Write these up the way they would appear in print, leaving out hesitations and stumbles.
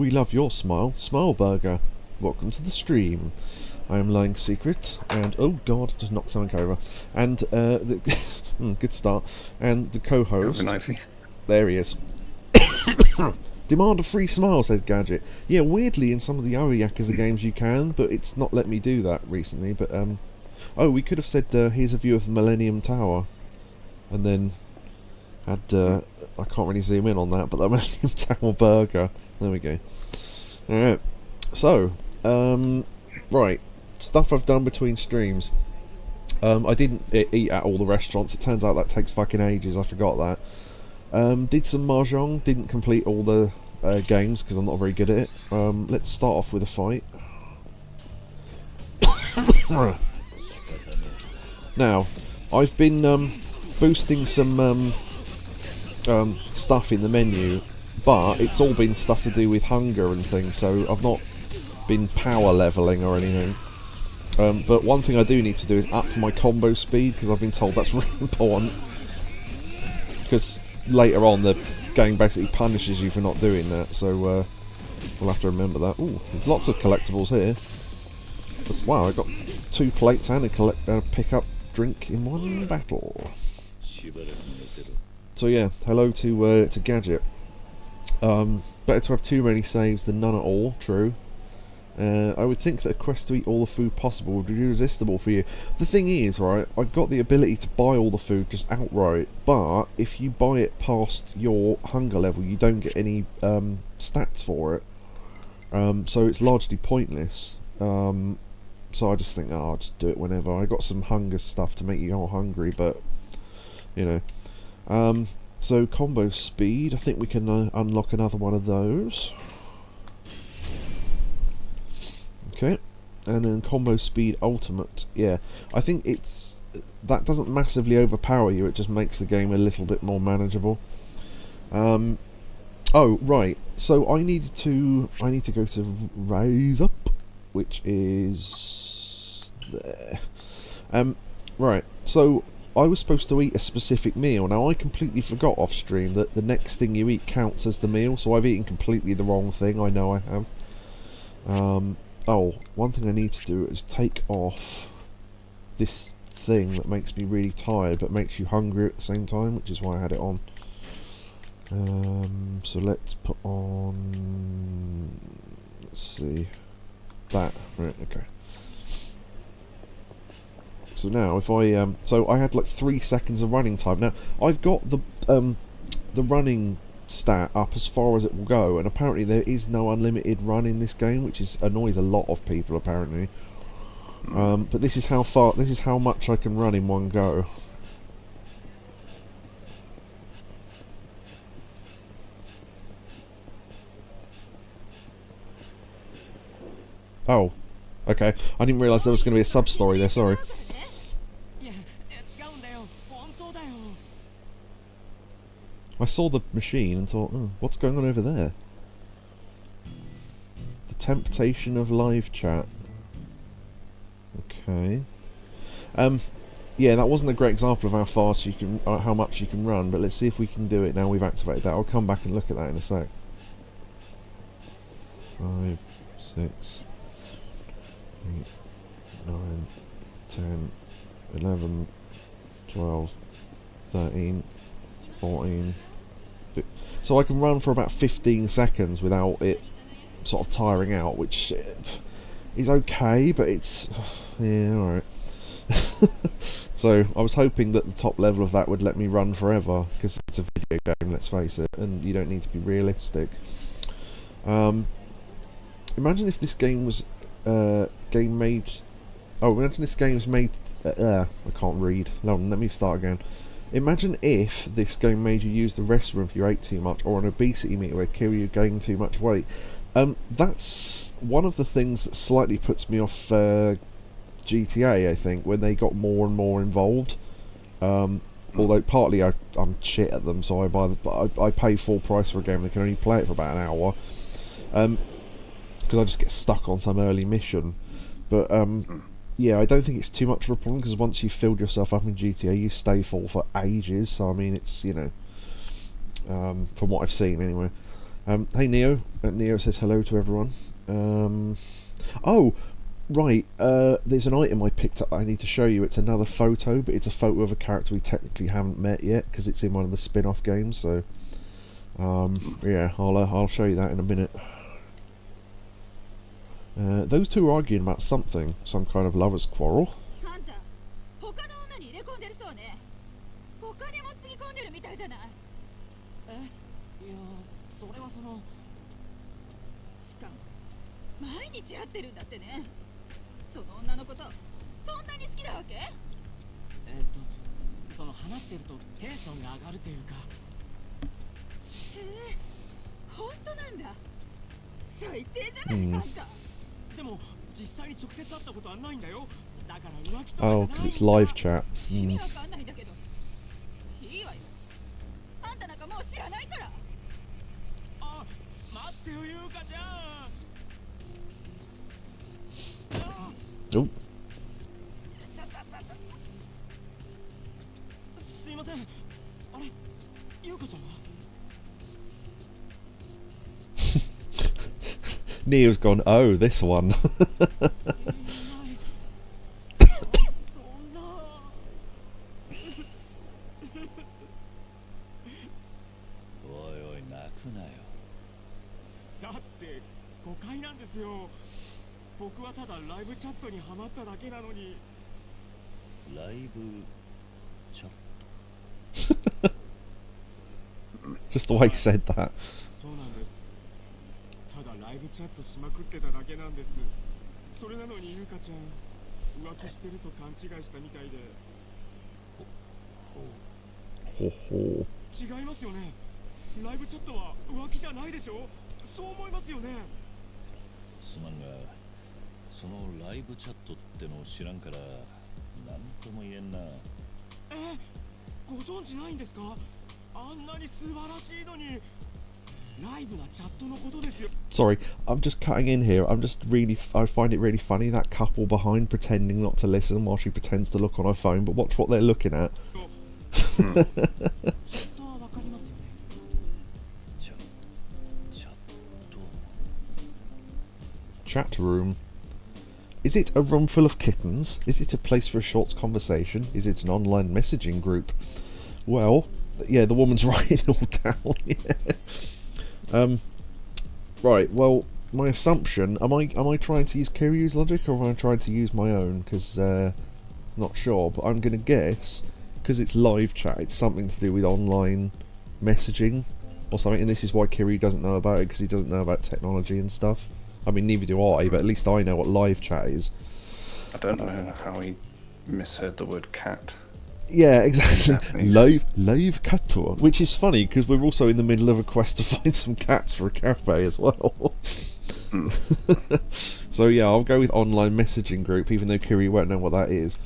We love your smile. Smile Burger. Welcome to the stream. I am Lying Secret, and oh god, just knocked something over. And good start. And the co-host. There he is. Demand a free smile, says Gadget. Yeah, weirdly in some of the other Yakuza games you can, but it's not let me do that recently. But oh, we could have said here's a view of the Millennium Tower, and then had I can't really zoom in on that, but the Millennium Tower Burger. There we go. All right. So right. Stuff I've done between streams. I didn't eat at all the restaurants. It turns out that takes fucking ages. I forgot that. Did some mahjong. Didn't complete all the games because I'm not very good at it. Let's start off with a fight. Now, I've been boosting some stuff in the menu, but it's all been stuff to do with hunger and things, so I've not been power leveling or anything. But one thing I do need to do is up my combo speed, because I've been told that's really important. Because later on the game basically punishes you for not doing that, so we'll have to remember that. Ooh, there's lots of collectibles here. Wow, I got 2 plates and a pick-up drink in one battle. So yeah, hello to Gadget. Better to have too many saves than none at all, true. I would think that a quest to eat all the food possible would be irresistible for you. The thing is, right, I've got the ability to buy all the food just outright, but if you buy it past your hunger level, you don't get any stats for it. So it's largely pointless. So I just think, oh, I'll just do it whenever. I got some hunger stuff to make you all hungry, but, you know. So combo speed, I think we can unlock another one of those. Okay, and then combo speed ultimate. Yeah, I think that doesn't massively overpower you. It just makes the game a little bit more manageable. Oh right, so I need to go to Raise Up, which is there. Right, so I was supposed to eat a specific meal. Now I completely forgot off stream that the next thing you eat counts as the meal, so I've eaten completely the wrong thing. I know I have. Oh, one thing I need to do is take off this thing that makes me really tired but makes you hungry at the same time, which is why I had it on. So let's put on... let's see... that. Right, okay. So now if I... so I had like 3 seconds of running time. Now, I've got the running stat up as far as it will go, and apparently there is no unlimited run in this game, which annoys a lot of people apparently. But this is how much I can run in one go. Oh, okay. I didn't realise there was going to be a sub-story there, sorry. I saw the machine and thought, oh, what's going on over there? The temptation of live chat. Okay. Yeah, that wasn't a great example of how fast you can, how much you can run, but let's see if we can do it now we've activated that. I'll come back and look at that in a sec. 5, 6, 8, 9, 10, 11, 12, 13, 14... So I can run for about 15 seconds without it sort of tiring out, which is okay, but it's... yeah, alright. So I was hoping that the top level of that would let me run forever, because it's a video game, let's face it, and you don't need to be realistic. Imagine if this game was game made... oh, imagine this game's made... I can't read. Hold on, let me start again. Imagine if this game made you use the restroom if you ate too much, or an obesity meter where kill you gain too much weight. That's one of the things that slightly puts me off GTA, I think, when they got more and more involved. Although partly I'm shit at them, so I pay full price for a game that can only play it for about an hour. Because I just get stuck on some early mission. But yeah, I don't think it's too much of a problem, because once you've filled yourself up in GTA, you stay full for ages. So I mean, it's, you know, from what I've seen anyway. Hey Neo. Neo says hello to everyone. Oh, right. There's an item I picked up I need to show you. It's another photo, but it's a photo of a character we technically haven't met yet because it's in one of the spin-off games. So, yeah, I'll show you that in a minute. Those two are arguing about something, some kind of lovers' quarrel. Oh, because it's live chat. Oh. Neo's gone, oh, this one. Just the way he said that. Oh. Sorry, I'm just cutting in here. I find it really funny, that couple behind pretending not to listen while she pretends to look on her phone, but watch what they're looking at. Chat room. Is it a room full of kittens? Is it a place for a short conversation? Is it an online messaging group? Well, yeah, the woman's writing it all down. Yeah. Right. Well, my assumption. Am I trying to use Kiryu's logic, or am I trying to use my own? Because not sure, but I'm gonna guess because it's live chat. It's something to do with online messaging or something, and this is why Kiryu doesn't know about it, because he doesn't know about technology and stuff. I mean, neither do I, but at least I know what live chat is. I don't know how he misheard the word cat. Yeah, exactly. Live kato, which is funny because we're also in the middle of a quest to find some cats for a cafe as well. So yeah, I'll go with online messaging group, even though Kiryu won't know what that is.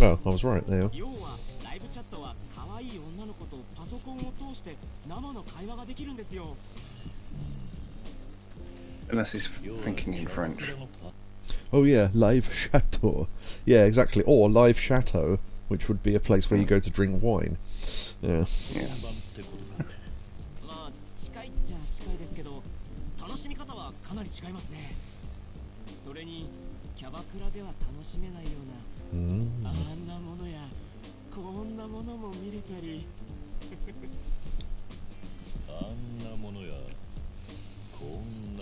Oh, I was right there. Unless he's thinking in French. Oh yeah, live chateau. Yeah, exactly. Or live chateau, which would be a place where you go to drink wine. Yeah.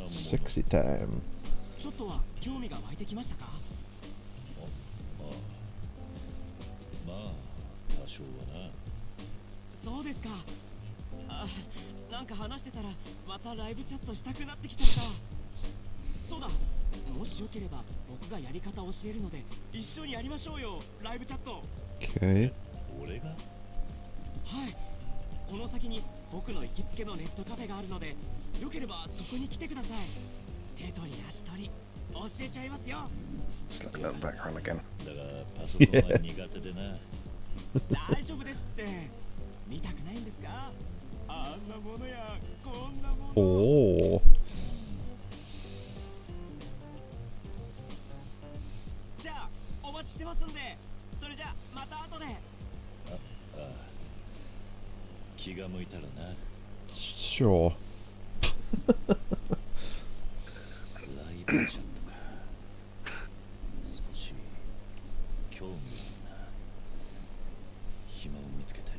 Sexy time. Okay. この先に僕の行きつけのネットカフェがあるので、よければそこに来てください。手取り足取り教えちゃいますよ。 Just look at that background again. 大丈夫ですって。見たくないんですか？あんなものやこんなもの。Oh. 待ちしてますんで。それじゃまた後で。気が向いたらな。 Sure. ライブチャットか。少し興味あるな。暇を見つけて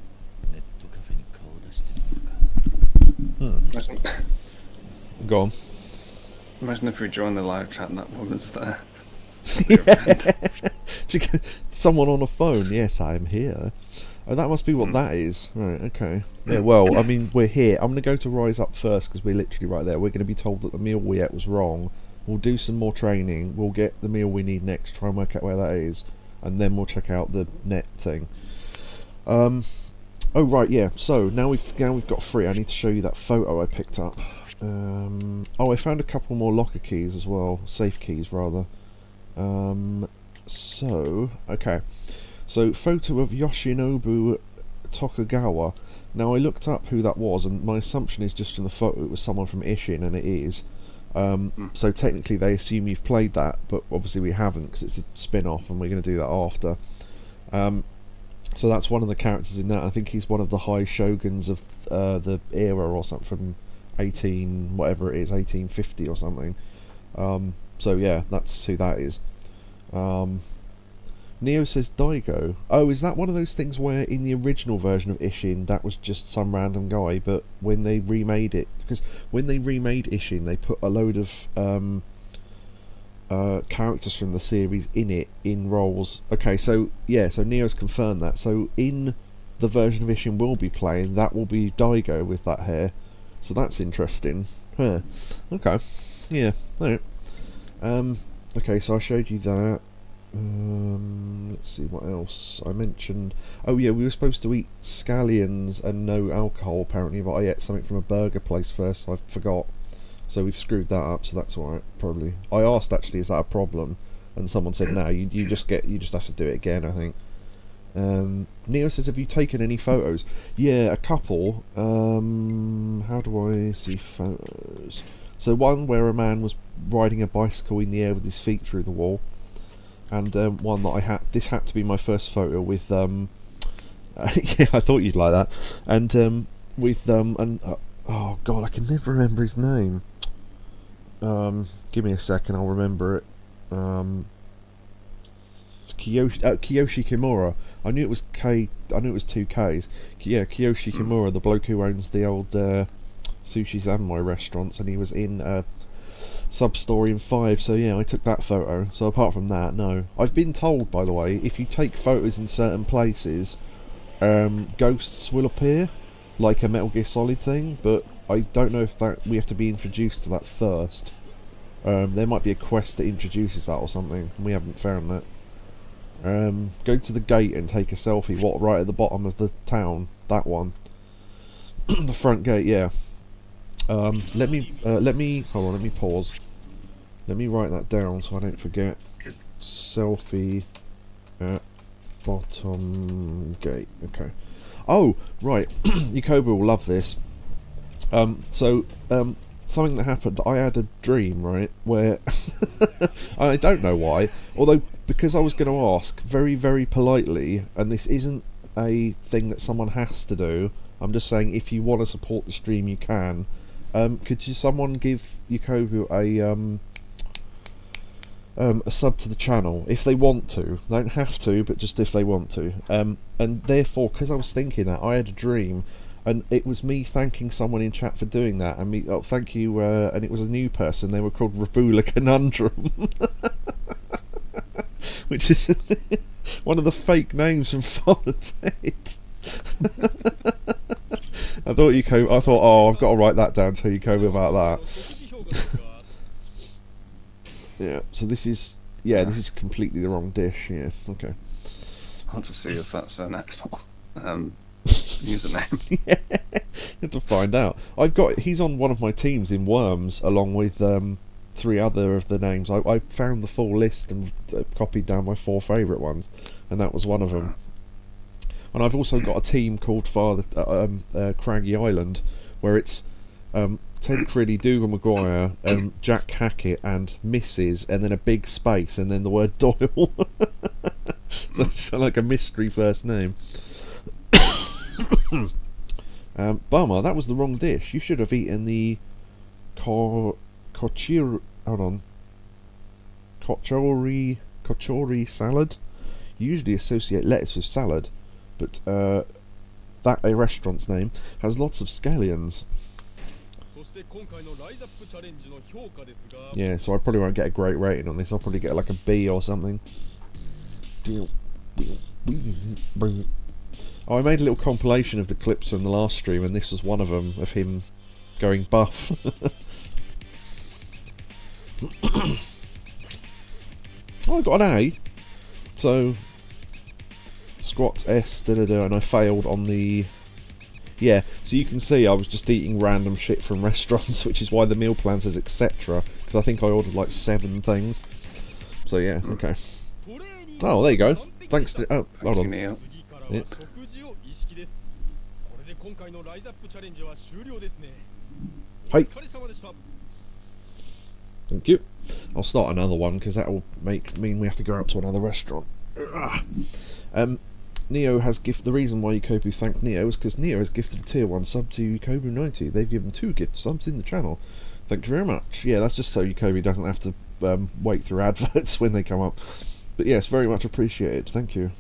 ネットカフェに顔を出してみるか。 Imagine, Go on. imagine if we join the live chat and that woman's there. Someone on a phone. Yes, I'm here. Oh, that must be what that is. Right, okay. Yeah, well, I mean, we're here. I'm going to go to Rise Up first because we're literally right there. We're going to be told that the meal we ate was wrong. We'll do some more training. We'll get the meal we need next, try and work out where that is. And then we'll check out the net thing. Oh, right, yeah. So, now we've got free. I need to show you that photo I picked up. Oh, I found a couple more locker keys as well. Safe keys, rather. So, okay. So, photo of Yoshinobu Tokugawa. Now, I looked up who that was, and my assumption is just from the photo it was someone from Ishin, and it is. So, technically, they assume you've played that, but obviously we haven't, because it's a spin-off, and we're going to do that after. So, that's one of the characters in that. I think he's one of the high shoguns of the era or something from 1850 or something. So, yeah, that's who that is. Neo says Daigo. Oh, is that one of those things where in the original version of Ishin that was just some random guy, but when they remade it, because when they remade Ishin they put a load of characters from the series in it, in roles. Okay, so yeah, so Neo's confirmed that. So in the version of Ishin we'll be playing, that will be Daigo with that hair. So that's interesting. Huh. Okay. Yeah. Alright. Okay, so I showed you that. Let's see what else I mentioned. Oh yeah, we were supposed to eat scallions and no alcohol apparently, but I ate something from a burger place first, so I forgot. So we've screwed that up, so that's alright, probably. I asked actually, is that a problem? And someone said no, you just have to do it again, I think. Neo says, have you taken any photos? Yeah, a couple. How do I see photos? So one where a man was riding a bicycle in the air with his feet through the wall. And one that this had to be my first photo with, yeah, I thought you'd like that. And with, oh god, I can never remember his name. Give me a second, I'll remember it. Kiyoshi Kimura. I knew it was two Ks. Yeah, Kiyoshi Kimura, the bloke who owns the old Sushi Samurai restaurants, and he was in Substory in 5, so yeah, I took that photo. So apart from that, no. I've been told, by the way, if you take photos in certain places, ghosts will appear, like a Metal Gear Solid thing, but I don't know if we have to be introduced to that first. There might be a quest that introduces that or something, and we haven't found that. Go to the gate and take a selfie, right at the bottom of the town, that one. The front gate, yeah. Let me hold on, let me pause. Let me write that down so I don't forget. Selfie at bottom gate. Okay. Oh, right. Yakobu will love this. Something that happened, I had a dream, right, where I don't know why, although because I was going to ask very, very politely, and this isn't a thing that someone has to do, I'm just saying if you want to support the stream you can. Could someone give Yakobu a sub to the channel if they want to? They don't have to, but just if they want to. And therefore, because I was thinking that, I had a dream, and it was me thanking someone in chat for doing that, and thank you, and it was a new person. They were called Rabula Conundrum, which is one of the fake names from Fallen Dead. I thought, oh, I've got to write that down to Yakobu about that. Yeah, so this is completely the wrong dish, yeah, okay. I'll just see if that's an actual username. Yeah, you have to find out. He's on one of my teams in Worms, along with 3 other of the names. I found the full list and copied down my 4 favourite ones, and that was one of them. And I've also got a team called Father Craggy Island, where it's Ted Crilly, Dougal Maguire, Jack Hackett, and Mrs., and then a big space, and then the word Doyle. So it's like a mystery first name. Bummer, that was the wrong dish. You should have eaten the kochiri salad. You usually associate lettuce with salad, but that a restaurant's name has lots of scallions. Yeah, so I probably won't get a great rating on this. I'll probably get like a B or something. Oh, I made a little compilation of the clips from the last stream, and this was one of them, of him going buff. Oh, I got an A. So, squats S, and I failed on the... Yeah, so you can see I was just eating random shit from restaurants, which is why the meal plan says etc. Because I think I ordered like 7 things. So yeah, okay. Oh, there you go. Thanks to... Oh, hold on. Yeah. Hey. Thank you. I'll start another one because that will mean we have to go out to another restaurant. Neo has the reason why Yakobu thanked Neo is because Neo has gifted a tier 1 sub to Yakobu90. They've given 2 gift subs in the channel. Thank you very much. Yeah, that's just so Yakobu doesn't have to wait through adverts when they come up. But yes, very much appreciated. Thank you.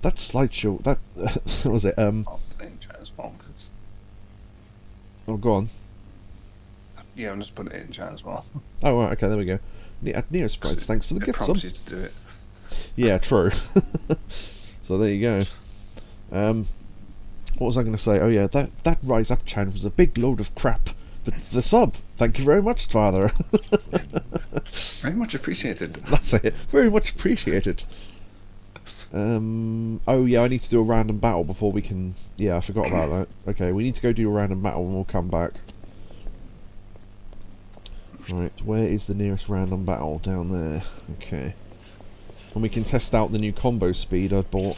That slideshow, that what was it? Oh, go on. Yeah, I'm just putting it in chat as well. Oh, right, okay, there we go. Neo Sprites, thanks for the gift sub. It prompts you to do it. Yeah, true. So there you go. What was I going to say? Oh yeah, that Rise Up channel was a big load of crap. But the sub, thank you very much, Father. Very much appreciated. That's it. Very much appreciated. Oh yeah, I need to do a random battle before we can... Yeah, I forgot about that. Okay, we need to go do a random battle and we'll come back. Right, where is the nearest random battle? Down there. Okay. And we can test out the new combo speed I bought.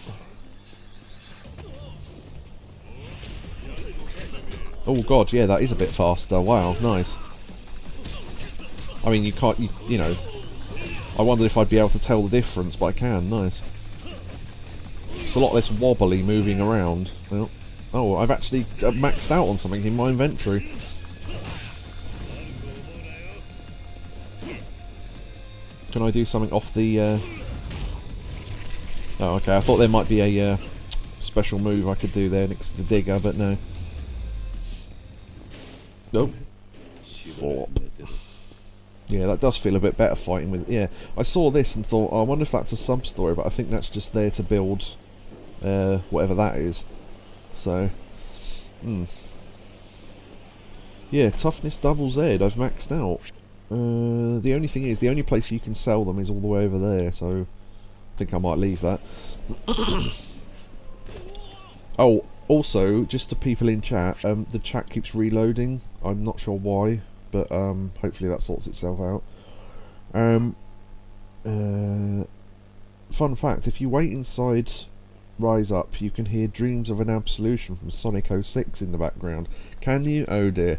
Oh god, yeah, that is a bit faster. Wow, nice. I mean, you can't, you know... I wondered if I'd be able to tell the difference, but I can. Nice. It's a lot less wobbly moving around. Well, oh, I've actually maxed out on something in my inventory. Can I do something off the... Oh, okay, I thought there might be a special move I could do there next to the digger, but no. Nope. Flop. Yeah, that does feel a bit better fighting with... Yeah, I saw this and thought, oh, I wonder if that's a sub-story, but I think that's just there to build whatever that is. So, yeah, toughness double Z, I've maxed out. The only thing is, the only place you can sell them is all the way over there, so I think I might leave that. Oh, also, just to people in chat, the chat keeps reloading. I'm not sure why, but hopefully that sorts itself out. Fun fact, if you wait inside Rise Up, you can hear Dreams of an Absolution from Sonic 06 in the background. Can you? Oh dear.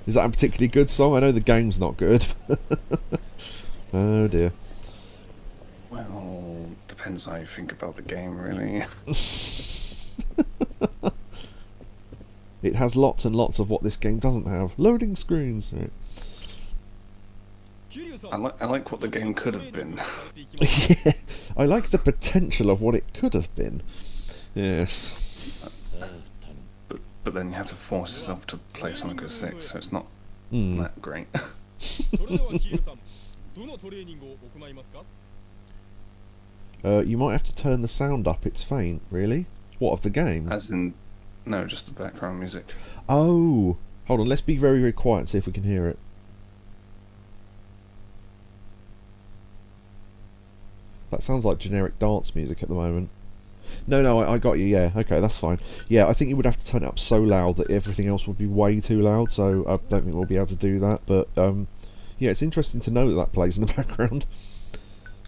Is that a particularly good song? I know the game's not good. Oh dear. Well, depends how you think about the game, really. It has lots and lots of what this game doesn't have. Loading screens. Right. I like what the game could have been. Yeah, I like the potential of what it could have been. Yes. But then you have to force yourself to play Sonic 06, so it's not that great. You might have to turn the sound up, it's faint. Really? What, of the game? As in... No, just the background music. Oh! Hold on, let's be very, very quiet and see if we can hear it. That sounds like generic dance music at the moment. No, I got you, yeah, okay, that's fine. Yeah, I think you would have to turn it up so loud that everything else would be way too loud, so I don't think we'll be able to do that, but, yeah, it's interesting to know that that plays in the background.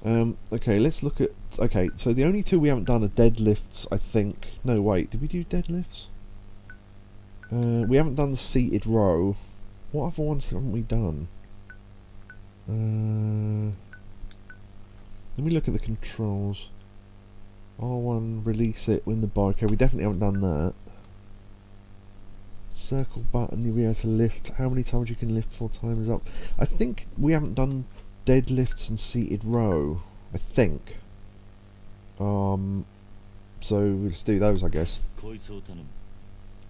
Okay, let's look at... Okay, so the only two we haven't done are deadlifts, I think. No, wait, did we do deadlifts? We haven't done the seated row. What other ones haven't we done? Let me look at the controls. R1, release it when the bar. Okay, we definitely haven't done that. Circle button, you'll be able to lift. How many times you can lift 4 times up? I think we haven't done deadlifts and seated row. I think. So let's do those, I guess. こいつを頼む。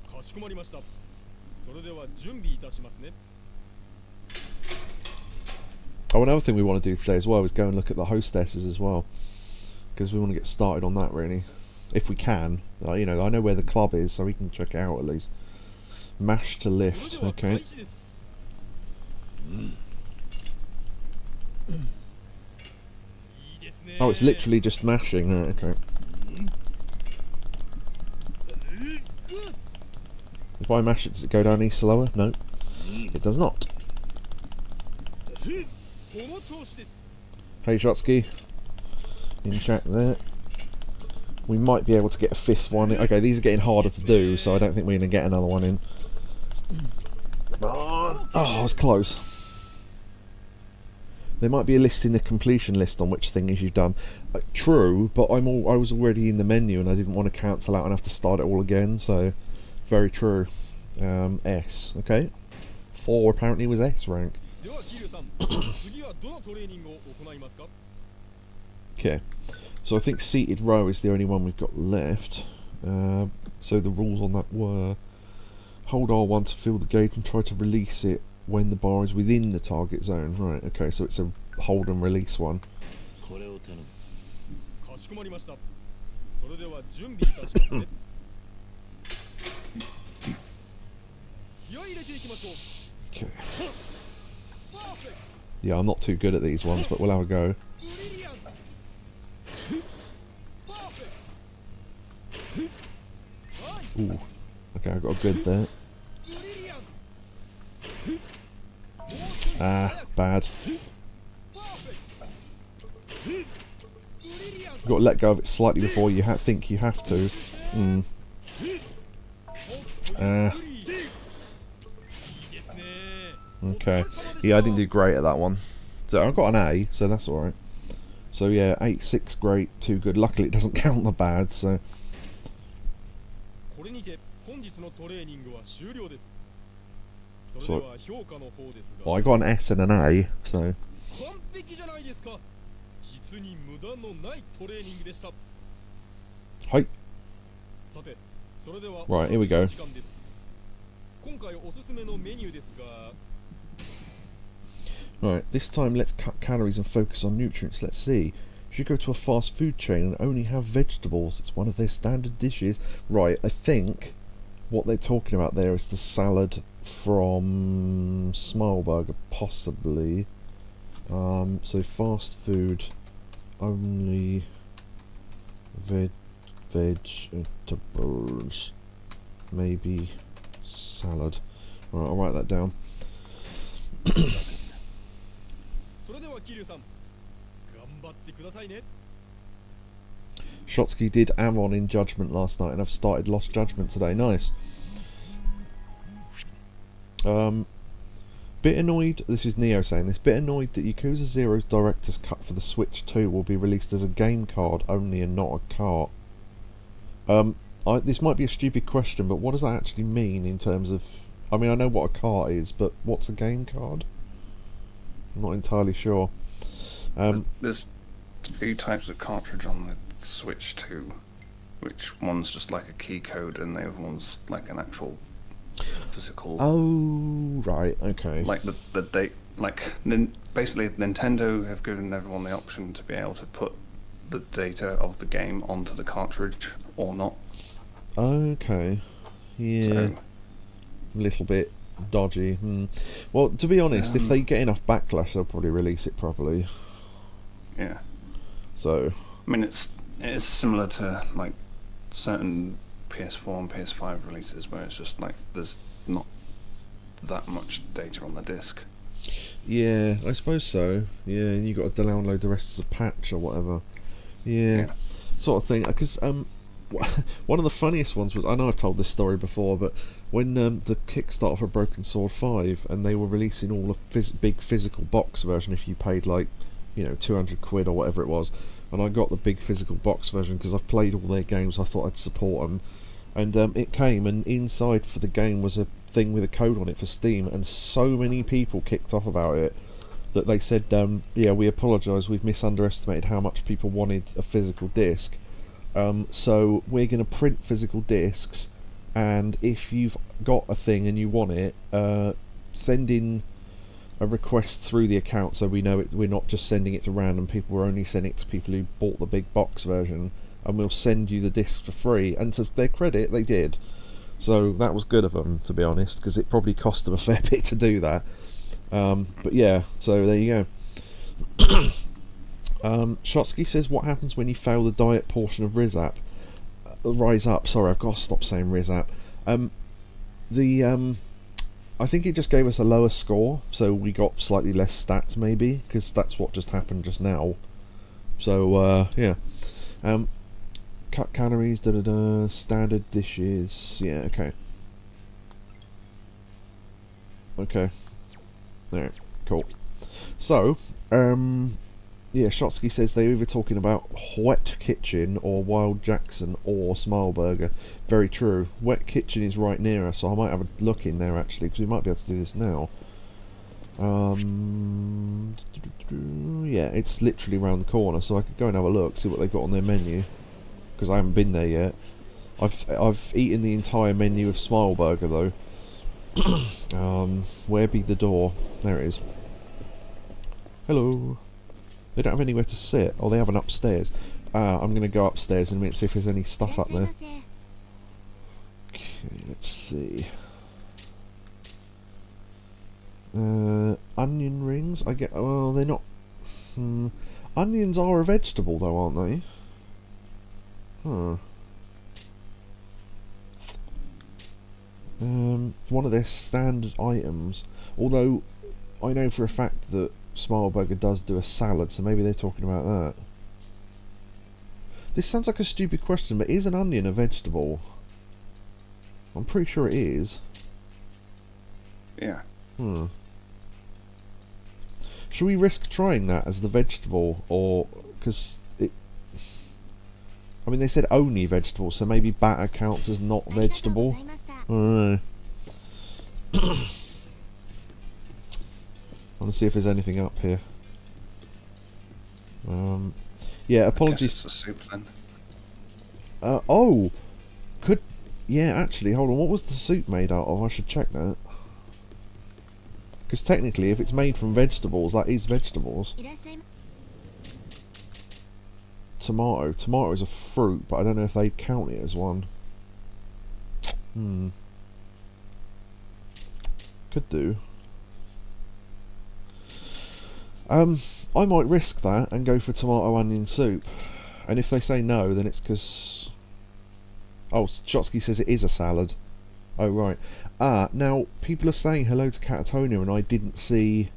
かしこまりました。それでは準備いたしますね。 Oh, another thing we want to do today as well is go and look at the hostesses as well, because we want to get started on that really, if we can. You know, I know where the club is, so we can check it out at least. Mash to lift, okay. Oh, it's literally just mashing. Oh, okay. If I mash it, does it go down any slower? No, it does not. Hey Shotsky, in chat there. We might be able to get a 5th one. Okay, these are getting harder to do, so I don't think we're going to get another one in. Oh, I was close. There might be a list in the completion list on which things you've done. True, but I was already in the menu and I didn't want to cancel out and have to start it all again, so very true. S, okay. 4 apparently was S rank. Okay, so I think seated row is the only one we've got left. So the rules on that were: hold R1 to fill the gate and try to release it when the bar is within the target zone. Right, okay, so it's a hold and release one. これを頼む。かしこまりました。それでは準備いたしますね。気合い入れていきましょう。 Okay. Yeah, I'm not too good at these ones, but we'll have a go. Ooh. Okay, I got a good there. Ah, bad. You've got to let go of it slightly before you think you have to. Okay. Yeah, I didn't do great at that one. So I got an A, so that's alright. So yeah, 8, 6 great, 2 good. Luckily it doesn't count the bad, so... Well, I got an S and an A, so... Hi. Right, here we go. Right, this time let's cut calories and focus on nutrients. Let's see. If you go to a fast food chain and only have vegetables, it's one of their standard dishes. Right, I think what they're talking about there is the salad from Smileburger, possibly. So fast food, only vegetables, maybe salad. Right, I'll write that down. Shotsky did Amon in Judgment last night, and I've started Lost Judgment today. Nice. Bit annoyed, this is Neo saying this, bit annoyed that Yakuza 0's Director's Cut for the Switch 2 will be released as a game card only and not a cart. This might be a stupid question, but what does that actually mean in terms of... I mean, I know what a cart is, but what's a game card? I'm not entirely sure. There's 3 types of cartridge on the Switch 2, which one's just like a key code and the other one's like an actual physical... Oh, right, okay. Like the date... Like, basically Nintendo have given everyone the option to be able to put the data of the game onto the cartridge or not. Okay. Yeah. So, A little bit dodgy. Well, to be honest, if they get enough backlash, they'll probably release it properly. Yeah. So... I mean, it's similar to, like, certain PS4 and PS5 releases where it's just, like, there's not that much data on the disc. Yeah, I suppose so. Yeah, and you got to download the rest as a patch or whatever. Yeah. Sort of thing. Because one of the funniest ones was, I know I've told this story before, but when the Kickstarter for Broken Sword 5, and they were releasing all the big physical box version if you paid like you know, 200 quid or whatever it was, and I got the big physical box version because I've played all their games. I thought I'd support them, and it came, and inside for the game was a thing with a code on it for Steam, and so many people kicked off about it that they said, yeah, we apologise, we've misunderestimated how much people wanted a physical disc. So we're going to print physical discs, and if you've got a thing and you want it, send in a request through the account so we know it, we're not just sending it to random people, we're only sending it to people who bought the big box version, and we'll send you the disc for free. And to their credit, they did. So that was good of them, to be honest, because it probably cost them a fair bit to do that. But yeah, so there you go. Shotsky says, what happens when you fail the diet portion of Rise Up? Sorry, I've got to stop saying Rizap. I think it just gave us a lower score, so we got slightly less stats maybe, because that's what just happened just now. So, yeah. Cut calories, standard dishes, yeah, okay. Okay. Alright, cool. So, yeah, Shotsky says they're either talking about Wet Kitchen or Wild Jackson or Smileburger. Very true. Wet Kitchen is right near us, so I might have a look in there actually, because we might be able to do this now. Yeah, it's literally around the corner, so I could go and have a look, see what they've got on their menu, because I haven't been there yet. I've eaten the entire menu of Smileburger though. Where be the door? There it is. Hello. They don't have anywhere to sit. Oh, they have an upstairs. I'm going to go upstairs in a minute, see if there's any stuff up there. Okay, let's see. Onion rings. I get. Well, they're not. Onions are a vegetable, though, aren't they? Huh. One of their standard items. Although I know for a fact that Smileburger does do a salad, so maybe they're talking about that. This sounds like a stupid question, but is an onion a vegetable? I'm pretty sure it is. Yeah. Should we risk trying that as the vegetable, or because it? I mean, they said only vegetable, so maybe batter counts as not vegetable. I don't know. I want to see if there's anything up here. Yeah, apologies. I guess it's the soup then. Oh, yeah, actually, hold on. What was the soup made out of? I should check that. Because technically, if it's made from vegetables, that is vegetables. Tomato. Tomato is a fruit, but I don't know if they'd count it as one. Could do. I might risk that and go for tomato onion soup. And if they say no, then it's because... Oh, Shotsky says it is a salad. Oh, right. Now, people are saying hello to Catatonia, and I didn't see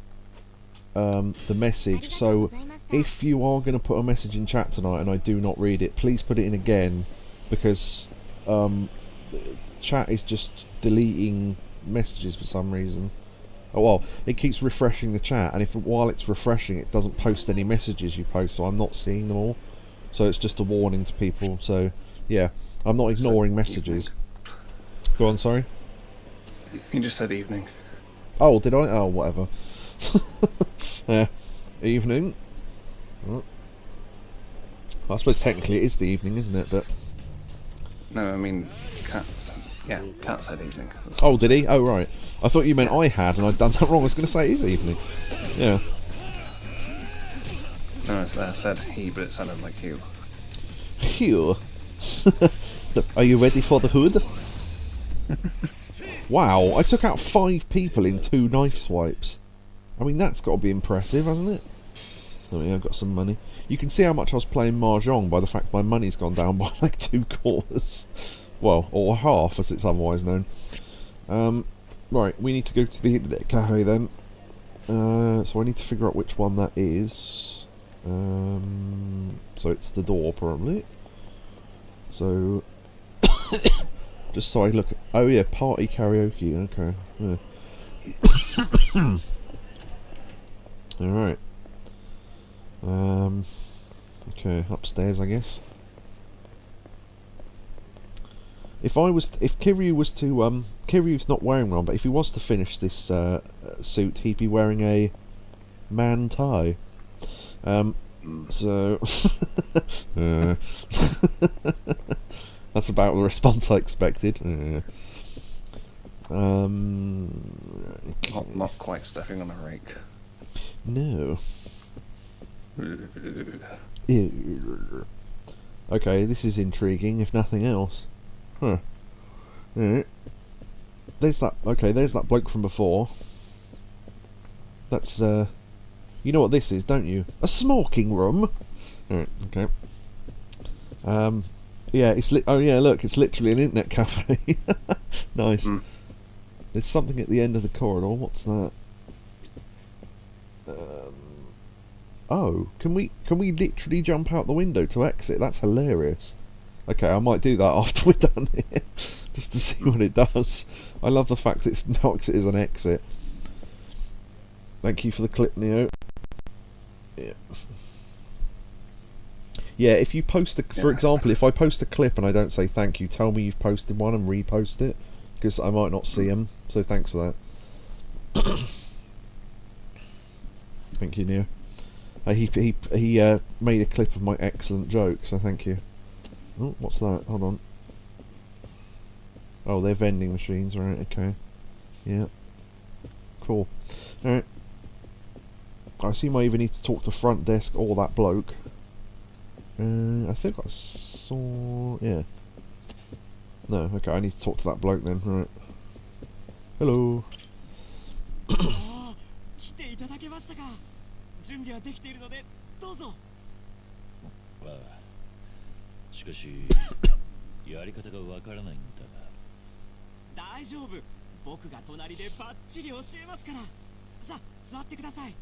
the message. So, if you are going to put a message in chat tonight and I do not read it, please put it in again, because chat is just deleting messages for some reason. Oh, well, it keeps refreshing the chat, and if while it's refreshing it doesn't post any messages you post, so I'm not seeing them all. So it's just a warning to people. So, yeah, I'm not ignoring messages. Go on, sorry? You just said evening. Oh, did I? Oh, whatever. Yeah, evening. Well, I suppose technically it is the evening, isn't it? But No, I mean, Cat said evening. oh, did he? Oh, right. I thought you meant I had, and I'd done that wrong. I was going to say it is evening. Yeah. No, I said he, but it sounded like you. Phew. Are you ready for the hood? Wow, I took out 5 people in 2 knife swipes. I mean, that's got to be impressive, hasn't it? Oh yeah, I've got some money. You can see how much I was playing Mahjong by the fact my money's gone down by like 2 quarters. Well, or half, as it's otherwise known. Right, we need to go to the internet cafe then. So I need to figure out which one that is. So it's the door, probably. So... just so I look at... Oh yeah, party karaoke, okay. Yeah. Alright. Okay, upstairs, I guess. If Kiryu was to, Kiryu's not wearing one, but if he was to finish this suit, he'd be wearing a man tie. So that's about the response I expected. Not quite stepping on a rake. No. Okay, this is intriguing, if nothing else. Huh. Alright. There's that. Okay, there's that bloke from before. That's you know what this is, don't you? A smoking room. Alright. Okay. Yeah, it's oh yeah, look, it's literally an internet cafe. Nice. There's something at the end of the corridor. What's that? Oh, can we literally jump out the window to exit? That's hilarious. Okay, I might do that after we're done here, just to see what it does. I love the fact it's no exit is an exit. Thank you for the clip, Neo. Yeah. Yeah, if you post for example, if I post a clip and I don't say thank you, tell me you've posted one and repost it, because I might not see them. So thanks for that. Thank you, Neo. He made a clip of my excellent joke, so thank you. Oh, what's that? Hold on. Oh, they're vending machines, right? Okay. Yeah. Cool. Alright. I assume I either need to talk to front desk or that bloke. I think I saw... yeah. No, okay, I need to talk to that bloke then, right. Hello. 来ていただけましたか。準備はできているのでどうぞ。ああ、しかしやり方がわからないんだが。大丈夫。僕が隣でバッチリ教えますから。さあ、座ってください。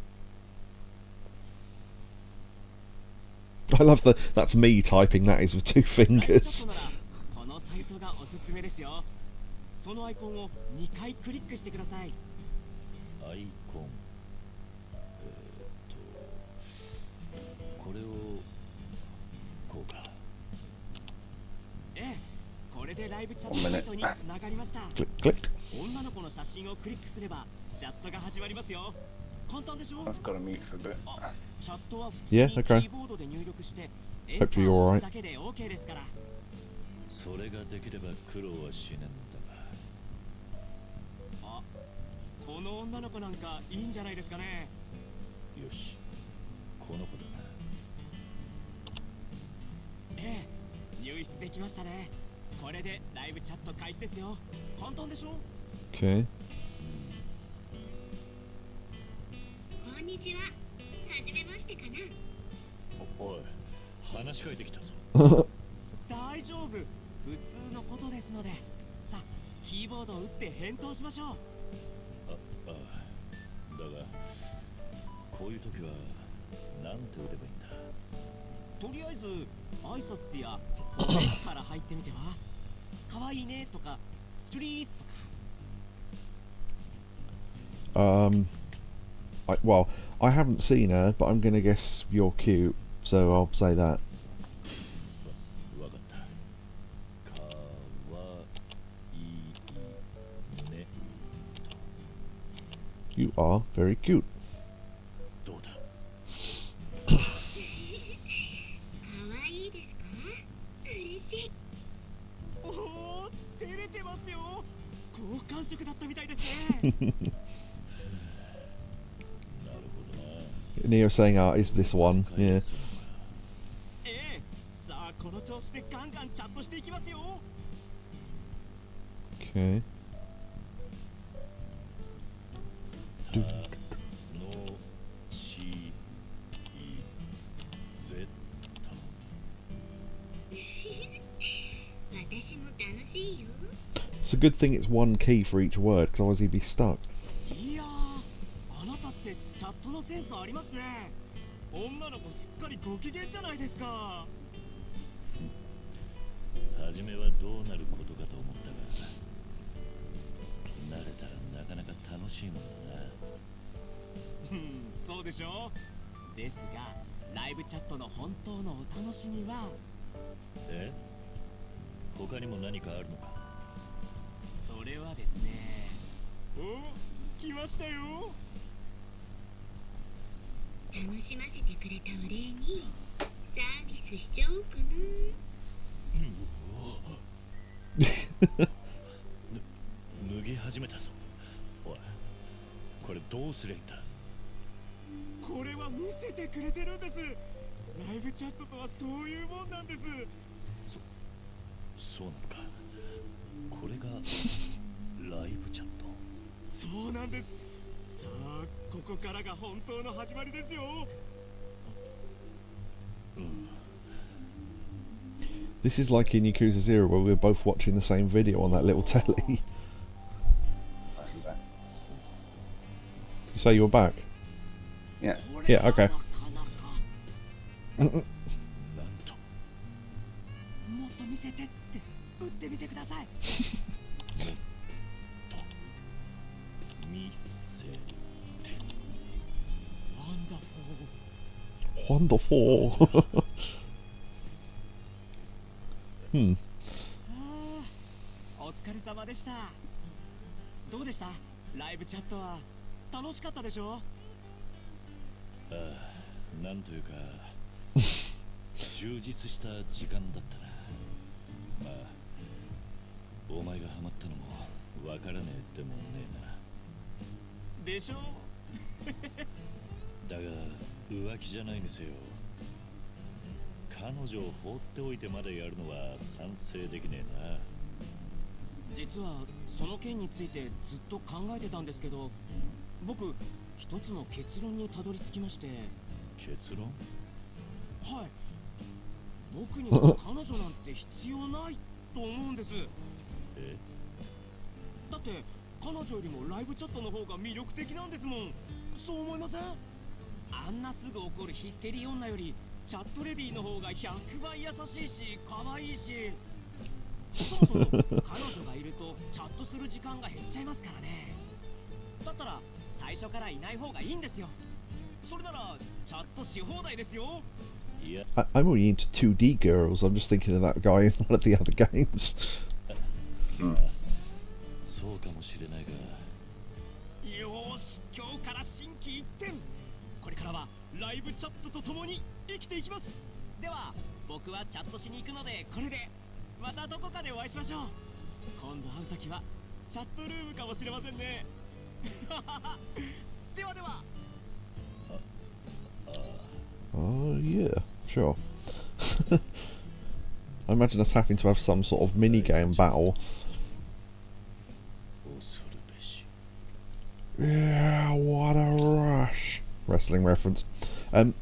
I love that's me typing that is with 2 fingers. このサイトがおすすめですよ。そのアイコンを2回クリックしてください。アイコン。これをこうか。ええ、これでライブチャットサイトにつながりました。女の子の写真をクリックすればチャットが始まりますよ。簡単でしょ？ I've got to mute for a bit. チャットは普通にキーボードで入力して、エンターを押すだけで OK ですから。それができれば苦労はしねえんだが。あ、この女の子なんかいいんじゃないですかね。よし、この子だな。ええ、入室できましたね。これでライブチャット開始ですよ。簡単でしょ？ Okay. こんにちは。はじめましてかな。おい、話しかけてきたぞ。大丈夫。普通のことですので。さあ、キーボードを打って返答しましょう。だが、こういう時はなんて打てばいいんだ。とりあえず挨拶や褒めから入ってみては。可愛いねとか、チュリースとか。Well, I haven't seen her, but I'm gonna guess you're cute, so I'll say that. わかった。かわいいね。You are very cute. どうだ。かわいいですか？嬉しい。おお、照れてますよ。好感触だったみたいですね。Neo saying, is this one? Yeah. ええ、さあこの調子でガンガンチャットしていきますよ。 Okay. のしぜと。私も楽しいよ。 It's a good thing it's one key for each word, because otherwise he'd be stuck. いやー、あなたってチャットのセンスありますね。女の子すっかりご機嫌じゃないですか。初めはどうなることかと思ったが、慣れたらなかなか楽しいもんだな。そうでしょう。ですがライブチャットの本当のお楽しみはえ？他にも何かあるのか？それはですね。お、来ましたよ。楽しませてくれたお礼にサービスしちゃおうかな。脱ぎ始めたぞ。おい、これどうすりゃいいんだ？これは見せてくれてるんです。ライブチャットとはそういうもんなんです。そうなのか。これがライブチャット。そうなんです。さあ、ここからが本当の始まりですよ。This is like in Yakuza 0 where we were both watching the same video on that little telly. You say you were back? Yeah. Yeah, okay. なんともっと見せてって打ってみてください。見せて。ワンダフォー。 Wonderful. お疲れ様でした。どうでした？ライブチャットは楽しかったでしょ？ああ、なんというか充実した時間だったな。まあ、お前がハマったのもわからねえでもねえな。でしょ？だが浮気じゃないにせよ、彼女を放っておいてまでやるのは賛成できねえな。実はその件についてずっと考えてたんですけど、僕一つの結論にたどり着きまして。結論？はい。僕には彼女なんて必要ないと思うんです。え？だって彼女よりもライブチャットの方が魅力的なんですもん。そう思いません？あんなすぐ怒るヒステリー女よりチャットレディの方が100倍優しいし可愛いし、そもそも彼女がいるとチャットする時間が減っちゃいますからね。だったら最初からいない方がいいんですよ。それならチャットし放題ですよ。いや、I'm really into 2D girls. I'm just thinking of that guy in one of the other games. そうかもしれないが。よーし、今日から心機一転。これからはライブチャットと共に生きていきます。では僕はチャットしに行くので、これでまたどこかでお会いしましょう。今度会うときはチャットルームかもしれませんね。ではでは。Oh, yeah, sure. I imagine us having to have some sort of mini-game battle. 恐るべし。 Yeah, what a rush. Wrestling reference. No.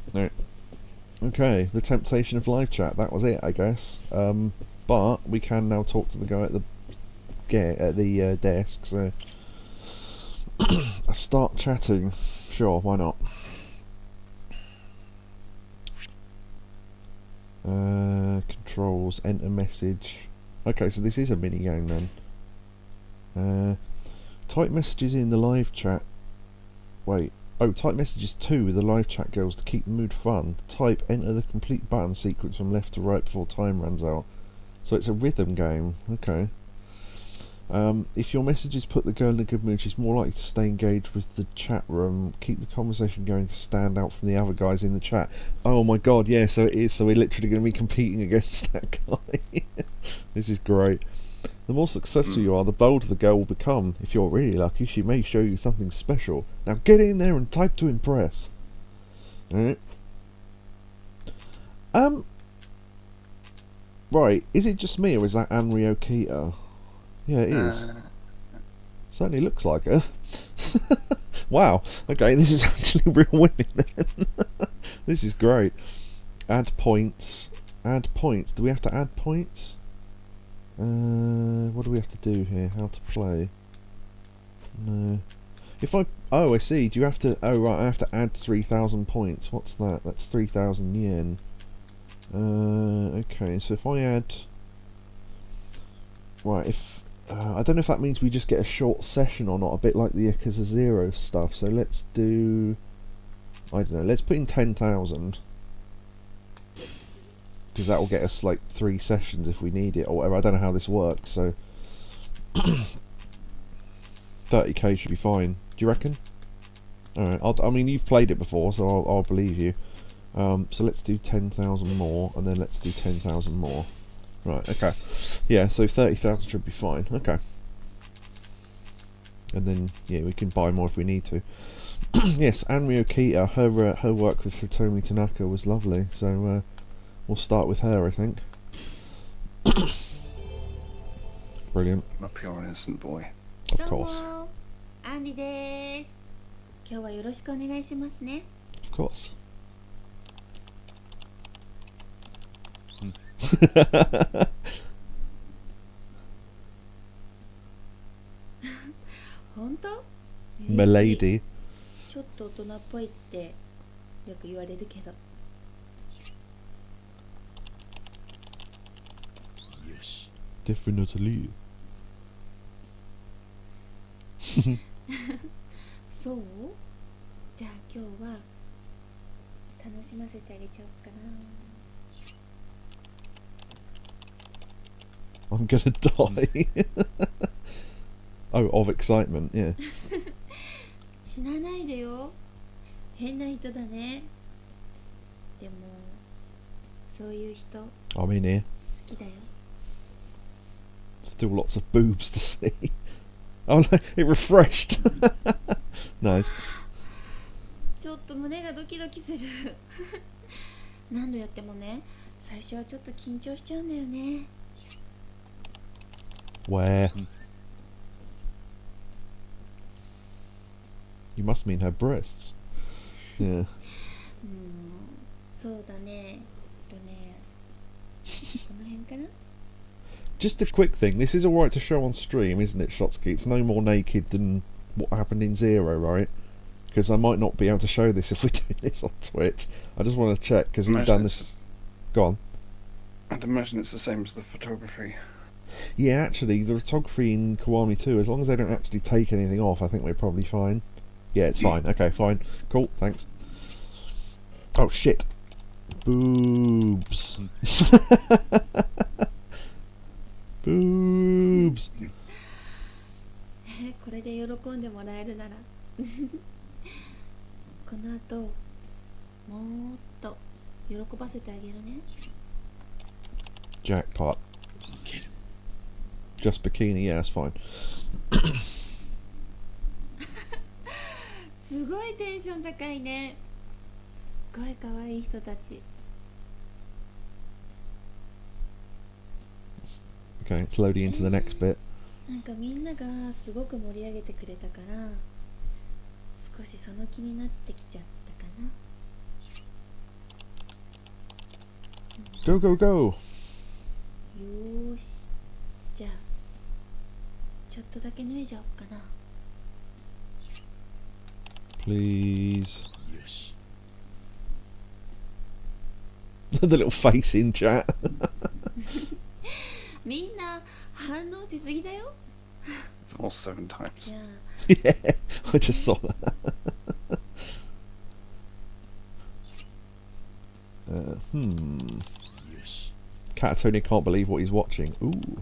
Okay, the temptation of live chat, that was it, I guess. But we can now talk to the guy at the desk, so... Start chatting. Sure, why not? Controls, enter message. Okay, so this is a mini game then. Type messages in the live chat. Wait. Oh, type messages too with the live chat girls to keep the mood fun. Type enter the complete button sequence from left to right before time runs out. So it's a rhythm game. Okay. If your messages put the girl in a good mood, she's more likely to stay engaged with the chat room. Keep the conversation going to stand out from the other guys in the chat. Oh my god, yeah, so it is. So we're literally going to be competing against that guy. This is great. The more successful you are, the bolder the girl will become. If you're really lucky, she may show you something special. Now get in there and type to impress. Alright. Right, is it just me or is that Anri Okita? Yeah, it is. Certainly looks like her. Wow, okay, this is actually real women then. This is great. Add points. Add points. Do we have to add points? What do we have to do here? How to play? No. If I... Oh, I see. Do you have to... Oh, right, I have to add 3,000 points. What's that? That's 3,000 yen. Okay, so if I add... Right, if... I don't know if that means we just get a short session or not, a bit like the Yakuza 0 stuff, so let's do... I don't know, let's put in 10,000. because that will get us like 3 sessions if we need it or whatever. I don't know how this works, so 30k should be fine. Do you reckon? Alright, I mean, you've played it before, so I'll believe you. So let's do 10,000 more, and then let's do 10,000 more. Right, okay. Yeah, so 30,000 should be fine. Okay. And then, yeah, we can buy more if we need to. Yes, Anri Okita, her work with Hitomi Tanaka was lovely, so we'll start with her, I think. Brilliant. I'm a pure innocent boy. Of course. アンリです。今日はよろしくお願いしますね。 Of course. 本当？ Milady. ちょっと大人っぽいってよく言われるけど。よし。 Definitely. そう？じゃあ今日は楽しませてあげちゃおうかな。 I'm gonna die. Oh, of excitement, yeah. 死なないでよ。変な人だね。でもそういう人好 I'm in here. きだよ。 Still lots of boobs to see. Oh no, it refreshed. Nice. ちょっと胸がドキドキする。何度やってもね、最初はちょっと緊張しちゃうんだよね。 Where? You must mean her breasts. Yeah. そうだね。この辺かな。 Just a quick thing. This is alright to show on stream, isn't it, Shotsky? It's no more naked than what happened in Zero, right? Because I might not be able to show this if we do this on Twitch. I just want to check, because you've done this... Go on. I'd imagine it's the same as the photography. Yeah, actually, the photography in Kiwami 2, as long as they don't actually take anything off, I think we're probably fine. Yeah, it's fine. Okay, fine. Cool, thanks. Oh, shit. Boobs. Boobs. これで喜んでもらえるなら。この後、もっと喜ばせてあげるね。 Jackpot. Just bikini, yeah, that's fine. すごいテンション高いね。すっごい可愛い人たち。 Okay, it's loading into the next bit. なんかみんながすごく盛り上げてくれたから少しその気になってきちゃったかな。 Go, go, go! よーし、じゃあちょっとだけ脱いじゃおうかな。 Please. よし。 The little face in chat. みんな反応しすぎだよ。 All 7 times. じゃあ Yeah, I just saw that. Hmm. よし。 Catatonic can't believe what he's watching. Ooh.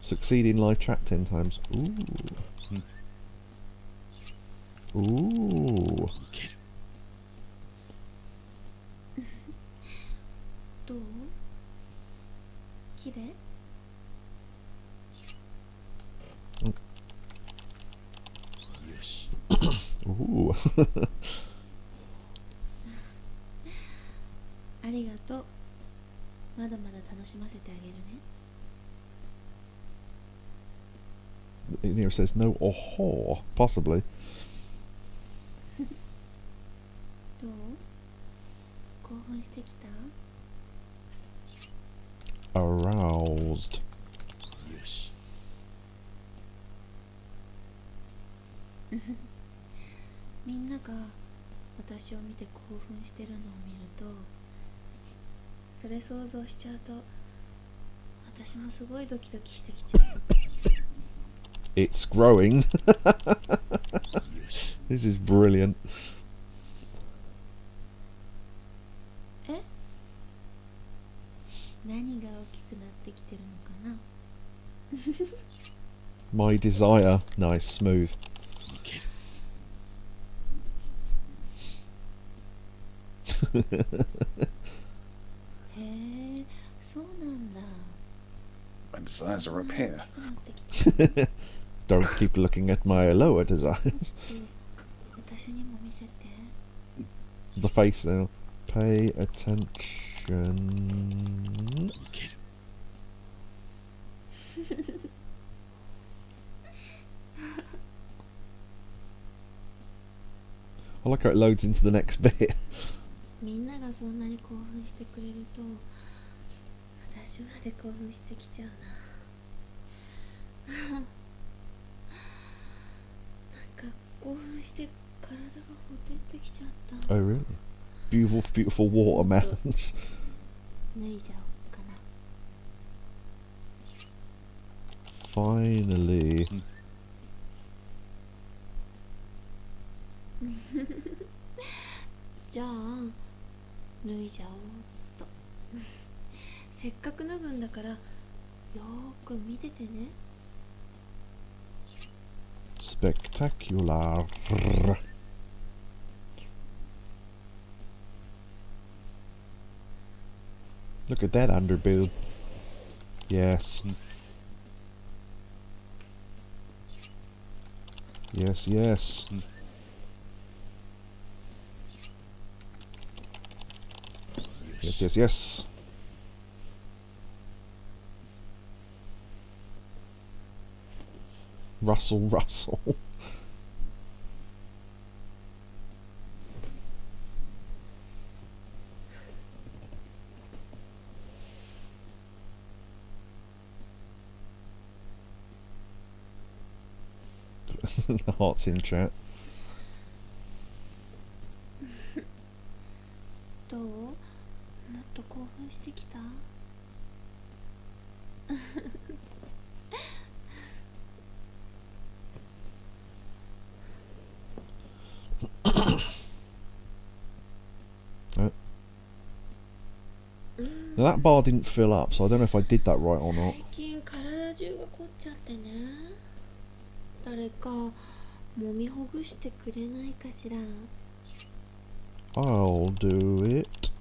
Succeed in live chat 10 times. Ooh. Ooh. いける。どう？綺麗？ よし。 Ooh. ありがとう。まだまだ楽しませてあげるね。 It says no or whore, possibly. どう？興奮してきた？ Aroused. よし。みんなが私を見て興奮してるのを見るとそれ想像しちゃうと私もすごいドキドキしてきちゃう。 It's growing. よし。 This is brilliant. え？何が大きくなってきてるのかな。 My desire. Nice, smooth. へえ、そうなんだ。 My desires are up here. 大きくなってきて Don't keep looking at my lower desires. 私にも見せて。 The face now. Pay attention. 'I like how it loads into the next bit. みんながそんなに興奮してくれると私まで興奮してきちゃうな。 なんか興奮して体がほてってきちゃった。 Oh really? Beautiful, beautiful watermelons. 脱いじゃおうかな。 Finally. じゃあ脱いじゃおうっと。せっかく脱ぐんだからよーく見ててね。 Spectacular. Look at that underboob. Yes. Yes, yes. Yes, yes, yes. Russell, Russell. The heart's in chat. どう？もっと興奮してきた？ Now that bar didn't fill up, so I don't know if I did that right or not. 最近体中が凝っちゃってね。誰か揉みほぐしてくれないかしら。 I'll do it.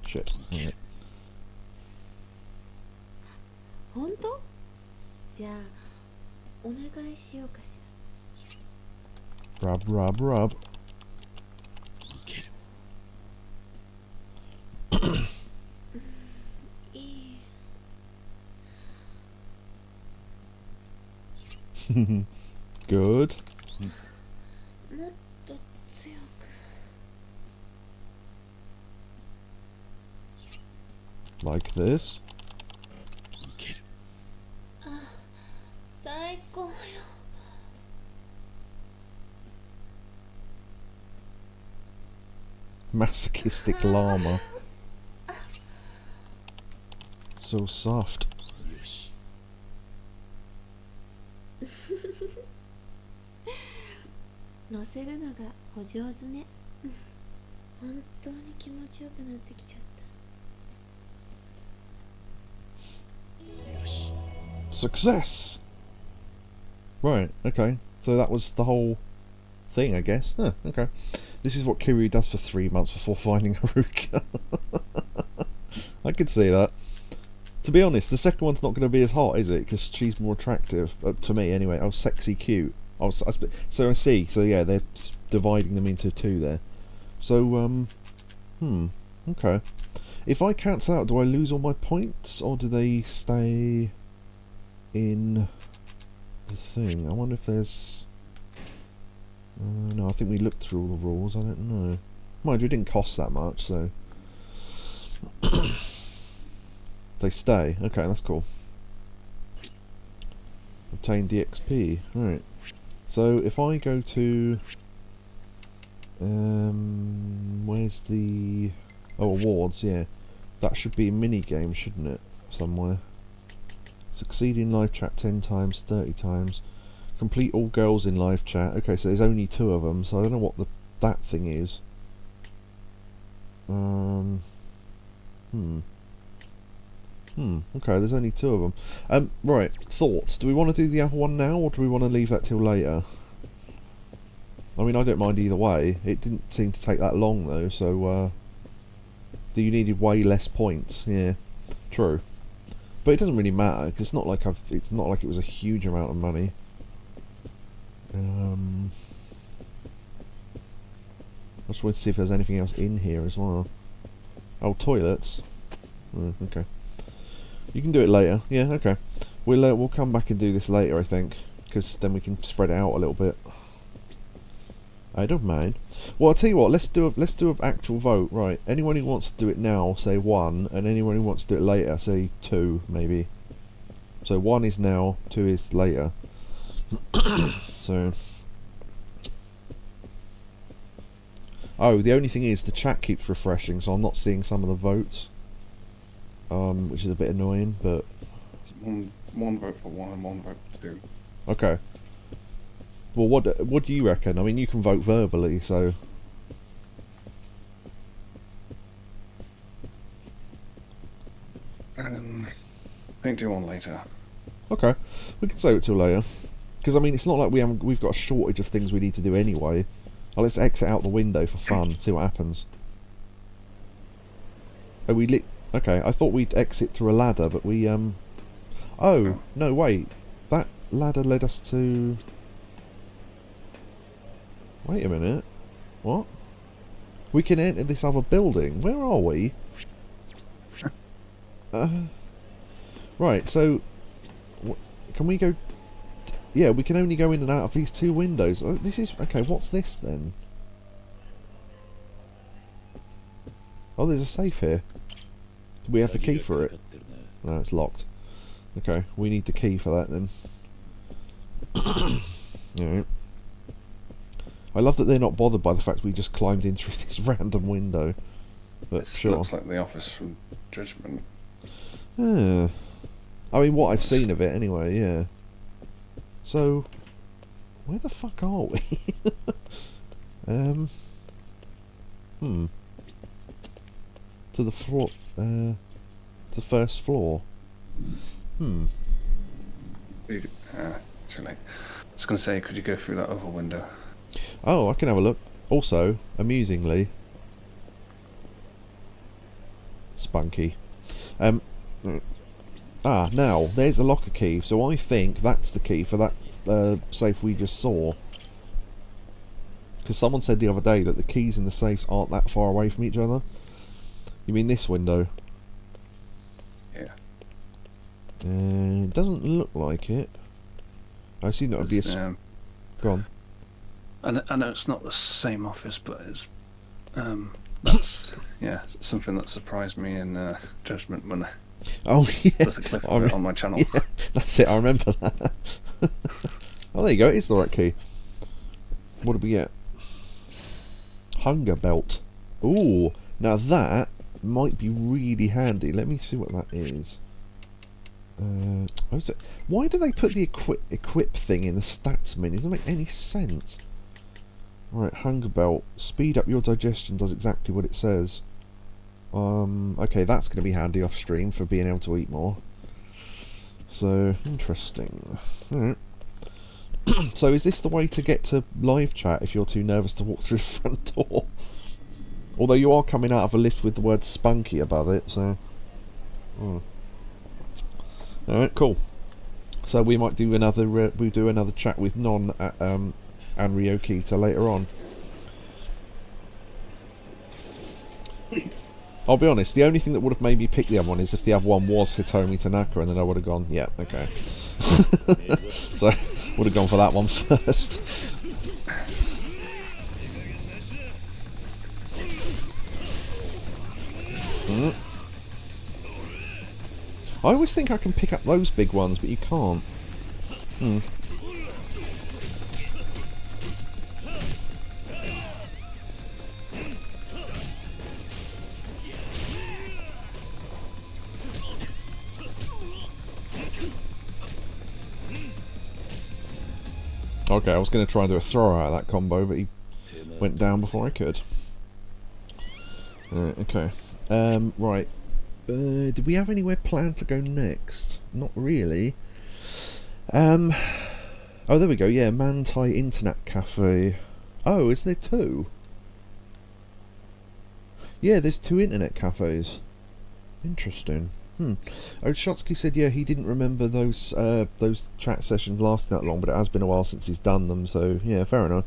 Shit. Right. 本当？じゃあお願いしようかしら。 Rub, rub, rub. Good. もっと強く。 Like this. あ、最高よ。 Masochistic llama. So soft. 乗せるのがお上手ね。本当に気持ちよくなってきちゃった。 Success! Right, okay. So that was the whole thing, I guess. Huh, okay. This is what Kiryu does for 3 months before finding Haruka. I could see that. To be honest, the second one's not going to be as hot, is it? Because she's more attractive, to me anyway. Oh, sexy, cute. So I see. So yeah, they're dividing them into two there. So, okay. If I cancel out, do I lose all my points? Or do they stay in the thing? I wonder if there's... no, I think we looked through all the rules. I don't know. Mind you, it didn't cost that much, so... They stay. Okay, that's cool. Obtain DXP. Right. So if I go to... where's the... Oh, awards, yeah. That should be a mini-game, shouldn't it? Somewhere. Succeed in live chat 10 times, 30 times. Complete all girls in live chat. Okay, so there's only 2 of them, so I don't know what that thing is. Okay, there's only 2 of them. Right, thoughts. Do we want to do the other one now, or do we want to leave that till later? I mean, I don't mind either way. It didn't seem to take that long, though, so, you needed way less points. Yeah, true. But it doesn't really matter, because it's not like it was a huge amount of money. I just wanted to see if there's anything else in here as well. Oh, toilets. Okay. You can do it later. Yeah, okay. We'll come back and do this later, I think, because then we can spread it out a little bit. I don't mind. Well, I'll tell you what. Let's do an actual vote. Right. Anyone who wants to do it now, say 1, and anyone who wants to do it later, say 2, maybe. So 1 is now, 2 is later. So. Oh, the only thing is the chat keeps refreshing, so I'm not seeing some of the votes. Which is a bit annoying, but one vote for 1 and 1 vote for 2. Okay. Well, what do you reckon? I mean, you can vote verbally, so. I think do 1 later. Okay, we can save it till later, because I mean, it's not like we've got a shortage of things we need to do anyway. Oh, let's exit out the window for fun. See what happens. Are we Okay, I thought we'd exit through a ladder, but we Oh no, wait. That ladder led us to. Wait a minute. What? We can enter this other building. Where are we? Right, so... Can we go... Yeah, we can only go in and out of these 2 windows. This is... Okay, what's this then? Oh, there's a safe here. Do we have the key for it? No, it's locked. Okay, we need the key for that then. Alright. I love that they're not bothered by the fact we just climbed in through this random window. But This sure. looks like the office from Judgment. I mean, what I've seen of it anyway, yeah. So, where the fuck are we? To the floor, to the first floor. Actually, I was going to say, could you go through that other window? Oh, I can have a look. Also, amusingly, spunky. Now, there's a locker key, so I think that's the key for that safe we just saw. Because someone said the other day that the keys in the safes aren't that far away from each other. You mean this window? Yeah. Doesn't look like it. I assume that would be a... Go on. I know it's not the same office, but it's... that's, yeah, something that surprised me in Judgment when... Oh, yeah. There's a clip of it on my channel. Yeah, that's it, I remember that. Oh, there you go, it is the right key. What did we get? Hunger belt. Ooh, now that might be really handy. Let me see what that is. Why do they put the equip thing in the stats menu? It doesn't make any sense. Right, hunger belt. Speed up your digestion does exactly what it says. Okay, that's going to be handy off stream for being able to eat more. So, interesting. Alright. So is this the way to get to live chat if you're too nervous to walk through the front door? Although you are coming out of a lift with the word spunky above it, so... Alright, cool. So we might do another chat with Anri Okita later on. I'll be honest, the only thing that would have made me pick the other one is if the other one was Hitomi Tanaka, and then I would have gone, yeah, okay. So, would have gone for that one first. I always think I can pick up those big ones, but you can't. Okay, I was going to try and do a throw out of that combo, but he went down before I could. Okay. Right. Did we have anywhere planned to go next? Not really. Oh, there we go. Yeah, Mantai Internet Cafe. Oh, is there two? Yeah, there's two internet cafes. Interesting. Otshotsky said, yeah, he didn't remember those chat sessions lasting that long, but it has been a while since he's done them, so yeah, fair enough.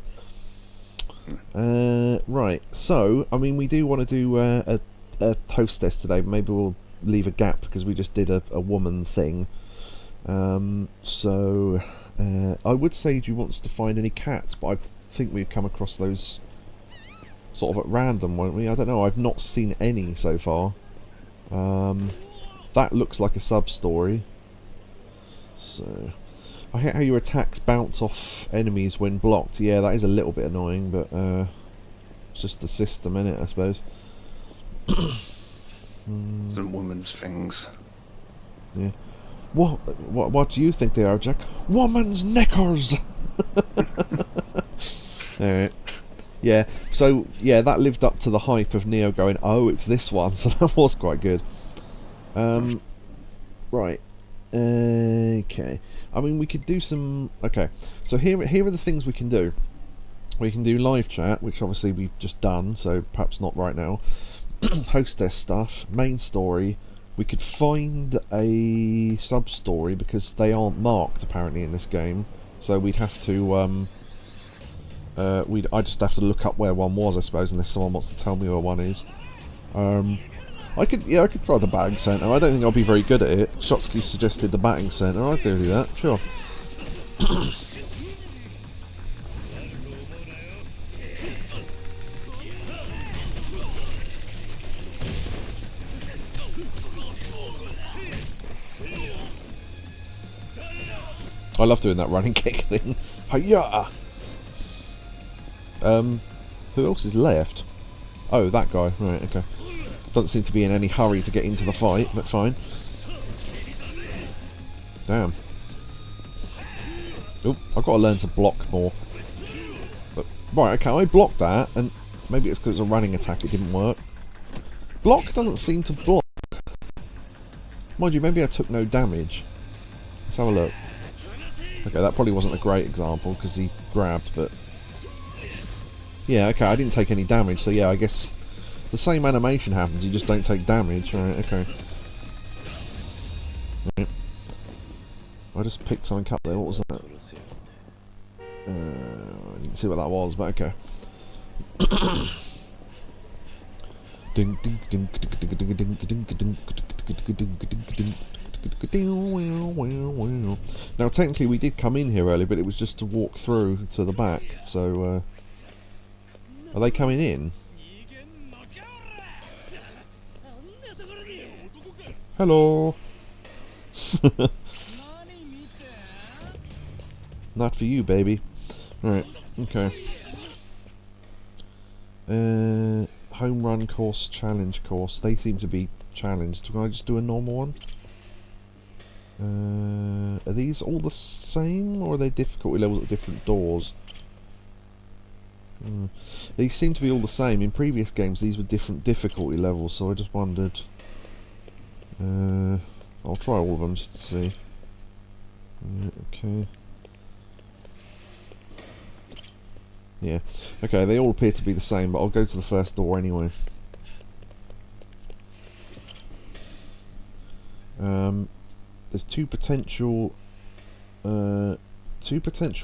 Right, so, I mean, we do want to do a hostess today, but maybe we'll leave a gap because we just did a woman thing. So, I would say, do you want us to find any cats, but I think we've come across those sort of at random, won't we? I don't know, I've not seen any so far. That looks like a sub-story. So, I hate how your attacks bounce off enemies when blocked. Yeah, that is a little bit annoying, but it's just the system, innit, I suppose. Some women's things. Yeah. What do you think they are, Jack? Woman's knickers! Alright. Yeah, so, yeah, that lived up to the hype of Neo going, oh, it's this one, so that was quite good. Right. Okay. I mean, we could do some... Okay, so here are the things we can do. We can do live chat, which obviously we've just done, so perhaps not right now. Hostess stuff, main story. We could find a sub-story, because they aren't marked, apparently, in this game. So we'd have to... I just have to look up where one was, I suppose, unless someone wants to tell me where one is. I could try the batting centre. I don't think I'll be very good at it. Shotsky suggested the batting centre. I'd do that, sure. I love doing that running kick thing. Hiya! Who else is left? Oh, that guy. Right, okay. Doesn't seem to be in any hurry to get into the fight, but fine. Damn. Oop, I've got to learn to block more. But, right, okay, I blocked that, and maybe it's because it was a running attack, it didn't work. Block doesn't seem to block. Mind you, maybe I took no damage. Let's have a look. Okay, that probably wasn't a great example, because he grabbed, but... Yeah, okay, I didn't take any damage, so yeah, I guess... The same animation happens, you just don't take damage. Right, okay. Right. I just picked something up there, what was that? I didn't see what that was, but okay. Now technically we did come in here earlier, but it was just to walk through to the back, so are they coming in? Hello. Not for you, baby. Right, okay. Home run course, challenge course. They seem to be challenged. Can I just do a normal one? Are these all the same, or are they difficulty levels at different doors? These seem to be all the same. In previous games these were different difficulty levels, so I just wondered... I'll try all of them just to see. Okay. Yeah. Okay, they all appear to be the same, but I'll go to the first door anyway. There's two potential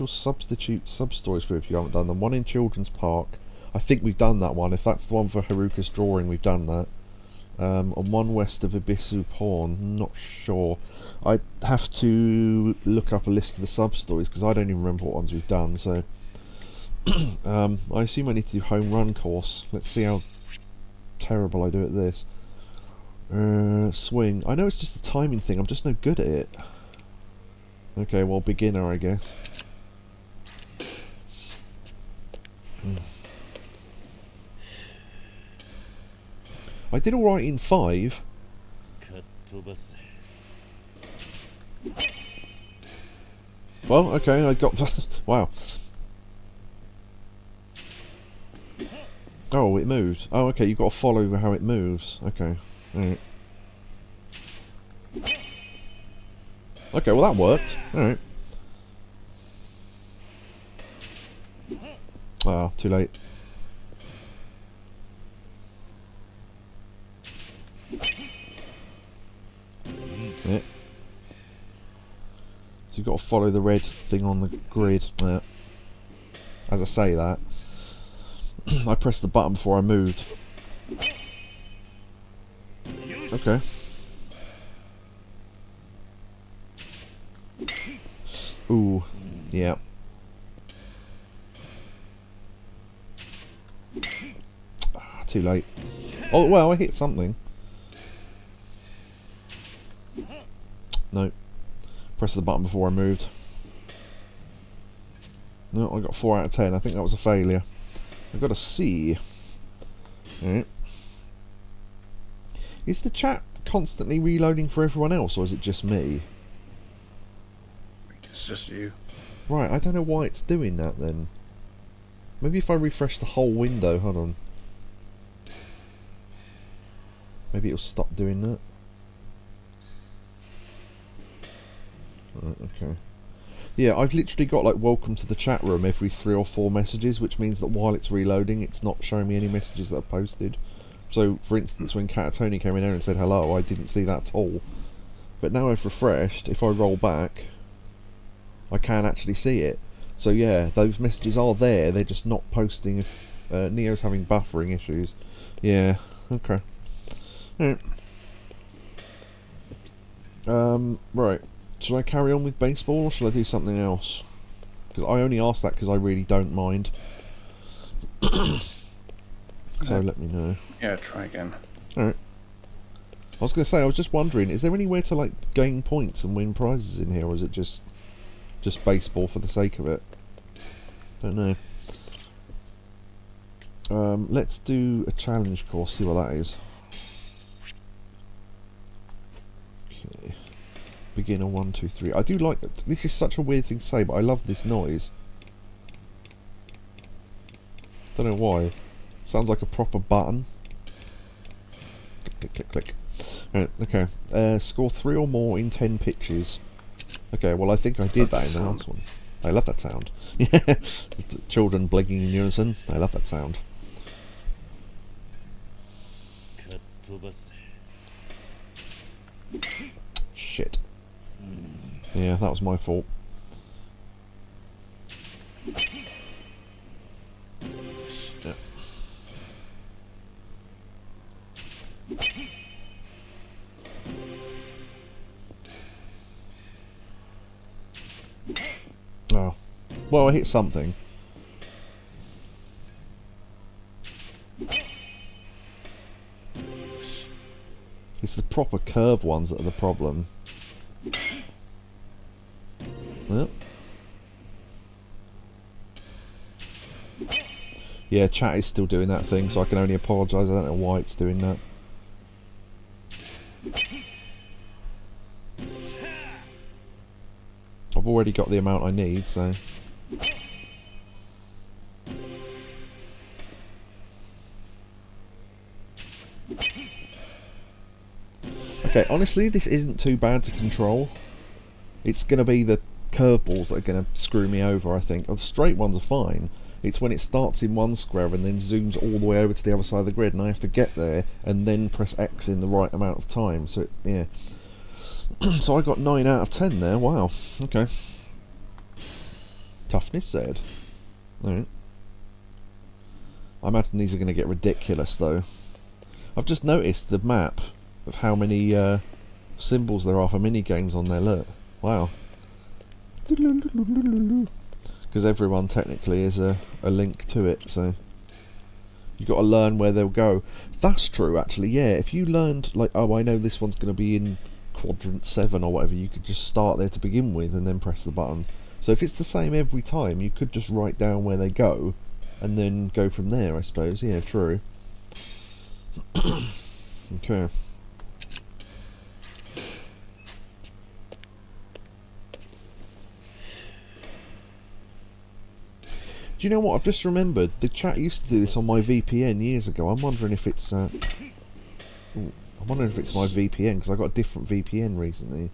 substitute sub-stories for if you haven't done them. One in Children's Park. I think we've done that one. If that's the one for Haruka's drawing, we've done that. And one west of Ibisu Pawn, not sure. I'd have to look up a list of the sub-stories because I don't even remember what ones we've done, so... I assume I need to do home run course. Let's see how terrible I do at this. Swing. I know it's just a timing thing, I'm just no good at it. Okay, well, beginner, I guess. I did alright in 5. Well, okay, I got the... Wow. Oh, it moved. Oh, okay, you've got to follow how it moves. Okay. Alright. Okay, well that worked. Alright. Ah, too late. Yeah. So you've got to follow the red thing on the grid. Yeah. As I say that, I pressed the button before I moved. Okay. Ooh, yeah. Ah, too late. Oh, well, I hit something. No. Press the button before I moved. No, I got 4 out of 10. I think that was a failure. I got a C. Alright. Is the chat constantly reloading for everyone else, or is it just me? It's just you. Right, I don't know why it's doing that then. Maybe if I refresh the whole window, hold on. Maybe it'll stop doing that. Right, okay. Yeah, I've literally got like welcome to the chat room every 3 or 4 messages, which means that while it's reloading, it's not showing me any messages that are posted. So, for instance, when Catatoni came in there and said hello, I didn't see that at all. But now I've refreshed, if I roll back, I can actually see it. So yeah, those messages are there, they're just not posting if Neo's having buffering issues. Yeah, okay. Right. Right. Should I carry on with baseball, or should I do something else? Because I only asked that because I really don't mind. So let me know. Yeah, try again. Alright. I was going to say, I was just wondering, is there anywhere to like gain points and win prizes in here, or is it just baseball for the sake of it? Don't know. Let's do a challenge course, see what that is. Okay. Beginner 1, 2, 3. I do like... This is such a weird thing to say, but I love this noise. Don't know why. Sounds like a proper button. Click, click, click, click. Right, okay. Score 3 or more in 10 pitches. Okay, well I think I did that in the last one. I love that sound. Yeah. Children blinking in unison. I love that sound. Shit. Yeah, that was my fault. Yeah. Oh. Well, I hit something. It's the proper curve ones that are the problem. Well. Yeah, chat is still doing that thing, so I can only apologise. I don't know why it's doing that. I've already got the amount I need, so... Okay, honestly, this isn't too bad to control. It's going to be the curveballs that are going to screw me over, I think. The straight ones are fine. It's when it starts in one square and then zooms all the way over to the other side of the grid, and I have to get there and then press X in the right amount of time. So, yeah. So I got 9 out of 10 there. Wow. Okay. Toughness said. Alright. I imagine these are going to get ridiculous, though. I've just noticed the map of how many symbols there are for mini-games on there. Look. Wow. Because everyone technically is a link to it, so you've got to learn where they'll go. That's true, actually, yeah. If you learned, like, oh, I know this one's going to be in quadrant 7 or whatever, you could just start there to begin with and then press the button. So if it's the same every time, you could just write down where they go and then go from there, I suppose. Yeah, true. Okay. Do you know what? I've just remembered. The chat used to do this on my VPN years ago. I'm wondering if it's... Ooh, I'm wondering if it's my VPN, because I got a different VPN recently.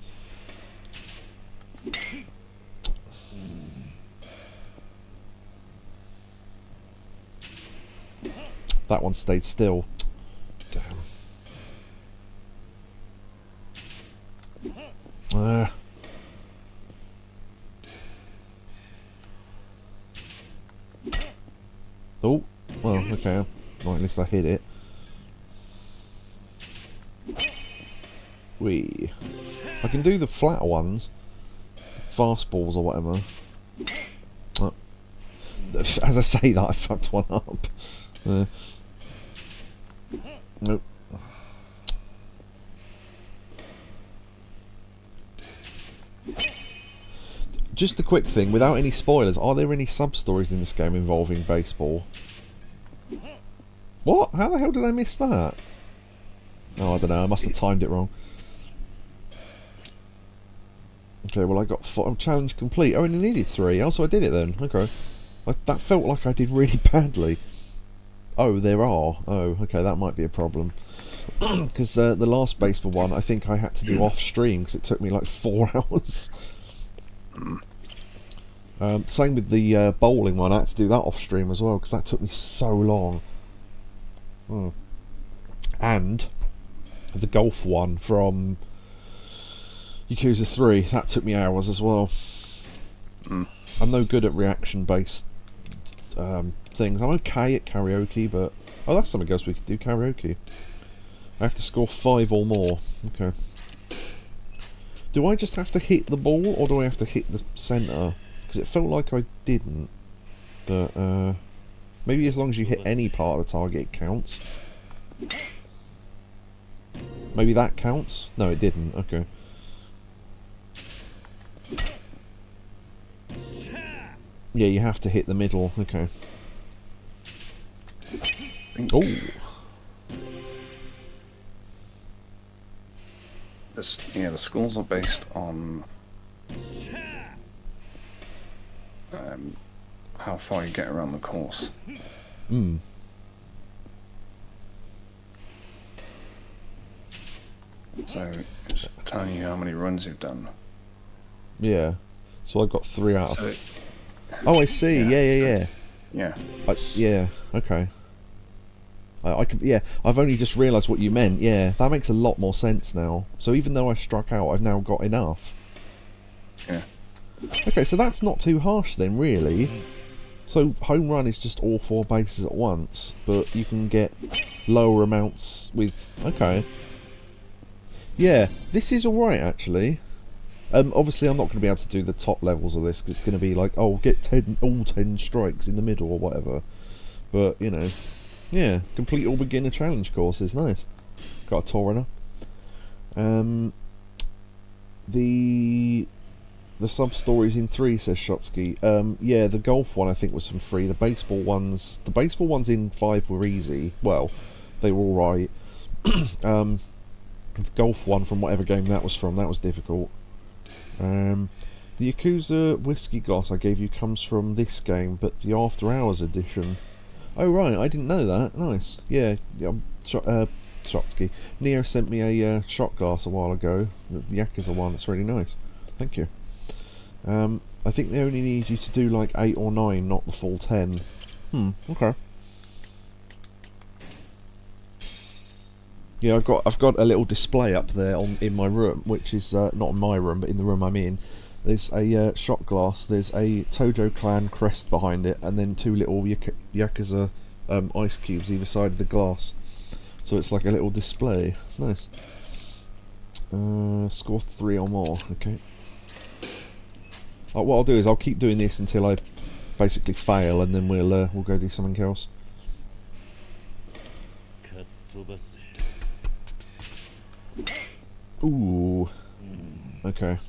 That one stayed still. Damn. Oh, well, okay. Right, at least I hit it. Whee. I can do the flatter ones. Fastballs or whatever. Oh. As I say that, I fucked one up. Nope. Just a quick thing, without any spoilers, are there any sub-stories in this game involving baseball? What? How the hell did I miss that? Oh, I don't know, I must have timed it wrong. Okay, well I got challenge complete. Oh, I only needed 3. Oh, so I did it then. Okay. That felt like I did really badly. Oh, there are. Oh, okay, that might be a problem. Because the last baseball one, I think I had to do off-stream, because it took me like 4 hours. Same with the bowling one, I had to do that off-stream as well, because that took me so long. And the golf one from Yakuza 3, that took me hours as well. I'm no good at reaction-based things. I'm okay at karaoke, but... Oh, that's something else we could do, karaoke. I have to score 5 or more. Okay. Do I just have to hit the ball, or do I have to hit the centre? Because it felt like I didn't. But, maybe as long as you hit any part of the target, it counts. Maybe that counts? No, it didn't. Okay. Yeah, you have to hit the middle. Okay. Oh. Yeah, the schools are based on how far you get around the course. So it's telling you how many runs you've done. Yeah. So I got 3 out of... Oh, I see. Yeah. Yeah. Okay. I can. Yeah. I've only just realised what you meant. Yeah, that makes a lot more sense now. So even though I struck out, I've now got enough. Yeah. Okay, so that's not too harsh then, really. So home run is just all 4 bases at once, but you can get lower amounts with... Okay. Yeah, this is alright actually. Obviously I'm not going to be able to do the top levels of this, because it's going to be like, oh, get all 10 strikes in the middle or whatever. But, you know, yeah, complete all beginner challenge courses, nice. Got a Torrenter. The sub-stories in 3, says Shotsky. Yeah, the golf one I think was from 3. The baseball ones in 5 were easy. Well, they were alright. The golf one from whatever game that was from, that was difficult. The Yakuza whiskey glass I gave you comes from this game, but the After Hours edition. Oh right, I didn't know that. Nice. Yeah, Shotsky. Neo sent me a shot glass a while ago. The Yakuza one. It's really nice. Thank you. I think they only need you to do like 8 or 9, not the full 10. Okay. Yeah, I've got a little display up there in my room, which is not in my room, but in the room I'm in. There's a shot glass. There's a Tojo Clan crest behind it, and then 2 little Yakuza ice cubes either side of the glass. So it's like a little display. It's nice. Score 3 or more. Okay. What I'll do is I'll keep doing this until I basically fail, and then we'll go do something else. Ooh. Okay.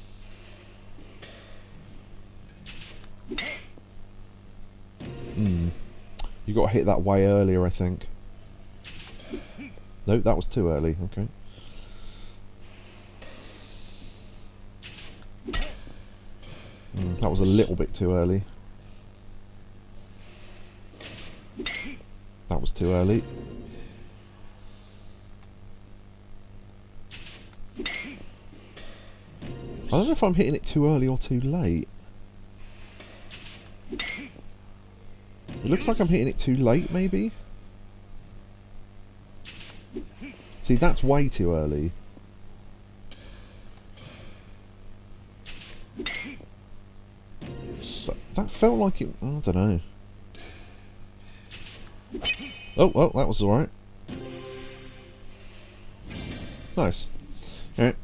You got to hit that way earlier, I think. No, that was too early. Okay. That was a little bit too early. That was too early. don't know if I'm hitting it too early or too late. It looks like I'm hitting it too late, maybe? See, that's way too early. That felt like it... I don't know. Oh, well, that was alright. Nice. Alright.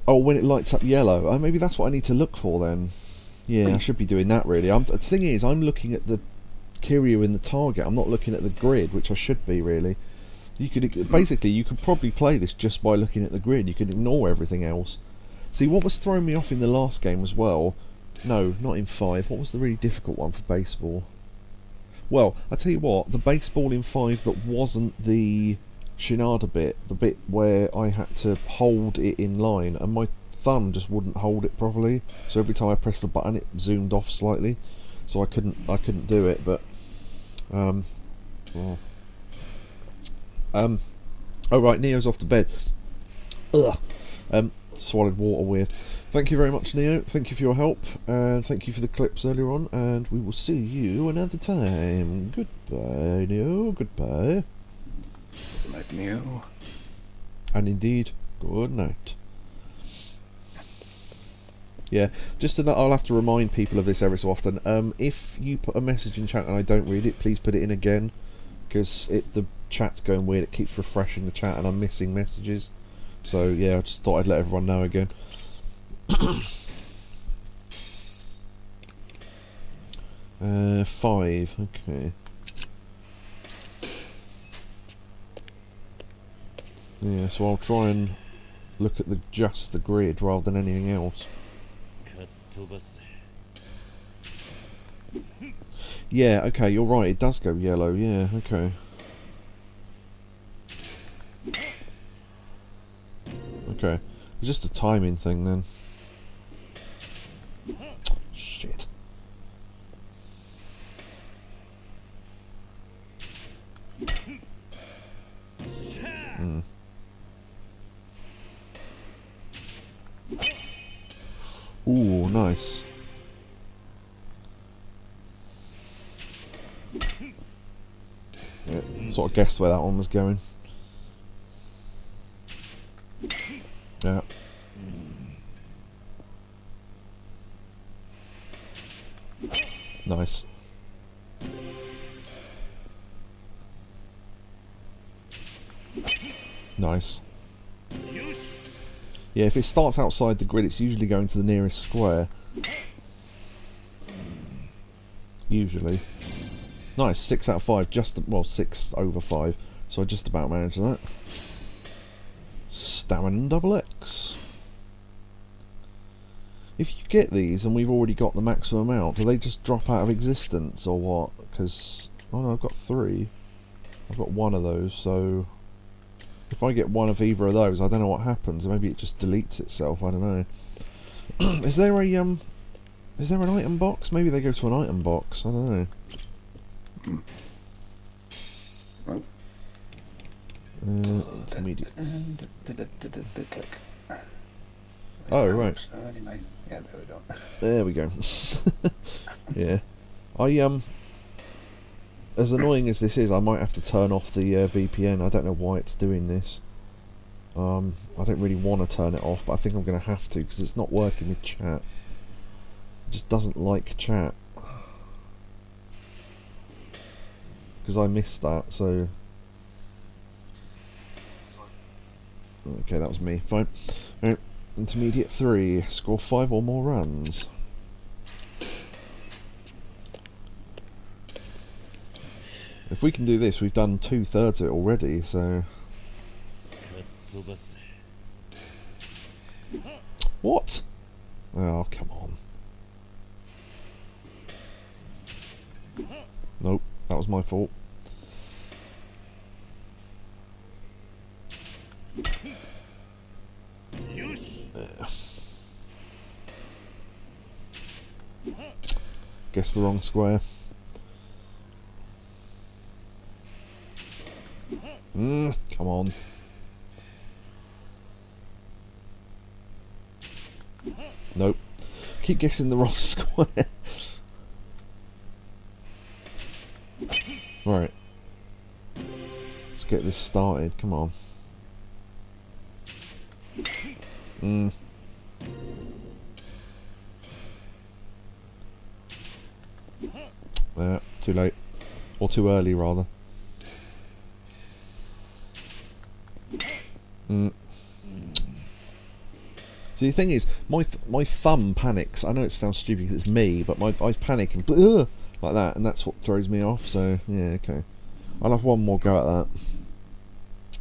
Oh, when it lights up yellow. Oh, maybe that's what I need to look for then. Yeah, I should be doing that really. The thing is, I'm looking at the Kiryu in the target. I'm not looking at the grid, which I should be really. You could basically, you could probably play this just by looking at the grid. You could ignore everything else. See, what was throwing me off in the last game as well... No, not in 5. What was the really difficult one for baseball? Well, I tell you what, the baseball in 5 that wasn't the Shinada bit, the bit where I had to hold it in line, and my thumb just wouldn't hold it properly. So every time I pressed the button, it zoomed off slightly. So I couldn't do it. But oh right, Neo's off to bed. Ugh. Swallowed water weird. Thank you very much, Neo. Thank you for your help, and thank you for the clips earlier on, and we will see you another time. Goodbye, Neo. Goodbye. Good night, Neo. And indeed, good night. Yeah, I'll have to remind people of this every so often. If you put a message in chat and I don't read it, please put it in again, because the chat's going weird. It keeps refreshing the chat and I'm missing messages. So yeah, I just thought I'd let everyone know again. 5, okay. Yeah, so I'll try and look at just the grid rather than anything else. Yeah, okay, you're right, it does go yellow, yeah, okay. Okay, it's just a timing thing then. Shit. Ooh, nice. Yeah, sort of guessed where that one was going. Yeah. Nice. Nice. Yeah, if it starts outside the grid, it's usually going to the nearest square. Usually. Nice, 6 out of 5. Well, 6 over 5. So I just about managed that. Stamina double X. If you get these and we've already got the maximum amount, do they just drop out of existence or what? Because, oh no, I've got 3. I've got 1 of those, so if I get 1 of either of those, I don't know what happens. Maybe it just deletes itself. I don't know. Is there an item box? Maybe they go to an item box. I don't know. Intermediate. Oh right. Yeah, there we go. There we go. Yeah. As annoying as this is, I might have to turn off the VPN. I don't know why it's doing this. I don't really want to turn it off, but I think I'm going to have to because it's not working with chat. It just doesn't like chat. Because I missed that, so... Okay, that was me. Fine. Alright, intermediate 3. Score 5 or more runs. If we can do this, we've done 2/3 of it already, so... What? Oh, come on. Nope, that was my fault. Guess the wrong square. Come on. keep guessing the wrong square. Right. Let's get this started, come on. Too late. Or too early, rather. See, the thing is, my thumb panics. I know it sounds stupid because it's me, but I panic and like that, and that's what throws me off, so, yeah, okay. I'll have one more go at that.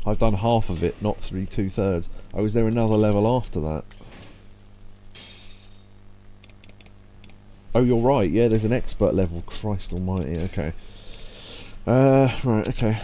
I've done half of it, not 2/3. Oh, is there another level after that? Oh, you're right, yeah, there's an expert level. Christ almighty, okay. Right, okay.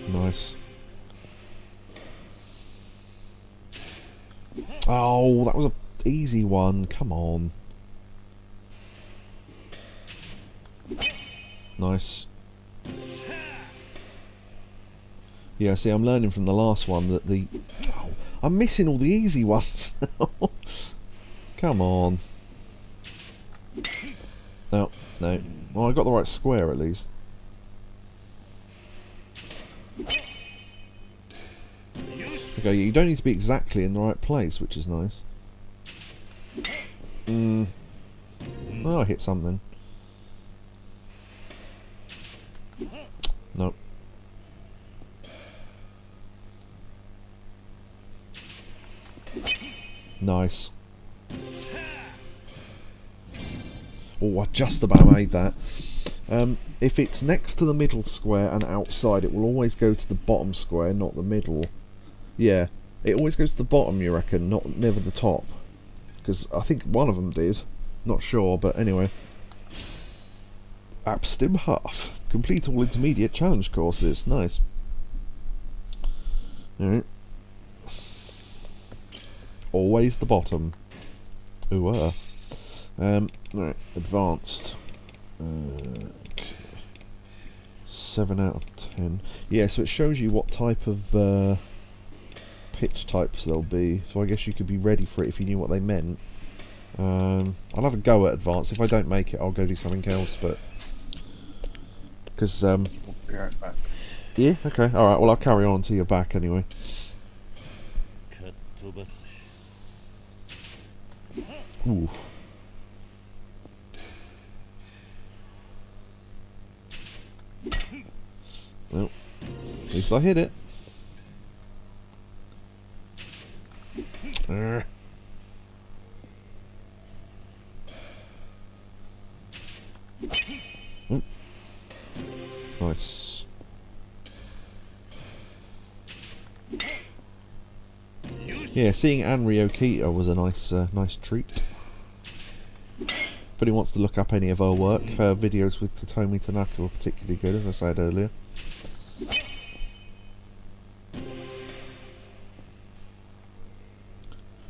Nice. Oh, that was a easy one. Come on. Nice. Yeah, see, I'm learning from the last one that the... Oh, I'm missing all the easy ones now. Come on. No, no. Well, I got the right square at least. Okay, you don't need to be exactly in the right place, which is nice. Oh, I hit something. Nope. Nice. Oh, I just about made that. If it's next to the middle square and outside, it will always go to the bottom square, not the middle. Yeah, it always goes to the bottom, you reckon, never the top. Because I think one of them did. Not sure, but anyway. Abstim half. Complete all intermediate challenge courses. Nice. Alright. Always the bottom. Ooh, right, advanced. Okay. 7 out of 10. Yeah, so it shows you what type of pitch types there'll be. So I guess you could be ready for it if you knew what they meant. I'll have a go at advanced. If I don't make it, I'll go do something else. But because We'll be right back. yeah, okay, all right. Well, I'll carry on until you're back anyway. Ooh. Well, at least I hit it. Oh. Nice. Yeah, seeing Anri Okita was a nice treat. But he wants to look up any of her work. Her videos with Totomi Tanaka were particularly good, as I said earlier.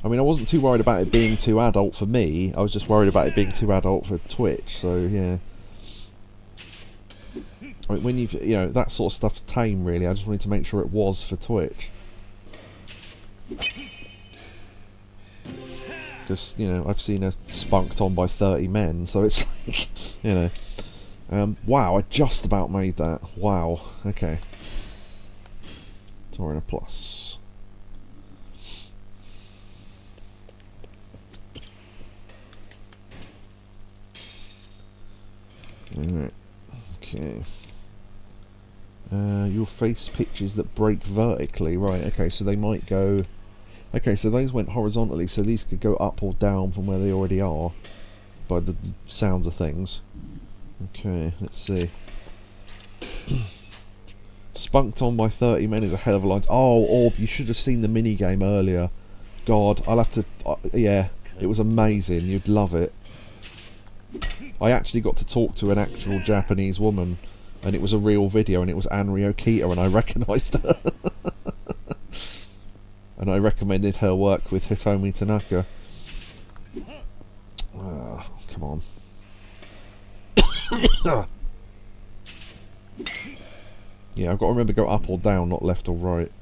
I mean, I wasn't too worried about it being too adult for me. I was just worried about it being too adult for Twitch. So yeah. I mean, when you know, that sort of stuff's tame, really. I just wanted to make sure it was for Twitch. Because, you know, I've seen her spunked on by 30 men, so it's like, you know. Wow, I just about made that. Wow, okay. Torina Plus. Alright, okay. You'll face pitches that break vertically. Right, okay, so they might go... Okay, so those went horizontally, so these could go up or down from where they already are, by the sounds of things. Okay, let's see. Spunked on by 30 men is a hell of a line. Oh, Orb, you should have seen the minigame earlier. God, I'll have to... yeah, it was amazing. You'd love it. I actually got to talk to an actual Japanese woman, and it was a real video, and it was Anri Okita, and I recognised her. and I recommended her work with Hitomi Tanaka. Come on. Yeah, I've got to remember to go up or down, not left or right.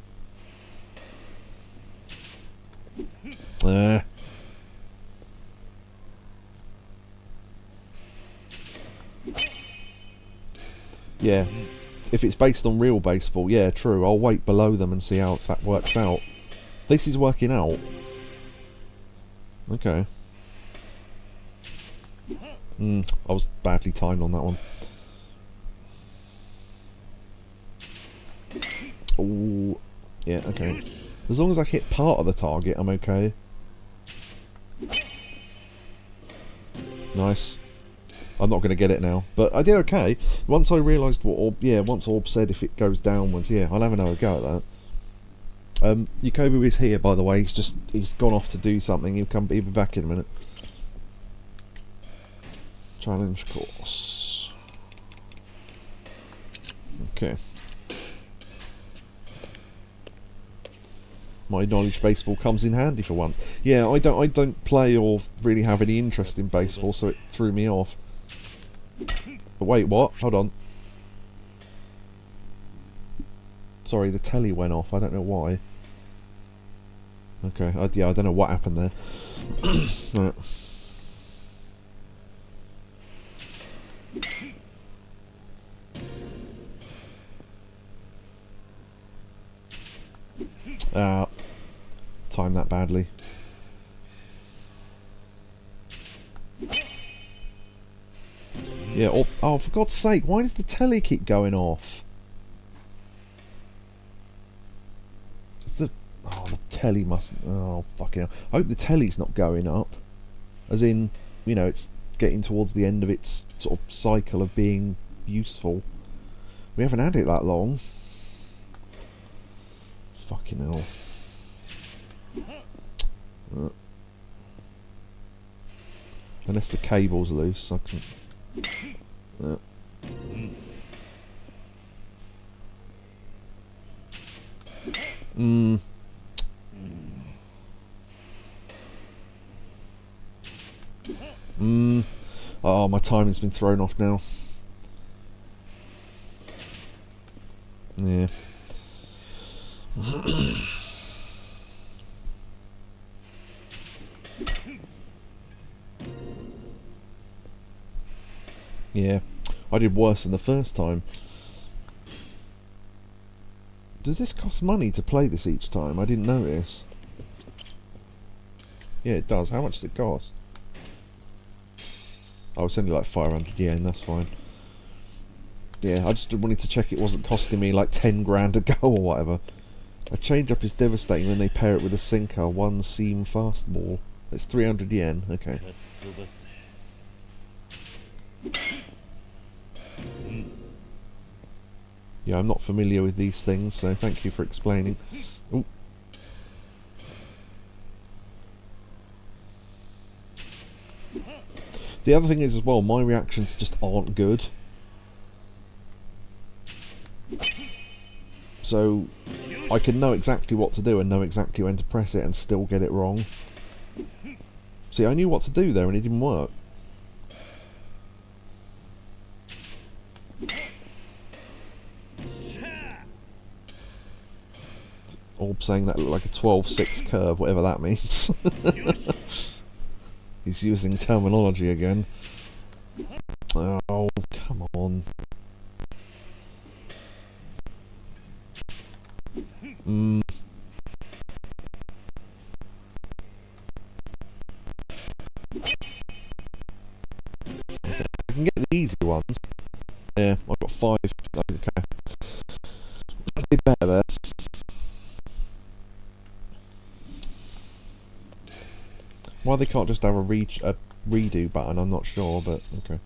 Yeah, if it's based on real baseball, yeah, true. I'll wait below them and see how that works out. This is working out. Okay. I was badly timed on that one. Oh, yeah, okay. As long as I hit part of the target, I'm okay. Nice. I'm not going to get it now, but I did okay. Once I realised what Orb, once Orb said if it goes downwards, I'll have another go at that. Yakobu is here, by the way. He's gone off to do something. He'll be back in a minute. Challenge course. Okay. My knowledge baseball comes in handy for once. Yeah, I don't play or really have any interest in baseball, so it threw me off. But wait, what? Hold on. Sorry, the telly went off. I don't know why. Okay, I don't know what happened there. Right. Timed that badly. Yeah, oh, for God's sake, why does the telly keep going off? The telly mustn't... Oh, fucking hell. I hope the telly's not going up. As in, it's getting towards the end of its sort of cycle of being useful. We haven't had it that long. Fucking hell. Unless the cable's loose, I can... Oh, my timing's been thrown off now. Yeah. Yeah, I did worse than the first time. Does this cost money to play this each time? I didn't notice. Yeah, it does. How much does it cost? Oh, it's only like 500 yen, that's fine. Yeah, I just wanted to check it wasn't costing me like 10 grand a go or whatever. A change-up is devastating when they pair it with a sinker, one seam fastball. It's 300 yen, okay. Yeah, I'm not familiar with these things, so thank you for explaining. Ooh. The other thing is as well, my reactions just aren't good. So, I can know exactly what to do and know exactly when to press it and still get it wrong. See, I knew what to do there and it didn't work. Orb saying that looked like a 12-6 curve, whatever that means. He's using terminology again. Oh, come on. I can get the easy ones. Yeah, I've got 5. Okay. I did better there. Why they can't just have a redo button, I'm not sure, but okay.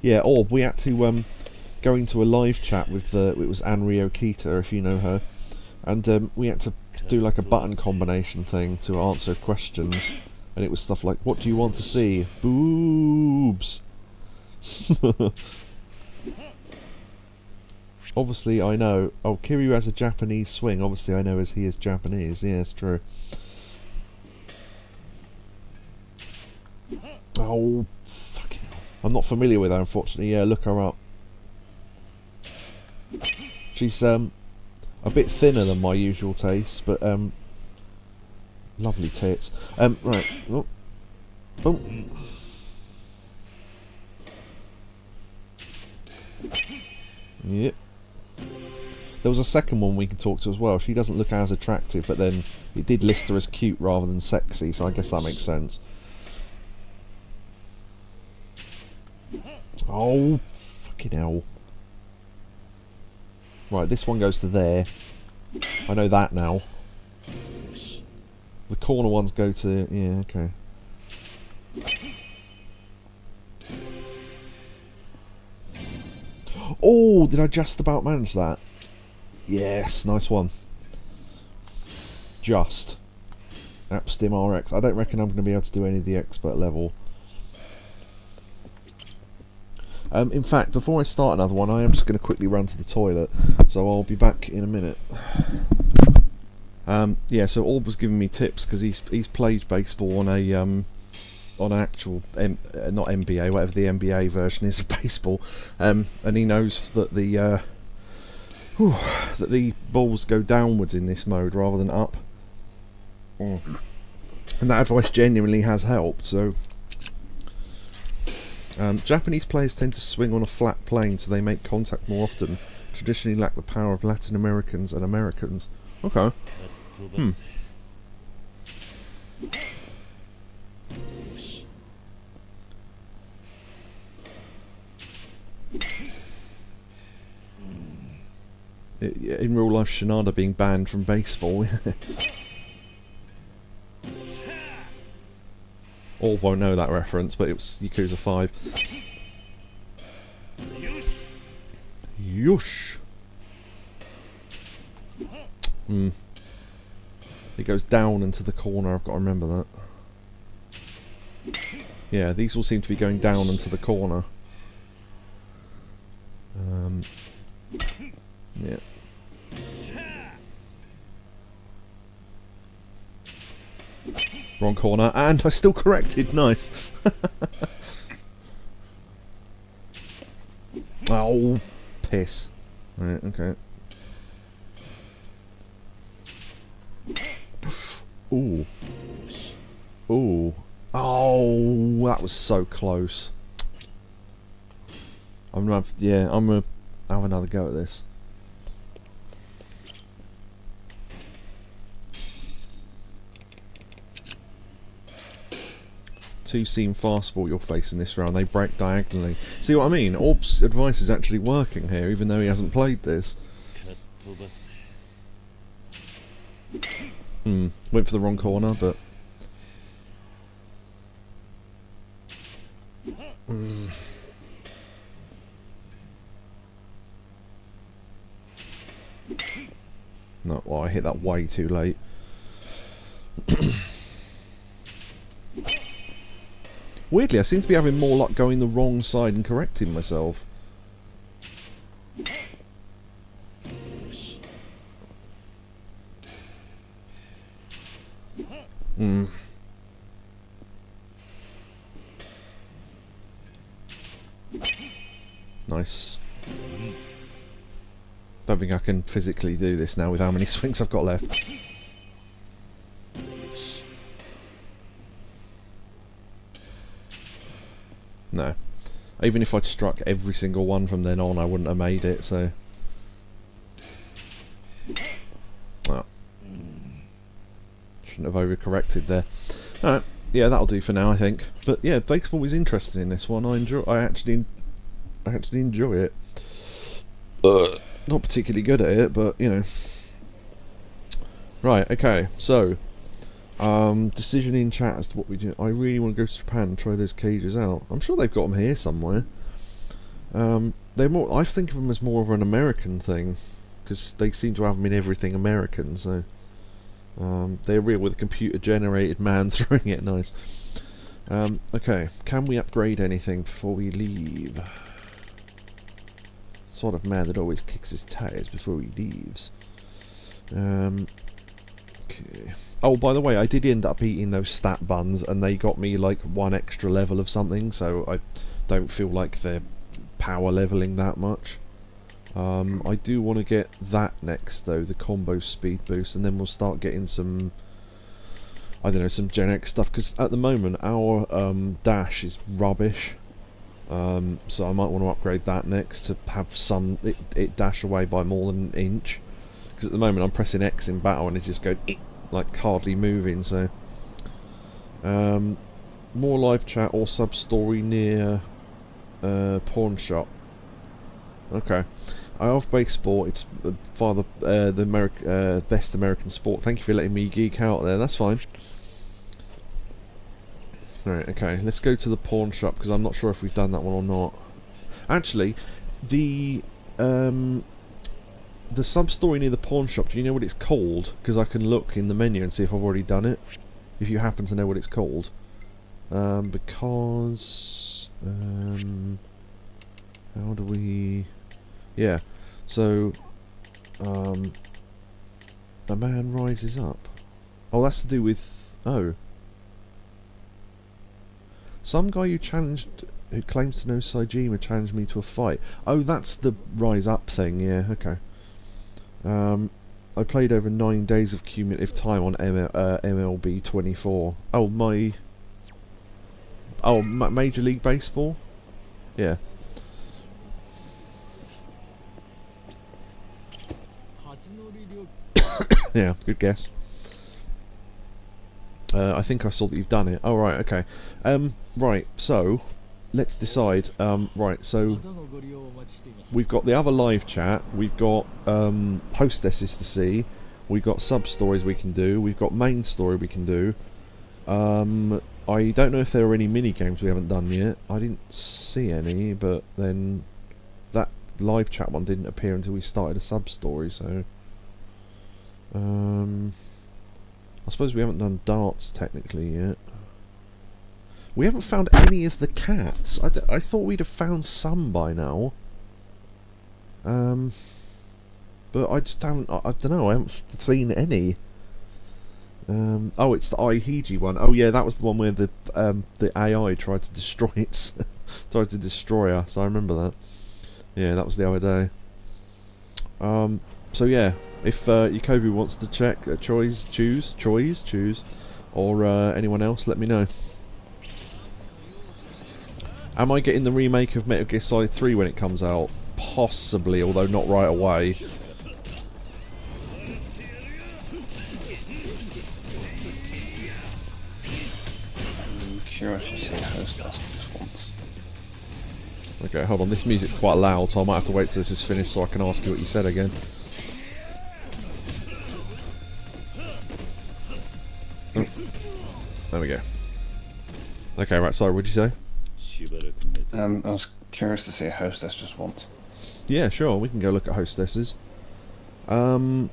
Yeah, or we had to go into a live chat with it was Anri Okita, if you know her, and we had to do like a button combination thing to answer questions, and it was stuff like, what do you want to see? Boobs. Obviously, I know. Oh, Kiryu has a Japanese swing. Obviously, I know as he is Japanese. Yeah, it's true. Oh, fucking hell. I'm not familiar with her, unfortunately. Yeah, look her up. She's a bit thinner than my usual taste, but lovely tits. Right. Oh. Oh. Yep. There was a second one we can talk to as well. She doesn't look as attractive, but then it did list her as cute rather than sexy, so I guess that makes sense. Oh, fucking hell. Right, this one goes to there. I know that now. The corner ones go to... yeah, okay. Oh, did I just about manage that? Yes, nice one. Just. Appstim RX. I don't reckon I'm going to be able to do any of the expert level. In fact, before I start another one, I am just going to quickly run to the toilet. So I'll be back in a minute. Yeah, so Orb was giving me tips because he's played baseball on an actual not NBA, whatever the NBA version is of baseball, and he knows that the balls go downwards in this mode rather than up. And that advice genuinely has helped. So Japanese players tend to swing on a flat plane, so they make contact more often. Traditionally lack the power of Latin Americans and Americans. Okay. In real life, Shinada being banned from baseball. All won't know that reference, but it was Yakuza 5. Yush! It goes down into the corner, I've got to remember that. Yeah, these all seem to be going down into the corner. Yeah. Wrong corner, and I still corrected, nice. Oh, piss. Right, okay. Ooh. Ooh. Oh, that was so close. I'm gonna have another go at this. Two seam fastball you're facing this round, they break diagonally. See what I mean? Orb's advice is actually working here, even though he hasn't played this. Went for the wrong corner, but... No, well, I hit that way too late. Weirdly, I seem to be having more luck going the wrong side and correcting myself. Nice. Don't think I can physically do this now with how many swings I've got left. No. Even if I'd struck every single one from then on, I wouldn't have made it, so... Oh. Shouldn't have overcorrected there. Alright, yeah, that'll do for now, I think. But yeah, baseball was interesting in this one. I actually enjoy it. Not particularly good at it, but, you know. Right, okay, so... decision in chat as to what we do. I really want to go to Japan and try those cages out. I'm sure they've got them here somewhere. They're more. I think of them as more of an American thing, because they seem to have them in everything American. So they're real with a computer-generated man throwing it. Nice. Okay, can we upgrade anything before we leave? Sort of man that always kicks his tires before he leaves. Okay. Oh, by the way, I did end up eating those stat buns, and they got me like 1 extra level of something, so I don't feel like they're power leveling that much. I do want to get that next though, the combo speed boost, and then we'll start getting some, I don't know, some Gen X stuff, because at the moment our dash is rubbish. So I might want to upgrade that next to have some, it dash away by more than an inch. Because at the moment I'm pressing X in battle and it's just going like hardly moving. So more live chat or sub story near pawn shop. Okay, I love baseball. It's the best American sport. Thank you for letting me geek out there. That's fine. Alright, okay, let's go to the pawn shop because I'm not sure if we've done that one or not. Actually, the sub-story near the pawn shop, do you know what it's called? Because I can look in the menu and see if I've already done it. If you happen to know what it's called. Because... how do we... Yeah, so... a man rises up. Oh, that's to do with... Oh. Some guy who claims to know DoGYMa challenged me to a fight. Oh, that's the rise up thing, yeah, okay. I played over 9 days of cumulative time on MLB 24. Oh, Major League Baseball? Yeah. Yeah, good guess. I think I saw that you've done it. Oh, right, okay. Right, so, let's decide. Right, so, we've got the other live chat, we've got hostesses to see, we've got sub-stories we can do, we've got main story we can do. I don't know if there are any mini-games we haven't done yet. I didn't see any, but then that live chat one didn't appear until we started a sub-story, so... I suppose we haven't done darts technically yet. We haven't found any of the cats. I thought we'd have found some by now. But I just haven't. I don't know. I haven't seen any. Oh, it's the Ihiji one. Oh yeah, that was the one where the AI tried to destroy tried to destroy us. I remember that. Yeah, that was the other day. So yeah, if Yakobu wants to check choose, or anyone else, let me know. Am I getting the remake of Metal Gear Solid 3 when it comes out? Possibly, although not right away. I'm curious to see hostess response. Okay, hold on, this music's quite loud, so I might have to wait till this is finished so I can ask you what you said again. Oh. There we go. Okay, right, sorry, what'd you say? I was curious to see a hostess response. Yeah, sure, we can go look at hostesses. Are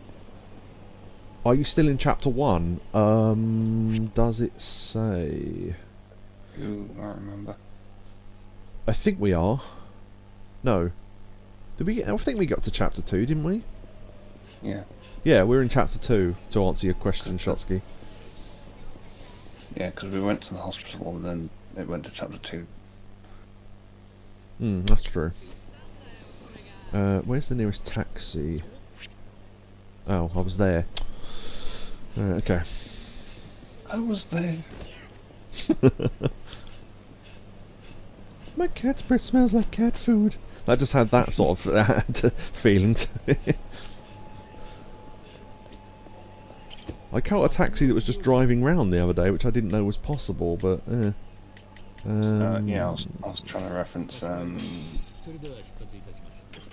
you still in chapter 1? Does it say? Ooh, I remember. I think we are. No. Did we? I think we got to chapter 2, didn't we? Yeah. Yeah, we're in chapter 2, to answer your question, Shotsky. Yeah, because we went to the hospital and then it went to chapter 2. That's true. Where's the nearest taxi? Oh, I was there. Okay. I was there. My cat's breath smells like cat food. I just had that sort of feeling to it. I caught a taxi that was just driving round the other day, which I didn't know was possible, but yeah, I was trying to reference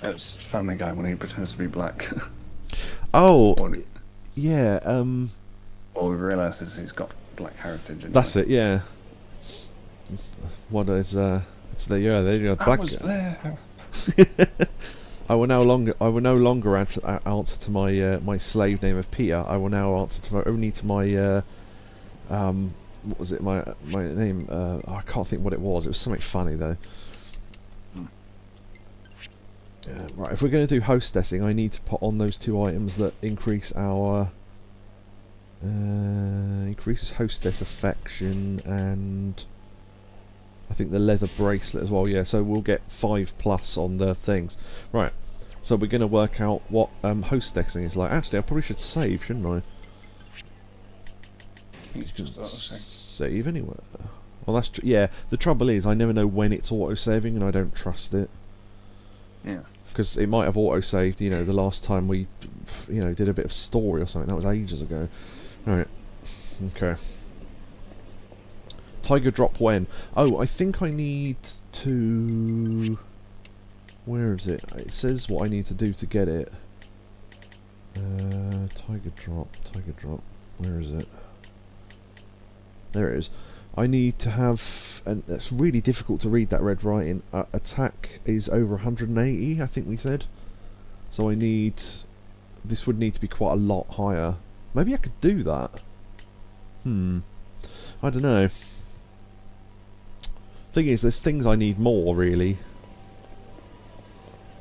it was Family Guy when he pretends to be black. Oh, yeah. All we realise is he's got black heritage. That's it. Yeah. It's the there you go. I was there. I will no longer answer to my my slave name of Peter. I will now answer to my what was it? My name? I can't think what it was. It was something funny though. Right, if we're going to do hostessing, I need to put on those 2 items that increase our... increases hostess affection, and... I think the leather bracelet as well, yeah, so we'll get 5+ on the things. Right, so we're going to work out what hostessing is like. Actually, I probably should save, shouldn't I? It's just auto-save. Save anywhere. Well, that's yeah. The trouble is, I never know when it's auto-saving, and I don't trust it. Yeah. Because it might have auto-saved, you know, the last time we, you know, did a bit of story or something. That was ages ago. Right. Okay. Tiger drop when? Oh, I think I need to... Where is it? It says what I need to do to get it. Tiger drop. Where is it? There it is. I need to have... And it's really difficult to read that red writing. Attack is over 180, I think we said. So I need... This would need to be quite a lot higher. Maybe I could do that. I don't know. Thing is, there's things I need more, really.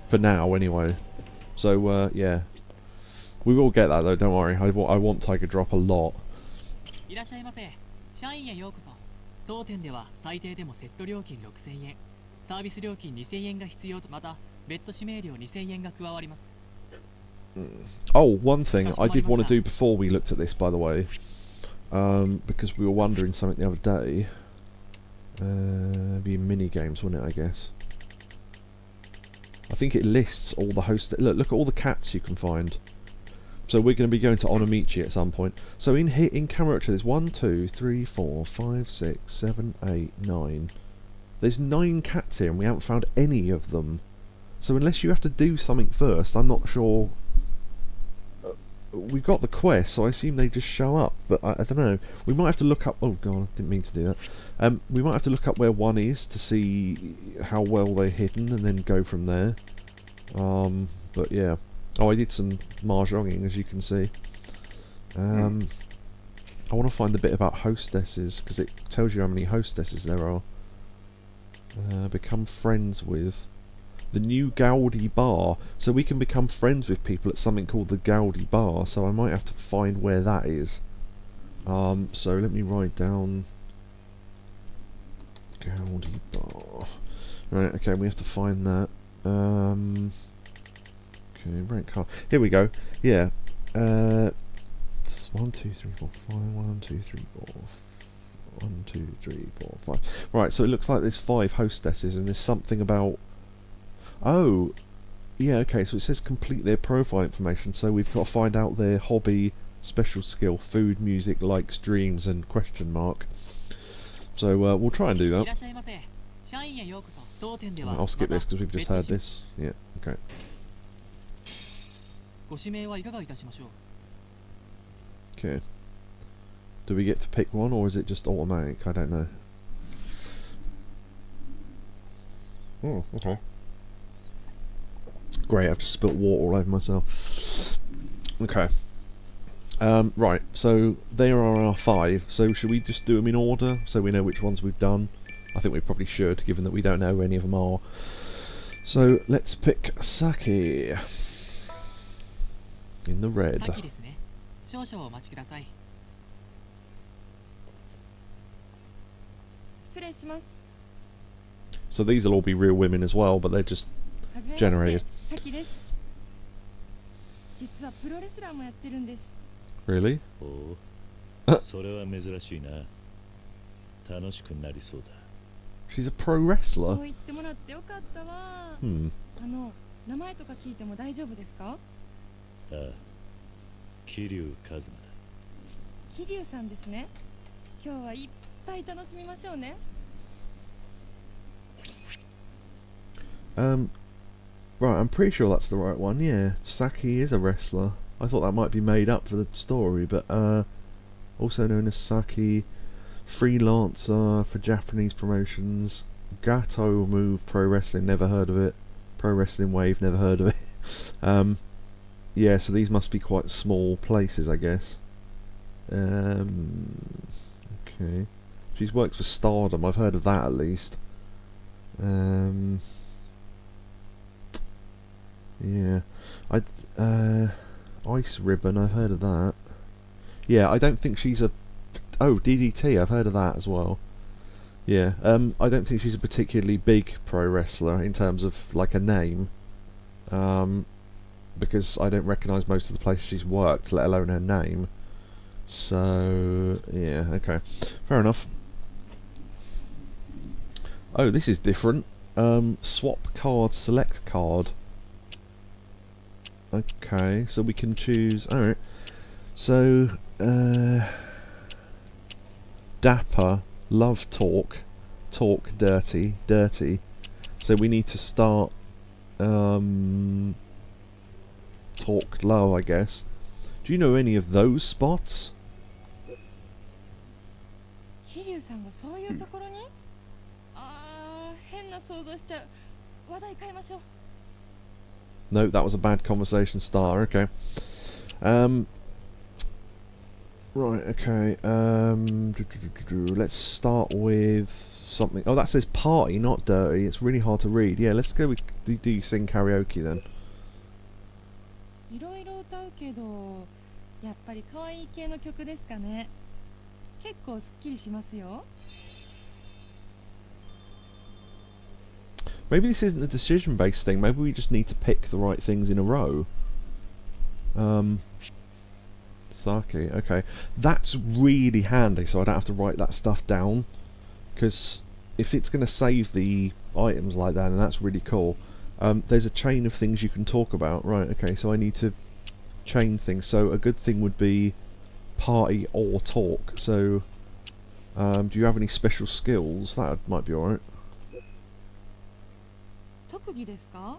For now, anyway. So, yeah. We will get that, though, don't worry. I want Tiger Drop a lot. いらっしゃいませ。社員へようこそ。当店では最低でもセット料金6000円、サービス料金2000円が必要と、また別途指名料2000円が加わります。Oh, one thing I did want to do before we looked at this, by the way, because we were wondering something the other day. Be mini games, wouldn't it? I guess. I think it lists all the hosts. Look at all the cats you can find. So we're going to be going to Onomichi at some point. So in here, in character, there's 1, 2, 3, 4, 5, 6, 7, 8, 9. There's 9 cats here, and we haven't found any of them. So unless you have to do something first, I'm not sure. We've got the quest, so I assume they just show up. But I don't know. We might have to look up. Oh god, I didn't mean to do that. We might have to look up where one is to see how well they're hidden, and then go from there. But yeah. Oh, I did some mahjonging, as you can see. I want to find the bit about hostesses, because it tells you how many hostesses there are. Become friends with the new Gaudi Bar. So we can become friends with people at something called the Gaudi Bar, so I might have to find where that is. So let me write down Gaudi Bar. Right, okay, we have to find that. Okay, rank card. Here we go. Yeah. 1, 2, 3, 4, 5. 1, 2, 3, 4. 1, 2, 3, 4, 5. Right, so it looks like there's 5 hostesses, and there's something about... Oh! Yeah, okay, so it says complete their profile information, so we've got to find out their hobby, special skill, food, music, likes, dreams, and question mark. So we'll try and do that. I'll skip this because we've just heard this. Yeah, okay. Okay. Do we get to pick one, or is it just automatic? I don't know. Oh, okay. Great, I've just spilt water all over myself. Okay. Right, so there are our 5. So should we just do them in order, so we know which ones we've done? I think we probably should, given that we don't know who any of them are. So let's pick Saki. In the red. So these will all be real women as well, but they're just generated. Really? She's a pro wrestler. Hmm. 桐生一馬だ。桐生さんですね。今日はいっぱい楽しみましょうね。Right, I'm pretty sure that's the right one. Yeah, Saki is a wrestler. I thought that might be made up for the story, but also known as Saki, freelancer for Japanese promotions. Gato Move Pro Wrestling, never heard of it. Pro Wrestling Wave, never heard of it. Yeah, so these must be quite small places, I guess. Okay. She's worked for Stardom, I've heard of that at least. Yeah. Ice Ribbon, I've heard of that. Yeah, I don't think she's a... Oh, DDT, I've heard of that as well. Yeah, I don't think she's a particularly big pro wrestler in terms of, like, a name. Because I don't recognise most of the places she's worked, let alone her name. So, yeah, okay. Fair enough. Oh, this is different. Swap card, select card. Okay, so we can choose... Alright. So, Dapper, Love Talk, Talk Dirty, Dirty. So we need to start, Talk Love, I guess. Do you know any of those spots? 桐生さんがそういうところに、あー、変な想像しちゃう。話題変えましょう。 No, that was a bad conversation starter, okay. Right, okay. Let's start with something. Oh, that says party, not dirty. It's really hard to read. Yeah, let's go with... Do you sing karaoke then? いろいろ歌うけど、やっぱり可愛い系の曲ですかね。結構すっきりしますよ。 Maybe this isn't a decision-based thing. Maybe we just need to pick the right things in a row. Sake, okay. That's really handy, so I don't have to write that stuff down. Because if it's going to save the items like that, and that's really cool. There's a chain of things you can talk about. Right, okay, so I need to chain things. So a good thing would be party or talk. So, do you have any special skills? That might be alright. 特技ですか？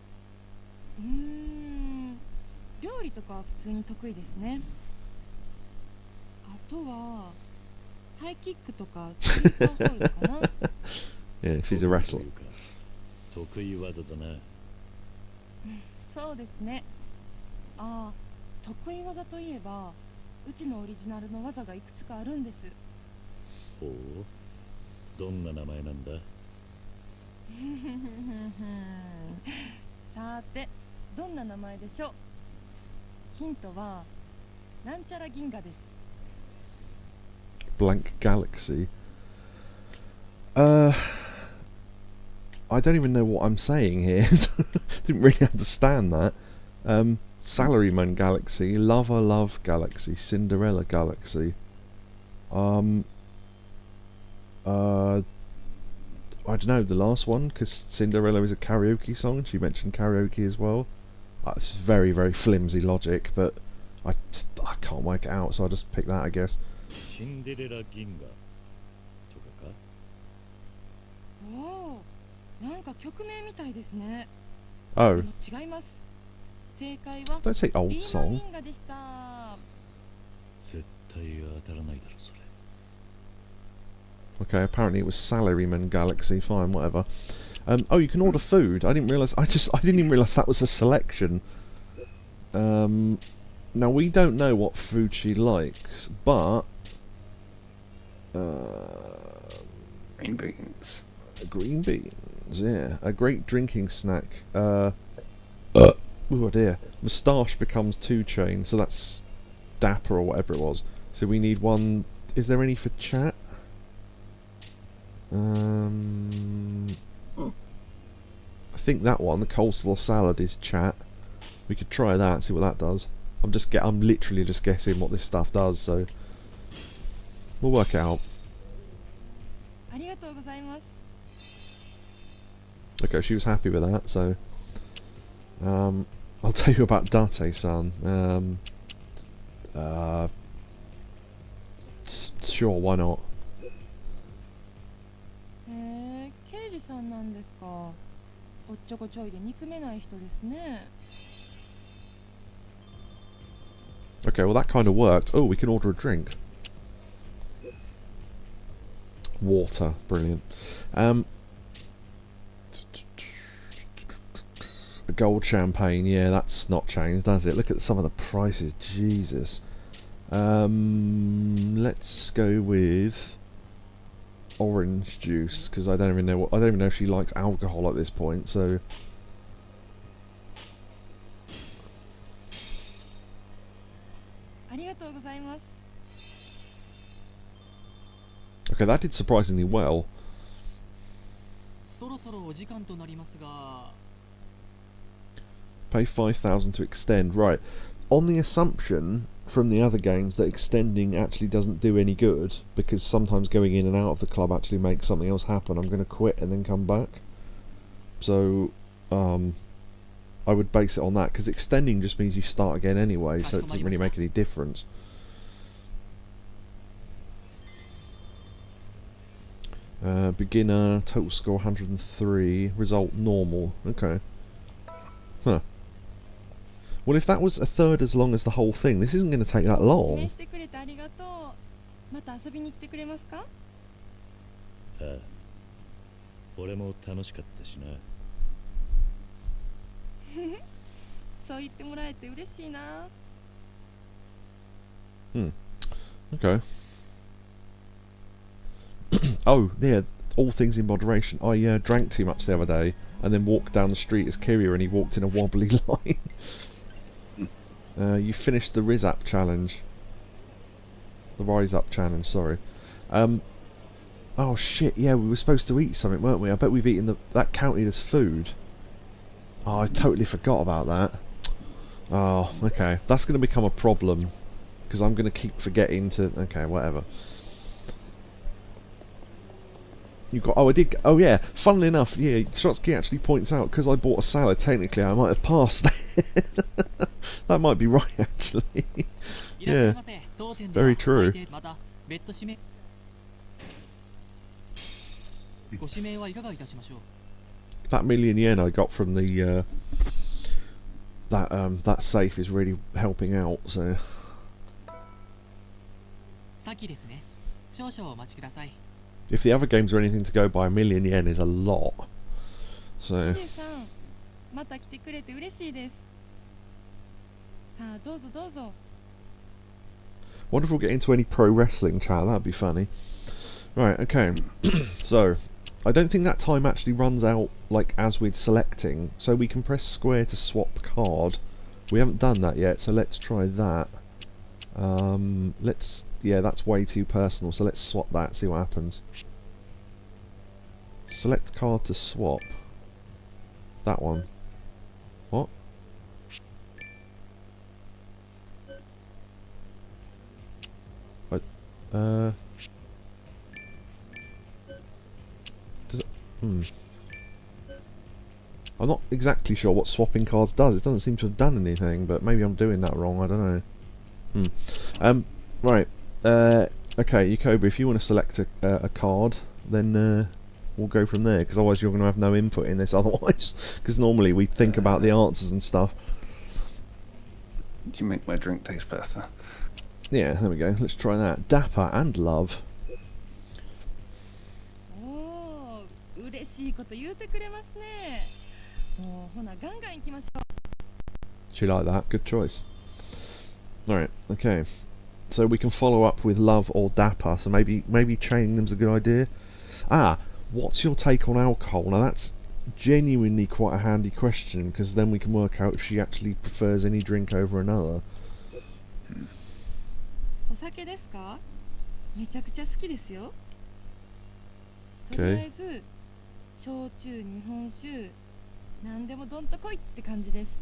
料理とかは普通に得意ですね。あとはハイキックとかスーパーホールドかな。Yeah, she's a wrestler. 得意技だな。そうですね。ああ、得意技といえば、うちのオリジナルの技がいくつかあるんです。ほう。どんな名前なんだ？さて、どんな名前でしょう。ヒントはなんちゃら銀河です。 Blank Galaxy. I don't even know what I'm saying here. Didn't really understand that. Salaryman Galaxy, Lover Love Galaxy, Cinderella Galaxy. I don't know, the last one, because Cinderella is a karaoke song. She mentioned karaoke as well. It's very, very flimsy logic, but I can't work it out, so I'll just pick that, I guess. シンデレラ銀河とかか？おお、なんか曲名みたいですね。 Oh, 違います。正解は don't say old リーマ song. 銀河でした。絶対当たらないだろそれ。 Okay, apparently it was Salaryman Galaxy. Fine, whatever. Oh, you can order food. I didn't realise. I didn't even realise that was a selection. Now we don't know what food she likes, but Green beans. green beans. Yeah, a great drinking snack. Oh dear. Moustache becomes 2 chain, so that's Dapper or whatever it was. So we need one. Is there any for chat? I think that one, the coleslaw salad, is chat. We could try that, see what that does. I'm literally just guessing what this stuff does, so we'll work it out. ありがとうございます。 Okay, she was happy with that, so I'll tell you about Date-san. Sure, why not? 刑事さんなんですか。おっちょこちょいで憎めない人ですね。 Okay, well that kind of worked. Oh, we can order a drink. Water, brilliant. A gold champagne, yeah, that's not changed, does it? Look at some of the prices, Jesus. Let's go with orange juice, because I don't even know if she likes alcohol at this point. So とうございます。 Okay, that did surprisingly well. そろそろお時間となりますが Pay 5,000 to extend. Right. On the assumption from the other games that extending actually doesn't do any good, because sometimes going in and out of the club actually makes something else happen, I'm going to quit and then come back. So, I would base it on that, because extending just means you start again anyway, so it doesn't really make any difference. Beginner, total score 103, result normal. Okay. Huh. Well, if that was a third as long as the whole thing, this isn't going to take that 指名 long. してくれてありがとう。また遊びに来てくれますか？ああ、俺も楽しかったしな。そう言ってもらえて嬉しいな。 Okay. Oh, yeah, all things in moderation. I drank too much the other day, and then walked down the street as Kiryu, and he walked in a wobbly line. You finished the Riz Up challenge. The Rise Up challenge, sorry. Oh shit, yeah, we were supposed to eat something, weren't we? I bet we've eaten that counted as food. Oh, I totally forgot about that. Oh, okay. That's going to become a problem, because I'm going to keep forgetting to... Okay, whatever. You got... Oh, I did... Oh, yeah. Funnily enough, yeah, Shotsky actually points out, because I bought a salad, technically I might have passed. That might be right, actually. Yeah. Very true. That million yen I got from the... that safe is really helping out, so... If the other games are anything to go by, 1 million yen is a lot. So... また来てくれて嬉しいです。さあ、どうぞどうぞ。 Wonder if we'll get into any pro wrestling chat, that'd be funny. Right, okay. So, I don't think that time actually runs out, like, as we're selecting, so we can press square to swap card. We haven't done that yet, so let's try that. Yeah, that's way too personal, so let's swap that, see what happens. Select card to swap. That one. What? Does it... I'm not exactly sure what swapping cards does. It doesn't seem to have done anything, but maybe I'm doing that wrong, I don't know. Right. Okay, Yakobu, if you want to select a card, then we'll go from there, because otherwise you're going to have no input in this otherwise, because normally we think about the answers and stuff. You make my drink taste better. Yeah, there we go. Let's try that. Dapper and love. おー、嬉しいこと言うてくれますね。もうほなガンガン行きましょう。 She like that? Good choice. Alright, okay. So we can follow up with love or dapper, so maybe chaining them's a good idea. Ah, what's your take on alcohol? Now that's genuinely quite a handy question, because then we can work out if she actually prefers any drink over another. お酒ですか？めちゃくちゃ好きですよ。 Okay. とりあえず焼酎、日本酒、なんでもどんとこいって感じです。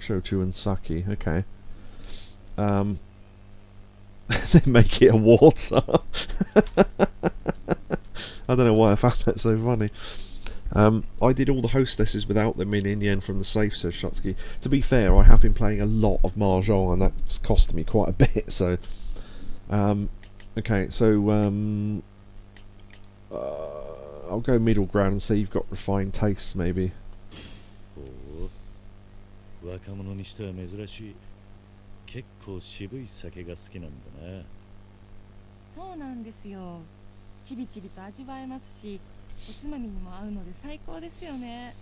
Shochu and sake, okay. They make it a water. I don't know why I found that so funny. I did all the hostesses without the million yen from the safe, says Shotsky. To be fair, I have been playing a lot of Mahjong, and that's costed me quite a bit, so... okay, so... I'll go middle ground and say you've got refined tastes, maybe. 若者にしては珍しい。結構渋い酒が好きなんだな。そうなんですよ。ちびちびと味わえますし、おつまみにも合うので最高ですよね。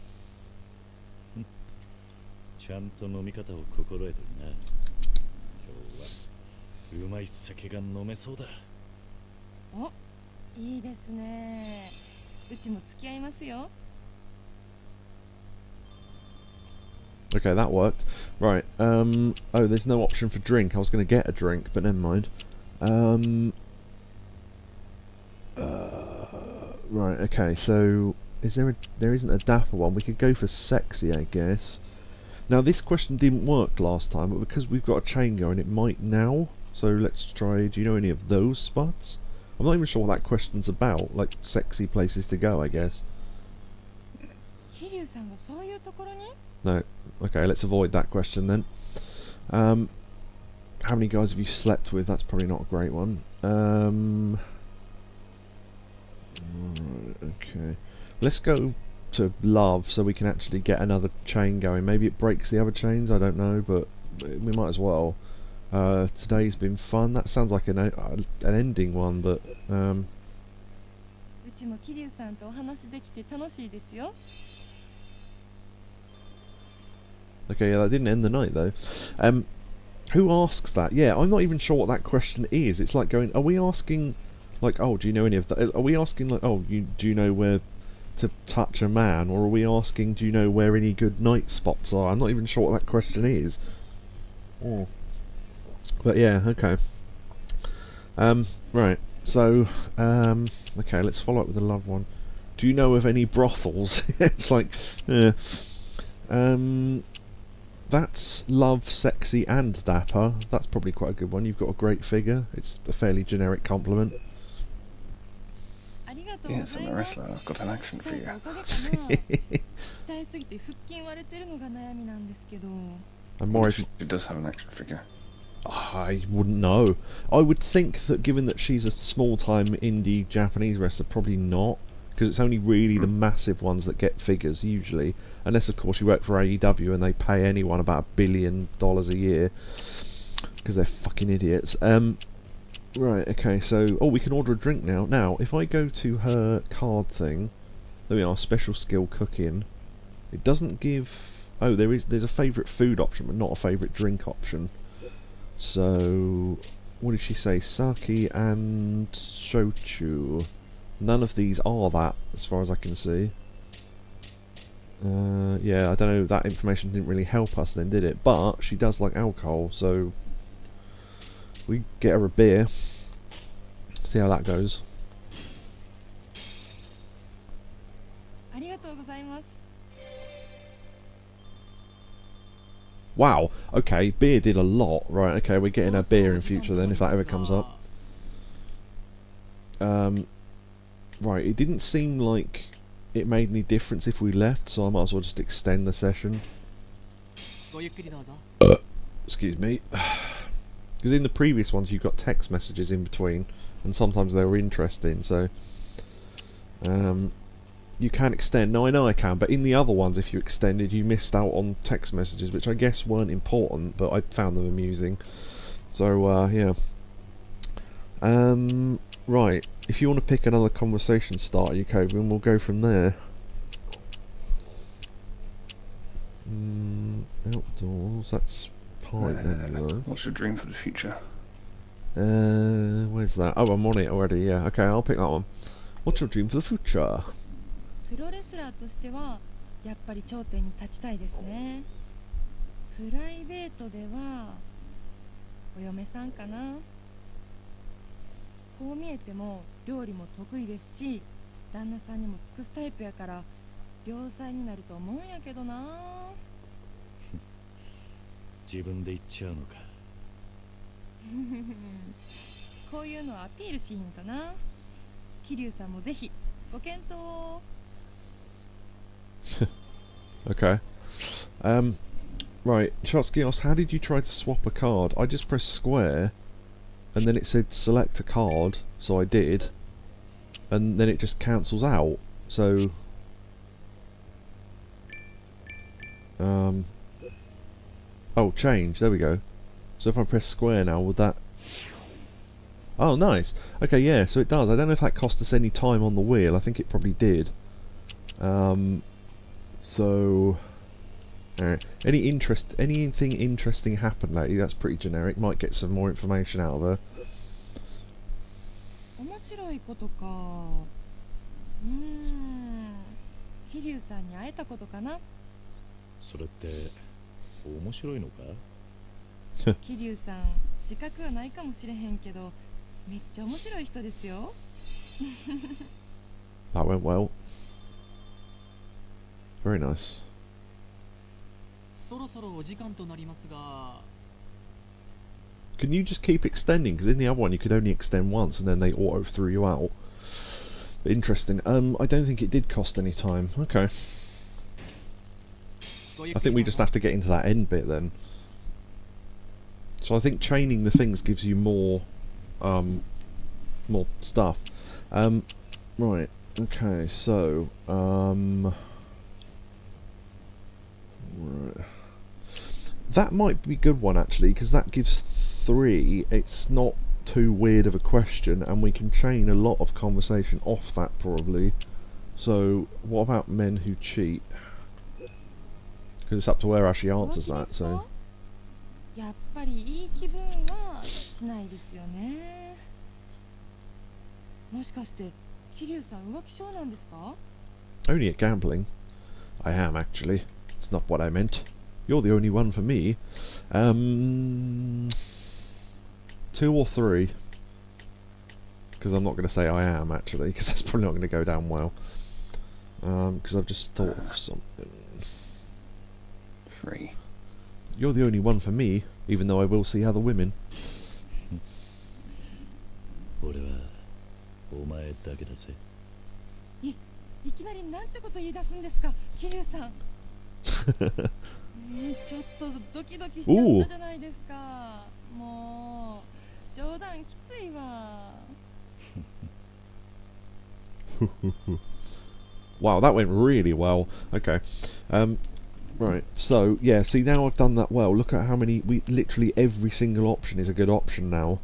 ちゃんと飲み方を心得てるな。今日はうまい酒が飲めそうだ。お、いいですね。うちも付き合いますよ。Okay, that worked. Right, oh, there's no option for drink. I was going to get a drink, but never mind. Right, okay, so there isn't a dapper one. We could go for sexy, I guess. Now, this question didn't work last time, but because we've got a chain going, it might now. So let's try, do you know any of those spots? I'm not even sure what that question's about, like sexy places to go, I guess. No. Okay, let's avoid that question then. How many guys have you slept with? That's probably not a great one. Okay. Let's go to love so we can actually get another chain going. Maybe it breaks the other chains, I don't know, but we might as well. Today's been fun. That sounds like an ending one, but okay, yeah, that didn't end the night though. Who asks that? Yeah, I'm not even sure what that question is. It's like going, are we asking, like, oh, do you know any of that? Are we asking, like, oh, do you know where to touch a man? Or are we asking, do you know where any good night spots are? I'm not even sure what that question is. Oh. But yeah, okay. Right, so, okay, let's follow up with the love one. Do you know of any brothels? It's like, that's love, sexy, and dapper. That's probably quite a good one. You've got a great figure. It's a fairly generic compliment. Yes, I'm a wrestler. I've got an action figure. I'm more. She does have an action figure. I wouldn't know. I would think that given that she's a small-time indie Japanese wrestler, probably not, because it's only really the massive ones that get figures usually, unless of course you work for AEW and they pay anyone about $1 billion a year, because they're fucking idiots. Right, okay, so we can order a drink now. Now, if I go to her card thing, there we are, special skill cooking. It doesn't give. Oh, there's a favourite food option, but not a favourite drink option. So, what did she say? Sake and shochu. None of these are that, as far as I can see. Yeah, I don't know, that information didn't really help us then, did it? But, she does like alcohol, so we get her a beer. See how that goes. Wow, okay, beer did a lot. Right, okay, we're getting a beer in future then, if that ever comes up. Right, it didn't seem like it made any difference if we left, so I might as well just extend the session. Excuse me. Because in the previous ones you got text messages in between, and sometimes they were interesting, so you can extend. Now I know I can, but in the other ones if you extended you missed out on text messages, which I guess weren't important, but I found them amusing. So yeah. Right, if you want to pick another conversation starter, Yakobu, and we'll go from there. Outdoors, that's part then. What's your dream for the future? Where's that? Oh, I'm on it already, yeah. Okay, I'll pick that one. What's your dream for the future? プロレスラーとしてはやっぱり頂点に立ちたいですね。プライベートではお嫁さんかな。こう見えても料理も得意ですし、旦那さんにも尽くすタイプやから良妻になると思うんやけどな。自分で言っちゃうのか。こういうのはアピールしひんとな。桐生さんもぜひご検討を。Okay. Right, Chotsky asked, how did you try to swap a card? I just pressed square, and then it said select a card, so I did, and then it just cancels out, so... Oh, change, there we go. So if I press square now, would that... Oh, nice! Okay, yeah, so it does. I don't know if that cost us any time on the wheel, I think it probably did. So... Alright. Anything interesting happened lately? That's pretty generic. Might get some more information out of her. 面白いことか。桐生さんに会えたことかな。それって面白いのか？桐生さん、自覚はないかもしれへんけど、めっちゃ面白い人ですよ。That went well. Very nice. そろそろお時間となりますが、 Can you just keep extending? Because in the other one you could only extend once and then they auto threw you out. Interesting. I don't think it did cost any time. Okay. I think we just have to get into that end bit then. So I think chaining the things gives you more stuff. Right. Okay, so right. That might be a good one actually, because that gives 3. It's not too weird of a question, and we can chain a lot of conversation off that probably. So what about men who cheat? Because it's up to where she answers that. So やっぱりいい気分はしないですよね。もしかして桐生さん浮気症なんですか？ only at gambling. I am actually. It's not what I meant. You're the only one for me. 2 or 3. Because I'm not going to say I am actually, because that's probably not going to go down well. Because I've just thought of something. 3. You're the only one for me, even though I will see other women. 俺はお前だけだぜ。いきなりなんてこと言い出すんですか、桐生さん。ちょっとドキドキしちゃったじゃないですか。もう冗談きついわ。Wow, that went really well. Okay. Right, so, yeah, see, now I've done that well. Look at how many... literally every single option is a good option now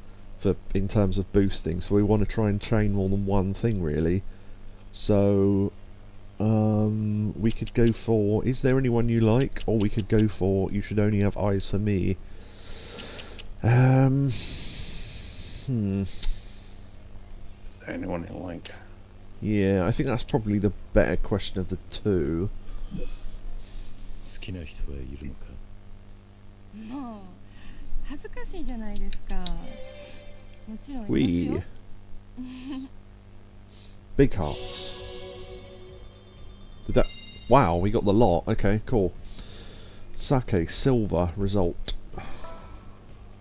in terms of boosting. So we want to try and chain more than one thing, really. So, we could go for... Is there anyone you like? Or we could go for... You should only have eyes for me. Is there anyone you like? Yeah, I think that's probably the better question of the 2. 好きな人はいるのか？もう恥ずかしいじゃないですか。もちろんいますよ。Big hearts. Did that... Wow, we got the lot. Okay, cool. Sake, silver, result.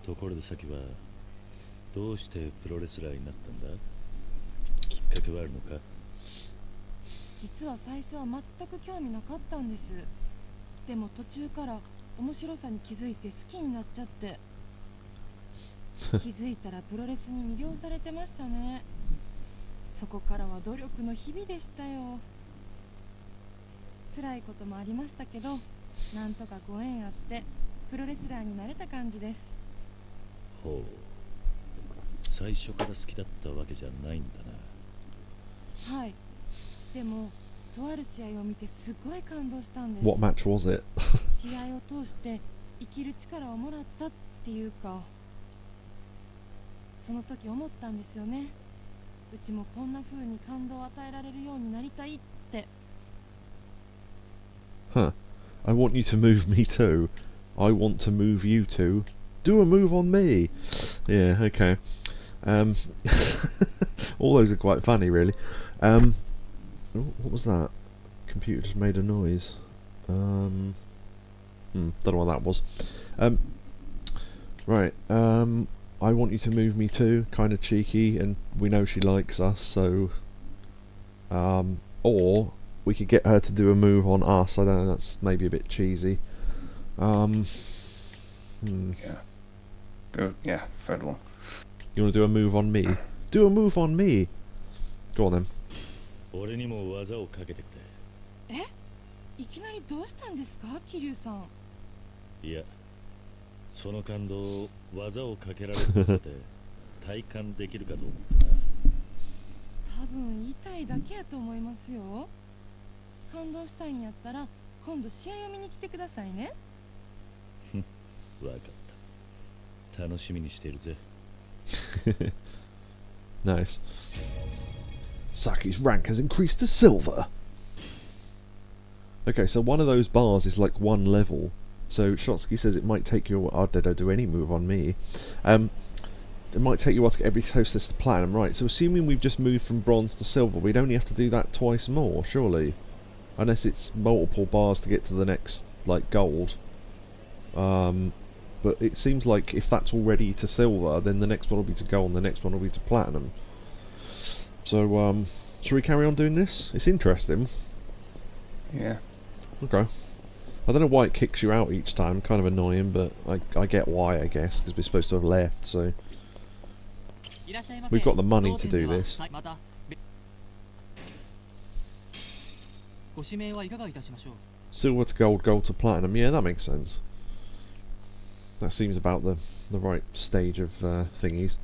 ところでさきはどうしてプロレスラーになったんだ？きっかけはあるのか？実は最初は全く興味なかったんです。でも途中から面白さに気づいて好きになっちゃって。気づいたらプロレスに魅了されてましたね。そこからは努力の日々でしたよ。辛いこともありましたけど、なんとかご縁あってプロレスラーになれた感じです。ほう、最初から好きだったわけじゃないんだな。はい。でもとある試合を見てすごい感動したんです。 What match was it? 試合を通して生きる力をもらったっていうか、その時思ったんですよね。うちもこんな風に感動を与えられるようになりたいって。 Huh. I want you to move me too. I want to move you too. Do a move on me. Yeah, okay. All those are quite funny, really. What was that? Computer just made a noise. Don't know what that was. Right. I want you to move me too. Kind of cheeky, and we know she likes us, so... or we could get her to do a move on us. I don't know, that's maybe a bit cheesy. Yeah. Go, yeah, third one. You want to do a move on me? Do a move on me! Go on then. 俺にも技をかけてくれ。え？いきなりどうしたんですか、桐生さん。いや、その感動を技をかけられることで体感できるかと思ったな。多分痛いだけやと思いますよ。感動したいんやったら今度試合を見に来てくださいね。わかった。楽しみにしているぜ。Nice. Saki's rank has increased to silver. Okay, so one of those bars is like 1 level. So Shotsky says it might take you. Oh, they don't do any move on me. It might take you a while to get every hostess to platinum, right? So assuming we've just moved from bronze to silver, we'd only have to do that twice more, surely, unless it's multiple bars to get to the next like gold. But it seems like if that's already to silver, then the next one will be to gold, and the next one will be to platinum. So shall we carry on doing this? It's interesting. Yeah. Okay. I don't know why it kicks you out each time. Kind of annoying, but I get why, I guess, because we're supposed to have left. So we've got the money to do this. Silver to gold, gold to platinum. Yeah, that makes sense. That seems about the right stage of thingies.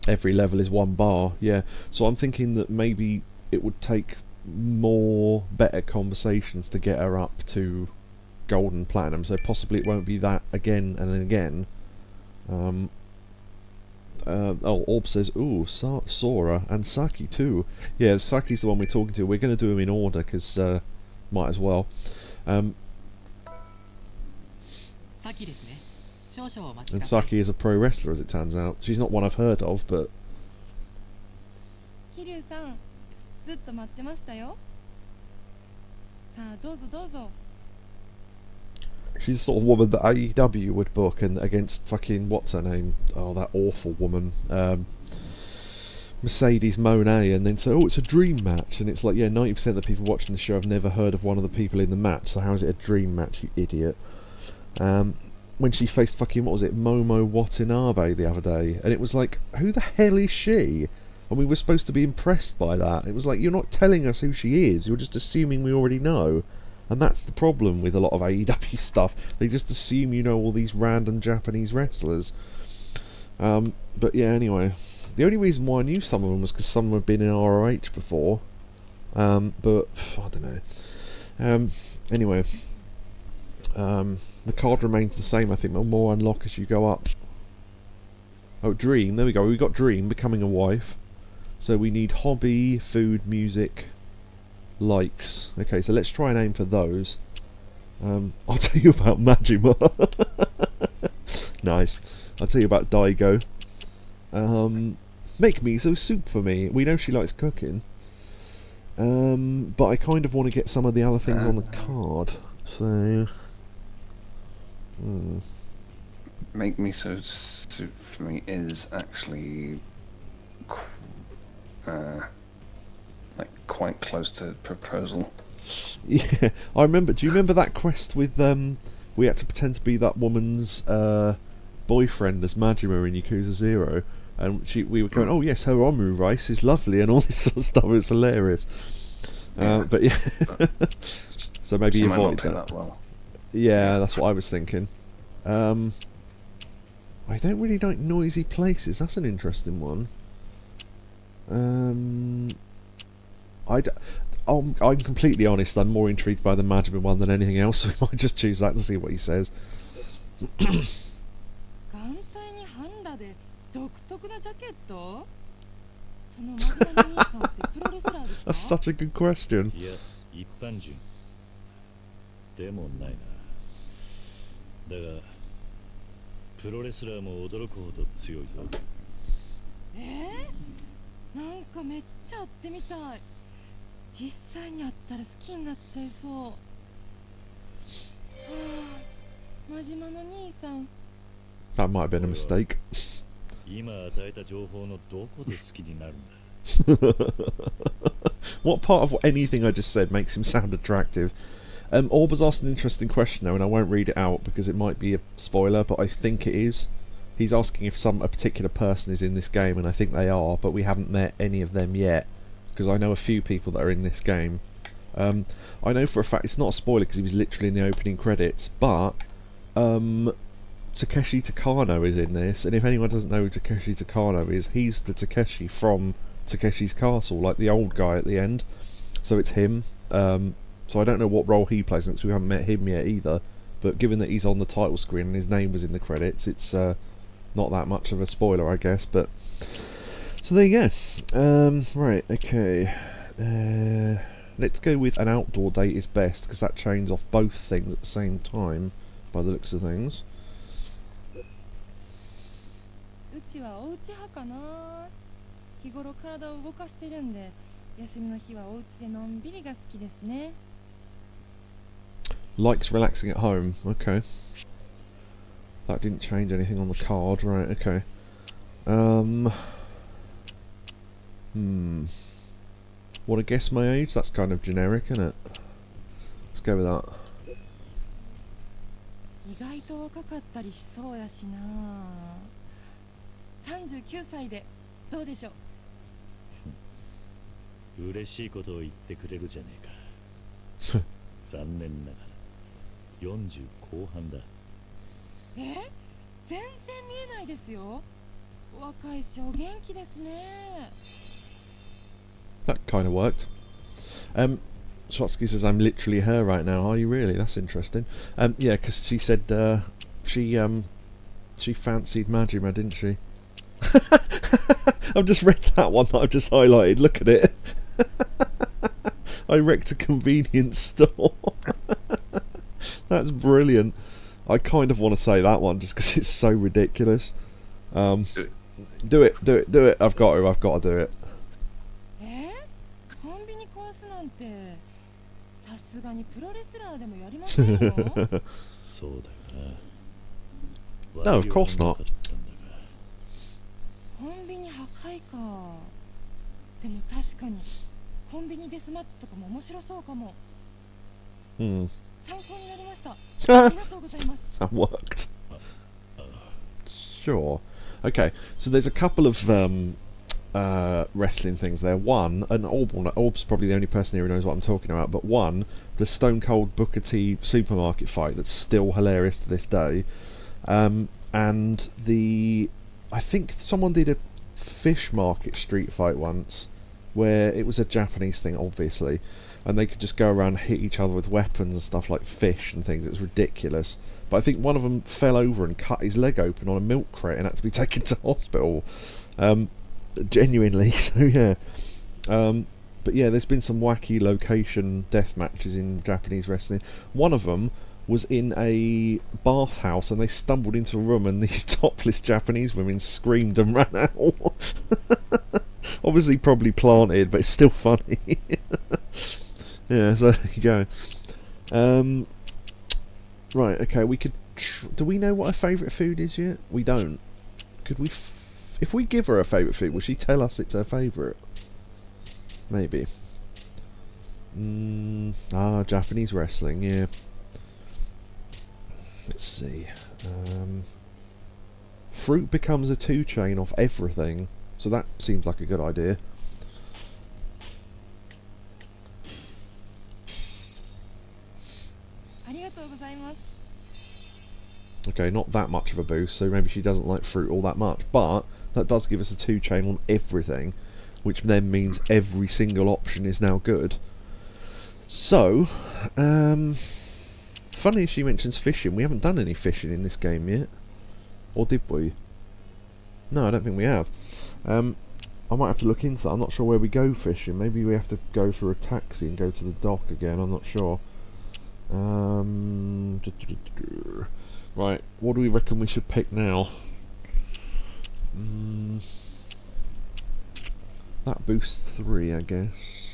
Every level is 1 bar. Yeah. So I'm thinking that maybe it would take more better conversations to get her up to gold and platinum. So possibly it won't be that again and then again. Oh, Orb says, ooh, Sora and Saki too. Yeah, Saki's the one we're talking to. We're going to do them in order because might as well. And Saki is a pro wrestler, as it turns out. She's not one I've heard of, but... Kiryu-san, ずっと待ってましたよ。さあ、どうぞどうぞ。 She's the sort of woman that AEW would book and against fucking, what's her name? Oh, that awful woman. Mercedes Moné, and then say, oh, it's a dream match. And it's like, yeah, 90% of the people watching the show have never heard of one of the people in the match, so how is it a dream match, you idiot? When she faced fucking, what was it, Momo Watanabe the other day, and it was like, who the hell is she? And we were supposed to be impressed by that. It was like, you're not telling us who she is, you're just assuming we already know. And that's the problem with a lot of AEW stuff. They just assume you know all these random Japanese wrestlers. But yeah, anyway. The only reason why I knew some of them was because some of them had been in ROH before. But, I don't know. Anyway. The card remains the same, I think. More unlock as you go up. Oh, Dream. There we go. We got Dream, becoming a wife. So we need hobby, food, music... likes. Okay, so let's try and aim for those. I'll tell you about Majima. Nice. I'll tell you about Daigo. Make miso soup for me. We know she likes cooking. But I kind of want to get some of the other things on the card. So... Make miso soup for me is actually... like quite close to proposal. Yeah, I remember. Do you remember that quest with we had to pretend to be that woman's boyfriend as Majima in Yakuza 0, and we were going, oh yes, her omu rice is lovely, and all this sort of stuff. It was hilarious. But yeah, so maybe you avoid that. Well. Yeah, that's what I was thinking. I don't really like noisy places. That's an interesting one. I'm completely honest, I'm more intrigued by the Majima one than anything else, so we might just choose that to see what he says. That's such a good question. That might have been a mistake. What part of anything I just said makes him sound attractive? Orb has asked an interesting question though, and I won't read it out because it might be a spoiler, but I think it is. He's asking if a particular person is in this game, and I think they are, but we haven't met any of them yet, because I know a few people that are in this game. I know for a fact, it's not a spoiler because he was literally in the opening credits, but Takeshi Takano is in this, and if anyone doesn't know who Takeshi Takano is, he's the Takeshi from Takeshi's Castle, like the old guy at the end. So it's him. So I don't know what role he plays in it, because we haven't met him yet either, but given that he's on the title screen and his name was in the credits, it's not that much of a spoiler, I guess. But so there you go. Right, okay. Let's go with an outdoor date is best, because that chains off both things at the same time, by the looks of things. うちはおうち派かな。日頃体を動かしてるんで、休みの日はおうちでのんびりが好きですね。Likes relaxing at home. Okay. That didn't change anything on the card, right? Okay. Want to guess my age? That's kind of generic, isn't it? Let's go with that. 意外と若かったりしそうやしな。39歳でどうでしょう。嬉しいことを言ってくれるじゃねえか。残念ながら40後半だ。全然見えないですよ。若いしお元気ですね。That kind of worked. Shotsky says I'm literally her right now. Are you really? That's interesting. Yeah, because she said she fancied DoGYMa, didn't she? I've just read that one that I've just highlighted. Look at it. I wrecked a convenience store. That's brilliant. I kind of want to say that one just because it's so ridiculous. Do it. I've got to do it. コンビニ壊すなんてさすがにプロレスラーでもやりませんよ。そうだよな。 No, of course not. コンビニ破壊か。でも確かにコンビニデスマッチとかも面白そうかも。参考になりました。ありがとうございます。That worked. Sure. Okay, so there's a couple of wrestling things there. One, and Orb's probably the only person here who knows what I'm talking about, but one, the Stone Cold Booker T supermarket fight that's still hilarious to this day. And I think someone did a fish market street fight once, where it was a Japanese thing, obviously, and they could just go around and hit each other with weapons and stuff like fish and things. It was ridiculous. But I think one of them fell over and cut his leg open on a milk crate and had to be taken to hospital. Genuinely, so yeah. But yeah, there's been some wacky location death matches in Japanese wrestling. One of them was in a bathhouse and they stumbled into a room and these topless Japanese women screamed and ran out. Obviously probably planted, but it's still funny. Yeah, so there you go. Right, okay, we could... do we know what her favourite food is yet? We don't. Could we... if we give her a favourite food, will she tell us it's her favourite? Maybe. Japanese wrestling, yeah. Let's see. Fruit becomes a 2-chain off everything, so that seems like a good idea. Okay, not that much of a boost, so maybe she doesn't like fruit all that much, but that does give us a 2-chain on everything, which then means every single option is now good. So, funny she mentions fishing. We haven't done any fishing in this game yet. Or did we? No, I don't think we have. I might have to look into that. I'm not sure where we go fishing. Maybe we have to go for a taxi and go to the dock again. I'm not sure. Right, what do we reckon we should pick now? That boosts 3, I guess.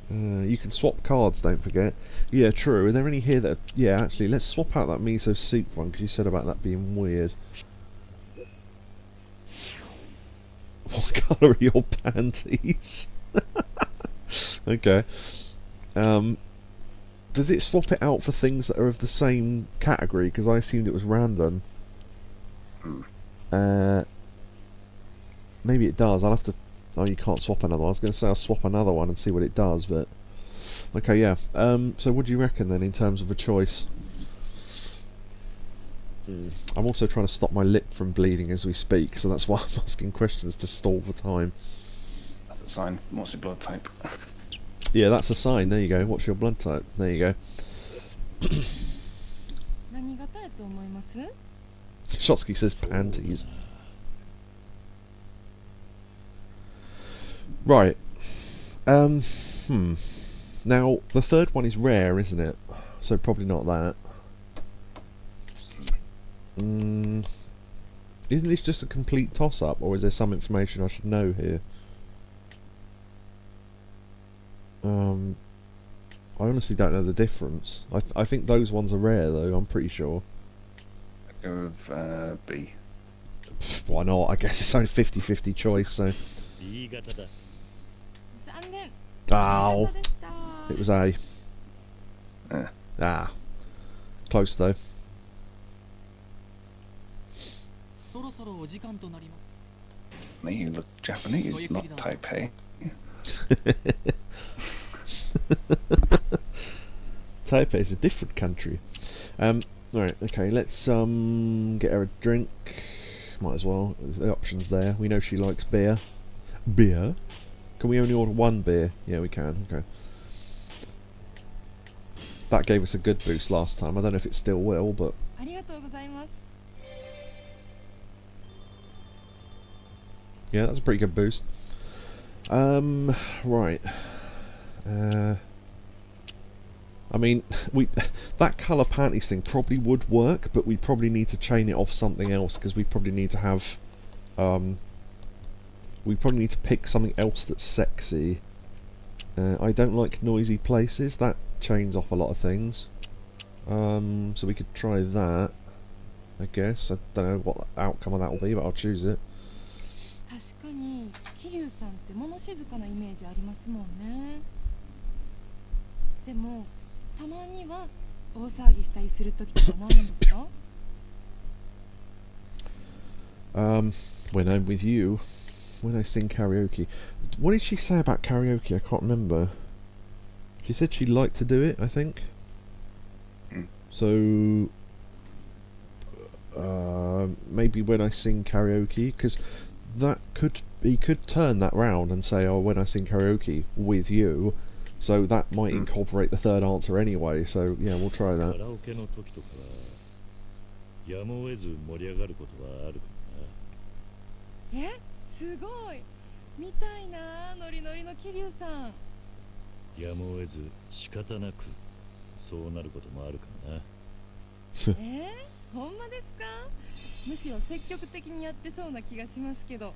You can swap cards, don't forget. Yeah, true. Are there any here that are... yeah, actually, let's swap out that miso soup one, because you said about that being weird. What colour are your panties? Okay. Does it swap it out for things that are of the same category? Because I assumed it was random. Maybe it does. I'll have to... oh, you can't swap another one. I was going to say I'll swap another one and see what it does, but... okay, yeah. So what do you reckon then in terms of a choice? I'm also trying to stop my lip from bleeding as we speak, so that's why I'm asking questions to stall for time. That's a sign. What's your blood type? Yeah, that's a sign. There you go. What's your blood type? There you go. Shotsky says panties. Right. Now, the third one is rare, isn't it? So probably not that. Isn't this just a complete toss-up, or is there some information I should know here? I honestly don't know the difference. I think those ones are rare, though, I'm pretty sure. I'd go with B. Why not? I guess it's only 50-50 choice, so... いい型だ。残念。 Ow. でした。 It was A. Eh. Ah. Close, though. そろそろお時間となります Me, you look Japanese, not Taipei. Taipei is a different country. Right, okay, let's get her a drink. Might as well. There's the options there. We know she likes beer. Beer? Can we only order one beer? Yeah, we can. Okay. That gave us a good boost last time. I don't know if it still will, but... ありがとうございます。 Yeah, that's a pretty good boost. Right. I mean, that colour panties thing probably would work, but we probably need to chain it off something else, because we probably need to have... we probably need to pick something else that's sexy. I don't like noisy places. That chains off a lot of things. So we could try that, I guess. I don't know what the outcome of that will be, but I'll choose it. 確かに桐生さんって物静かなイメージありますもんね。でもたまには大騒ぎしたりする時とかないんですか？ When I'm with you, when I sing karaoke. What did she say about karaoke? I can't remember. She said she liked to do it, I think. So maybe when I sing karaoke, because that he could turn that round and say, oh, when I sing karaoke with you, so that might incorporate the third answer anyway, so yeah, we'll try that. カラオケの時とかやむを得ず盛り上がることはあるかもな。え、すごい見たいな、ノリノリの桐生さん。やむを得ず仕方なくそうなることもあるかもな。ほんまですか？むしろ積極的にやってそうな気がしますけど。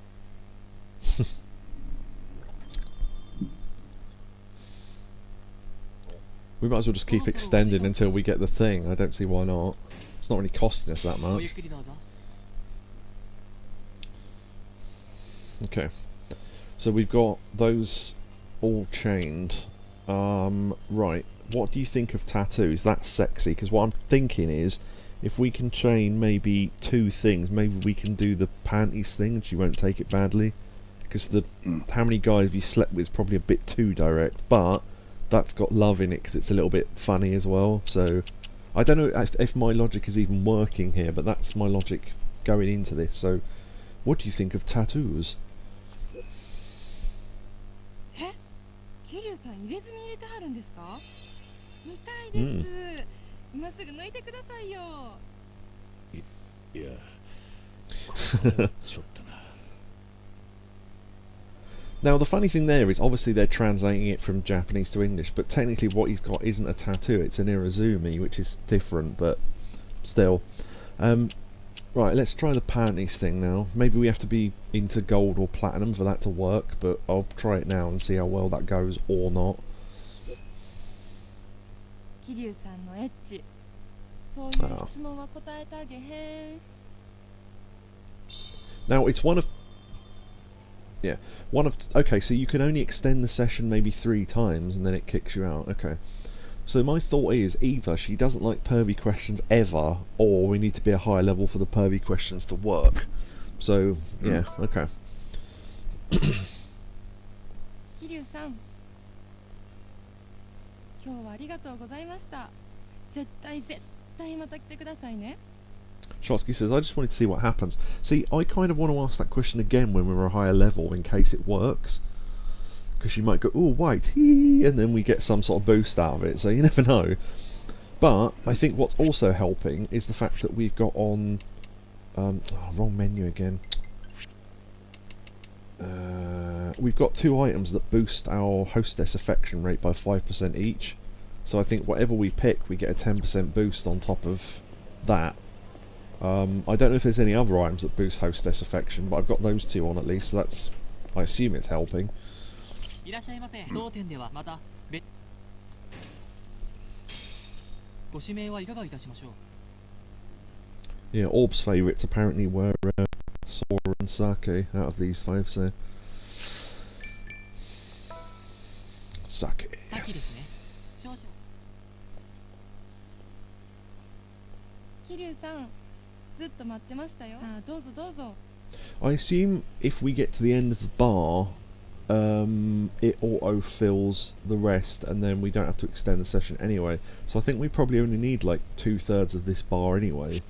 We might as well just keep extending until we get the thing. I don't see why not. It's not really costing us that much. Okay. So we've got those all chained. Right. What do you think of tattoos? That's sexy, because what I'm thinking is, if we can chain maybe two things, maybe we can do the panties thing and she won't take it badly. Because the how many guys have you slept with is probably a bit too direct, but that's got love in it because it's a little bit funny as well. So I don't know if my logic is even working here, but that's my logic going into this. So what do you think of tattoos? 桐生さん入れ墨入れてはるんですか？見たいです。今すぐ抜いてくださいよ。いや、ちょっとな。 Now the funny thing there is, obviously they're translating it from Japanese to English, but technically what he's got isn't a tattoo, it's an irozumi, which is different, but still. Right, let's try the panties thing now. Maybe we have to be into gold or platinum for that to work, but I'll try it now and see how well that goes or not. 桐生さんのエッチ。そういう質問は答えてあげへん。 Now it's one of... Yeah, one of... Okay, so you can only extend the session maybe 3 times and then it kicks you out. Okay. So my thought is, either she doesn't like pervy questions ever, or we need to be a higher level for the pervy questions to work. So, yeah, okay. 桐生さん、今日はありがとうございました。絶対また来てくださいね。 Shotsky says, I just wanted to see what happens. See, I kind of want to ask that question again when we're a higher level in case it works. Because she might go, oh, wait, hee, and then we get some sort of boost out of it, so you never know. But I think what's also helping is the fact that we've got on... wrong menu again. we've got 2 items that boost our hostess affection rate by 5% each. So I think whatever we pick, we get a 10% boost on top of that. I don't know if there's any other items that boost hostess affection, but I've got those 2 on at least, so that's... I assume it's helping. Yeah, Orb's favourites apparently were Sora and Sake out of these 5, so... Sake. I assume if we get to the end of the bar, it auto-fills the rest and then we don't have to extend the session anyway. So I think we probably only need like 2/3 of this bar anyway.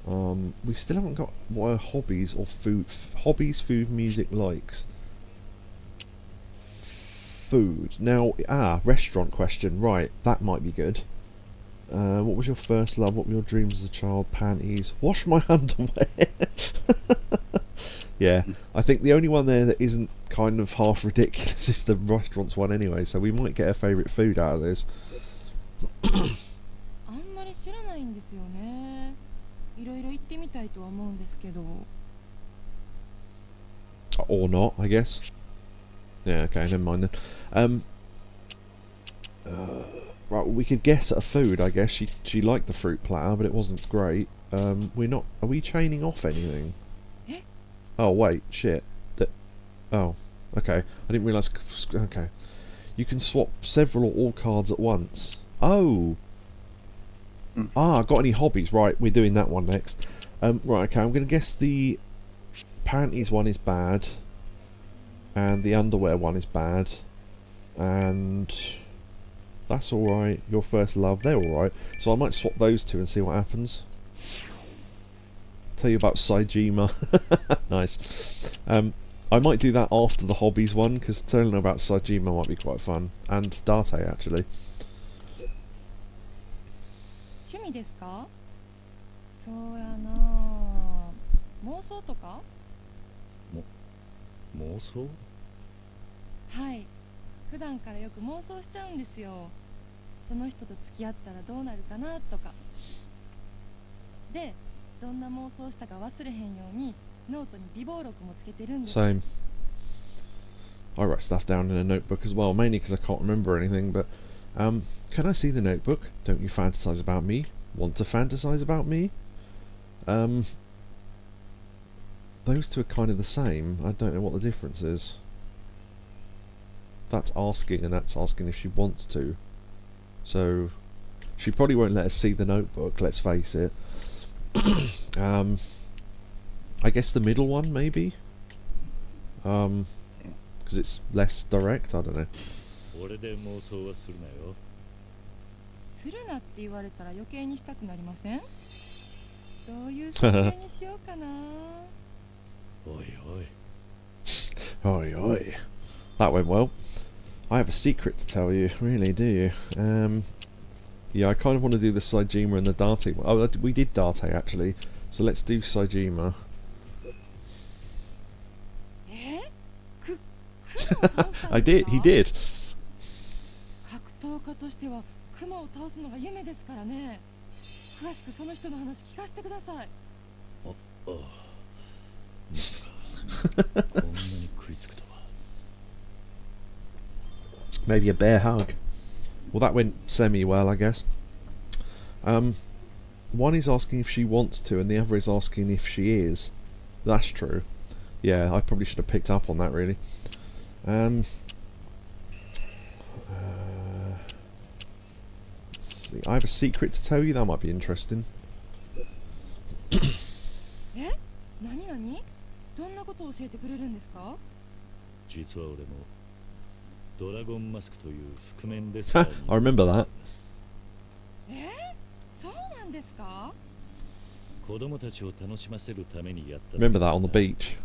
We still haven't got what are hobbies or food... hobbies, food, music, likes. Food. Now, restaurant question. Right, that might be good. What was your first love? What were your dreams as a child? Panties. Wash my underwear. Yeah, I think the only one there that isn't kind of half ridiculous is the restaurants one anyway, so we might get a favourite food out of this. Or not, I guess. Yeah, okay, never mind then. Right, we could guess at a food, I guess. She liked the fruit platter, but it wasn't great. We're not... Are we chaining off anything? Oh, wait, shit. Oh, okay. I didn't realise... Okay. You can swap several or all cards at once. Oh! Got any hobbies? Right, we're doing that one next. Right, okay, I'm going to guess the panties one is bad. And the underwear one is bad. And... That's alright. Your first love, they're alright. So I might swap those 2 and see what happens. Tell you about DoGYMa. Nice. I might do that after the hobbies one, because telling about DoGYMa might be quite fun. And Date, actually. Same. I write stuff down in a notebook as well, mainly because I can't remember anything, but can I see the notebook? Don't you fantasize about me? Want to fantasize about me? Those 2 are kind of the same. I don't know what the difference is. That's asking, and that's asking if she wants to. So, she probably won't let us see the notebook, let's face it. I guess the middle one, maybe? Because it's less direct, I don't know. Oi, oi. That went well. I have a secret to tell you, really, do you? Yeah, I kind of want to do the DoGYMa and the Date one. Oh, we did Date, actually. So let's do DoGYMa. I did, he did. Maybe a bear hug. Well, that went semi-well, I guess. One is asking if she wants to, and the other is asking if she is. That's true. Yeah, I probably should have picked up on that, really. Let's see. I have a secret to tell you. That might be interesting. I remember that. Remember that on the beach.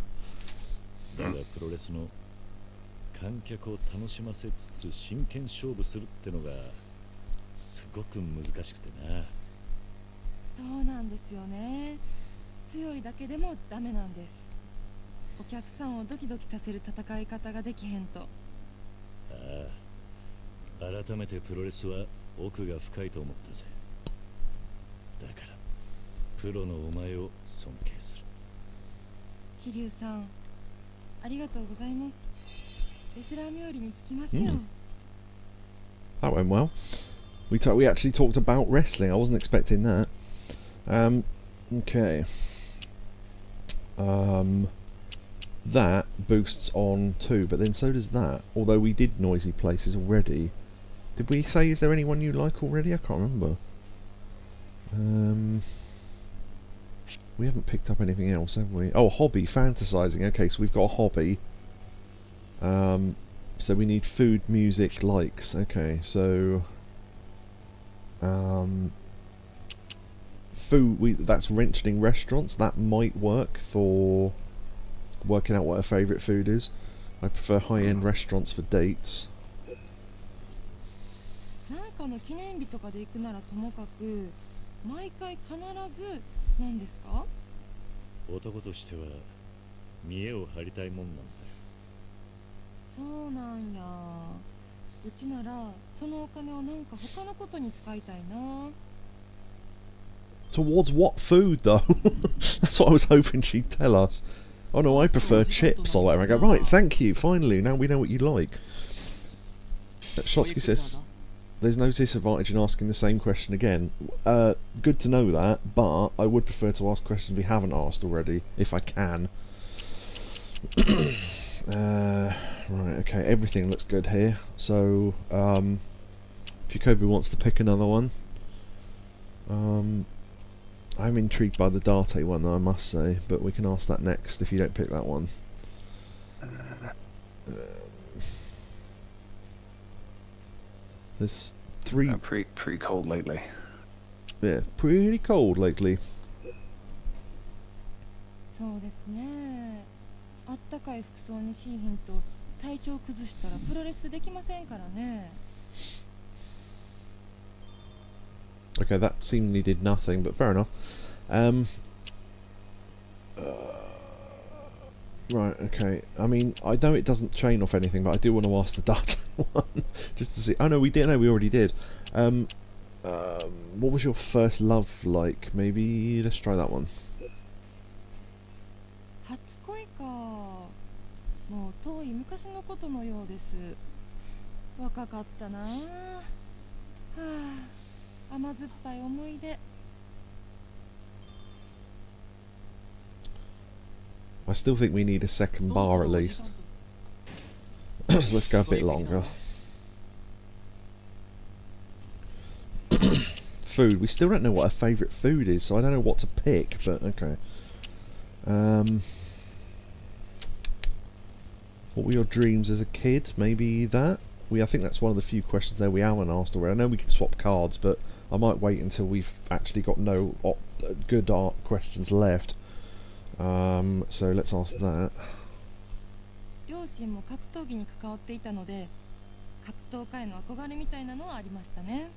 お客さんをドキドキさせる戦い方ができへんと。ああ、改めてプロレスは奥が深いと思ったぜ。だからプロのお前を尊敬する。桐生さん、ありがとうございます。レスラー冥利につきますよ。That went well. We actually talked about wrestling. I wasn't expecting that. Okay. That boosts on too, but then so does that. Although we did noisy places already. Did we say, is there anyone you like already? I can't remember. We haven't picked up anything else, have we? Oh, hobby, fantasizing. Okay, so we've got a hobby. So we need food, music, likes. Okay, so food. That's mentioning restaurants. That might work for working out what her favourite food is. I prefer high-end restaurants for dates. なんかの記念日とかで行くならともかく、毎回必ずなんですか？男としては見栄を張りたいもんなんだよ。そうなんや。うちならそのお金をなんか他のことに使いたいな。Towards what food, though? That's what I was hoping she'd tell us. Oh no, I prefer chips or whatever. I go, right, thank you, finally, now we know what you like. Shotsky says, there's no disadvantage in asking the same question again. Good to know that, but I would prefer to ask questions we haven't asked already, if I can. Right, okay, everything looks good here. So, if Yakobu wants to pick another one. I'm intrigued by the Date one, though, I must say, but we can ask that next if you don't pick that one. There's three... pretty cold lately. Yeah, pretty cold lately. そうですね。あったかい服装にしいひんと体調崩したらプロレスできませんからね。Okay, that seemingly did nothing, but fair enough. Right, okay. I mean, I know it doesn't chain off anything, but I do want to ask the Date one, just to see. Oh no, we did. No, we already did. What was your first love like? Maybe let's try that one. 初恋か。もう遠い昔のことのようです。若かったな。はあ、甘酸っぱい思い出。I still think we need a second bar at least. So let's go a bit longer. Food. We still don't know what our favourite food is, so I don't know what to pick, but okay. What were your dreams as a kid? Maybe that? I think that's one of the few questions there we haven't asked already. I know we can swap cards, but I might wait until we've actually got no good art questions left. So let's ask that. 両親も格闘技に関わっていたので、格闘家への憧れみたいなのはありましたね。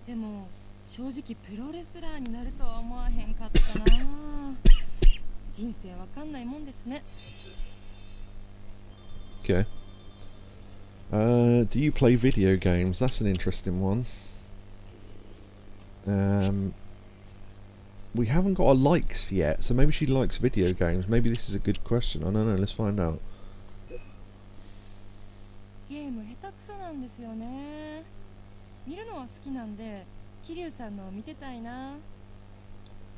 でも正直プロレスラーになるとは思わへんかったな。人生わかんないもんですね。Okay. Do you play video games? That's an interesting one. We haven't got our likes yet, so maybe she likes video games. Maybe this is a good question. I don't know, let's find out. ゲーム下手くそなんですよね。見るのは好きなんで、桐生さんのを見てたいな。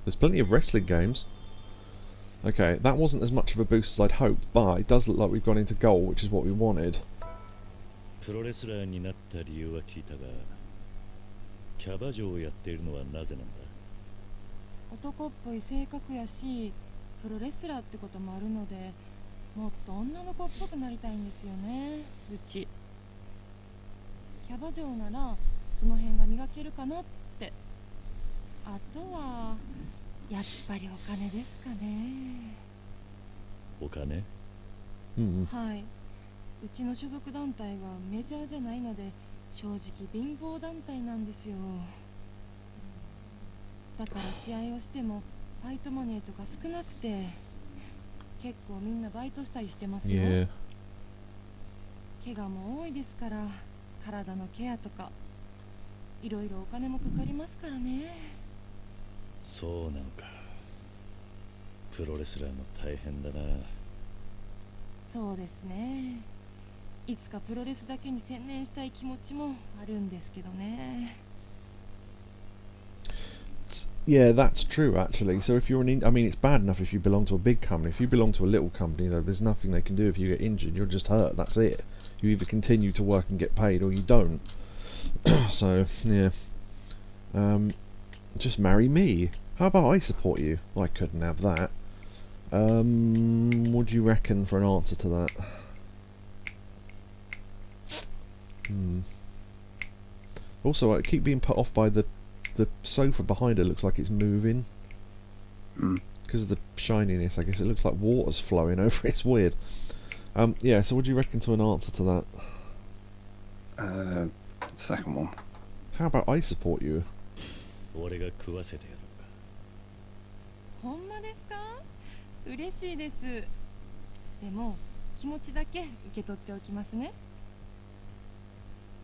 There's plenty of wrestling games. Okay, that wasn't as much of a boost as I'd hoped, but it does look like we've gone into goal, which is what we wanted. プロレスラーになった理由は聞いたが、キャバ嬢をやっているのはなぜなんだ？男っぽい性格やし、プロレスラーってこともあるので、もっと女の子っぽくなりたいんですよね、うち。キャバ嬢ならその辺が磨けるかなって。あとはやっぱりお金ですかね。お金？はい。うちの所属団体はメジャーじゃないので、正直貧乏団体なんですよ。だから試合をしてもファイトマネーとか少なくて、結構みんなバイトしたりしてますよ。 Yeah. 怪我も多いですから、体のケアとかいろいろお金もかかりますからね。そうなのか。プロレスラーも大変だな。そうですね。いつかプロレスだけに専念したい気持ちもあるんですけどね。Yeah, that's true actually. So if you're I mean, it's bad enough if you belong to a big company. If you belong to a little company, though, there's nothing they can do if you get injured. You're just hurt. That's it. You either continue to work and get paid, or you don't. So yeah, just marry me. How about I support you? I couldn't have that. What do you reckon for an answer to that? Also, I keep being put off by the sofa behind her. Looks like it's moving because of the shininess. I guess it looks like water's flowing over it. It's weird. Yeah, so what do you reckon to an answer to that? Second one. How about I support you? 俺が食わせてやろうか。ほんまですか？嬉しいです。でも気持ちだけ受け取っておきますね。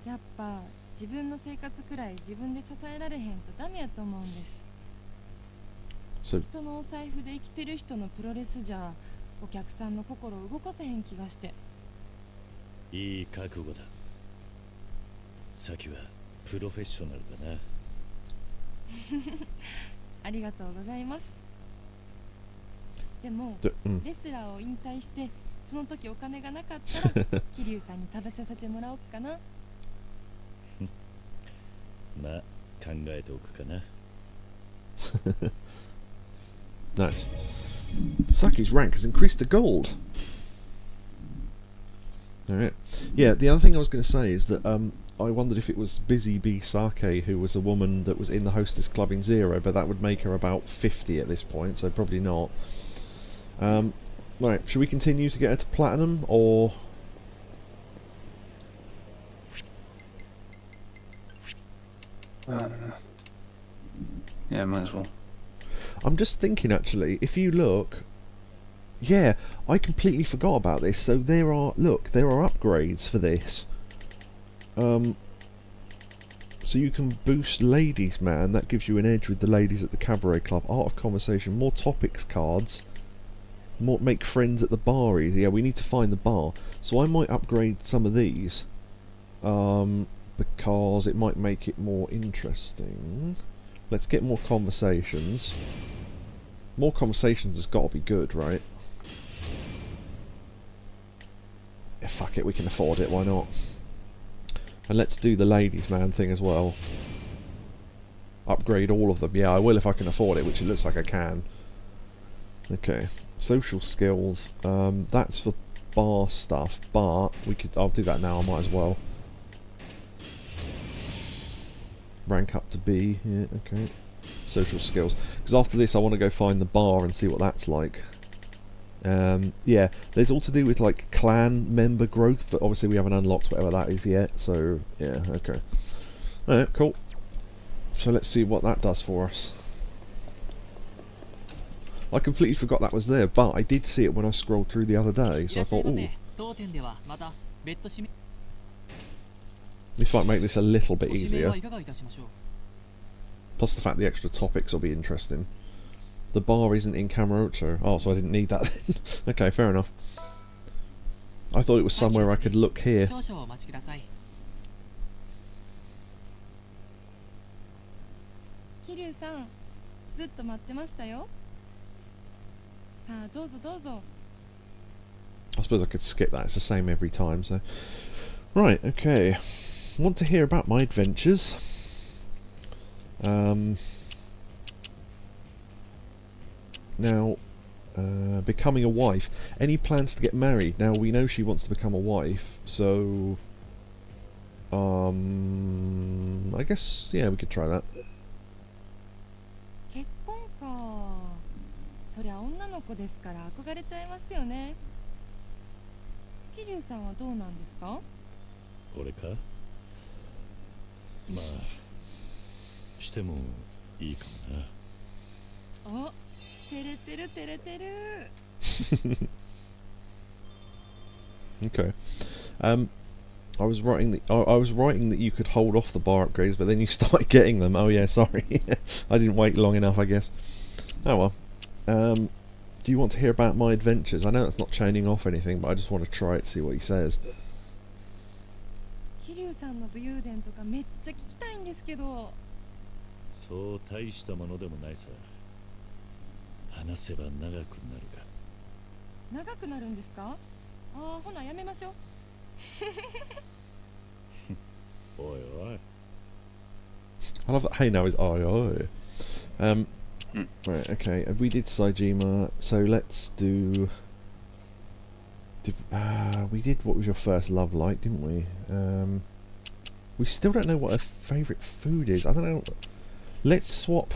やっぱ自分の生活くらい自分で支えられへんとダメやと思うんです。So 人のお財布で生きてる人のプロレスじゃお客さんの心を動かせへん気がして。いい覚悟だ。先はプロフェッショナルだな。ありがとうございます。でもレスラーを引退してその時お金がなかったら桐生さんに食べさせてもらおうかな。まあ考えておくかな。Nice. Saki's rank has increased to gold. Alright. Yeah, the other thing I was going to say is that I wondered if it was Busy Bee Sake who was a woman that was in the hostess club in Zero, but that would make her about 50 at this point, so probably not. Right, should we continue to get her to platinum, or... Yeah, might as well. I'm just thinking actually, if you look... Yeah, I completely forgot about this, so there are upgrades for this. So you can boost Ladies Man, that gives you an edge with the ladies at the cabaret club. Art of Conversation, more topics cards. More make friends at the bar easy. Yeah, we need to find the bar. So I might upgrade some of these. Because it might make it more interesting. Let's get more conversations. More conversations has got to be good, right? Yeah, fuck it, we can afford it, why not? And let's do the ladies man thing as well. Upgrade all of them. Yeah, I will if I can afford it, which it looks like I can. Okay. Social skills. That's for bar stuff, but I'll do that now, I might as well. Rank up to B, yeah, okay. Social skills. Because after this I want to go find the bar and see what that's like. Yeah, there's all to do with like clan member growth, but obviously we haven't unlocked whatever that is yet, so yeah, okay. Alright, cool. So let's see what that does for us. I completely forgot that was there, but I did see it when I scrolled through the other day, so I thought, ooh. This might make this a little bit easier. Plus the fact the extra topics will be interesting. The bar isn't in Kamurocho. Oh, so I didn't need that then. Okay, fair enough. I thought it was somewhere I could look here. 桐生さん、ずっと待ってましたよ。さあ、どうぞどうぞ。 I suppose I could skip that, it's the same every time, so... Right, okay. Want to hear about my adventures? Now, becoming a wife. Any plans to get married? Now, we know she wants to become a wife, so... I guess, yeah, we could try that. 結婚か。そりゃ女の子ですから憧れちゃいますよね。桐生さんはどうなんですか？俺か？まあ、してもいいかもな。お、照れてる照れてる。Okay. I was writing that you could hold off the bar upgrades, but then you started getting them. Oh yeah, sorry. I didn't wait long enough, I guess. Oh well. Do you want to hear about my adventures? I know that's not chaining off anything, but I just want to try it, see what he says. 桐生さんの武勇伝とかめっちゃ聞きたいんですけど。そう大したものでもないさ。話せば長くなるが。長くなるんですか？ああ、ほなやめましょう。おいおい。 I love that hey now is oi oi. Right, okay, we did DoGYMa, so let's do... we did what was your first love like, didn't we? We still don't know what her favourite food is. I don't know. Let's swap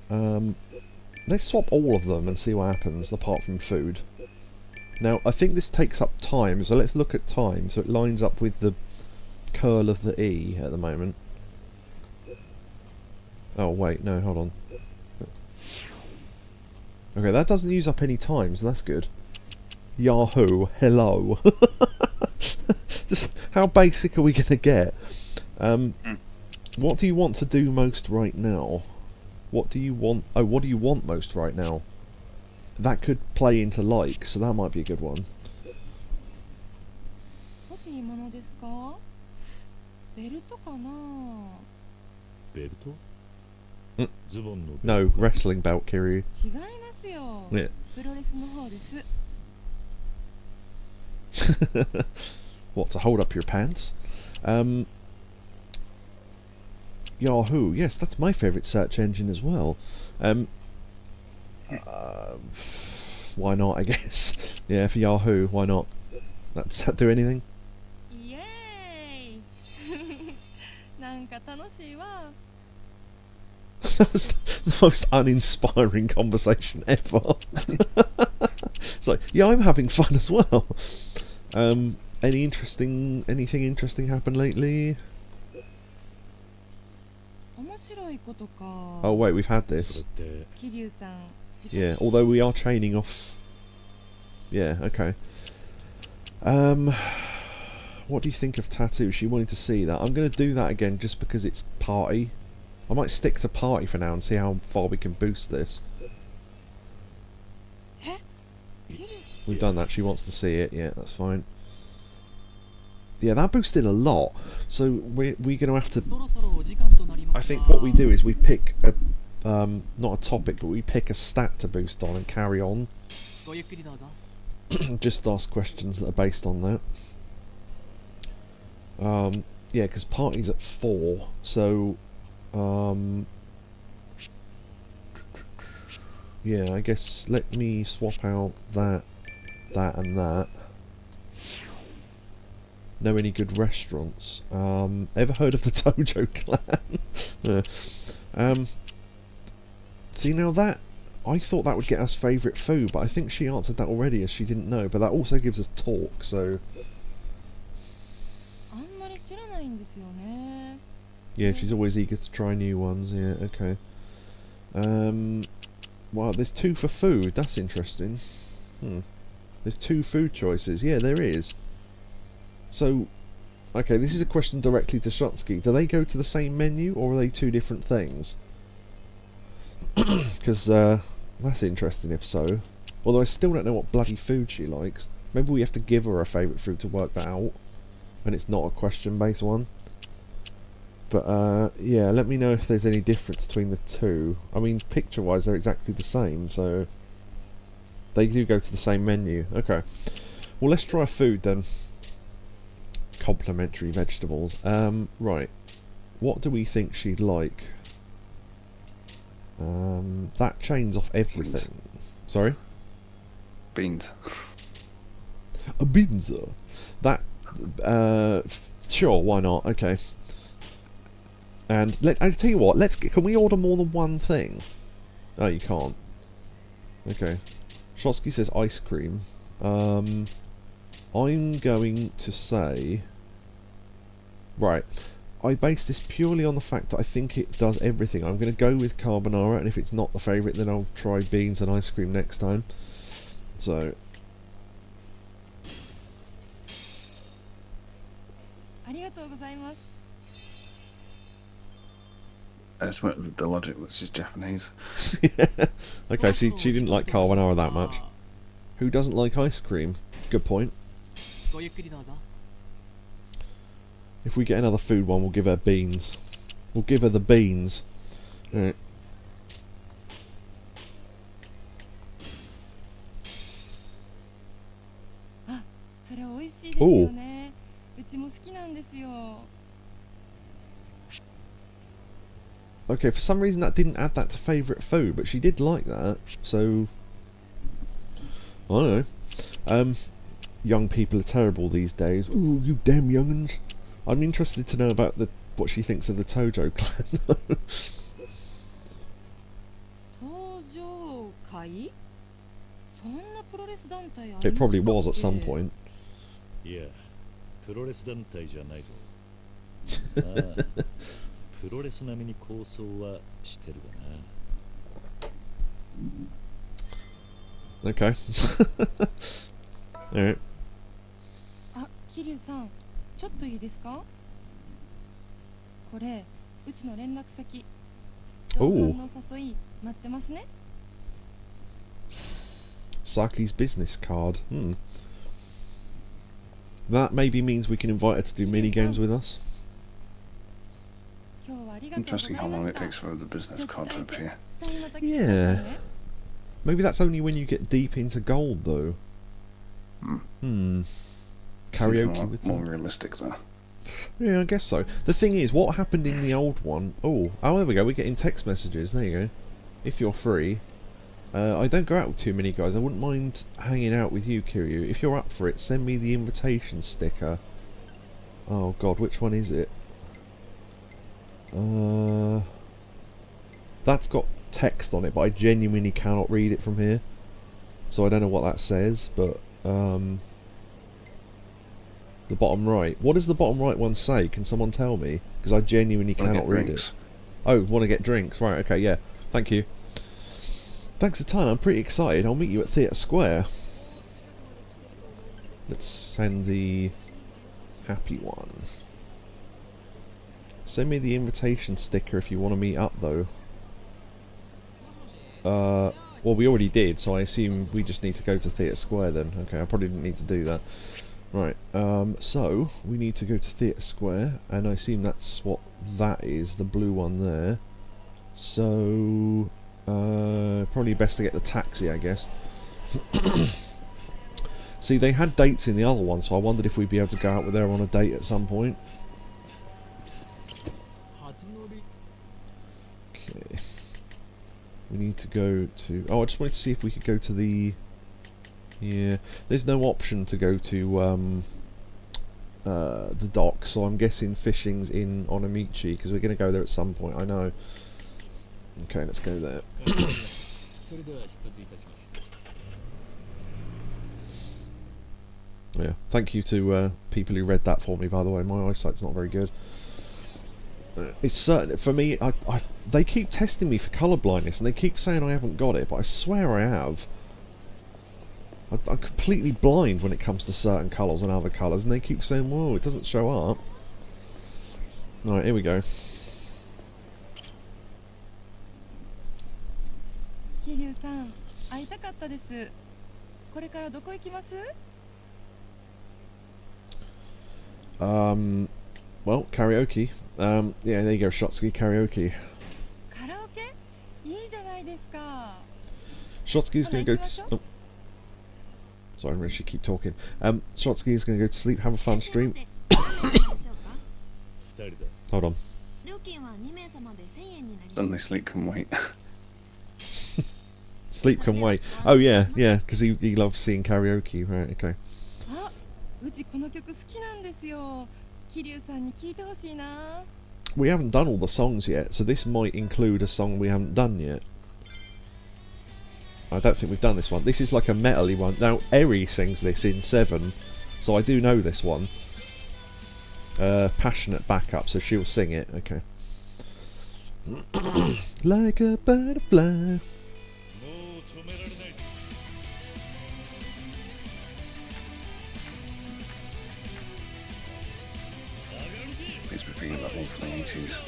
all of them and see what happens, apart from food. Now, I think this takes up time, so let's look at time, so it lines up with the curl of the E at the moment. Oh wait, no, hold on. Okay, that doesn't use up any time, so that's good. Yahoo, hello. Just how basic are we gonna get? What do you want to do most right now? What do you want? Oh, what do you want most right now? That could play into like, so that might be a good one. 欲しいものですか？ベルトかな？ベルト？ ズボンの No, wrestling belt, Kiryu. 違いますよ。 Yeah. プロレスの方です。 What, to hold up your pants? Yahoo, yes, that's my favourite search engine as well. Why not, I guess. Yeah, for Yahoo, why not? Does that do anything? イエーイ。なんか楽しいわ。 That was the most uninspiring conversation ever. It's like, yeah, I'm having fun as well. Anything interesting happened lately? 面白いことか。 Oh wait, we've had それ this. って 桐生さん。 Yeah, although we are chaining off. Yeah, okay. What do you think of tattoo? She wanted to see that. I'm going to do that again just because it's party. I might stick to party for now and see how far we can boost this. We've done that. She wants to see it. Yeah, that's fine. Yeah, that boosted a lot. So we're going to have to... I think what we do is we pick a... not a topic, but we pick a stat to boost on and carry on. Just ask questions that are based on that. Yeah, because party's at 4, so... yeah, I guess let me swap out that, and that. Know any good restaurants? Ever heard of the Tojo Clan? See, now that... I thought that would get us favourite food, but I think she answered that already as she didn't know. But that also gives us talk, so... あんまり知らないんですよね。 Yeah, she's always eager to try new ones. Yeah, okay. Well, there's 2 for food. That's interesting. There's 2 food choices. Yeah, there is. So, okay, this is a question directly to Shotsuki. Do they go to the same menu, or are they 2 different things? Because that's interesting if so. Although I still don't know what bloody food she likes. Maybe we have to give her a favourite food to work that out, and it's not a question-based one. But, yeah, let me know if there's any difference between the 2. I mean, picture-wise, they're exactly the same, so... They do go to the same menu. Okay. Well, let's try food, then. Complimentary vegetables. Right. What do we think she'd like? That chains off everything. Beans. Sorry? Beans. A beans. That... sure, why not? Okay. And I tell you what, can we order more than one thing? Oh, you can't. Okay. Shotsuki says ice cream. I'm going to say... Right. I base this purely on the fact that I think it does everything. I'm going to go with carbonara, and if it's not the favourite, then I'll try beans and ice cream next time. So, ありがとうございます。 I just went with the logic, which is Japanese. okay, she didn't like carbonara that much. Who doesn't like ice cream? Good point. ごゆっくりどうぞ。 If we get another food one, we'll give her beans. We'll give her the beans. Right. あ、それ美味しいですよね。うちも好きなんですよ。 Okay, for some reason that didn't add that to favourite food, but she did like that, so... I don't know. Young people are terrible these days. Ooh, you damn young'uns. I'm interested to know about what she thinks of the Tojo clan. 登場会？そんなプロレス団体ありましたっ It け？ probably was at some point. いや、プロレス団体じゃないぞ。ああ、プロレス並みに構想はしてるがな。 Okay. Alright. あ、桐生さん、ちょっといいですか？これ、うちの連絡先。同伴の誘い待ってますね。 Saki's business card. That maybe means we can invite her to do mini games with us. 今日はありがとうござい Interesting ま how した。 long it takes for the business card to appear. 絶対また来てくださいね。 Maybe that's only when you get deep into gold, though. Something Karaoke with more them. realistic though. Yeah, I guess so. The thing is, what happened in the old one... Oh, there we go. We're getting text messages. There you go. If you're free. I don't go out with too many guys. I wouldn't mind hanging out with you, Kiryu. If you're up for it, send me the invitation sticker. Oh, God. Which one is it? That's got text on it, but I genuinely cannot read it from here. So I don't know what that says, but... the bottom right. What does the bottom right one say? Can someone tell me? Because I genuinely cannot read it. Oh, want to get drinks. Right, okay, yeah. Thank you. Thanks a ton. I'm pretty excited. I'll meet you at Theatre Square. Let's send the happy one. Send me the invitation sticker if you want to meet up, though. Well, we already did, so I assume we just need to go to Theatre Square then. Okay, I probably didn't need to do that. Right, so we need to go to Theatre Square, and I assume that's what that is, the blue one there. So, probably best to get the taxi, I guess. See, they had dates in the other one, so I wondered if we'd be able to go out with her on a date at some point. Okay. We need to go to... Oh, I just wanted to see if we could go to the... Yeah, there's no option to go to the docks, so I'm guessing fishing's in Onamichi, because we're going to go there at some point, I know. Okay, let's go there. Yeah, thank you to people who read that for me, by the way. My eyesight's not very good. It's certain for me. They keep testing me for colour blindness, and they keep saying I haven't got it, but I swear I have. I'm completely blind when it comes to certain colours and other colours, and they keep saying, "Whoa, it doesn't show up." All right, here we go. 桐生さん、会いたかったです。これからどこ行きます？ Well, karaoke. Yeah, there you go, Shotsuki, karaoke. カラオケ？いいじゃないですか。 Shotsuki's gonna go to... Oh. Sorry, I'm going to keep talking. Shotsuki's gonna go to sleep, have a fun stream. Hold on. Suddenly sleep can wait. Sleep can wait. Oh yeah, yeah, because he loves seeing karaoke, right, okay. あ、うちこの曲好きなんですよ。桐生さんに聞いてほしいな。 We haven't done all the songs yet, so this might include a song we haven't done yet. I don't think we've done this one. This is like a metal-y one. Now, Eri sings this in 7, so I do know this one. Passionate backup, so she'll sing it. Okay. Like a butterfly. V level for the 80s.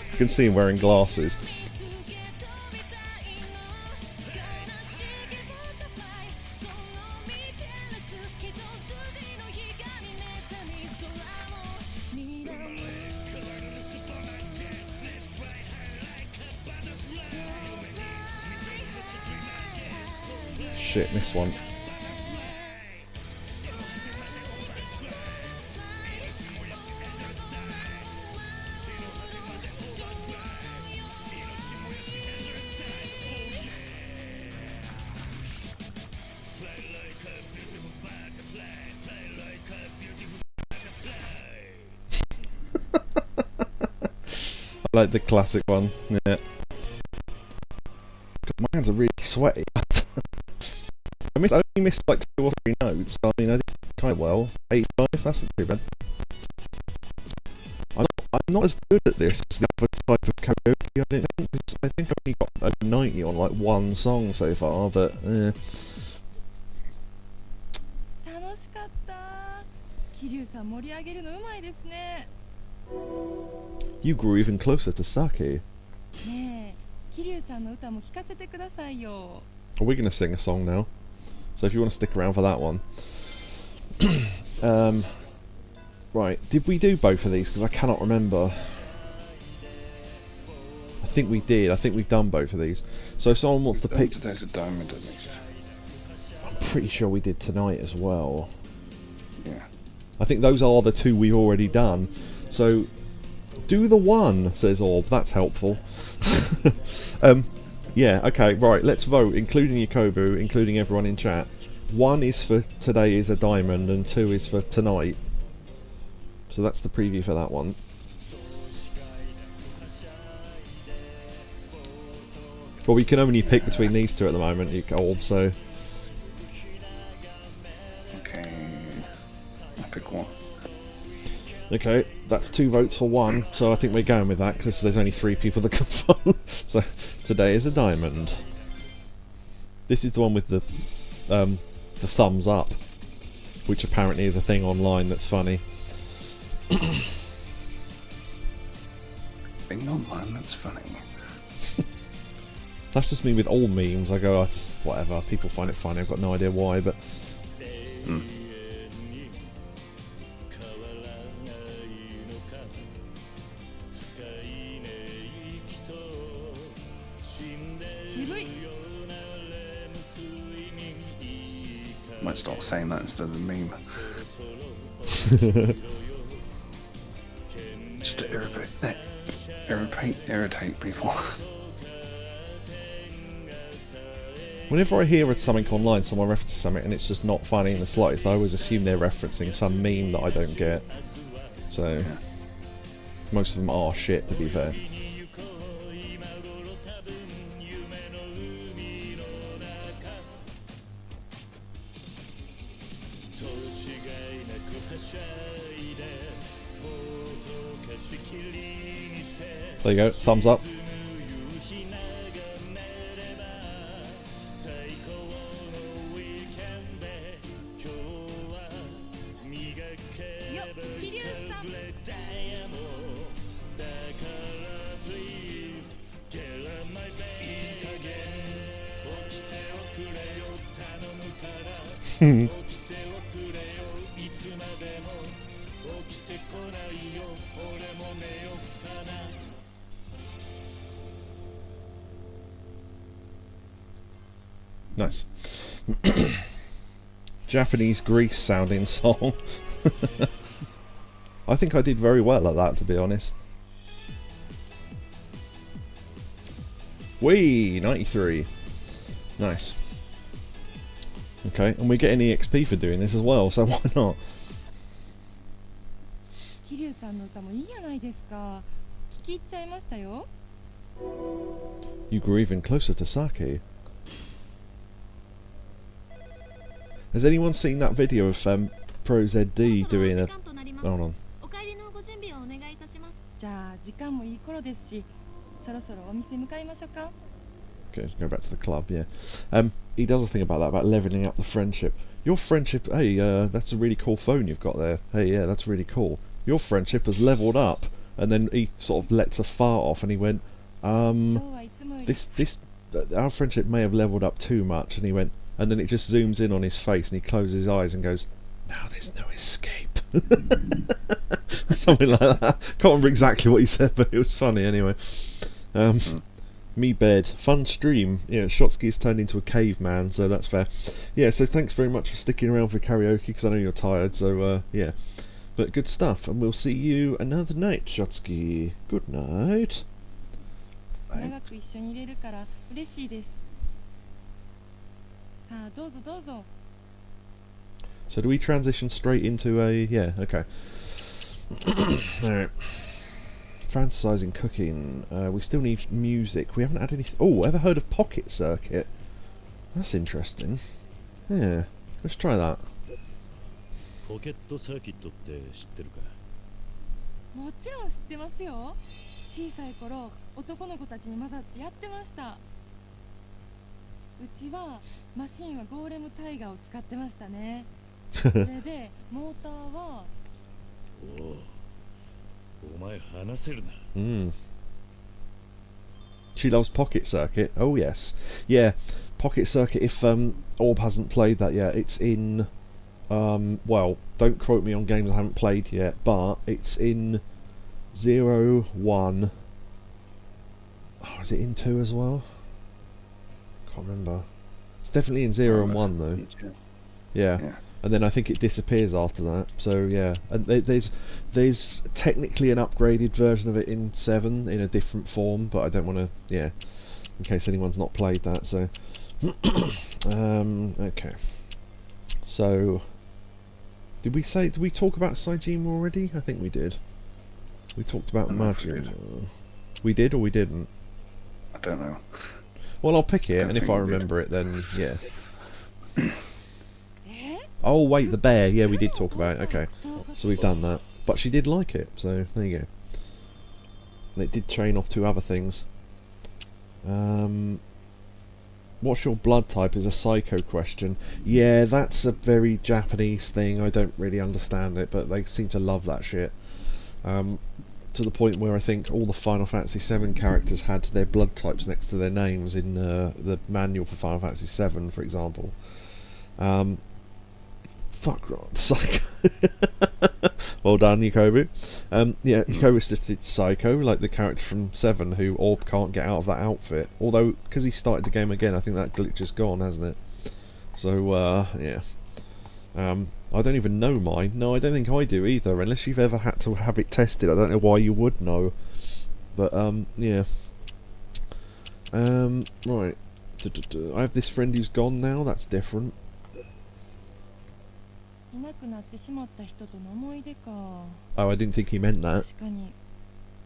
You can see him wearing glasses. Shit, missed one. I like the classic one, yeah. God, my hands are really sweaty. I only missed like 2 or 3 notes, so I mean I did kind of well. 85, that's not too bad. I'm not as good at this as the other type of karaoke, I don't think, because I think I've only got a 90 on like 1 song so far, but eh. You grew even closer to Saki. Are we going to sing a song now? So if you want to stick around for that one. Right, did we do both of these? Because I cannot remember. I think we did. I think we've done both of these. So if someone wants to pick... Today's a diamond at least. I'm pretty sure we did tonight as well. Yeah. I think those are the 2 we've already done. So, do the 1, says Orb. That's helpful. Yeah, okay, right, let's vote, including Yakobu, including everyone in chat. 1 is for today is a diamond, and 2 is for tonight. So that's the preview for that one. Well, we can only pick between these 2 at the moment, Orb, so... Okay, I'll pick 1. Okay, that's 2 votes for 1, so I think we're going with that, because there's only 3 people that can vote. So, today is a diamond. This is the one with the thumbs up, which apparently is a thing online that's funny. Thing online that's funny. That's just me with all memes. I go, just whatever, people find it funny, I've got no idea why, but... Might start saying that instead of the meme. Just to irritate people. Whenever I hear something online, someone references something and it's just not funny in the slightest, I always assume they're referencing some meme that I don't get. So, most of them are shit, to be fair. There you go, thumbs up. Nice. Japanese Grease sounding song. I think I did very well at that, to be honest. Whee! 93. Nice. Okay, and we're getting EXP for doing this as well, so why not? 桐生さんの歌もいいじゃないですか。聞き入っちゃいましたよ。You grew even closer to Saki. Has anyone seen that video of ProZD doing a... Hold on. じゃあ時間もいい頃ですし、そろそろお店向かいましょうか。 Okay, go back to the club, yeah. He does a thing about that, about levelling up the friendship. Your friendship... Hey, that's a really cool phone you've got there. Hey, yeah, that's really cool. Your friendship has levelled up. And then he sort of lets a fart off and he went, our friendship may have levelled up too much. And he went, and then it just zooms in on his face and he closes his eyes and goes, now there's no escape. Something like that. Can't remember exactly what he said, but it was funny anyway. Me bed. Fun stream. Yeah, Shotsky's turned into a caveman, so that's fair. Yeah, so thanks very much for sticking around for karaoke, because I know you're tired, so yeah. But good stuff, and we'll see you another night, Shotsky. Good night. 長く一緒にいれるから嬉しいです。さあ、どうぞどうぞ。 So do we transition straight into a... Yeah, okay. Alright. Fantasizing cooking. We still need music. We haven't had any... Oh, ever heard of Pocket Circuit? That's interesting. Yeah, let's try that. ポケットサーキットって知ってるか？もちろん知ってますよ。小さい頃、男の子たちに混ざってやってました。うちはマシンはゴーレムタイガーを使ってましたね。それでモーターはお前話せるな。She loves Pocket Circuit. Oh yes. Yeah, Pocket Circuit, if Orb hasn't played that yet, it's in... well, don't quote me on games I haven't played yet, but it's in 0, 1... Oh, is it in 2 as well? Can't remember. It's definitely in 0 and 1 though. Yeah. And then I think it disappears after that. So yeah, and there's technically an upgraded version of it in 7 in a different form, but I don't want to, yeah, in case anyone's not played that. So okay. So did we talk about Saijima already? I think we did. We talked about Majima. We did or we didn't? I don't know. Well, I'll pick it, and if I remember it, then yeah. Oh wait, the bear. Yeah, we did talk about it. Okay, so we've done that. But she did like it, so there you go. And it did train off 2 other things. What's your blood type is a psycho question. Yeah, that's a very Japanese thing. I don't really understand it, but they seem to love that shit. To the point where I think all the Final Fantasy VII characters had their blood types next to their names in the manual for Final Fantasy VII, for example. Fuck right, Psycho. Well done, Yakobu. Yeah, Yakobu's just Psycho, like the character from 7 who Orb can't get out of that outfit. Although, because he started the game again, I think that glitch is gone, hasn't it? So, yeah. I don't even know mine. No, I don't think I do either, unless you've ever had to have it tested. I don't know why you would know. But, yeah. Right. I have this friend who's gone now, that's different. いなくなってしまった人との思い出か。 Oh, I didn't think he meant that. 確かに、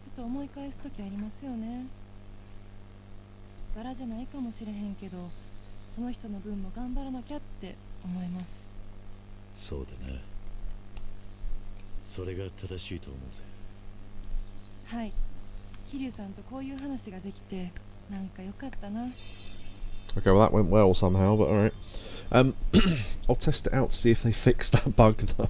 ふと思い返すときありますよね。柄じゃないかもしれへんけど、その人の分も頑張らなきゃって思います。そうだな。それが正しいと思うぜ。はい。桐生さんとこういう話ができて、なんか良かったな。 Okay, well that went well somehow, but alright. I'll test it out to see if they fixed that bug though.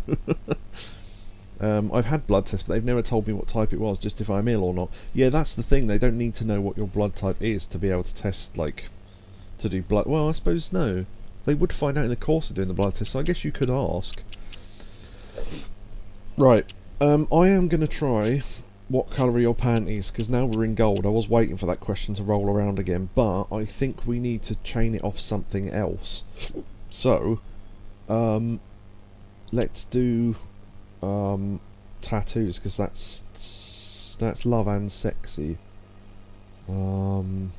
I've had blood tests, but they've never told me what type it was, just if I'm ill or not. Yeah, that's the thing, they don't need to know what your blood type is to be able to test, like, to do blood... Well, I suppose no. They would find out in the course of doing the blood test, so I guess you could ask. Right, I am going to try what colour are your panties? Because now we're in gold. I was waiting for that question to roll around again, but I think we need to chain it off something else. So, let's do tattoos, because that's love and sexy. Isn't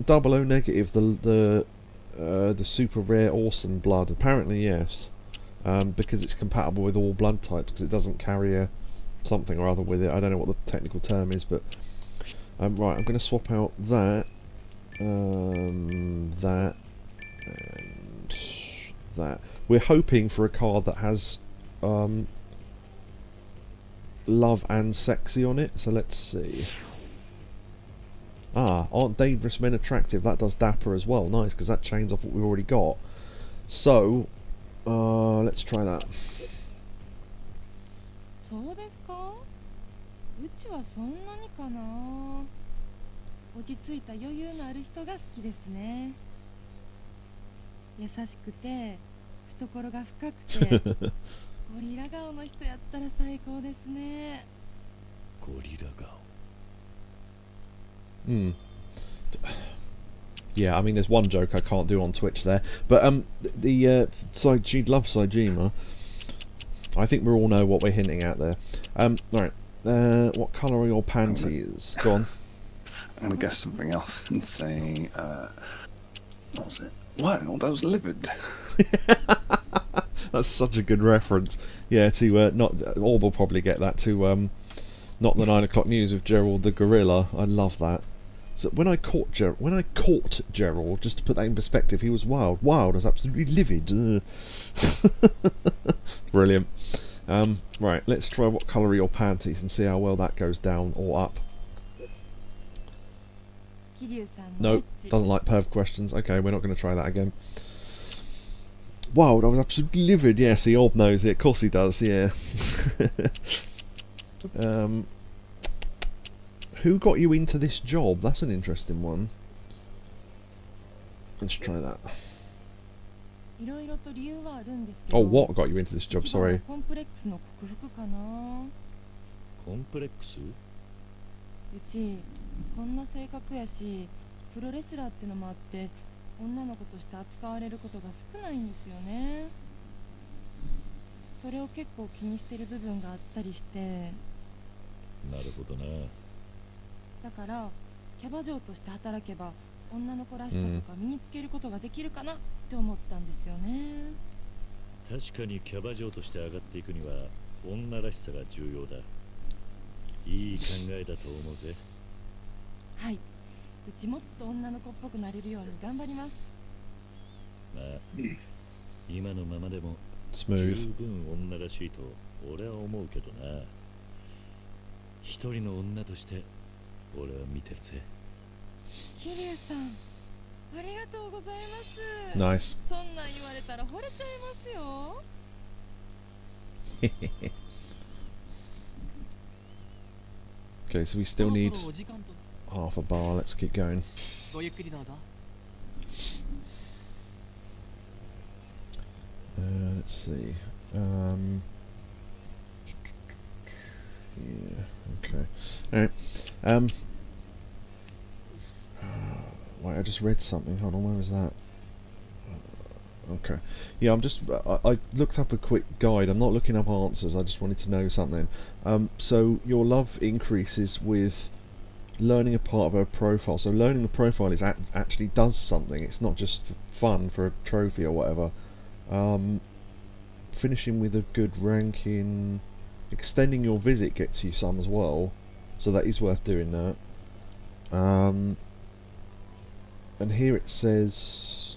00 negative the super rare awesome blood? Apparently yes, because it's compatible with all blood types, because it doesn't carry a something or other with it. I don't know what the technical term is, but right, I'm going to swap out that, that, and that. We're hoping for a card that has love and sexy on it, so let's see. Aren't dangerous men attractive? That does dapper as well. Nice, because that chains off what we've already got. So, let's try that. そうですか？うちはそんなにかな。落ち着いた余裕のある人が好きですね。優しくて懐が深くてゴリラ顔の人やったら最高ですね。ゴリラ顔。Yeah, I mean, there's one joke I can't do on Twitch there, but she loves DoGYMa. I think we all know what we're hinting at there. Right, what colour are your panties? Go on. I'm gonna guess something else and say, what was it? Wow, that was livid. That's such a good reference. Yeah, to not Orb will probably get that to not the 9 o'clock news with Gerald the gorilla. I love that. So when I caught Gerald, just to put that in perspective, he was wild. Wild as absolutely livid. Brilliant. Right, let's try what colour are your panties and see how well that goes down or up. Nope, doesn't like perv questions. Okay, we're not going to try that again. Wild, I was absolutely livid. Yeah, see, Orb knows it. Of course he does, yeah. Who got you into this job? That's an interesting one. Let's try that. Oh, what got you into this job? Sorry. コンプレックスの克服かな。コンプレックス？うちこんな性格やし、プロレスラーってのもあって女の子として扱われることが少ないんですよね。それを結構気にしてる部分があったりして。なるほどな。だからキャバ嬢として働けば女の子らしさとか身につけることができるかなって思ったんですよね。確かにキャバ嬢として上がっていくには女らしさが重要だ。いい考えだと思うぜ。はい、うちもっと女の子っぽくなれるように頑張ります。まあ、今のままでも十 Smooth. 分女らしいと俺は思うけどな。一人の女として俺は見てるぜ。桐生さん、ありがとうございます。 Nice. そんなん言われたら惚れちゃいますよ。Okay, so we still need half a bar. Let's keep going. Let's see. Yeah, okay. Alright. Wait, I just read something. Hold on, where was that? Okay. Yeah, I looked up a quick guide. I'm not looking up answers, I just wanted to know something. So your love increases with learning a part of her profile. So learning the profile is actually does something. It's not just for fun, for a trophy or whatever. Finishing with a good ranking, extending your visit gets you some as well, so that is worth doing that. And here it says,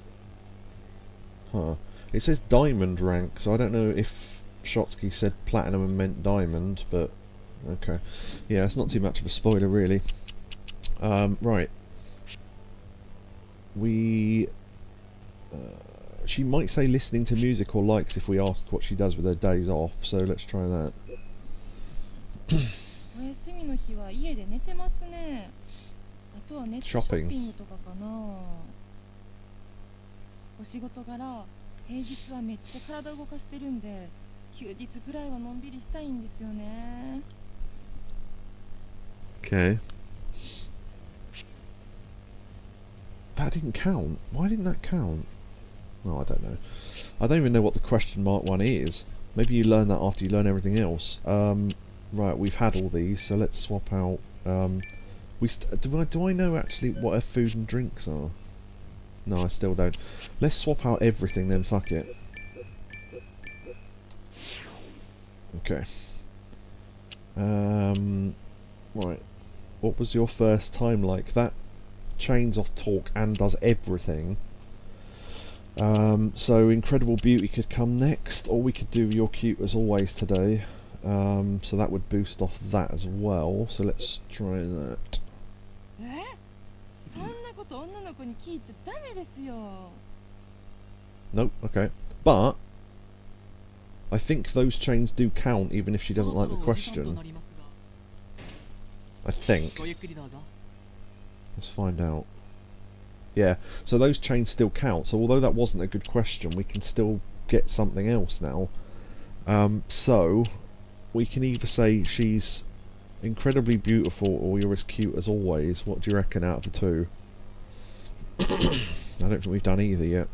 it says diamond rank, so I don't know if Shotsky said platinum and meant diamond, but okay. Yeah, it's not too much of a spoiler really. Right. She might say listening to music or likes if we ask what she does with her days off, so let's try that. お休みの日は家で寝てますね。あとはネットショッピングとかかな。お仕事柄、平日はめっちゃ体動かしてるんで、休日くらいはのんびりしたいんですよね。Okay. That didn't count. Why didn't that count? Oh, I don't know. I don't even know what the question mark one is. Maybe you learn that after you learn everything else. Right, we've had all these, so let's swap out. Do I know actually what our food and drinks are? No, I still don't. Let's swap out everything then. Fuck it. Okay. Right. What was your first time like? That chains off talk and does everything. So Incredible Beauty could come next, or we could do You're Cute As Always today. So that would boost off that as well. So let's try that. Nope, okay. But I think those chains do count even if she doesn't like the question. I think. Let's find out. Yeah, so those chains still count. So although that wasn't a good question, we can still get something else now. So we can either say she's incredibly beautiful or you're as cute as always. What do you reckon out of the two? I don't think we've done either yet.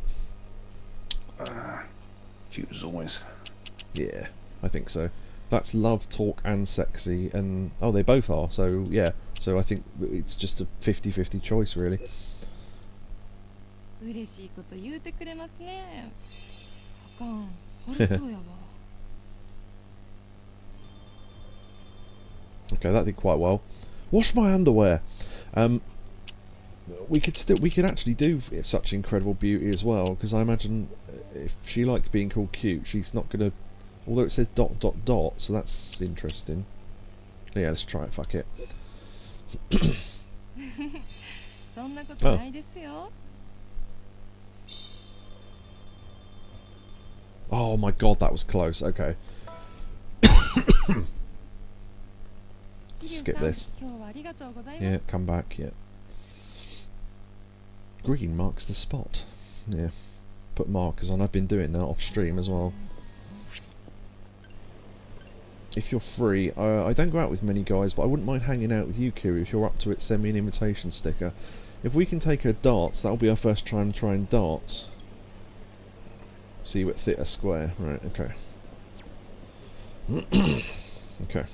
Cute as always. Yeah, I think so. That's love, talk and sexy, and oh, they both are, so yeah. So I think it's just a 50-50 choice really. Okay, that did quite well. Wash my underwear. We could actually do such incredible beauty as well, because I imagine if she likes being called cute, she's not gonna. Although it says ... so that's interesting. Yeah, let's try it. Fuck it. Oh. Oh my god, that was close. Okay. Skip this. Yeah, come back. Yeah. Green marks the spot. Yeah. Put markers on. I've been doing that off stream as well. If you're free, I don't go out with many guys, but I wouldn't mind hanging out with you, Kiri. If you're up to it, send me an invitation sticker. If we can take her darts, that'll be our first trying darts. See you at Theatre Square. Right, okay. Okay.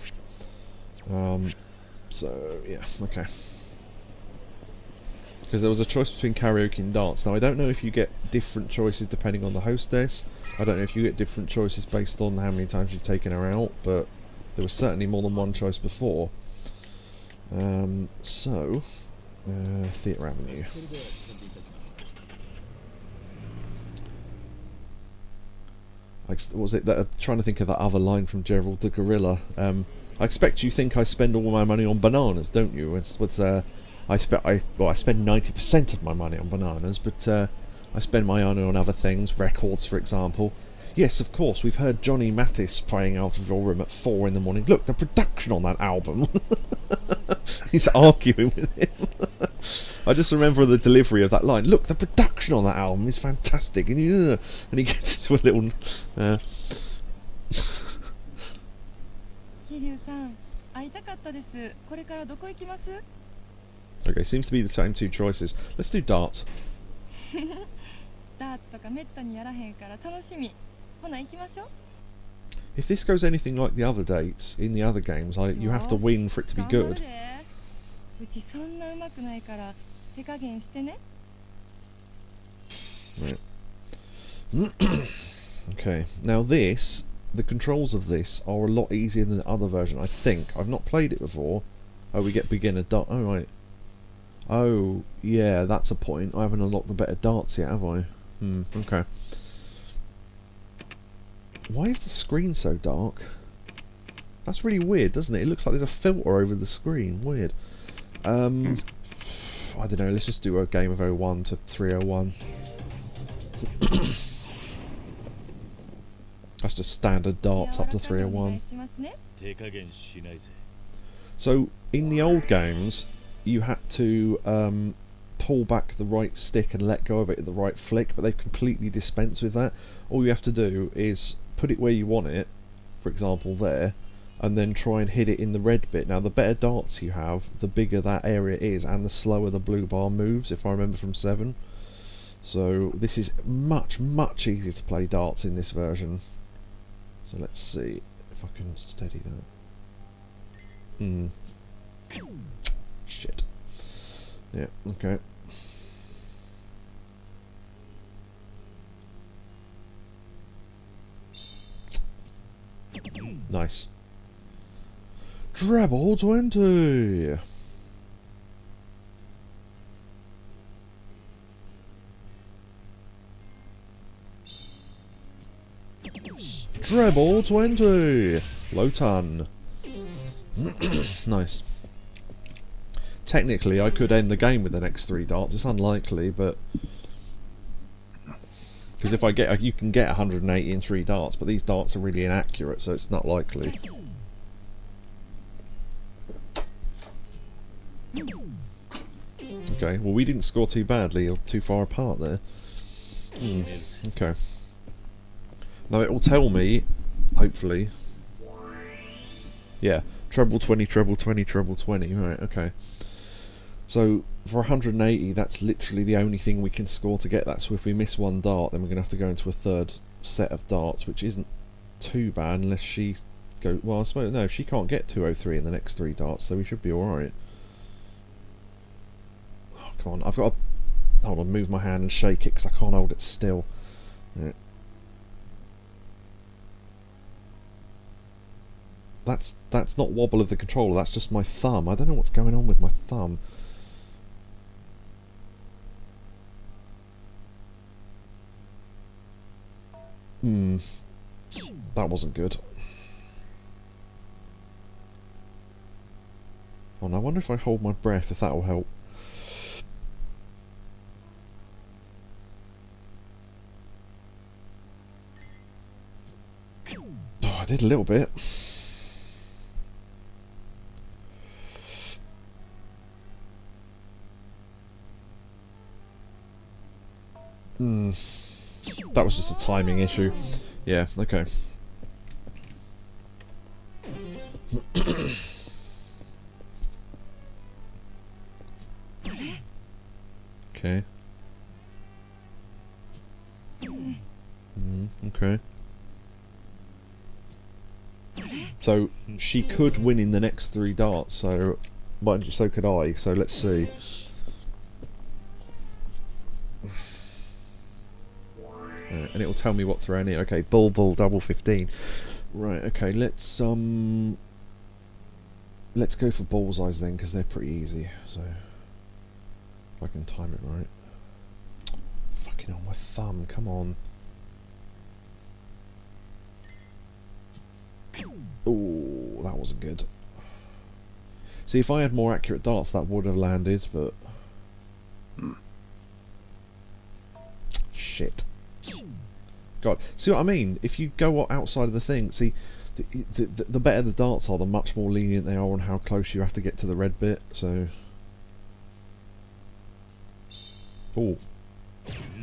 So, yeah, okay. Because there was a choice between karaoke and darts. Now, I don't know if you get different choices depending on the hostess. I don't know if you get different choices based on how many times you've taken her out, but there was certainly more than one choice before. Theatre Avenue. What was it? I'm trying to think of that other line from Gerald the Gorilla. I expect you think I spend all my money on bananas, don't you? I spend 90% of my money on bananas, but I spend my money on other things, records for example. Yes, of course, we've heard Johnny Mathis playing out of your room at 4 in the morning. Look, the production on that album. He's arguing with him. I just remember the delivery of that line. Look, the production on that album is fantastic. And he gets into a little... Okay, seems to be the same two choices. Let's do darts. If this goes anything like the other dates in the other games, you have to win for it to be good. Right. Okay, now this, the controls of this are a lot easier than the other version, I think. I've not played it before. Oh, we get beginner dart. Oh, right. Oh, yeah, that's a point. I haven't unlocked the better darts yet, have I? Okay. Why is the screen so dark? That's really weird, doesn't it? It looks like there's a filter over the screen. Weird. I don't know, let's just do a game of 01 to 301. That's just standard darts up to 301. So, in the old games, you had to pull back the right stick and let go of it at the right flick, but they've completely dispensed with that. All you have to do is put it where you want it, for example there, and then try and hit it in the red bit. Now the better darts you have, the bigger that area is, and the slower the blue bar moves, if I remember from 7. So this is much, much easier to play darts in this version. So let's see if I can steady that. Shit. Yeah, okay. Nice. Treble 20! Treble 20! Low ton. Nice. Technically, I could end the game with the next 3 darts. It's unlikely, but... Because if I get... You can get 180 in 3 darts, but these darts are really inaccurate, so it's not likely. Okay, well we didn't score too badly, or too far apart there. Okay. Now it will tell me, hopefully... Yeah, treble 20, treble 20, treble 20, right, okay. So, for 180, that's literally the only thing we can score to get that, so if we miss 1 dart, then we're going to have to go into a 3rd set of darts, which isn't too bad unless she goes... Well, I suppose, no, she can't get 203 in the next 3 darts, so we should be alright. Oh, come on, I've got to... Hold on, move my hand and shake it, because I can't hold it still. Yeah. That's not wobble of the controller, that's just my thumb. I don't know what's going on with my thumb. That wasn't good. Oh, and I wonder if I hold my breath, if that will help. Oh, I did a little bit. That was just a timing issue. Yeah, okay. Okay. Okay. So, she could win in the next 3 darts, so could I, so let's see. And it will tell me what throw I need. Okay, bull, double 15. Right, okay, let's go for bullseyes then, because they're pretty easy, so... If I can time it right. Fucking on my thumb, come on. Ooh, that wasn't good. See, if I had more accurate darts, that would have landed, but... Shit. God, see what I mean? If you go outside of the thing, see, the better the darts are, the much more lenient they are on how close you have to get to the red bit, so... Ooh.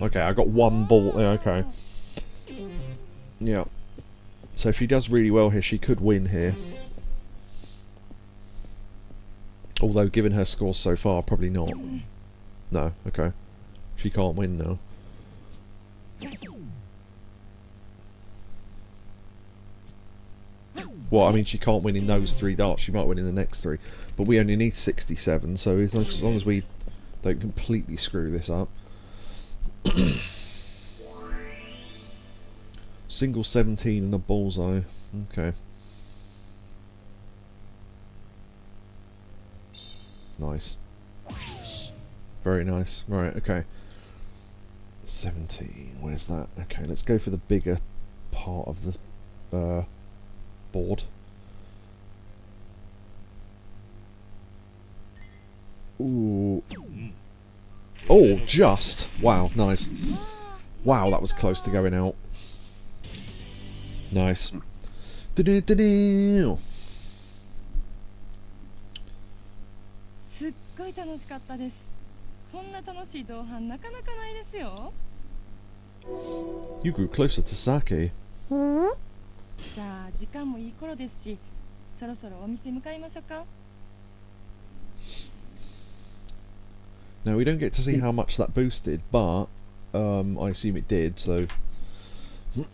Okay, I got 1 ball, yeah, okay. Yeah. So if she does really well here, she could win here. Although, given her scores so far, probably not. No, okay. She can't win now. Well, I mean, she can't win in those 3 darts, she might win in the next 3. But we only need 67, so as long as we don't completely screw this up. Single 17 and a bullseye. Okay. Nice. Very nice. Right, okay. 17, where's that? Okay, let's go for the bigger part of the board. Ooh. Oh, just! Wow, nice. Wow, that was close to going out. Nice. Da-da-da-da. すっごい楽しかったです。こんな楽しい同伴なかなかないですよ。You grew closer to Saki. じゃあ時間もいい頃ですし、そろそろお店向かいましょうか。 Now we don't get to see how much that boosted, but I assume it did, so... 今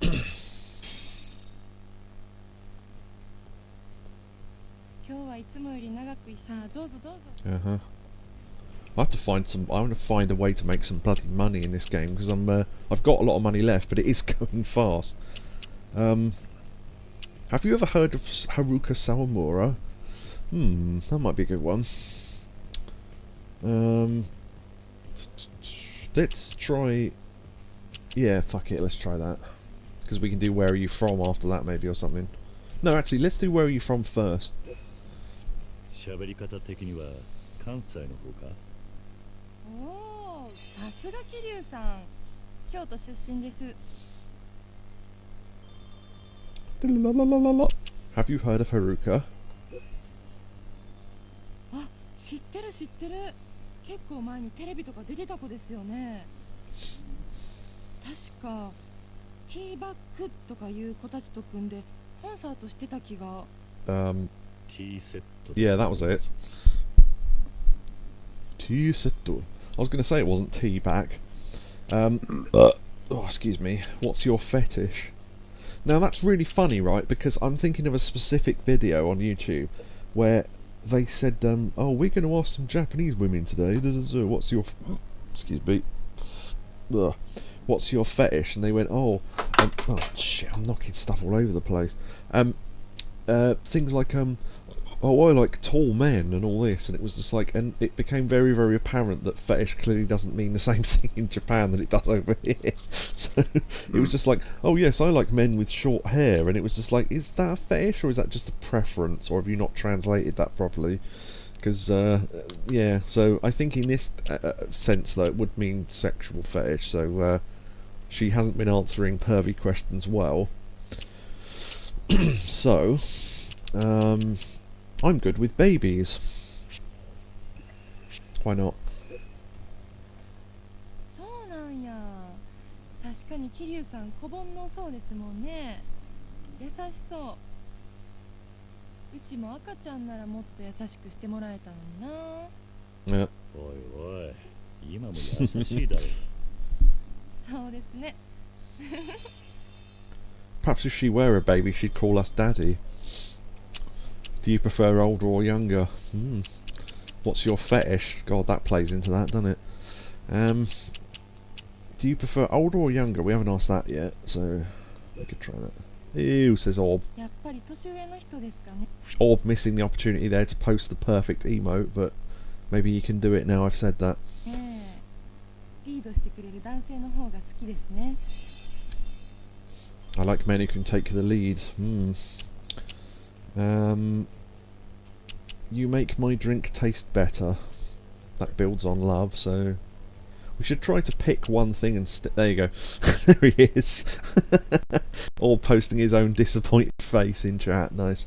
日はいつもより長くさあどうぞどうぞ。 Uh-huh. I have to find some... I want to find a way to make some bloody money in this game, because I've got a lot of money left, but it is going fast. Have you ever heard of Haruka Sawamura? That might be a good one. Let's try... Yeah, fuck it, let's try that. Because we can do Where Are You From after that, maybe, or something. No, actually, let's do Where Are You From first. 喋り方的には関西の方か。おお、さすが桐生さん。京都出身です。 Have you heard of Haruka? あ、知ってる知ってる。結構前にテレビとか出てた子ですよね。確かティーバッグとかいう子たちと組んでコンサートしてた気が。Tea set. Yeah, that was it. Tea set. I was going to say it wasn't tea back. Oh, excuse me. What's your fetish? Now that's really funny, right? Because I'm thinking of a specific video on YouTube where they said, "Oh, we're going to ask some Japanese women today. What's your excuse me? Ugh. What's your fetish?" And they went, "Oh, oh shit! I'm knocking stuff all over the place. Things like oh, I like tall men and all this," and it was just like, and it became very, very apparent that fetish clearly doesn't mean the same thing in Japan that it does over here. So it was just like, "Oh yes, I like men with short hair," and it was just like, is that a fetish or is that just a preference, or have you not translated that properly? Because yeah, so I think in this sense though it would mean sexual fetish. So she hasn't been answering pervy questions well. So I'm good with babies. Why not? そうなんや。確かに桐生さん小煩悩そうですもんね。優しそう。うちも赤ちゃんならもっと優しくしてもらえたのにな。Yeah. おいおい、今も優しいだろ。そうですね。 Perhaps if she were a baby, she'd call us daddy. Do you prefer older or younger? What's your fetish? God, that plays into that, doesn't it? Do you prefer older or younger? We haven't asked that yet, so we could try that. Ew, says Orb. やっぱり年上の人ですかね。 Orb missing the opportunity there to post the perfect emote, but maybe you can do it now I've said that. ええ、リードしてくれる男性の方が好きですね。 I like men who can take the lead. You make my drink taste better. That builds on love, so we should try to pick one thing and there you go. There he is. All posting his own disappointed face in chat. Nice.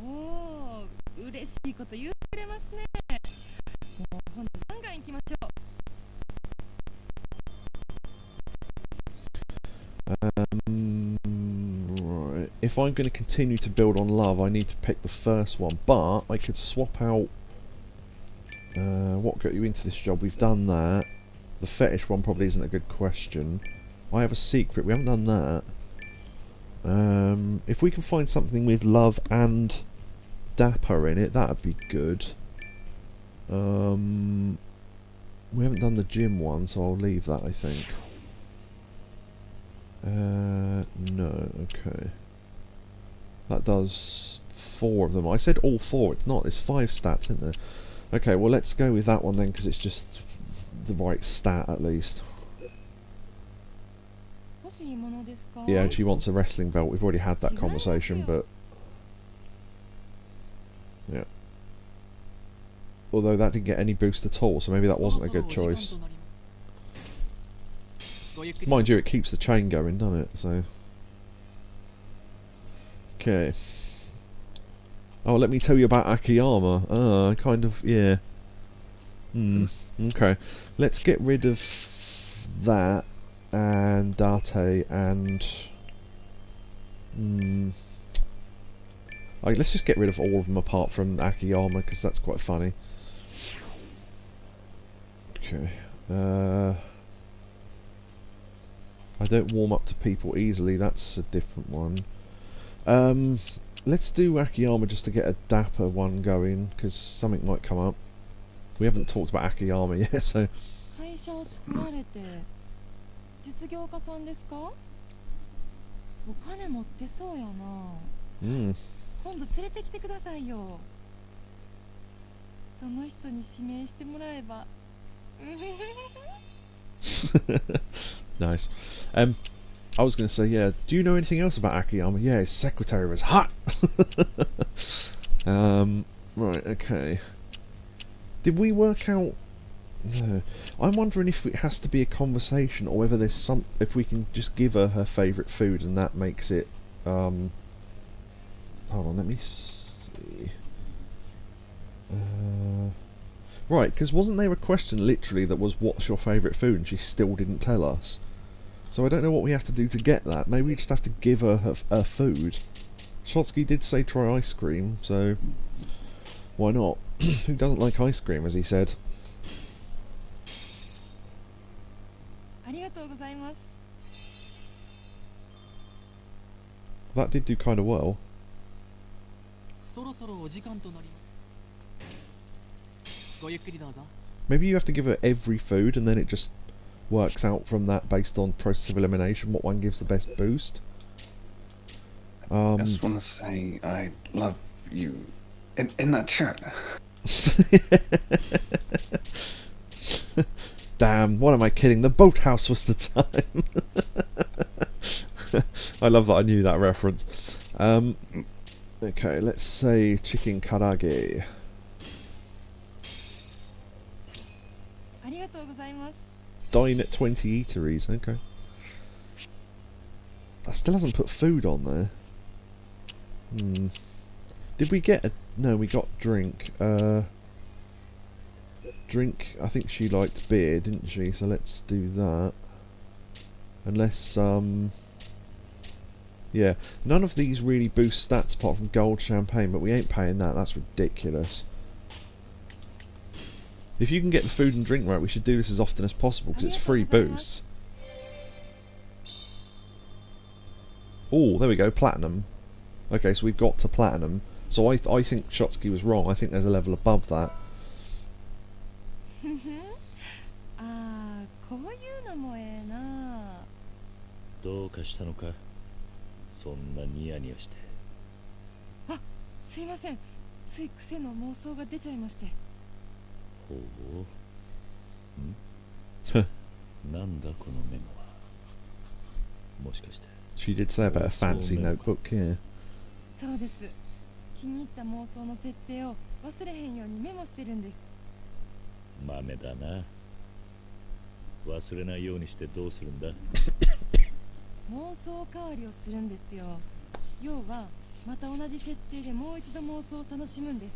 おお、嬉しいこと言ってくれますね。もうほんとガンガン行きましょう。 Right. If I'm going to continue to build on love, I need to pick the first one. But I could swap out. What got you into this job? We've done that. The fetish one probably isn't a good question. I have a secret. We haven't done that. If we can find something with love and dapper in it, that'd be good. We haven't done the gym one, so I'll leave that, I think. No, okay. That does 4 of them. I said all 4, it's not, there's 5 stats, isn't there? Okay, well let's go with that one then, because it's just the right stat at least. 欲しいものですか? Yeah, and she wants a wrestling belt. We've already had that conversation, but... Yeah. Although that didn't get any boost at all, so maybe that wasn't a good choice. Mind you, it keeps the chain going, doesn't it? So... Okay. Oh, let me tell you about Akiyama. Kind of, yeah. Okay. Let's get rid of that, and Date, and... Let's just get rid of all of them apart from Akiyama, because that's quite funny. Okay. I don't warm up to people easily, that's a different one. Let's do Akiyama just to get a dapper one going, because something might come up. We haven't talked about Akiyama yet, so... 会社を作られて実業家さんですか？お金持ってそうやな。今度連れてきてくださいよ。その人に指名してもらえば。Nice. I was going to say, yeah, do you know anything else about Akiyama? Yeah, his secretary was hot! Right, okay. Did we work out... No. I'm wondering if it has to be a conversation, or whether there's some... if we can just give her her favourite food and that makes it... Hold on, let me see... Right, because wasn't there a question literally that was, what's your favourite food, and she still didn't tell us? So I don't know what we have to do to get that. Maybe we just have to give her her food. Shotsky did say try ice cream, so why not? Who doesn't like ice cream, as he said? ありがとうございます。 That did do kind of well. そろそろお時間となります。ごゆっくりどうぞ。 Maybe you have to give her every food and then it just works out from that based on process of elimination what one gives the best boost. I just want to say I love you in that chat. Damn, what am I kidding? The boathouse was the time. I love that I knew that reference. Okay, let's say chicken karage. ありがとうございます。 Dine at 20 eateries, okay. That still hasn't put food on there. Did we get a... no, we got drink. Drink, I think she liked beer, didn't she? So let's do that. Unless, yeah, none of these really boost stats apart from gold champagne, but we ain't paying that, that's ridiculous. If you can get the food and drink right, we should do this as often as possible, because it's free boosts. Oh, there we go, platinum. Okay, so we've got to platinum. So I think Shotsky was wrong, I think there's a level above that. ああ、こういうのもええな。どうかしたのか？そんなニヤニヤして。あ、すいません。つい癖の妄想が出ちゃいまして。ほう。なんだこのメモは。もしかして。She did say about a fancy notebook, yeah. そうです。気に入った妄想の設定を忘れへんようにメモしてるんです。豆だな。忘れないようにしてどうするんだ？妄想代わりをするんですよ。要はまた同じ設定でもう一度妄想を楽しむんで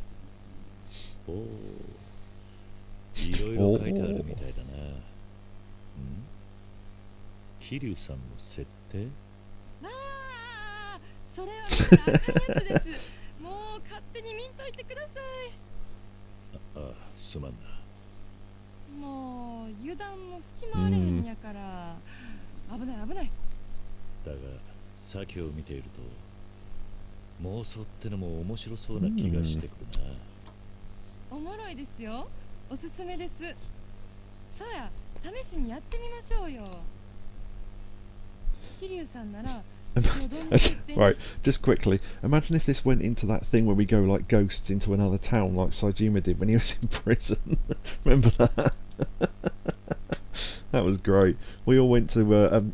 す。おお。いろいろ書いてあるみたいだな。桐生さんの設定？ああ、それはまだあかんやつです。もう勝手に見んといてください。ああ、すまんな。もう油断も隙間あれへんやから、危ない危ない。だが先を見ていると妄想ってのも面白そうな気がしてくるな。おもろいですよ。おすすめです。そうや、試しにやってみましょうよ。桐生さんなら Right, just quickly, imagine if this went into that thing where we go like ghosts into another town like Saejima did when he was in prison. Remember that? That was great. We all went to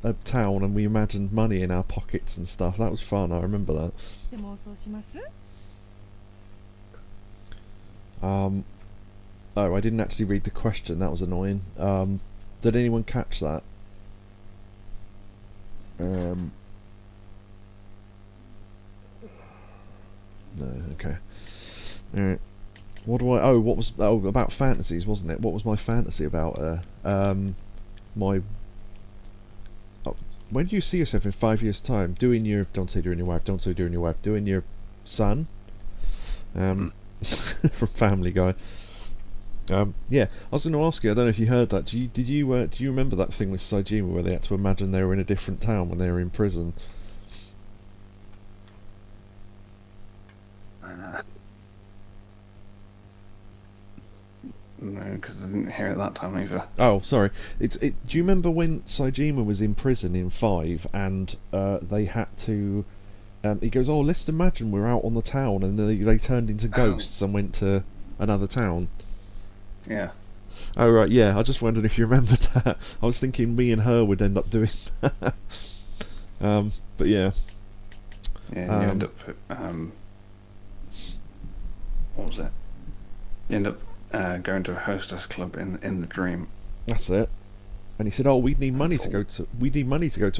a town and we imagined money in our pockets and stuff. That was fun, I remember that. Oh, I didn't actually read the question, that was annoying. Did anyone catch that? No, okay. Alright. What do I... oh, what was... oh, about fantasies, wasn't it? What was my fantasy about my... oh, when do you see yourself in 5 years' time? Doing your don't say doing your wife, don't say doing your wife, doing your son. From Family Guy. Yeah, I was going to ask you. I don't know if you heard that. Do you remember that thing with DoGYMa where they had to imagine they were in a different town when they were in prison? No, because I didn't hear it that time either. Oh, sorry. Do you remember when DoGYMa was in prison in 5 and they had to? He goes, "Oh, let's imagine we're out on the town," and they turned into ghosts and went to another town. Yeah. Oh right, yeah. I just wondered if you remembered that. I was thinking me and her would end up doing that. But yeah. Yeah, you end up. What was it? You end up going to a hostess club in the dream. That's it. And he said, "Oh, we need money to go to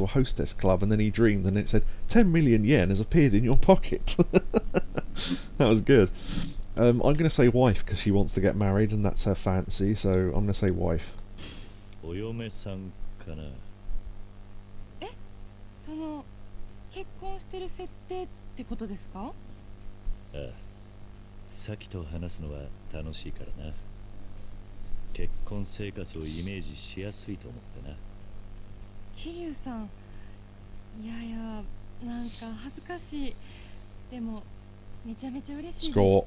a hostess club." And then he dreamed, and it said, 10 million yen has appeared in your pocket. That was good. I'm going to say wife because she wants to get married, and that's her fantasy. So I'm going to say wife. お嫁さんかな。その結婚してる設定ってことですか？ああ、さきと話すのは楽しいからな。結婚生活をイメージしやすいと思ってな。桐生さん、いやいや、なんか恥ずかしい。でもめちゃめちゃ嬉しいです。Score.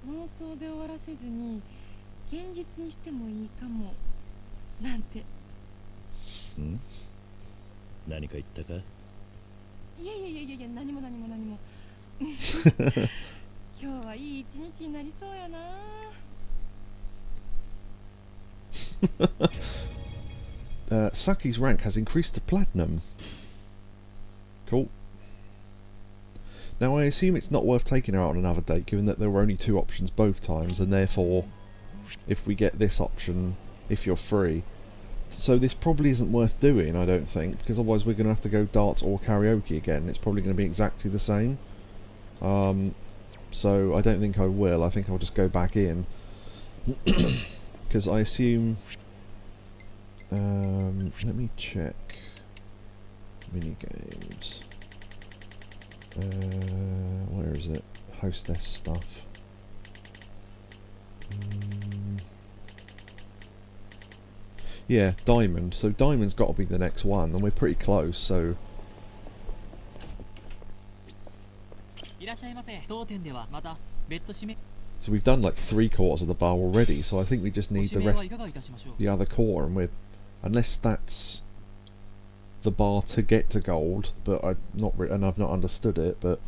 妄想で終わらせずに現実にしてもいいかもなんて。ん？何か言ったか？いや何も今日はいい一日になりそうやな。Saki's rank has increased to platinum. Cool. Now I assume it's not worth taking her out on another date, given that there were only 2 options both times, and therefore, if we get this option, if you're free, so this probably isn't worth doing, I don't think, because otherwise we're going to have to go darts or karaoke again. It's probably going to be exactly the same. So I don't think I will. I think I'll just go back in, because I assume. Let me check. Minigames. Where is it? Hostess stuff. Yeah, Diamond. So Diamond's got to be the next one, and we're pretty close, so... So we've done like 3/4 of the bar already, so I think we just need the rest, the other quarter, and we're... Unless that's the bar to get to gold, but I've not understood it, but...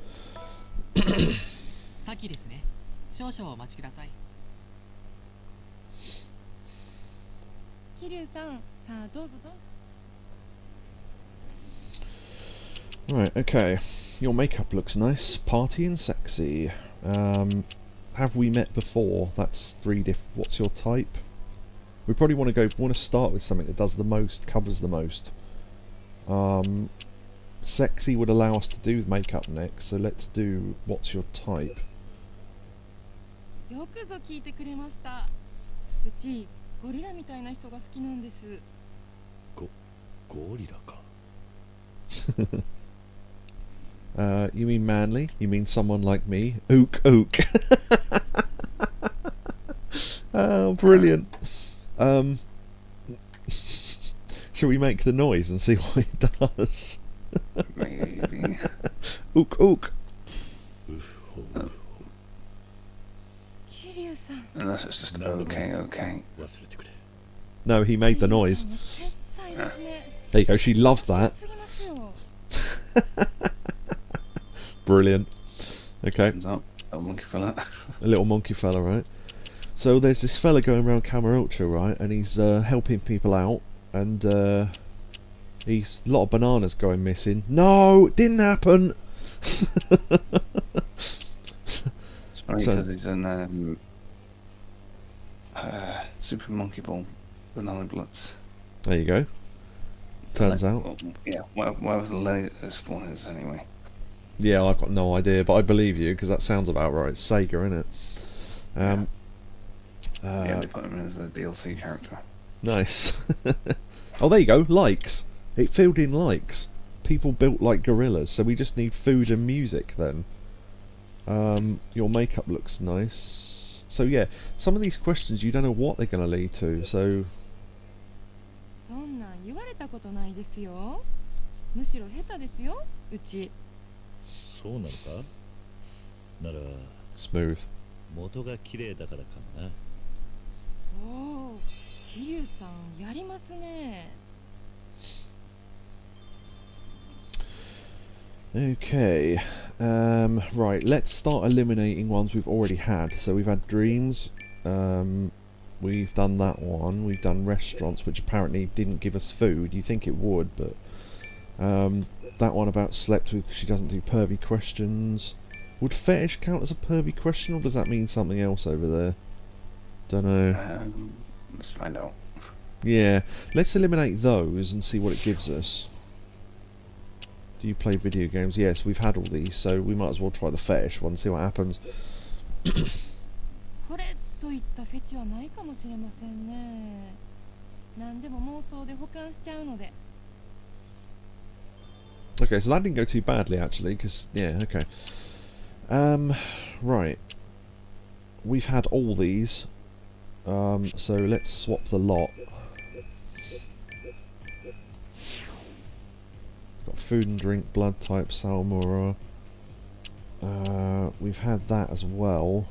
Right, okay. Your makeup looks nice. Party and sexy. Have we met before? That's 3 What's your type? We probably want to start with something that does the most, covers the most. Sexy would allow us to do makeup next, so let's do what's your type. よくぞ聞いてくれました。うちゴリラみたいな人が好きなんです。ゴリラか。You mean manly? You mean someone like me? Ook, ook. Oh, brilliant. Shall we make the noise and see what it does? Maybe. Ook, ook. Unless it's just okay. No, he made the noise. There you go, she loved that. Brilliant. Okay. A monkey fella. A little monkey fella, right? So there's this fella going around Kamurocho, right? And he's helping people out, and he's a lot of bananas going missing. No, it didn't happen. It's funny because he's in Super Monkey Ball Banana Glutz. There you go. Turns out. Well, yeah, whatever the latest one is anyway. Yeah, I've got no idea, but I believe you because that sounds about right. It's Sega, isn't it? Yeah, they put him in as a DLC character. Nice. Oh, there you go. Likes. It filled in likes. People built like gorillas, so we just need food and music then. Your makeup looks nice. So yeah, some of these questions you don't know what they're going to lead to, so... そんなん言われたことないですよ。むしろ下手ですよ、うち。そうなのかなら Smooth. 元が綺麗だからかもな。おお、桐生さんやりますね。Okay, right, let's start eliminating ones we've already had. So we've had dreams, we've done that one, we've done restaurants, which apparently didn't give us food. You think it would, but that one about slept with, she doesn't do pervy questions. Would fetish count as a pervy question, or does that mean something else over there? Don't know. Let's find out. Yeah, let's eliminate those and see what it gives us. Do you play video games? Yes, we've had all these, so we might as well try the fetish one, see what happens. これといったフェチはないかもしれませんね。何でも妄想で保管しちゃうので。Okay, so that didn't go too badly actually, because, yeah, okay. Right. We've had all these, so let's swap the lot. Got food and drink, blood type, Salmora. We've had that as well.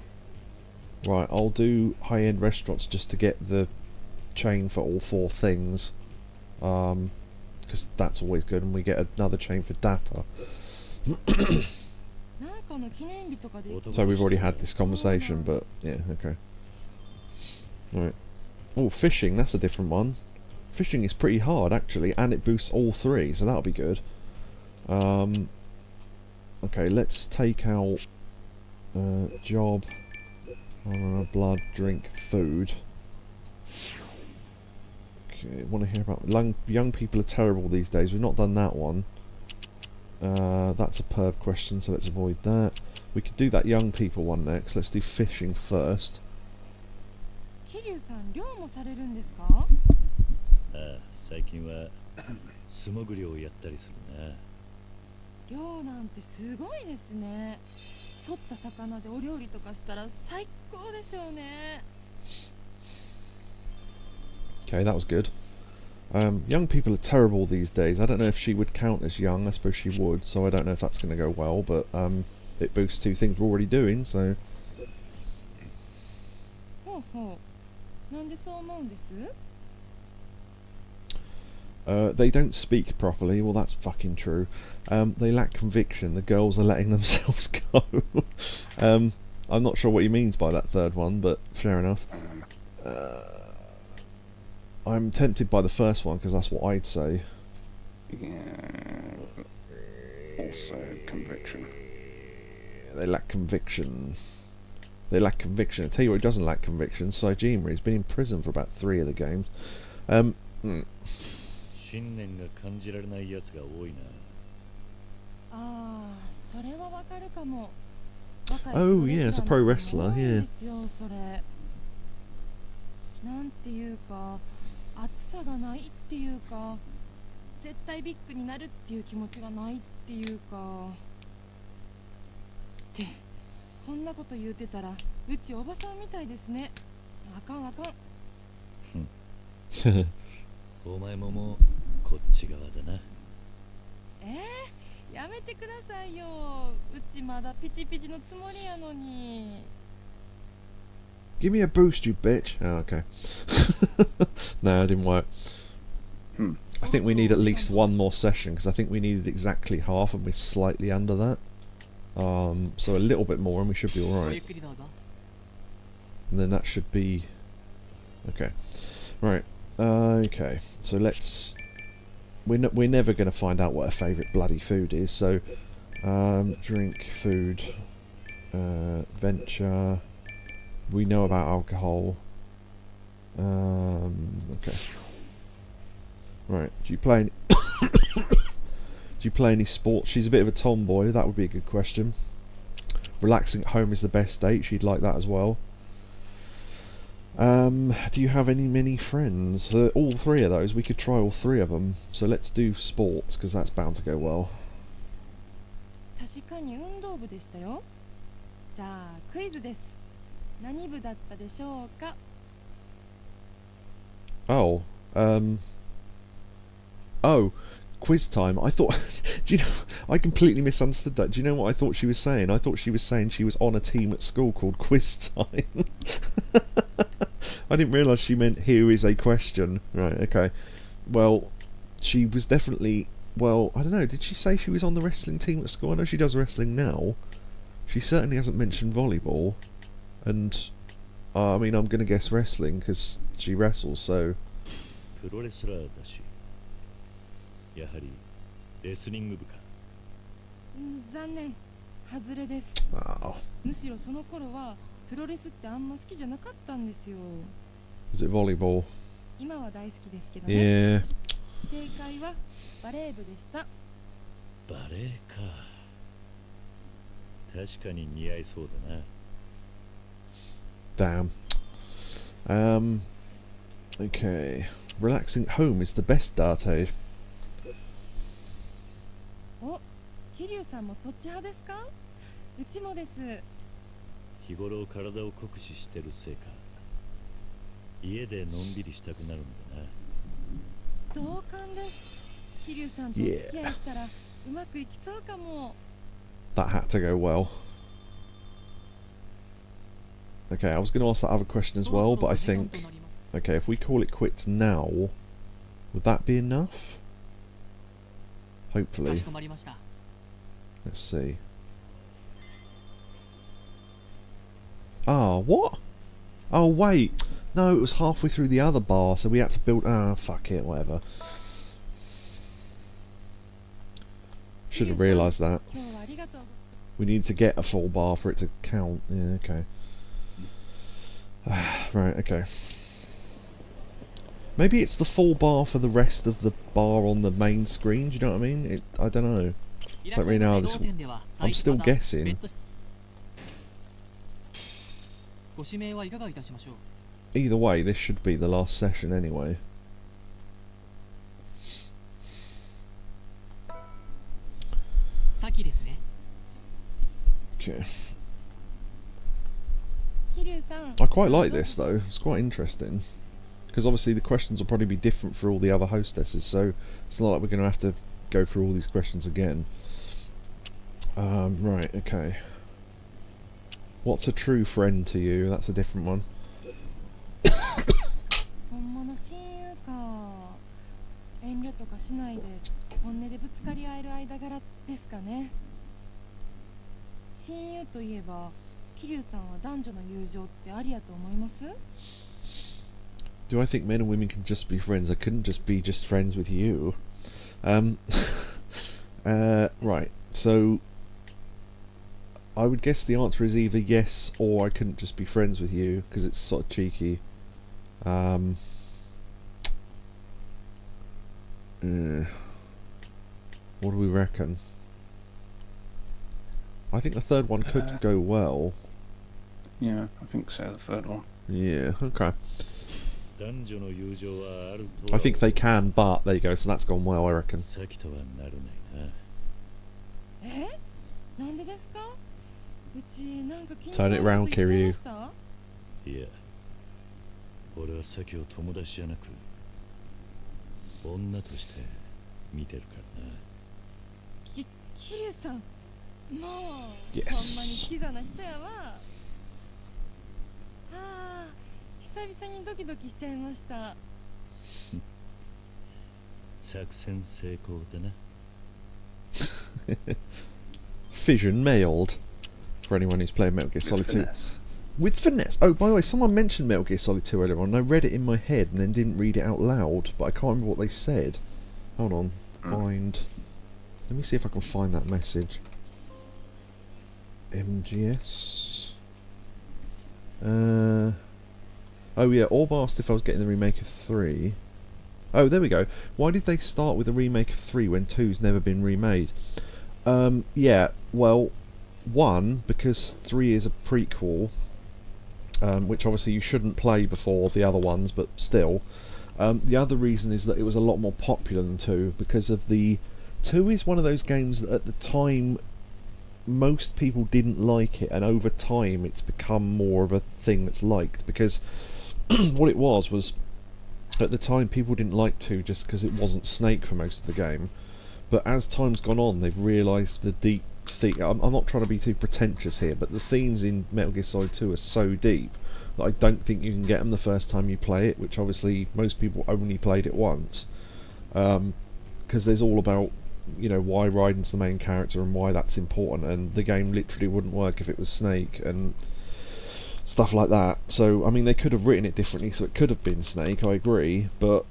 Right, I'll do high-end restaurants just to get the chain for all 4 things. Because that's always good, and we get another chain for data. So we've already had this conversation, but yeah, okay. Right. Oh, fishing, that's a different one. Fishing is pretty hard actually, and it boosts all 3, so that'll be good. Okay, let's take out job, blood, drink, food. Okay, want to hear about young people are terrible these days. We've not done that one. That's a perv question, so let's avoid that. We could do that young people one next. Let's do fishing first. 桐生さん、漁もされるんですか？ああ、最近は素潜りをやったりするな。漁なんてすごいですね。取った魚でお料理とかしたら最高でしょうね。Okay, that was good. Young people are terrible these days. I don't know if she would count as young. I suppose she would, so I don't know if that's going to go well, but it boosts 2 things we're already doing, so... ほうほう。なんでそう思うんです？ They don't speak properly. Well, that's fucking true. They lack conviction. The girls are letting themselves go. I'm not sure what he means by that third one, but fair enough. I'm tempted by the first one because that's what I'd say. Yeah. Also conviction. They lack conviction. They lack conviction. I tell you what, who doesn't lack conviction. DoGYMa. He's been in prison for about 3 of the games. 信念が感じられないやつが多いな。ああ、それはわかるかも。 Oh yeah, it's a pro wrestler, yeah. それ。なんていうか、熱さがないっていうか、絶対ビッグになるっていう気持ちがないっていうか。ってこんなこと言うてたらうちおばさんみたいですね。あかんあかん。お前ももうこっち側だな。やめてくださいよ。うちまだピチピチのつもりやのに。Give me a boost, you bitch. Oh, okay. No, it didn't work. I think we need at least 1 more session, because I think we needed exactly half and we're slightly under that. So a little bit more and we should be alright. And then that should be... Okay. Right. Okay. So let's... We're never going to find out what her favourite bloody food is, so... drink, food... venture... We know about alcohol. Okay. Right. Do you play any Do you play any sports? She's a bit of a tomboy. That would be a good question. Relaxing at home is the best date. She'd like that as well. Do you have any many friends? All three of those. We could try all three of them. So let's do sports, because that's bound to go well. 確かに運動部でしたよ。じゃあクイズです。何部だったでしょうか？ Oh, oh, quiz time. I thought, do you know, I completely misunderstood that. Do you know what I thought she was saying? I thought she was saying she was on a team at school called Quiz Time. I didn't realise she meant here is a question. Right, okay. Well, she was definitely, well, I don't know, did she say she was on the wrestling team at school? I know she does wrestling now. She certainly hasn't mentioned volleyball. And, I mean, I'm going to guess wrestling, because she wrestles, so... プロレスラーだし、やはりレスリング部か。残念、外れです。Oh. むしろその頃はプロレスってあんま好きじゃなかったんですよ。Was it volleyball? 今は大好きですけどね。Yeah. 正解はバレー部でした。バレーか。確かに似合いそうだな。Damn. Okay. Relaxing at home is the best date. お、桐生さんもそっち派ですか？うちもです。日頃体を酷使してるせいか、家でのんびりしたくなるんだな。同感です。桐生さんとお付き合いしたらうまくいきそうかも。That had to go well. Okay, I was going to ask that other question as well, but I think... Okay, if we call it quits now, would that be enough? Hopefully. Let's see. Ah, what? Oh, wait. No, it was halfway through the other bar, so we had to build... Ah, fuck it, whatever. Should have realised that. We need to get a full bar for it to count. Yeah, okay. Right, okay. Maybe it's the full bar for the rest of the bar on the main screen, do you know what I mean? I don't know. Don't really know how this... I'm still guessing. Either way, this should be the last session anyway. Okay. I quite like this though, it's quite interesting. Because obviously the questions will probably be different for all the other hostesses, so it's not like we're going to have to go through all these questions again. Right, okay. What's a true friend to you? That's a different one. 本物親友か。遠慮とかしないで本音でぶつかり合える間柄ですかね。親友といえば、桐生さんは男女の友情ってありやと思います？ Do I think men and women can just be friends? I couldn't just be friends with you. Right, so I would guess the answer is either yes or I couldn't just be friends with you, because it's sort of cheeky. What do we reckon? I think the third one could go well. Yeah, I think so, the third one. Yeah, okay. I think they can, but there you go, so that's gone well, I reckon. Turn it round, Kiryu. Yeah. 俺はサキを友達じゃなく女として見てるからな。桐生さん、もう、 Yes. ほんまにキザな人やわ。ああ、久々にドキドキしちゃいました。作戦成功だな。Fission mailed for anyone who's playing Metal Gear Solid 2. With finesse. Oh, by the way, someone mentioned Metal Gear Solid 2 earlier on, and I read it in my head and then didn't read it out loud, but I can't remember what they said. Hold on. Find... Let me see if I can find that message. MGS... Oh yeah, Orb asked if I was getting the remake of 3. Oh, there we go. Why did they start with a remake of 3 when 2's never been remade? Yeah, well, 1, because 3 is a prequel, which obviously you shouldn't play before the other ones, but still. The other reason is that it was a lot more popular than 2, because of the... 2 is one of those games that at the time most people didn't like it, and over time it's become more of a thing that's liked, because what it was at the time people didn't like 2 just because it wasn't Snake for most of the game, but as time's gone on they've realised the deep theme. I'm not trying to be too pretentious here, but the themes in Metal Gear Solid 2 are so deep that I don't think you can get them the first time you play it, which obviously most people only played it once, because there's all about, you know, why Raiden's the main character and why that's important, and the game literally wouldn't work if it was Snake and stuff like that. So I mean, they could have written it differently so it could have been Snake, I agree, but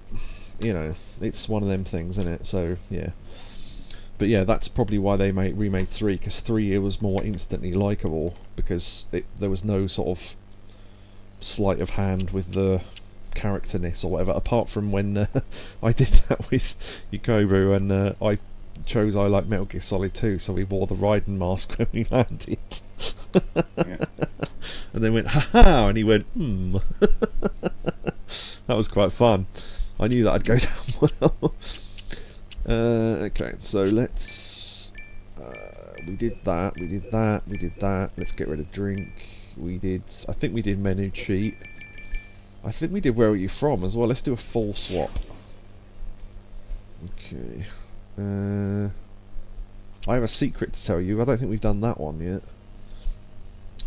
you know, it's one of them things, isn't it? So yeah, but yeah, that's probably why they remade 3, because 3 it was more instantly likeable, because there was no sort of sleight of hand with the characterness or whatever, apart from when I did that with Yakobu, and I chose I like Metal Gear Solid 2, so we wore the Raiden mask when we landed. Yeah. And then went, ha-ha, and he went, That was quite fun. I knew that I'd go down well. Okay, so let's... we did that. Let's get rid of drink. I think we did menu cheat. I think we did where are you from as well. Let's do a full swap. Okay. I have a secret to tell you. I don't think we've done that one yet.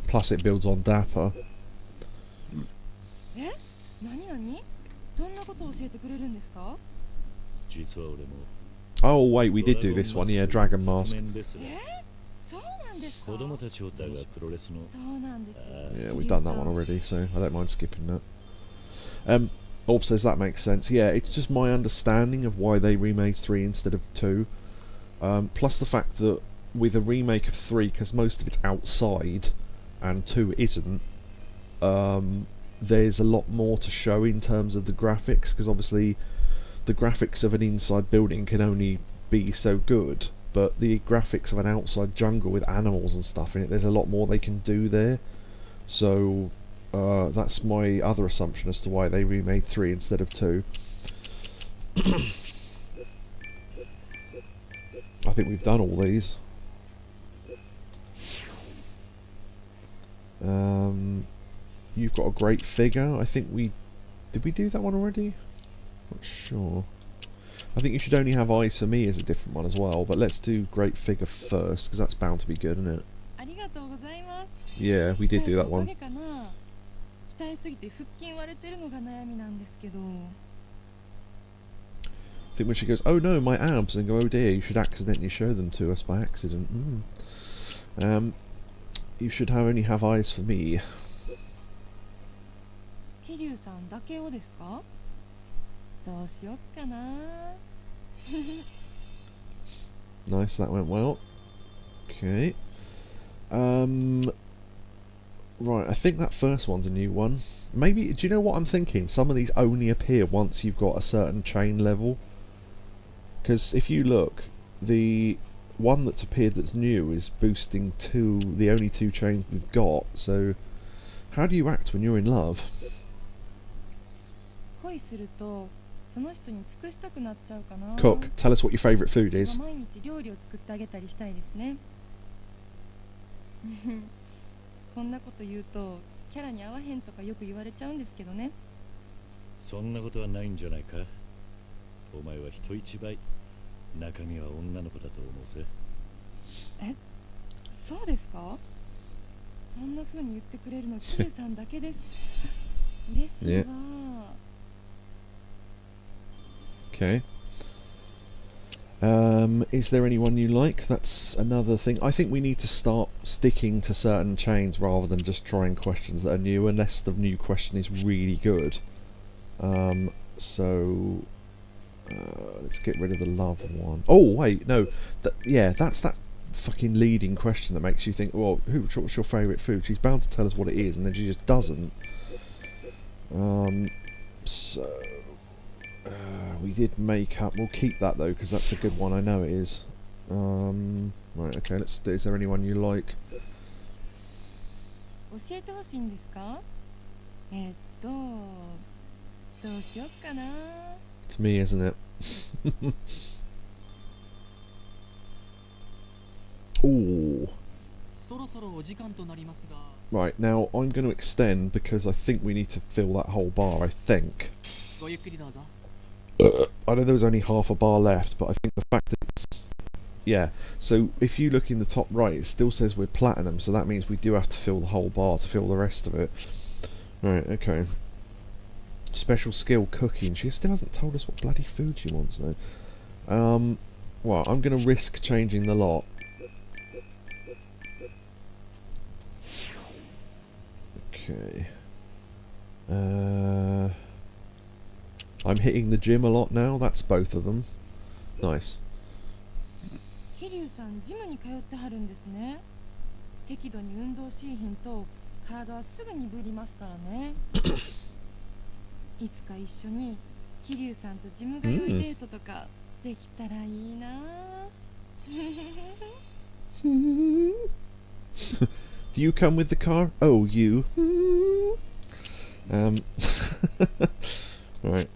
Plus it builds on Dapper. え、何々？どんなことを教えてくれるんですか？実は俺も Oh wait, we did do this one, yeah, Dragon Mask. そうなんですか？子供たちをだがプロレスのそうなんです。Yeah, we've done that one already, so I don't mind skipping that. Orb says that makes sense. Yeah, it's just my understanding of why they remade 3 instead of 2. Plus the fact that with a remake of 3, because most of it's outside and 2 isn't, there's a lot more to show in terms of the graphics, because obviously the graphics of an inside building can only be so good, but the graphics of an outside jungle with animals and stuff in it, there's a lot more they can do there. So that's my other assumption as to why they remade 3 instead of 2. I think we've done all these. You've got a great figure. I think did we do that one already? Not sure. I think you should only have eyes for me as a different one as well, but let's do great figure first, because that's bound to be good, isn't it? ありがとうございます。 Yeah, we did do that one. 鍛えすぎて腹筋割れてるのが悩みなんですけど。 I think when she goes, oh no, my abs, and go, oh dear, you should accidentally show them to us by accident. You should only have eyes for me. 桐生さんだけをですか？どうしよっかな。Nice, that went well. Okay. Right, I think that first one's a new one. Maybe, do you know what I'm thinking? Some of these only appear once you've got a certain chain level. Because if you look, the one that's appeared that's new is boosting the only 2 chains we've got. So, how do you act when you're in love? 恋するとその人に尽くしたくなっちゃうかな。 Cook, tell us what your favourite food is. 毎日料理を作ってあげたりしたいですね。こんなこと言うとキャラに合わへんとかよく言われちゃうんですけどね。そんなことはないんじゃないか。お前は人一倍中身は女の子だと思うぜ。え、そうですか？そんな風に言ってくれるのキルさんだけです。嬉しいわ。Okay. Is there anyone you like? That's another thing. I think we need to start sticking to certain chains rather than just trying questions that are new, unless the new question is really good. So let's get rid of the love one. Oh wait, no. That's that fucking leading question that makes you think, well, what's your favourite food? She's bound to tell us what it is, and then she just doesn't. We did makeup. We'll keep that though, because that's a good one. I know it is. Right, okay. Is there anyone you like? 教えてほしいんですか？どうしよっかな。 It's me, isn't it? Ooh. そろそろお時間となりますが Right, now I'm going to extend because I think we need to fill that whole bar, I think. ごゆっくりどうぞ I know there was only half a bar left, but I think the fact that it's... Yeah, so if you look in the top right, it still says we're platinum, so that means we do have to fill the whole bar to fill the rest of it. Right, okay. Special skill cooking. She still hasn't told us what bloody food she wants, though. Well, I'm going to risk changing the lot. Okay. I'm hitting the gym a lot now, that's both of them. Nice. 桐生さんジムに通ってはるんですね。適度に運動しいひんと体はすぐにぶりますからね。いつか一緒に桐生さんとジム通いデートとかできたらいいな。Do you come with the car? Oh, you. Right.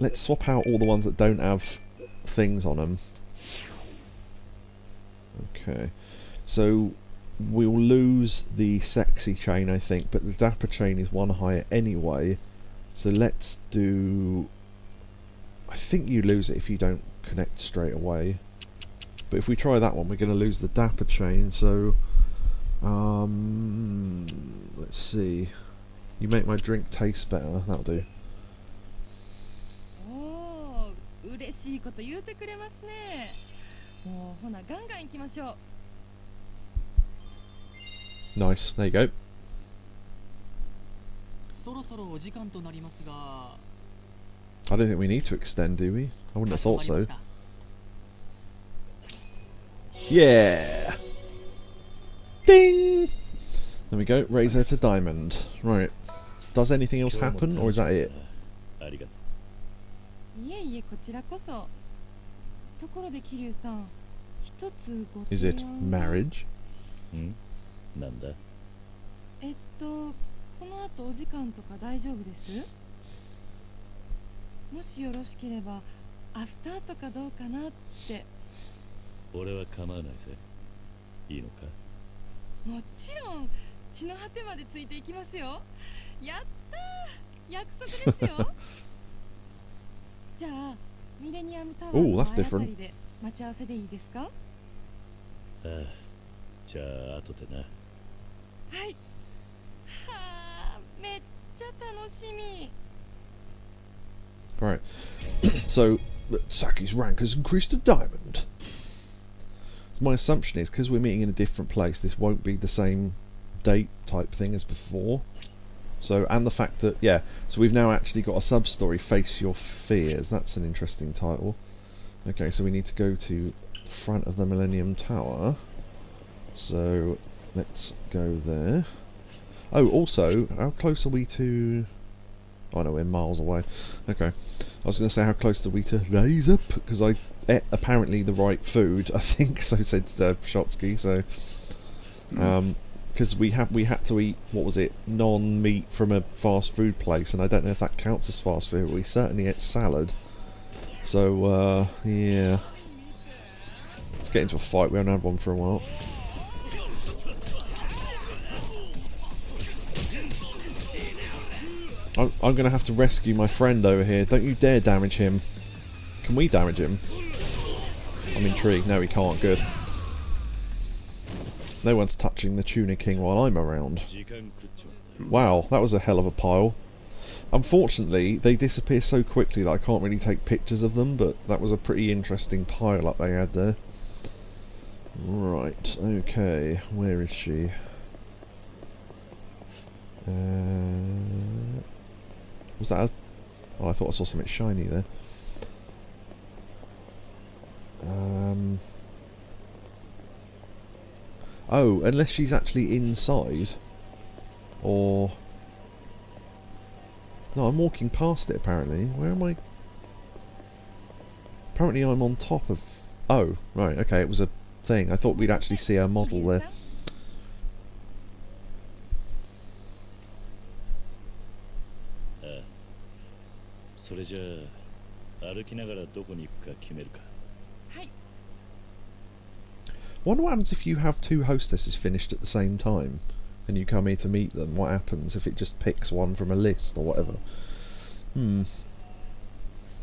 Let's swap out all the ones that don't have things on them. Okay. So, we'll lose the sexy chain, I think, but the dapper chain is one higher anyway. So let's do... I think you lose it if you don't connect straight away. But if we try that one, we're going to lose the dapper chain, so... let's see. You make my drink taste better, that'll do. おー、嬉しいこと言うてくれますね。もうほなガンガン行きましょう。 Nice, there you go. そろそろお時間となりますが I don't think we need to extend, do we? I wouldn't have thought so. Yeah! Ding! There we go, razor to diamond. Right. Does anything else happen, or is that it? いえいえこちらこそ。ところで桐生さん、一つご Is 提 it 案。 marriage? なんだ。この後お時間とか大丈夫です？もしよろしければアフターとかどうかなって。俺は構わないぜ。いいのか？もちろん血の果てまでついていきますよ。やったー、約束ですよ。じゃあミレニアムタワーの Ooh, 前 that's あた different. りで待ち合わせでいいですか？ああ、じゃあ後でな。はい。はあ、めっちゃ楽しみ。 Right. So, Saki's rank has increased to diamond. So my assumption is, because we're meeting in a different place, this won't be the same date type thing as before. So, and the fact that, yeah, so we've now actually got a sub-story, Face Your Fears. That's an interesting title. Okay, so we need to go to the front of the Millennium Tower. So, let's go there. Oh, also, how close are we to... Oh no, we're miles away. Okay. I was going to say, how close are we to Raise Up? Because I ate apparently the right food, I think, so said Shotsky, so... Because we had to eat, what was it, non-meat from a fast food place, and I don't know if that counts as fast food, but we certainly ate salad. So, yeah. Let's get into a fight, we haven't had one for a while. I'm going to have to rescue my friend over here. Don't you dare damage him. Can we damage him? I'm intrigued. No, we can't. Good. No one's touching the Tuna King while I'm around. Wow, that was a hell of a pile. Unfortunately, they disappear so quickly that I can't really take pictures of them, but that was a pretty interesting pile up they had there. Right, okay. Where is she? Was that a... Oh, I thought I saw something shiny there. Oh, unless she's actually inside. Or... No, I'm walking past it apparently. Where am I? Apparently I'm on top of... Oh, right, okay, it was a thing. I thought we'd actually see our model there. それじゃあ歩きながらどこに行くか決めるか。はい。 Wonder what happens if you have two hostesses finished at the same time and you come here to meet them. What happens if it just picks one from a list or whatever?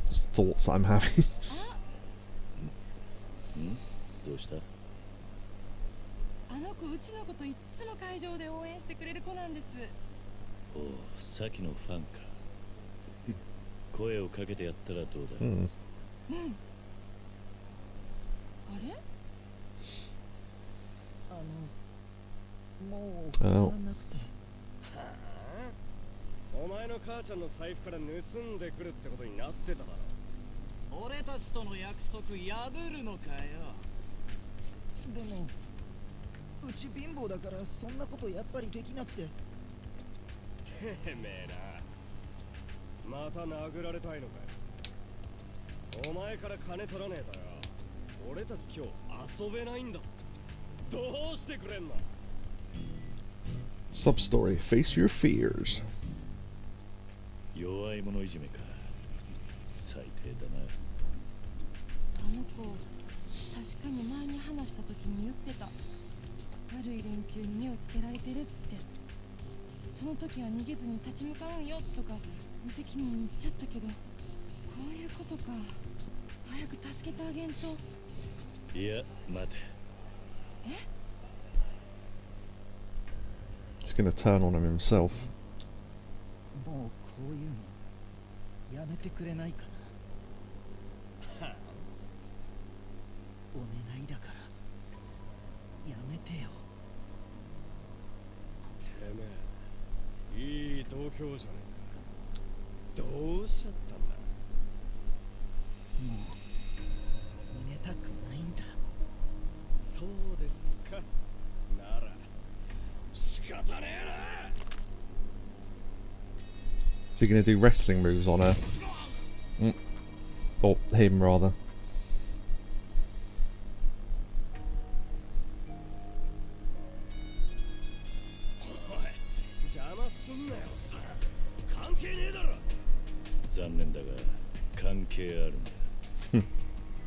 Just thoughts I'm having. どうした？あの子うちのこといっつも会場で応援してくれる子なんです。おお、さきのファンか。声をかけてやったらどうだ？うん。あれ？もう Oh. なくて。はあ？お前の母ちゃんの財布から盗んでくるってことになってただろ。俺たちとの約束破るのかよ。でもうち貧乏だからそんなことやっぱりできなくて。てめえな、また殴られたいのかよ。お前から金取らねえだよ。俺たち今日遊べないんだ。どうしてくれんの？ Substory. Face your fears. 弱い者いじめか。最低だな。あの子確かに前に話した時に言ってた。悪い連中に目をつけられてるって。その時は逃げずに立ち向かうんよとか無責任に言っちゃったけど、こういうことか。早く助けてあげんと。いや、待て。え？ He's gonna turn on him himself. もうこういうのやめてくれないかな。お願いだからやめてよ。てめえいい度胸じゃねえか。どうしちゃったんだ。もう寝たくないんだ。そうですか。なら仕方ねえな。 Is he gonna do wrestling moves on her? Or him, rather. おい、邪魔すんなよ。関係ねえだろ。残念だが関係あるんだ。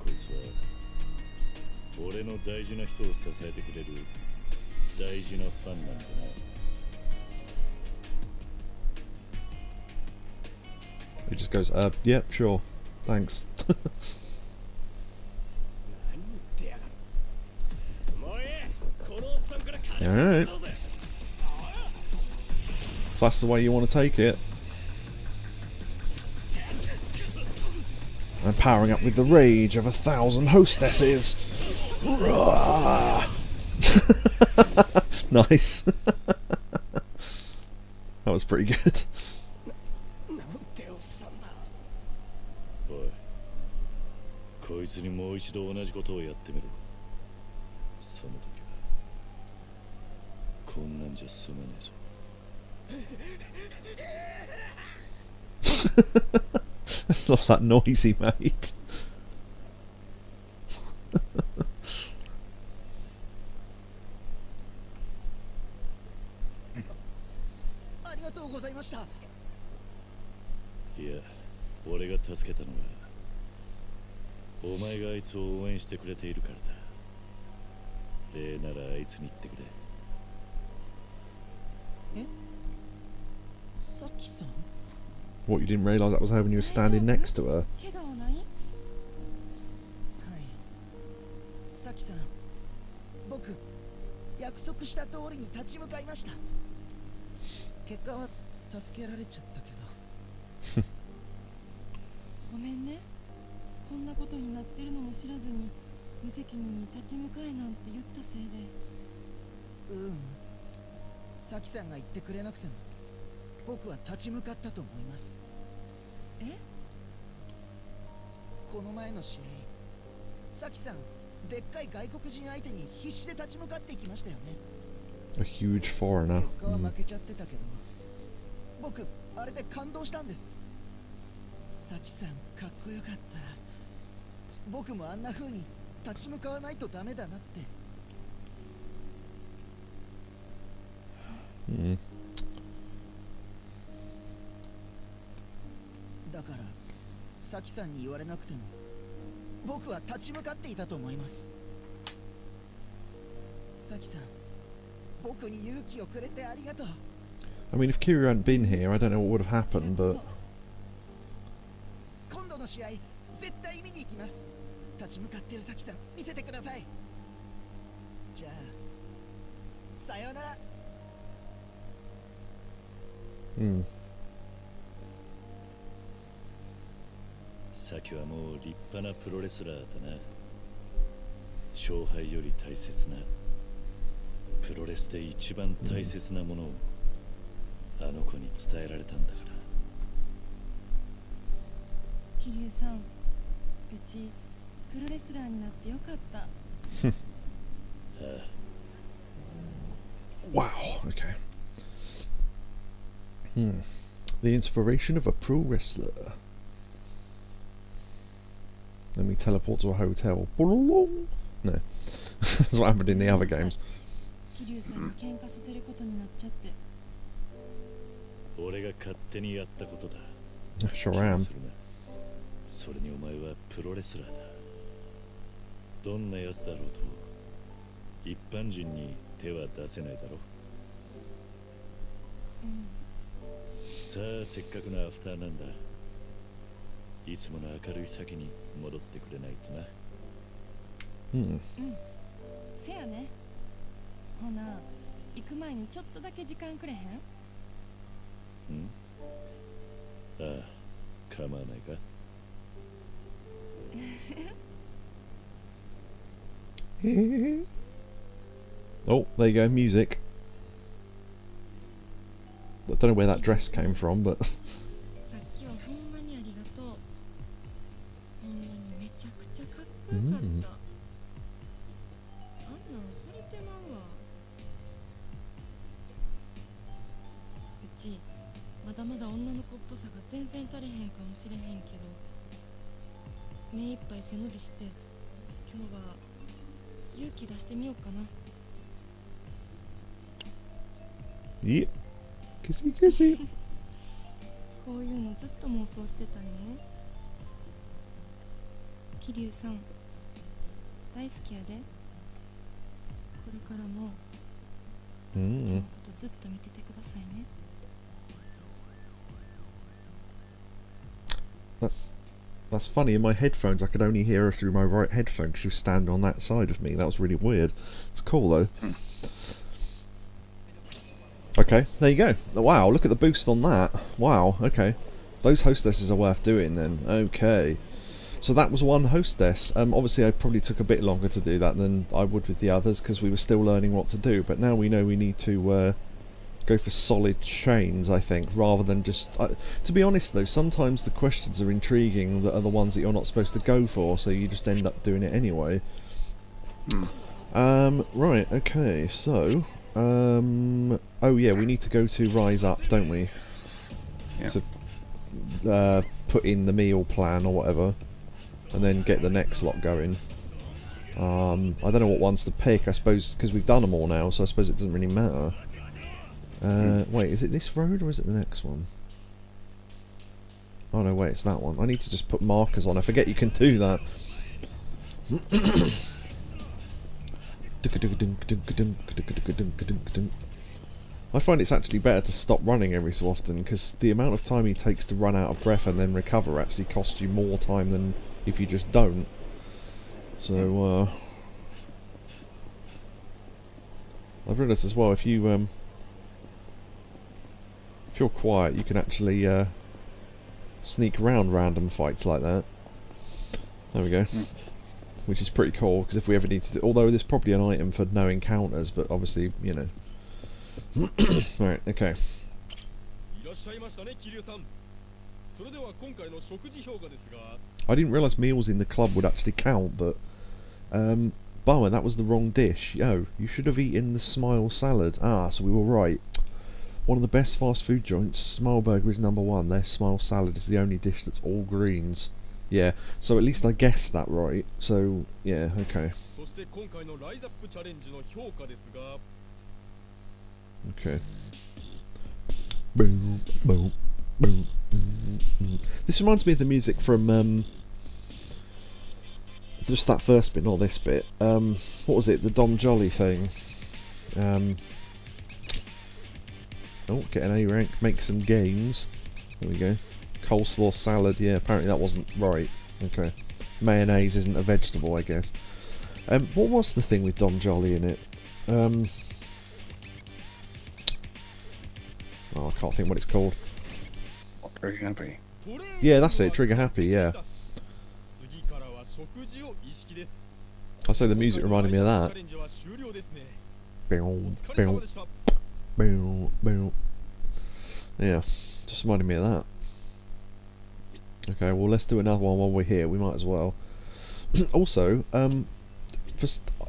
こいつは俺の大事な人を支えてくれる大事なファンなんだな。He just goes, yeah, sure, thanks. Alright. If that's the way you want to take it. I'm powering up with the rage of 1,000 hostesses. Nice. That was pretty good. おい、こいつにもう一度同じことをやってみろ。その時はこんなんじゃ済まねえぞ。Love that noise he made. ありがとうございました。いや、俺が助けたのはお前があいつを応援してくれているからだ。礼ならあいつに言ってくれ。え？さきさん？ What, you didn't realise that was her when you were standing next to her? 怪我はない？はい。さきさん、僕約束した通りに立ち向かいました。結果は助けられちゃったけど。ごめんね。こんなことになってるのも知らずに無責任に立ち向かえなんて言ったせいで。さきさんが言ってくれなくても僕は立ち向かったと思います。え？この前の試合、さきさんでっかい外国人相手に必死で立ち向かっていきましたよね。 A huge foreigner. 結果は負けちゃってたけど、僕あれで感動したんです。さきさんかっこよかった。僕もあんな風に立ち向かわないとダメだなって。だからサキさんに言われなくても僕は立ち向かっていたと思います。サキさん、僕に勇気をくれてありがとう。 I mean, if Kiryu hadn't been here, I don't know what would have happened, but... 今度の試合絶対見に行きます。立ち向かってるサキさん見せてください。じゃあさようなら。Hmm. サキはもう立派なプロレスラーだな。勝敗より大切なプロレスで一番大切なものをあの子に伝えられたんだから。桐生さん、うちプロレスラーになってよかった。Wow, okay. The inspiration of a pro wrestler. Then we teleport to a hotel. No. That's what happened in the other games. 桐生さんに喧嘩させることになっちゃって。俺が勝手にやったことだ。 Sure am. それにお前はプロレスラーだ。どんなやつだろうと一般人に手は出せないだろう。さあ、せっかくのアフターなんだ。いつもの明るい先に戻ってくれないとな。せやね。ほな、行く前にちょっとだけ時間くれへん？ああ、構わないか。Oh, there you go, music. I don't know where that dress came from, but さっきはほんまにありがとう。ほんまにめちゃくちゃかっこよかった。あんなん惚れてまうわ。うちまだまだ女の子っぽさが全然足りへんかもしれへんけど、目いっぱい背伸びして今日は勇気出してみようかな。yeah, kissy kissy. こういうのずっと妄想してたんよね。桐生さん、大好きやで。これからもうちのことずっと見ててくださいね。That's funny. In my headphones, I could only hear her through my right headphone because she was standing on that side of me. That was really weird. It's cool though. Okay, there you go. Wow, look at the boost on that. Wow, okay. Those hostesses are worth doing then. Okay. So that was one hostess. Obviously I probably took a bit longer to do that than I would with the others because we were still learning what to do. But now we know we need to go for solid chains, I think, rather than just... to be honest though, sometimes the questions are intriguing that are the ones that you're not supposed to go for, so you just end up doing it anyway. Right, okay, so... oh yeah, we need to go to Rise Up, don't we? Yeah. To put in the meal plan or whatever, and then get the next lot going. I don't know what ones to pick, I suppose, because we've done them all now, so I suppose it doesn't really matter. Wait, is it this road or is it the next one? Oh no, wait, it's that one. I need to just put markers on. I forget you can do that. I find it's actually better to stop running every so often, because the amount of time it takes to run out of breath and then recover actually costs you more time than if you just don't. So, I've realised as well, if you're quiet, you can actually sneak around random fights like that. There we go. Which is pretty cool, because if we ever need to do... Although there's probably an item for no encounters, but obviously, you know. Right, okay. I didn't realise meals in the club would actually count, but... bummer, that was the wrong dish. Yo, you should have eaten the Smile Salad. Ah, so we were right. One of the best fast food joints, Smile Burger is #1. Their Smile Salad is the only dish that's all greens. Yeah, so at least I guessed that right. So, yeah, okay. Okay. Boom, boom, boom. This reminds me of the music from just that first bit, not this bit. What was it? The Dom Jolly thing. Oh, get an A rank, make some gains. There we go. Coleslaw salad, yeah, apparently that wasn't right. Okay. Mayonnaise isn't a vegetable, I guess. What was the thing with Dom Jolly in it? Oh, I can't think what it's called. Very happy. Yeah, that's it, Trigger Happy, yeah. I say the music reminded me of that. Bow, bow, bow, bow. Yeah, just reminded me of that. Okay, well let's do another one while we're here, we might as well. Also,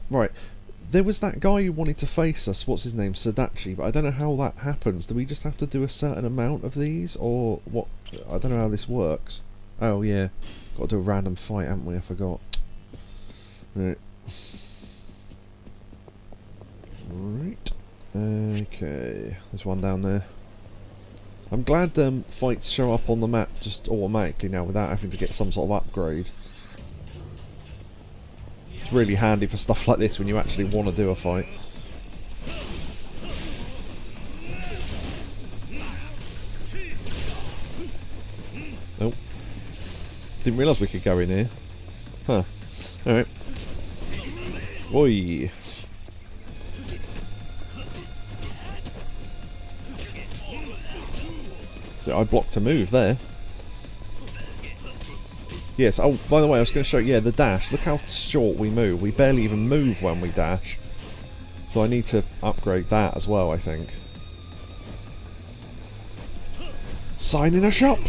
right, there was that guy who wanted to face us, what's his name, Sadachi, but I don't know how that happens. Do we just have to do a certain amount of these, or what? I don't know how this works. Oh yeah, got to do a random fight, haven't we? I forgot. Right. Right. Okay, there's one down there. I'm glad fights show up on the map just automatically now without having to get some sort of upgrade. It's really handy for stuff like this when you actually want to do a fight. Oh. Didn't realise we could go in here. Huh. Alright. Oi. So I blocked a move there. Yes, oh, by the way, I was going to show you, yeah, the dash. Look how short we move. We barely even move when we dash. So I need to upgrade that as well, I think. Sign in a shop!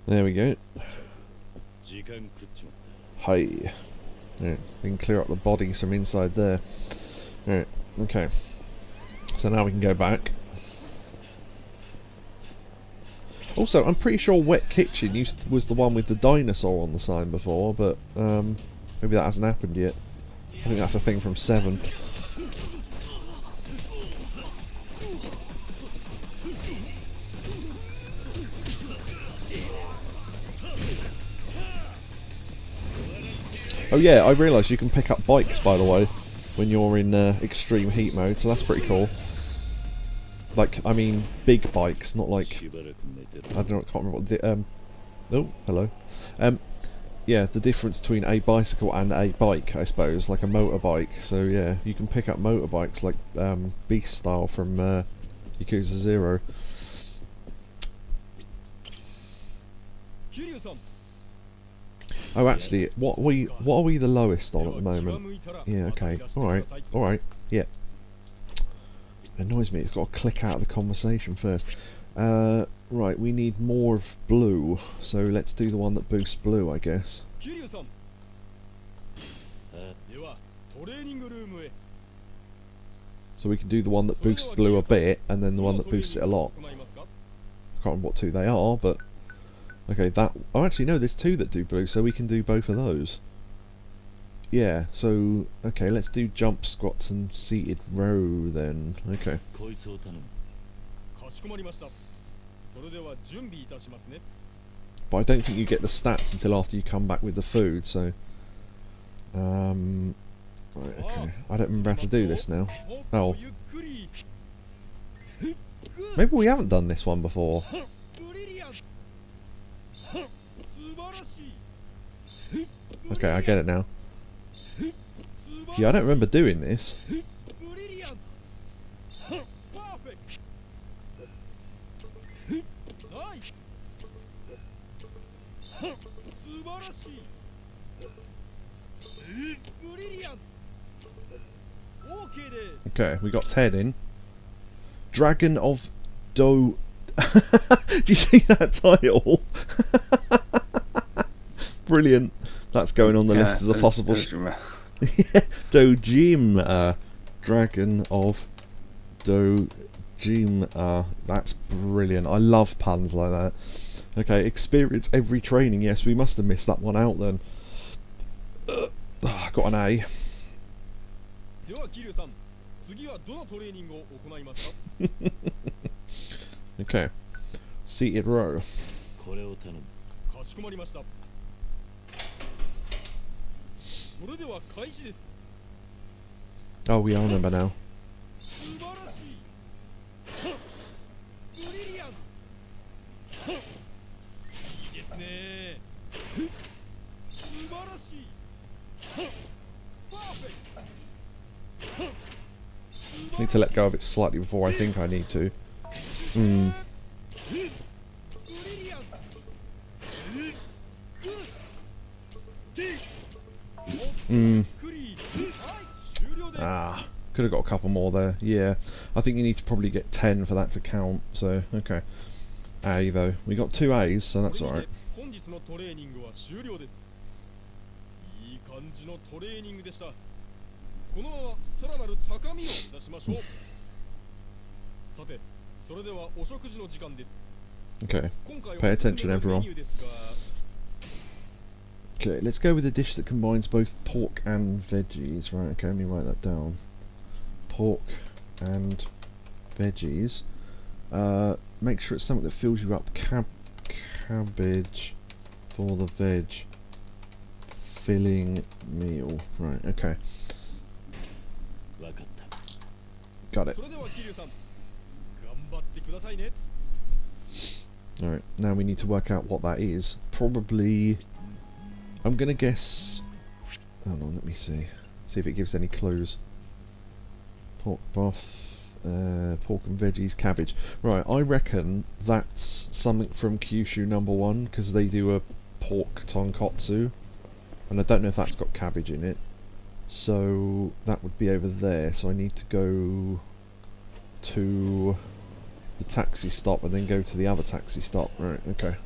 There we go. Hi. Right, we can clear up the bodies from inside there. Right, okay. So now we can go back. Also, I'm pretty sure Wet Kitchen was the one with the dinosaur on the sign before, but maybe that hasn't happened yet. I think that's a thing from 7. Oh yeah, I realised you can pick up bikes, by the way, when you're in extreme heat mode, so that's pretty cool. Like, I mean, big bikes, not like... I don't know, I can't remember what the... oh, hello. Yeah, the difference between a bicycle and a bike, I suppose, like a motorbike. So yeah, you can pick up motorbikes like Beast style from Yakuza 0. Oh, actually, what are we the lowest on at the moment? Yeah, okay, alright, yeah. It annoys me, it's got to click out of the conversation first. Right, we need more of blue, so let's do the one that boosts blue, I guess. So we can do the one that boosts blue a bit, and then the one that boosts it a lot. I can't remember what two they are, but... Okay, that... Oh, actually, no, there's 2 that do blue, so we can do both of those. Yeah, so... Okay, let's do jump, squats, and seated row, then. Okay. But I don't think you get the stats until after you come back with the food, so... Right, okay. I don't remember how to do this now. Oh. Maybe we haven't done this one before. Okay, I get it now. Yeah, I don't remember doing this. Okay, we got 10 in. Dragon of Do... Do you see that title? Brilliant. That's going on the list as a possible... DoGYMa. Dragon of DoGYMa. That's brilliant. I love puns like that. Okay, experience every training. Yes, we must have missed that one out then. Got an A. Okay. Seated row. これを頼む。かしこまりました。それでは開始です。 Oh, we all remember now. 素晴らしい。ブリリアント。いいですね。素晴らしい。パーフェクト。 Need to let go of it slightly before I think I need to. Hmm. Hmm. Ah, could have got a couple more there. Yeah, I think you need to probably get 10 for that to count. So, okay. A though. We got 2 A's, so that's alright. 本日のトレーニングは終了です。いい感じのトレーニングでした。このままさらなる高みを目指しましょう。さて、それではお食事の時間です。 Okay. Pay attention, everyone. Okay, let's go with a dish that combines both pork and veggies. Right, okay, let me write that down. Pork and veggies. Make sure it's something that fills you up. Cabbage for the veg filling meal. Right, okay. Got it. Alright, now we need to work out what that is. Probably... I'm gonna guess... Hold on, let me see. See if it gives any clues. Pork broth, pork and veggies, cabbage. Right, I reckon that's something from Kyushu #1, because they do a pork tonkotsu. And I don't know if that's got cabbage in it. So, that would be over there. So I need to go to the taxi stop and then go to the other taxi stop. Right, okay.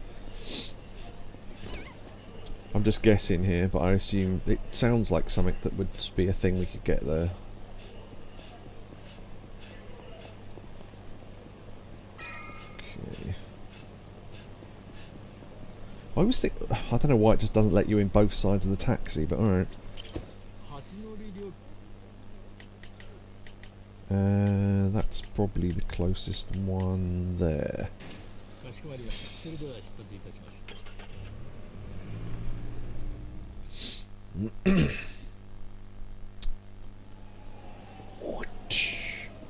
I'm just guessing here, but I assume it sounds like something that would be a thing we could get there. Okay. I always think... I don't know why it just doesn't let you in both sides of the taxi, but alright. That's probably the closest one there.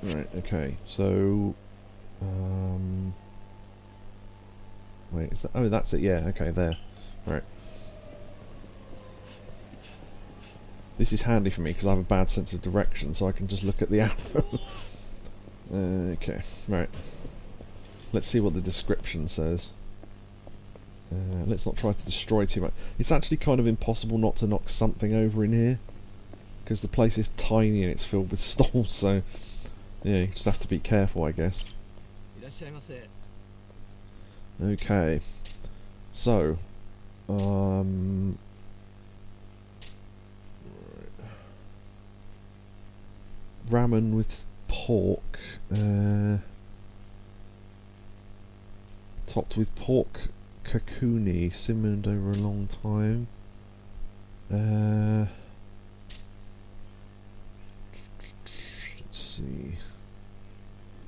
Right, okay, so... wait, is that... Oh, that's it, yeah, okay, there. Right. This is handy for me because I have a bad sense of direction, so I can just look at the arrow. Okay, right. Let's see what the description says. Let's not try to destroy too much. It's actually kind of impossible not to knock something over in here, because the place is tiny and it's filled with stalls, so yeah, you just have to be careful, I guess. Okay, so ramen with pork, topped with pork kakuni, simmered over a long time. Let's see.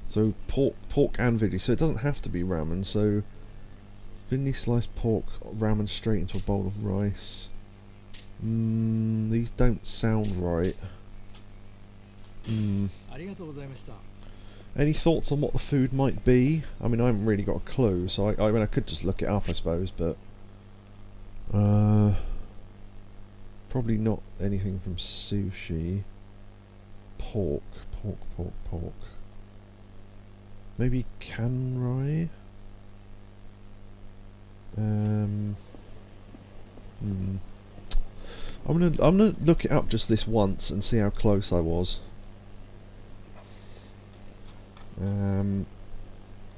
So pork and veggie. So it doesn't have to be ramen. So thinly sliced pork, ramen straight into a bowl of rice. These don't sound right. Any thoughts on what the food might be? I mean, I haven't really got a clue, so I mean, I could just look it up, I suppose, but probably not anything from sushi. Pork. Maybe kanrai? I'm gonna look it up just this once and see how close I was.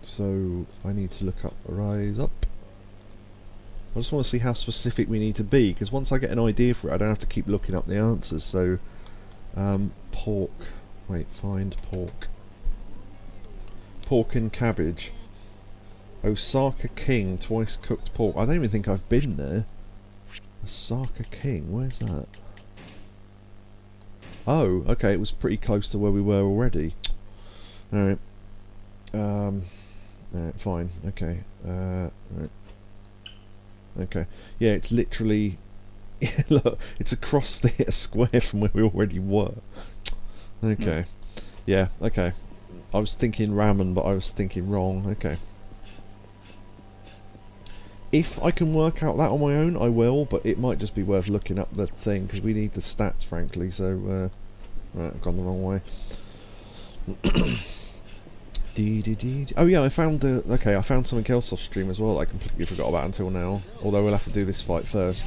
So I need to look up rise up. I just want to see how specific we need to be, because once I get an idea for it, I don't have to keep looking up the answers. So pork. Wait, find pork. Pork and cabbage. Osaka King, twice cooked pork. I don't even think I've been there. Osaka King, where's that? Oh, okay, it was pretty close to where we were already. Alright. Fine. Okay. Right. Okay. Yeah, it's literally. Look, it's across a square from where we already were. Okay. Yeah. Okay. I was thinking ramen, but I was thinking wrong. Okay. If I can work out that on my own, I will, but it might just be worth looking up the thing, because we need the stats, frankly, so, right, I've gone the wrong way. Oh yeah, I found, okay, I found something else off stream as well I completely forgot about until now, although we'll have to do this fight first.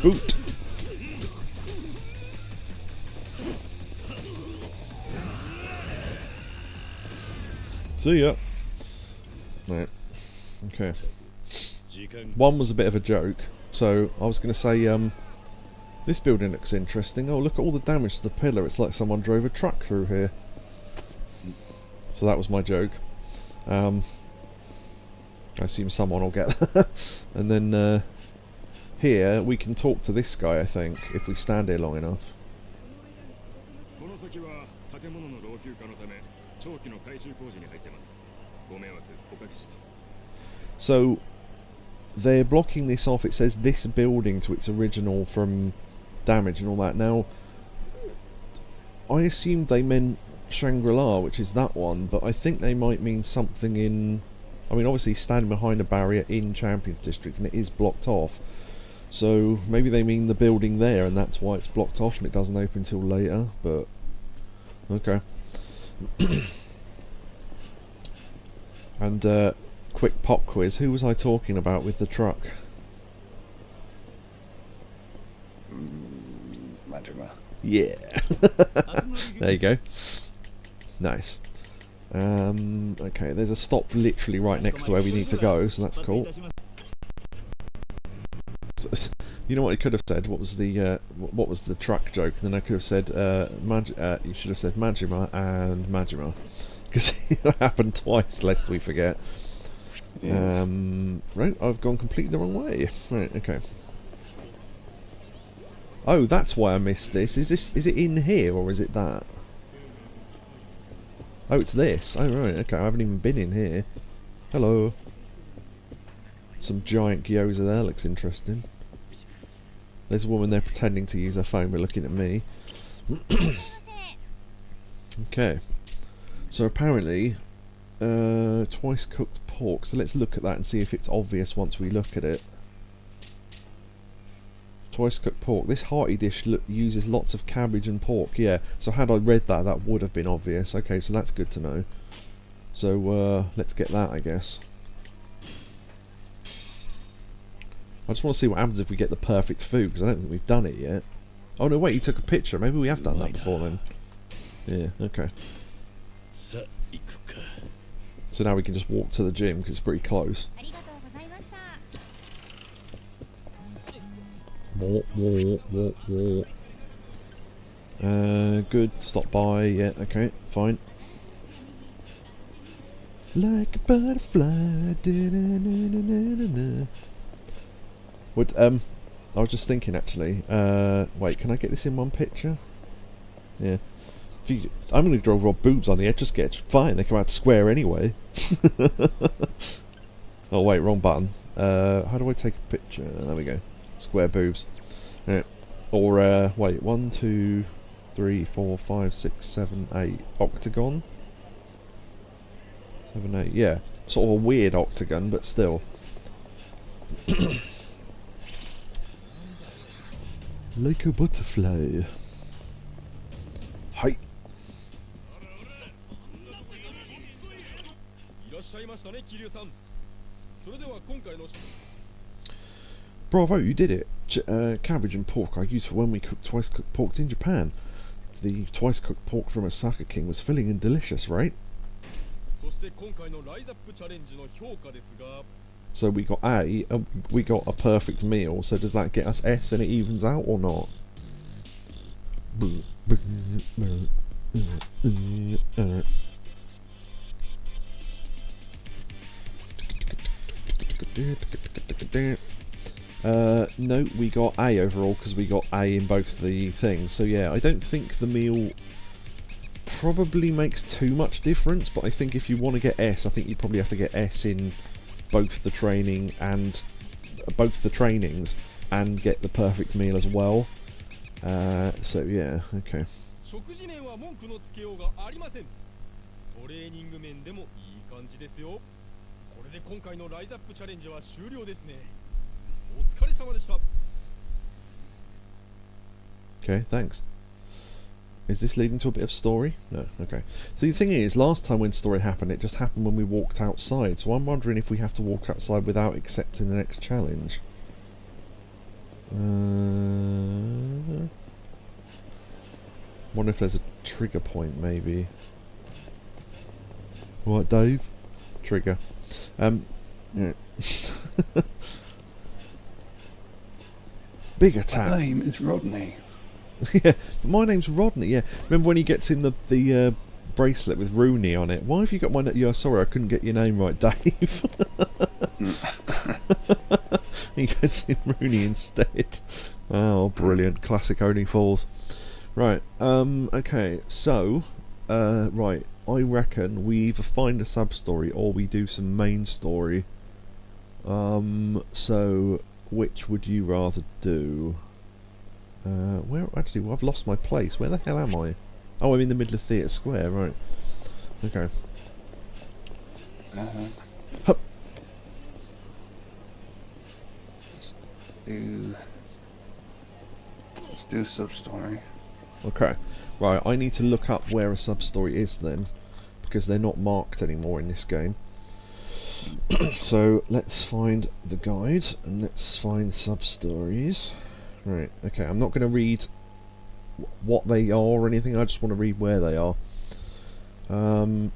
Boot! See ya! Right. Okay. One was a bit of a joke, so I was going to say, this building looks interesting. Oh, look at all the damage to the pillar. It's like someone drove a truck through here. So that was my joke. I assume someone will get that. And then, here, we can talk to this guy, I think, if we stand here long enough. So, they're blocking this off. It says this building to its original from damage and all that. Now, I assumed they meant Shangri-La, which is that one, but I think they might mean something in... I mean, obviously standing behind a barrier in Champions District, and it is blocked off. So, maybe they mean the building there, and that's why it's blocked off and it doesn't open until later, but... Okay. And, quick pop quiz. Who was I talking about with the truck? DoGYMa. Yeah. There you go. Nice. Okay, there's a stop literally right next to where we need to go, so that's cool. So, you know what I could have said? What was the truck joke? And then I could have said, you should have said Majima and Majima. Because it happened twice, lest we forget. Yes. Right, I've gone completely the wrong way. Right, okay. Oh, that's why I missed this. Is it in here or is it that? Oh, it's this. Oh, right, okay, I haven't even been in here. Hello. Some giant gyoza there, looks interesting. There's a woman there pretending to use her phone but looking at me. Okay. So apparently, twice cooked pork. So let's look at that and see if it's obvious once we look at it. Twice cooked pork. This hearty dish uses lots of cabbage and pork. Yeah, so had I read that, that would have been obvious. Okay, so that's good to know. So, let's get that, I guess. I just want to see what happens if we get the perfect food, because I don't think we've done it yet. Oh no, wait, he took a picture. Maybe we have done that before then. Yeah, okay. So now we can just walk to the gym, because it's pretty close. Good, stop by, yeah, okay, fine. Like a butterfly, da-da-da-da-da-da. Would, I was just thinking actually, wait, can I get this in one picture? Yeah. I'm going to draw raw boobs on the Etch a Sketch. Fine, they come out square anyway. Oh wait, wrong button. How do I take a picture? There we go. Square boobs. Yeah. Or, wait, 1, 2, 3, 4, 5, 6, 7, 8. Octagon? 7, 8, yeah. Sort of a weird octagon, but still. Like a butterfly. Hi. Bravo, you did it. Cabbage and pork I used for when we cooked twice cooked pork in Japan. The twice cooked pork from Osaka King was filling and delicious, right? So we got we got a perfect meal. So does that get us S and it evens out or not? No, we got A overall because we got A in both the things. So yeah, I don't think the meal probably makes too much difference, but I think if you want to get S, I think you probably have to get S in both the training and both the trainings and get the perfect meal as well. So yeah, okay. 食事面は文句のつけようがありません。トレーニング面でもいい感じですよ。これで今回のライズアップチャレンジは終了ですね。お疲れ様でした。Okay, thanks. Is this leading to a bit of story? No, okay. So the thing is, last time when story happened, it just happened when we walked outside, so I'm wondering if we have to walk outside without accepting the next challenge. Wonder if there's a trigger point, maybe. Right, Dave? Trigger. Yeah. Big attack. My name is Rodney. Yeah, but my name's Rodney, yeah. Remember when he gets in the bracelet with Rooney on it? Why have you got my name? Yeah, sorry, I couldn't get your name right, Dave. He gets in Rooney instead. Oh, brilliant. Classic Only Fools. Right, okay, so, right, I reckon we either find a sub-story or we do some main story. So, which would you rather do? Where, actually, well, I've lost my place. Where the hell am I? Oh, I'm in the middle of Theatre Square, right. Okay. Hup. Let's do sub-story. Okay, right, I need to look up where a sub-story is then, because they're not marked anymore in this game. So, let's find the guide, and let's find sub-stories. Right, okay, I'm not going to read what they are or anything, I just want to read where they are. Okay,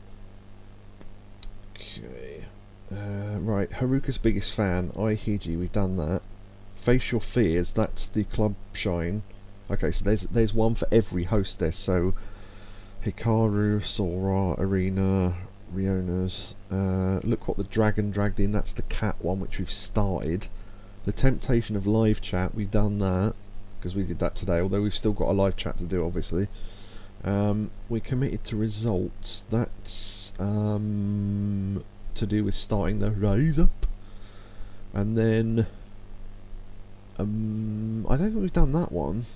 right, Haruka's biggest fan, Aihiji, we've done that. Face Your Fears, that's the Club Shine. Okay, so there's one for every hostess, so Hikaru, Sora, Arena, Riona's. Look what the dragon dragged in, that's the cat one which we've started. The Temptation of Live Chat, we've done that, because we did that today, although we've still got a live chat to do, obviously. We committed to results, that's to do with starting the Rise Up. And then, I don't think we've done that one.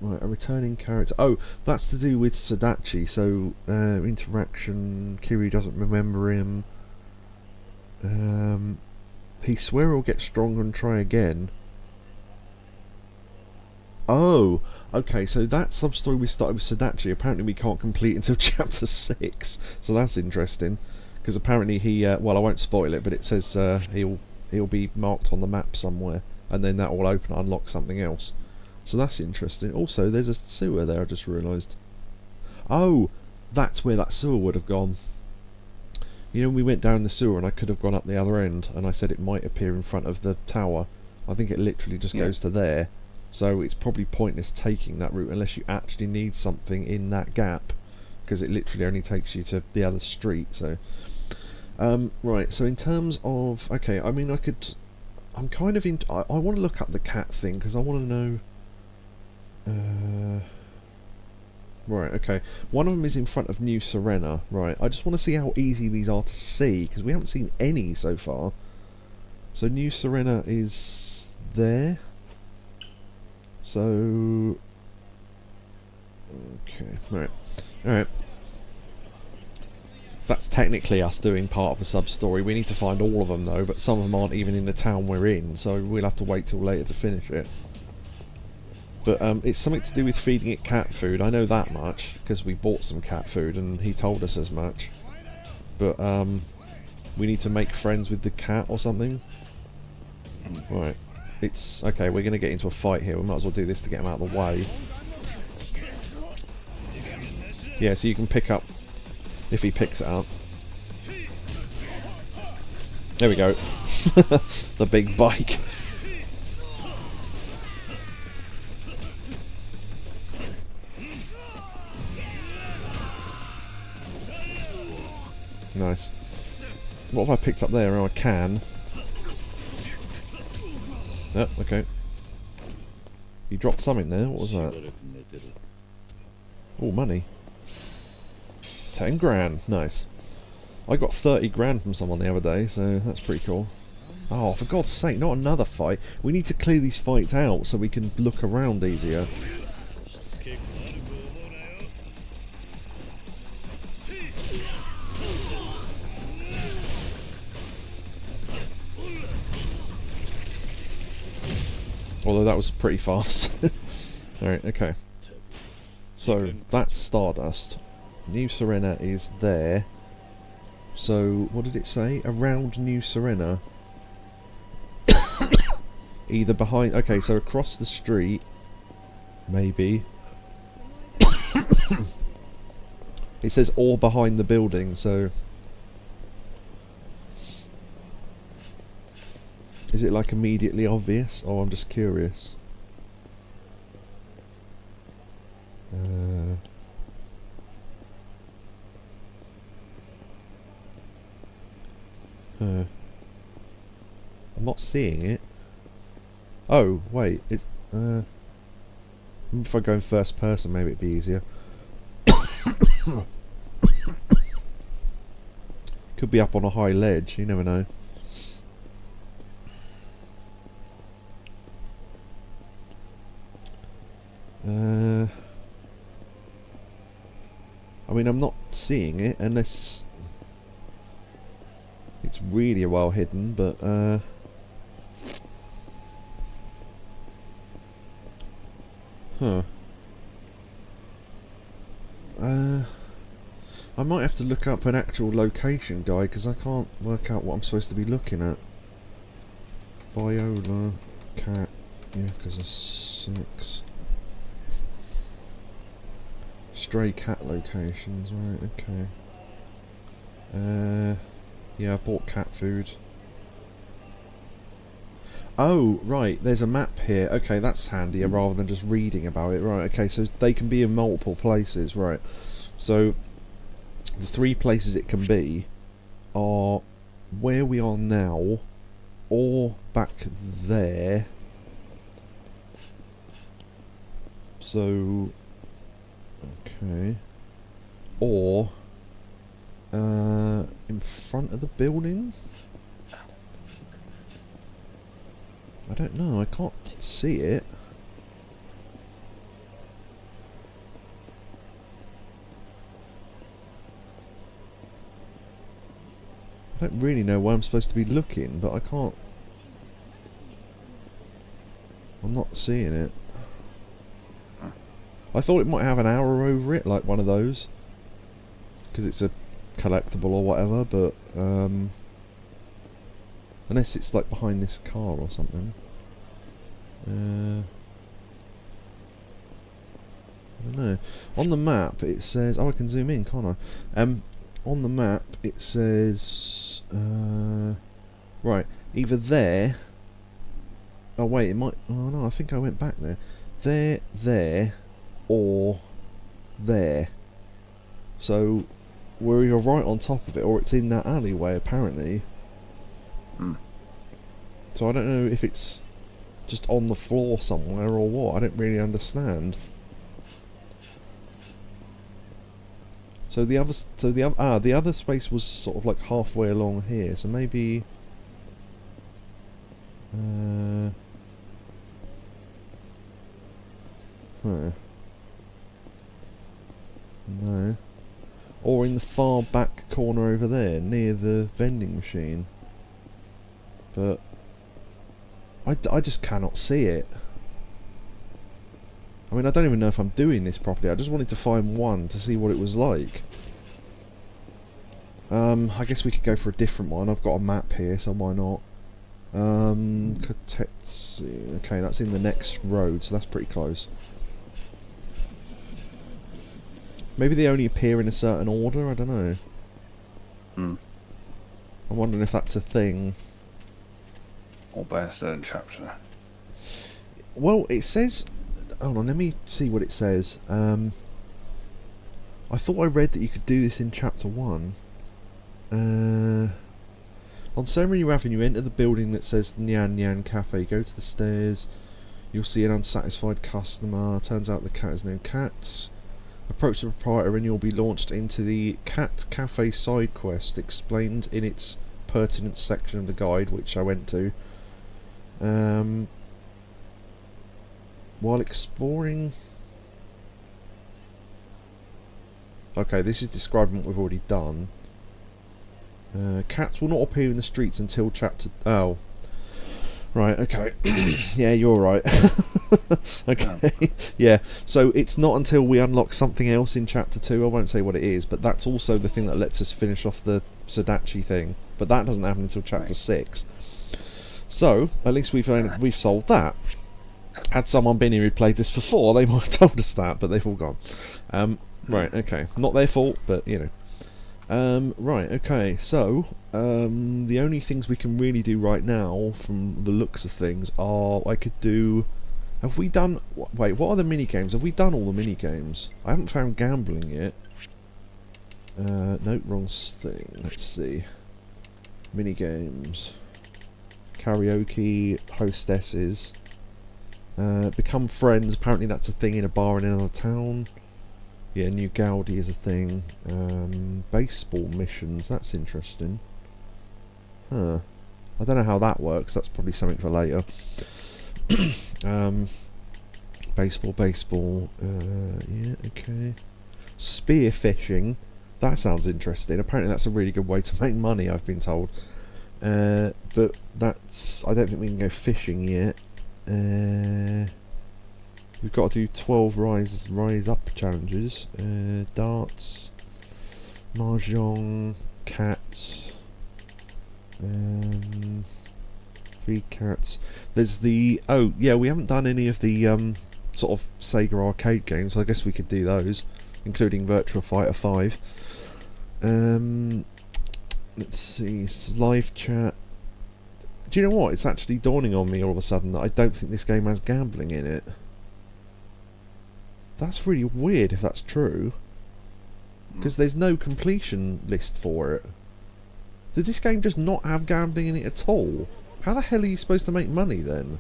Right, a returning character. Oh, that's to do with Sadachi. So, interaction. Kiri doesn't remember him. He swear he'll get stronger and try again. Oh, okay. So that sub-story we started with Sadachi. Apparently, we can't complete until chapter 6. So that's interesting. Because apparently he, well, I won't spoil it, but it says he'll be marked on the map somewhere, and then that will open and unlock something else. So that's interesting. Also, there's a sewer there, I just realised. Oh, that's where that sewer would have gone. You know, we went down the sewer and I could have gone up the other end, and I said it might appear in front of the tower. I think it literally just goes to there. So it's probably pointless taking that route unless you actually need something in that gap, because it literally only takes you to the other street, so... right, so in terms of... Okay, I mean, I'm kind of in... I want to look up the cat thing, because I want to know... right, okay. One of them is in front of New Serena. Right, I just want to see how easy these are to see, because we haven't seen any so far. So New Serena is there. So... Okay, right. Alright. That's technically us doing part of a sub-story. We need to find all of them though, but some of them aren't even in the town we're in, so we'll have to wait till later to finish it. But it's something to do with feeding it cat food, I know that much, because we bought some cat food and he told us as much. But we need to make friends with the cat or something. Right, it's... Okay, we're going to get into a fight here, we might as well do this to get him out of the way. Yeah, so you can pick up... if he picks it up. There we go. The big bike. Nice. What have I picked up there? Oh, I can. Oh, okay. You dropped something there. What was that? Oh, money. 10 grand. Nice. I got 30 grand from someone the other day, so that's pretty cool. Oh, for God's sake, not another fight. We need to clear these fights out so we can look around easier. Although that was pretty fast. Alright, okay. So, that's Stardust. New Serena is there. So, what did it say? Around New Serena. Either behind... Okay, so across the street. Maybe. It says or behind the building, so... Is it like immediately obvious? Or I'm just curious. I'm not seeing it. Oh, wait, it's... if I go in first person, maybe it'd be easier. Could be up on a high ledge, you never know. I mean, I'm not seeing it unless it's really well hidden, but huh. I might have to look up an actual location guide because I can't work out what I'm supposed to be looking at. Viola, cat, Yakuza 6. Stray cat locations, right, okay. Yeah, I bought cat food. Oh, right, there's a map here. Okay, that's handier rather than just reading about it. Right, okay, so they can be in multiple places, right. So, the 3 places it can be are where we are now, or back there. So, okay. Or, in front of the building? I don't know, I can't see it. I don't really know where I'm supposed to be looking, but I can't... I'm not seeing it. I thought it might have an arrow over it, like one of those. Because it's a collectible or whatever, but... unless it's like behind this car or something. I don't know. On the map it says... Oh, I can zoom in, can't I? On the map it says... right, either there... Oh wait, it might... Oh no, I think I went back there. There, or there. So, we're either right on top of it, or it's in that alleyway, apparently. So I don't know if it's just on the floor somewhere or what. I don't really understand. So the other space was sort of like halfway along here. So maybe no. Or in the far back corner over there, near the vending machine. But I just cannot see it. I mean, I don't even know if I'm doing this properly. I just wanted to find one to see what it was like. I guess we could go for a different one. I've got a map here, so why not? Kotetsu. Okay, that's in the next road, so that's pretty close. Maybe they only appear in a certain order, I don't know. I'm wondering if that's a thing. Or by a certain chapter. Well, it says... Hold on, let me see what it says. I thought I read that you could do this in chapter 1. On Ceremony Avenue, enter the building that says Nyan Nyan Cafe. Go to the stairs. You'll see an unsatisfied customer. Turns out the cat is named Cat. Approach the proprietor and you'll be launched into the Cat Cafe side quest, explained in its pertinent section of the guide, which I went to. While exploring... Okay, this is describing what we've already done. Cats will not appear in the streets until chapter... Oh. Right, okay. Yeah, you're right. Okay. Yeah, so it's not until we unlock something else in chapter 2, I won't say what it is, but that's also the thing that lets us finish off the Sadachi thing. But that doesn't happen until chapter 6. So, at least we've solved that. Had someone been here who'd played this before, they might have told us that, but they've all gone. Right, okay. Not their fault, but, you know. Right, okay, so, the only things we can really do right now, from the looks of things, are, I could do... Have we done... Wait, what are the mini-games? Have we done all the mini-games? I haven't found gambling yet. No, wrong thing. Let's see. Mini-games. Karaoke, hostesses. Become friends, apparently that's a thing in a bar in another town. Yeah, New Gaudi is a thing. Baseball missions, that's interesting. Huh. I don't know how that works, that's probably something for later. Baseball, yeah, okay. Spear fishing, that sounds interesting. Apparently that's a really good way to make money, I've been told. But that's... I don't think we can go fishing yet. We've got to do 12 rise up challenges. Darts, mahjong, cats, feed cats. There's the... Oh, yeah, we haven't done any of the sort of Sega arcade games, so I guess we could do those, including Virtua Fighter 5. Let's see, live chat. Do you know what? It's actually dawning on me all of a sudden that I don't think this game has gambling in it. That's really weird if that's true. Because there's no completion list for it. Did this game just not have gambling in it at all? How the hell are you supposed to make money then?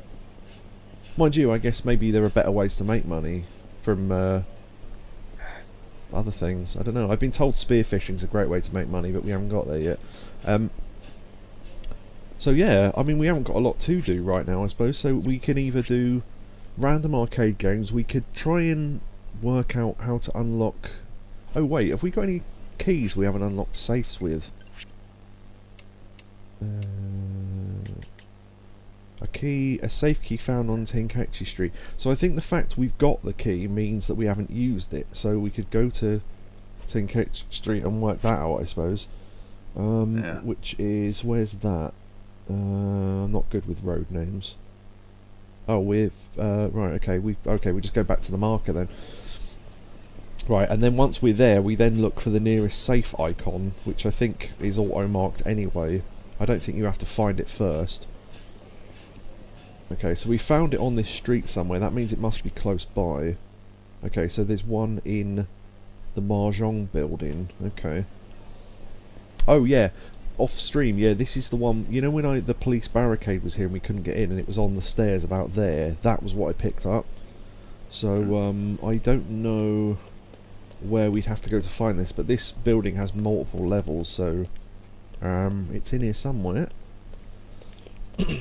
Mind you, I guess maybe there are better ways to make money from other things. I don't know. I've been told spearfishing's a great way to make money, but we haven't got there yet. So yeah, I mean we haven't got a lot to do right now, I suppose, so we can either do random arcade games, we could try and work out how to unlock... Oh wait, have we got any keys we haven't unlocked safes with? A safe key found on Tenkaichi Street. So I think the fact we've got the key means that we haven't used it, so we could go to Tenkaichi Street and work that out, I suppose. Yeah. Which is... where's that? I'm not good with road names. Oh, we've... right, okay, we just go back to the marker then. Right, and then once we're there, we then look for the nearest safe icon, which I think is auto-marked anyway. I don't think you have to find it first. Okay, so we found it on this street somewhere. That means it must be close by. Okay, so there's one in the Mahjong building. Okay. Oh, yeah. Off-stream, yeah, this is the one... You know when the police barricade was here and we couldn't get in and it was on the stairs about there? That was what I picked up. So, I don't know where we'd have to go to find this, but this building has multiple levels, so... it's in here somewhere.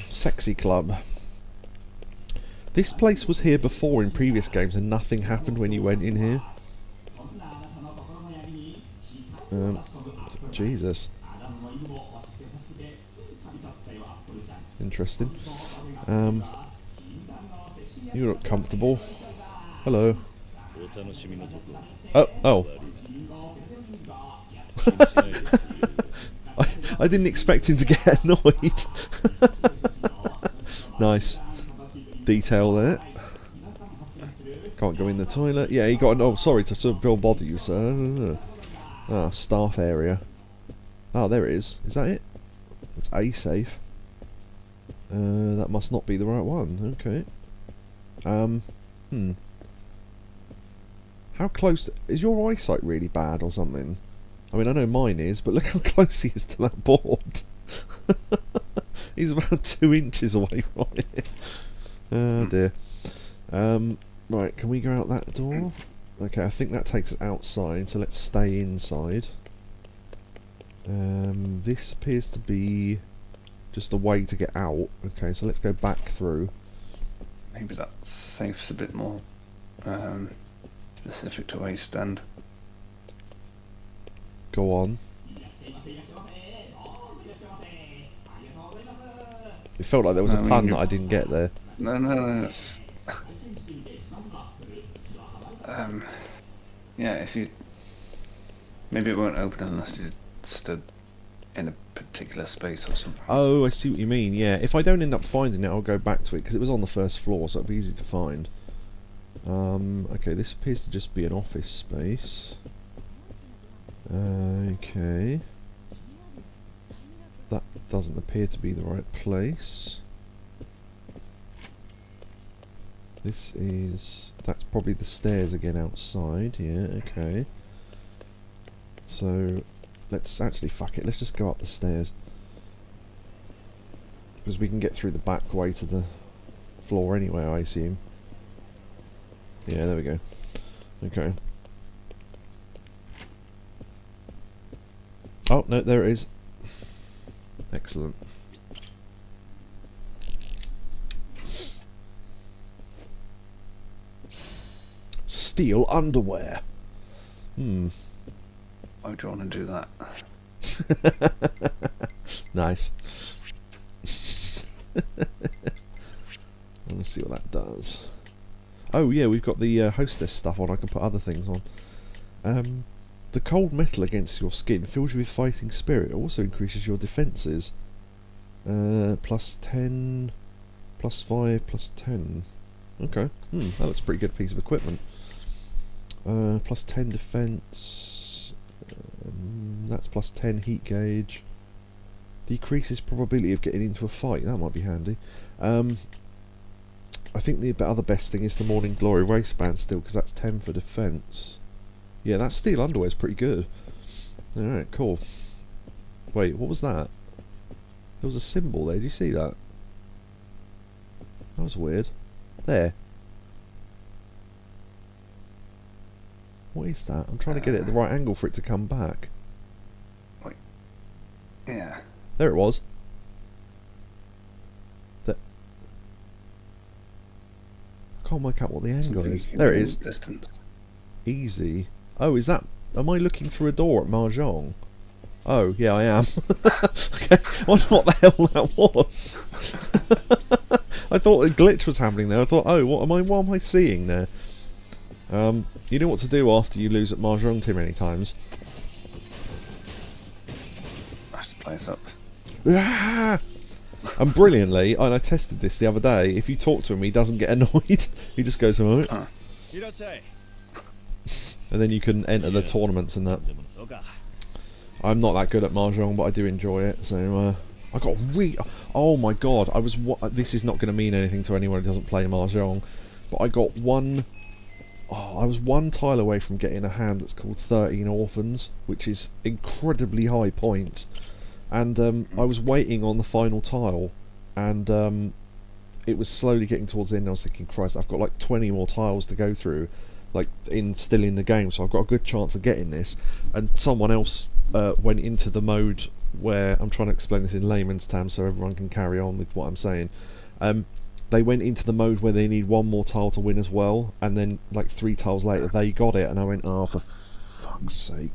Sexy Club. This place was here before in previous games and nothing happened when you went in here. Jesus. Interesting. You look comfortable. Hello. Oh. I didn't expect him to get annoyed. Nice. Detail there. Can't go in the toilet. Yeah, he got an... Oh, sorry to sort of bother you, sir. Ah, staff area. Ah, there it is. Is that it? It's A safe. That must not be the right one. Okay. How close... Is your eyesight really bad or something? I mean, I know mine is, but look how close he is to that board. He's about 2 inches away from it. Oh dear. Right, can we go out that door? Okay, I think that takes us outside, so let's stay inside. This appears to be just a way to get out. Okay, so let's go back through. Maybe that safe's a bit more specific to where you stand. Go on. It felt like there was a pun that I didn't get there. No, it's... yeah, if you... Maybe it won't open unless you stood in a particular space or something. Oh, I see what you mean, yeah. If I don't end up finding it, I'll go back to it, because it was on the first floor, so it'll be easy to find. Okay, this appears to just be an office space. Okay. That doesn't appear to be the right place. This is... that's probably the stairs again outside, yeah, okay. So, let's actually, fuck it, let's just go up the stairs. Because we can get through the back way to the floor anyway, I assume. Yeah, there we go. Okay. Oh, no, there it is. Excellent. Steel underwear. Hmm. Why do you want to do that? Nice. Let's see what that does. Oh yeah, we've got the hostess stuff on. I can put other things on. The cold metal against your skin fills you with fighting spirit. It also increases your defences. Plus 10, plus 5, plus 10. Okay. That looks a pretty good piece of equipment. Plus 10 defense. That's plus 10 heat gauge. Decreases probability of getting into a fight. That might be handy. I think the other best thing is the Morning Glory waistband still, because that's 10 for defense. Yeah, that steel underwear is pretty good. Alright, cool. Wait, what was that? There was a symbol there. Did you see that? That was weird. There. What is that? I'm trying to get it at the right angle for it to come back. Wait. Yeah. There it was. That. I can't work out what the angle is. There it is. Distance. Easy. Oh, is that... am I looking through a door at Mahjong? Oh, yeah, I am. Okay, I wonder what the hell that was. I thought a glitch was happening there. I thought, oh, what am I seeing there? You know what to do after you lose at Mahjong too many times. Mash the place up. Ah! And brilliantly, and I tested this the other day, if you talk to him, he doesn't get annoyed. He just goes, alright. And then you can enter the tournaments and that. I'm not that good at Mahjong, but I do enjoy it. So I got oh my god! This is not going to mean anything to anyone who doesn't play Mahjong, but I got one. Oh, I was one tile away from getting a hand that's called 13 Orphans, which is incredibly high points. And I was waiting on the final tile, and it was slowly getting towards the end. I was thinking, Christ, I've got like 20 more tiles to go through. Like still in the game, so I've got a good chance of getting this. And someone else went into the mode where I'm trying to explain this in layman's terms so everyone can carry on with what I'm saying. They went into the mode where they need one more tile to win as well, and then like 3 tiles later they got it, and I went, oh, for fuck's sake.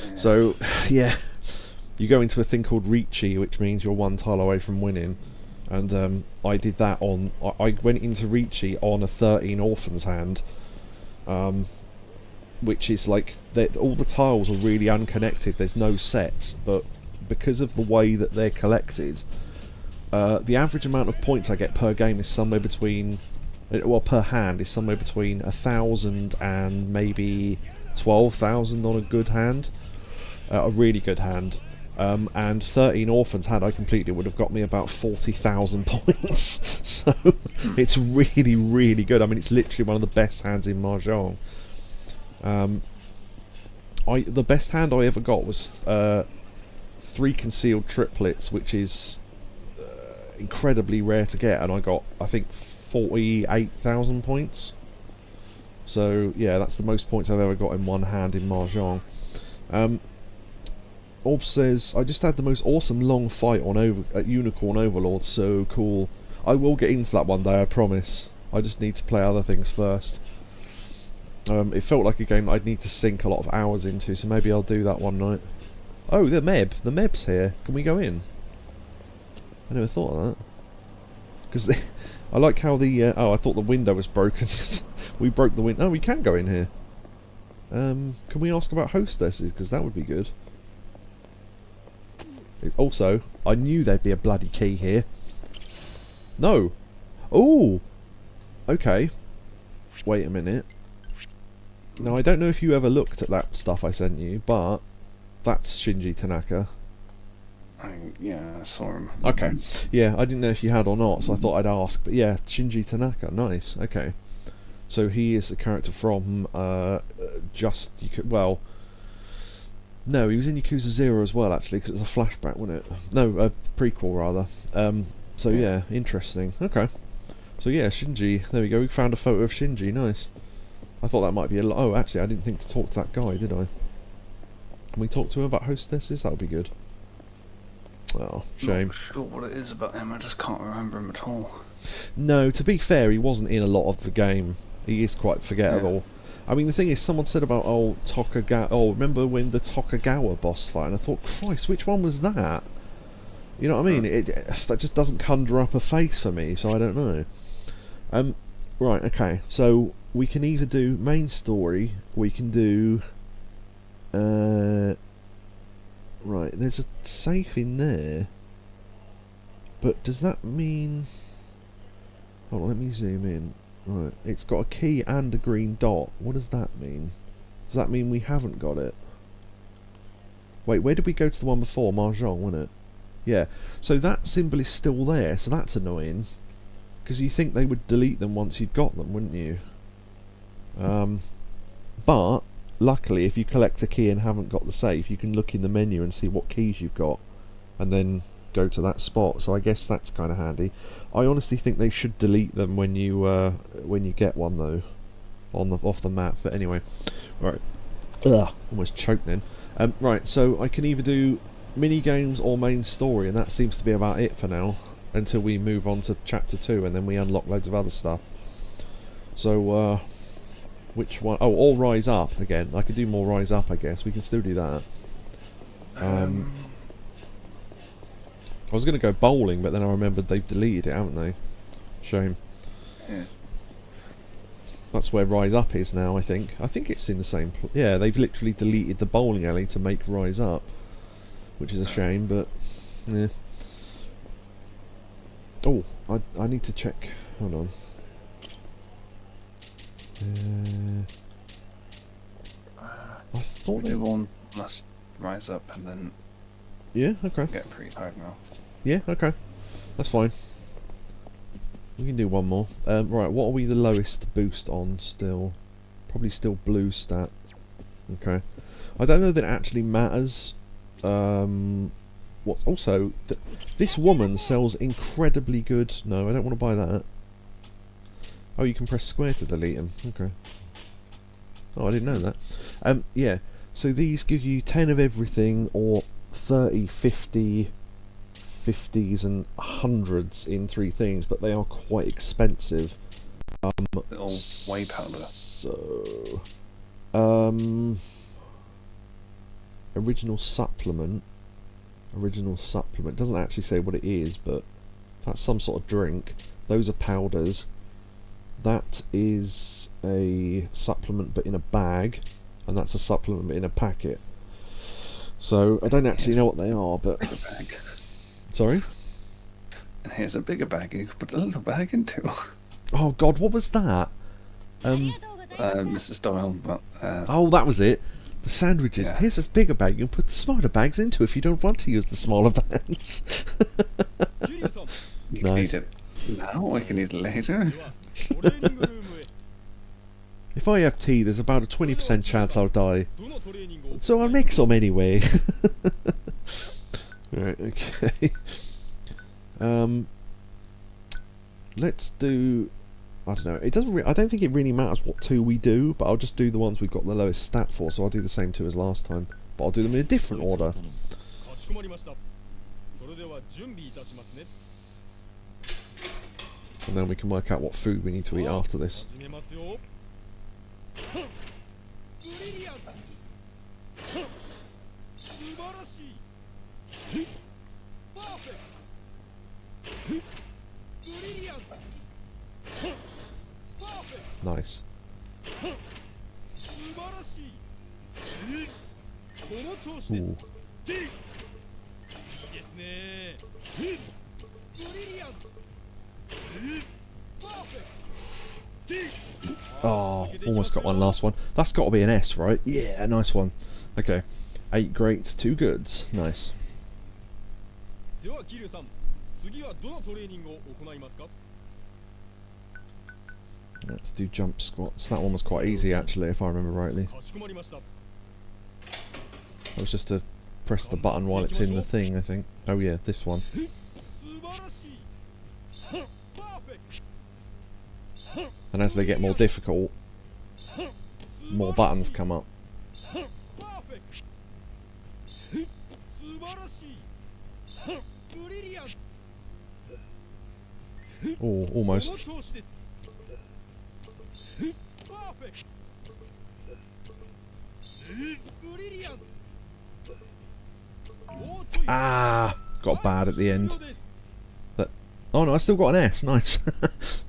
Yeah. So yeah, you go into a thing called Ricci, which means you're 1 tile away from winning. And I did that on. I went into Ricci on a 13 Orphans hand. Which is like all the tiles are really unconnected. There's no sets, but because of the way that they're collected, the average amount of points I get per game is somewhere between, well, per hand is somewhere between 1,000 and maybe 12,000 on a good hand, a really good hand. And 13 Orphans hand I completed would have got me about 40,000 points. So it's really, really good. I mean, it's literally one of the best hands in Mahjong. the best hand I ever got was 3 concealed triplets, which is incredibly rare to get, and I got, I think, 48,000 points. So yeah, that's the most points I've ever got in one hand in Mahjong. Orb says, I just had the most awesome long fight on at Unicorn Overlord, so cool. I will get into that one day, I promise. I just need to play other things first. It felt like a game that I'd need to sink a lot of hours into, so maybe I'll do that one night. Oh, the Meb's here. Can we go in? I never thought of that. Because I like how the... oh, I thought the window was broken. We broke the window. Oh, we can go in here. Can we ask about hostesses? Because that would be good. Also, I knew there'd be a bloody key here. No. Oh. Okay. Wait a minute. Now, I don't know if you ever looked at that stuff I sent you, but that's Shinji Tanaka. Yeah, I saw him. Okay. Yeah, I didn't know if you had or not, so I thought I'd ask. But yeah, Shinji Tanaka. Nice. Okay. So he is a character from well... No, he was in Yakuza 0 as well, actually, because it was a flashback, wasn't it? No, a prequel, rather. So yeah, interesting. Okay. So yeah, Shinji. There we go. We found a photo of Shinji. Nice. I thought that might be a lot. Oh, actually, I didn't think to talk to that guy, did I? Can we talk to him about hostesses? That would be good. Oh, shame. Not sure what it is about him. I just can't remember him at all. No, to be fair, he wasn't in a lot of the game. He is quite forgettable. Yeah. I mean, the thing is, someone said about, Tokugawa... Oh, remember when the Tokugawa boss fight? And I thought, Christ, which one was that? You know what I mean? That just doesn't conjure up a face for me, so I don't know. Right, okay. So, we can either do main story, we can do... right, there's a safe in there. But does that mean... Hold on, let me zoom in. Right, it's got a key and a green dot. What does that mean? Does that mean we haven't got it? Wait, where did we go to the one before? Mahjong, wasn't it? Yeah, so that symbol is still there, so that's annoying. Because you think they would delete them once you'd got them, wouldn't you? But, luckily, if you collect a key and haven't got the safe, you can look in the menu and see what keys you've got. And then go to that spot, so I guess that's kind of handy. I honestly think they should delete them when you get one though, off the map. But anyway, right. Ugh, almost choked then. Right, so I can either do mini games or main story, and that seems to be about it for now, until we move on to chapter 2, and then we unlock loads of other stuff. So which one? Oh, or Rise Up again. I could do more Rise Up, I guess. We can still do that. I was going to go bowling, but then I remembered they've deleted it, haven't they? Shame. Yeah. That's where Rise Up is now, I think. I think it's in the same... yeah, they've literally deleted the bowling alley to make Rise Up. Which is a shame, but... yeah. Oh, I need to check... Hold on. I thought they won last Rise Up and then... yeah, okay. Getting pretty tired now. Yeah, okay. That's fine. We can do one more. Right, what are we the lowest boost on still? Probably still blue stat. Okay. I don't know that it actually matters. What? Also, this woman sells incredibly good... No, I don't want to buy that. Oh, you can press square to delete them. Okay. Oh, I didn't know that. Yeah. So these give you 10 of everything, or 30, 50, 50s and 100s in 3 things, but they are quite expensive. Little whey powder. So... original supplement. Original supplement. Doesn't actually say what it is, but that's some sort of drink. Those are powders. That is a supplement but in a bag, and that's a supplement but in a packet. So I don't actually know what they are, but... bigger bag. Sorry? And here's a bigger bag you can put a little bag into. Oh god, what was that? Mrs. Doyle, but... oh, that was it. The sandwiches. Yeah. Here's a bigger bag you can put the smaller bags into if you don't want to use the smaller bags. You can eat it now, or you can eat it later. If I have tea, there's about a 20% chance I'll die. So I'll make some anyway. Right, okay. Let's do... I don't know. It doesn't. I don't think it really matters what two we do, but I'll just do the ones we've got the lowest stat for. So I'll do the same two as last time, but I'll do them in a different order. And then we can work out what food we need to eat after this. Nice. Ooh. Oh, almost got one last one. That's got to be an S, right? Yeah, nice one. Okay. 8 greats, 2 goods. Nice. Let's do jump squats. That one was quite easy actually, if I remember rightly. That was just to press the button while it's in the thing, I think. Oh yeah, this one. And as they get more difficult, more buttons come up. Oh, almost. Ah, got bad at the end. But, oh no, I still got an S. Nice.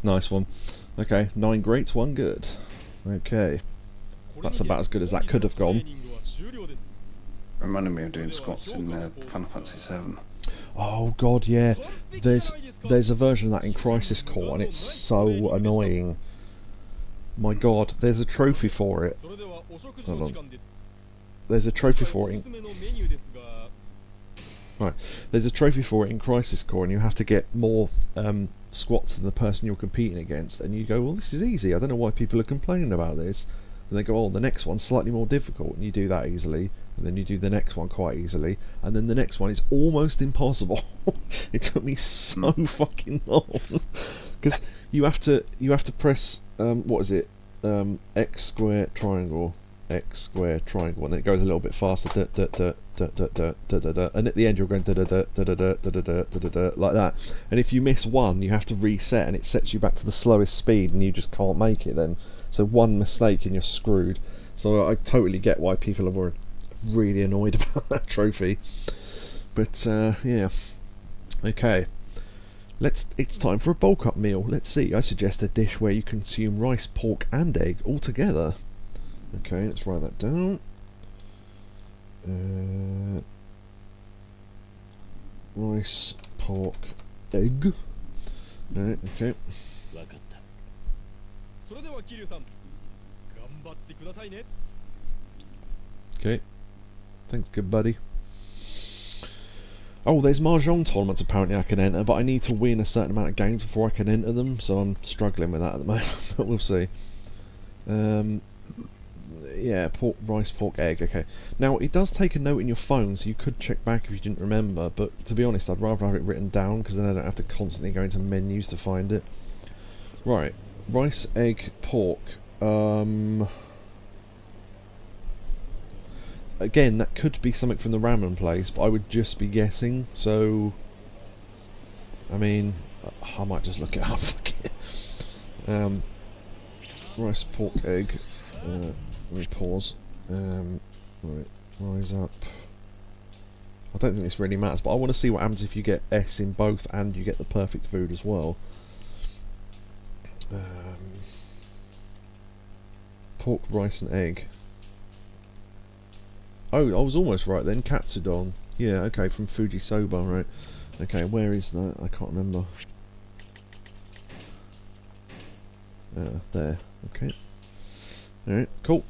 Nice one. Okay, 9 greats, 1 good. Okay. That's about as good as that could have gone. Reminded me of doing squats in Final Fantasy 7. Oh god, yeah. There's a version of that in Crisis Core and it's so annoying. My god, there's a trophy for it. Hold on. There's a trophy for it in... Right, there's a trophy for it in Crisis Core and you have to get more squats than the person you're competing against, and you go, well, this is easy, I don't know why people are complaining about this. And they go, oh, the next one's slightly more difficult, and you do that easily, and then you do the next one quite easily, and then the next one is almost impossible. It took me so fucking long, because you have to press what is it, X square triangle, X square triangle, and then it goes a little bit faster, and at the end you're going like that. And if you miss one, you have to reset, and it sets you back to the slowest speed, and you just can't make it then. So one mistake and you're screwed. So I totally get why people are really annoyed about that trophy. But yeah, okay. It's time for a bulk up meal. Let's see. I suggest a dish where you consume rice, pork, and egg all together. Okay, let's write that down. Rice, pork, egg. Right, okay. Okay. Thanks, good buddy. Oh, there's Mahjong tournaments apparently I can enter, but I need to win a certain amount of games before I can enter them, so I'm struggling with that at the moment, but we'll see. Yeah, pork, rice, pork, egg, okay. Now, it does take a note in your phone, so you could check back if you didn't remember, but to be honest, I'd rather have it written down, because then I don't have to constantly go into menus to find it. Right, rice, egg, pork. Again, that could be something from the ramen place, but I would just be guessing, so... I mean, I might just look it up. Rice, pork, egg. Let me pause. Right, rise up. I don't think this really matters, but I want to see what happens if you get S in both and you get the perfect food as well. Pork, rice and egg. Oh, I was almost right then. Katsudon. Yeah, okay, from Fujisoba, right. Okay, where is that? I can't remember. There. Okay. Alright, cool.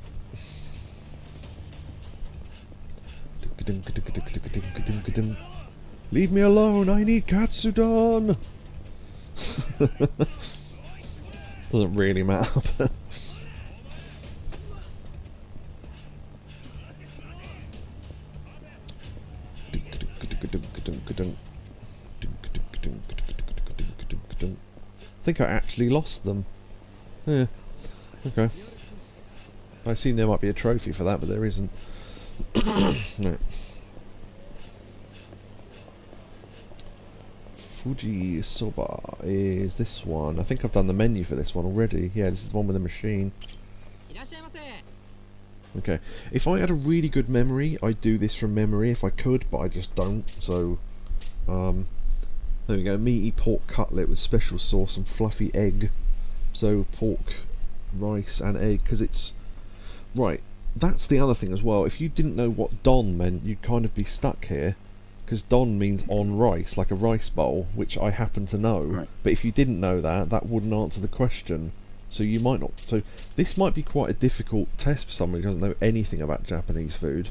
Leave me alone, I need Katsudon! Doesn't really matter. I think I actually lost them. Yeah. Okay. I assume there might be a trophy for that, but there isn't. Right. Fuji Soba is this one. I think I've done the menu for this one already. Yeah, this is the one with the machine. Okay. If I had a really good memory, I'd do this from memory if I could, but I just don't. So, there we go. Meaty pork cutlet with special sauce and fluffy egg. So pork, rice and egg, because it's... Right, that's the other thing as well. If you didn't know what don meant, you'd kind of be stuck here. Because don means on rice, like a rice bowl, which I happen to know. Right. But if you didn't know that, that wouldn't answer the question. So you might not... So this might be quite a difficult test for somebody who doesn't know anything about Japanese food.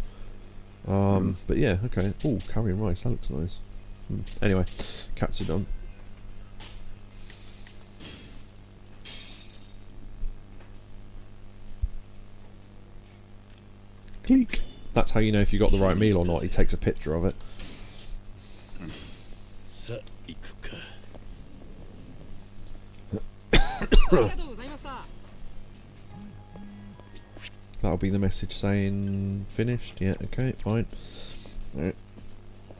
But yeah, okay. Oh, curry and rice, that looks nice. Anyway, katsudon. Click. That's how you know if you got the right meal or not. He takes a picture of it. That'll be the message saying finished. Yeah, okay, fine. Right.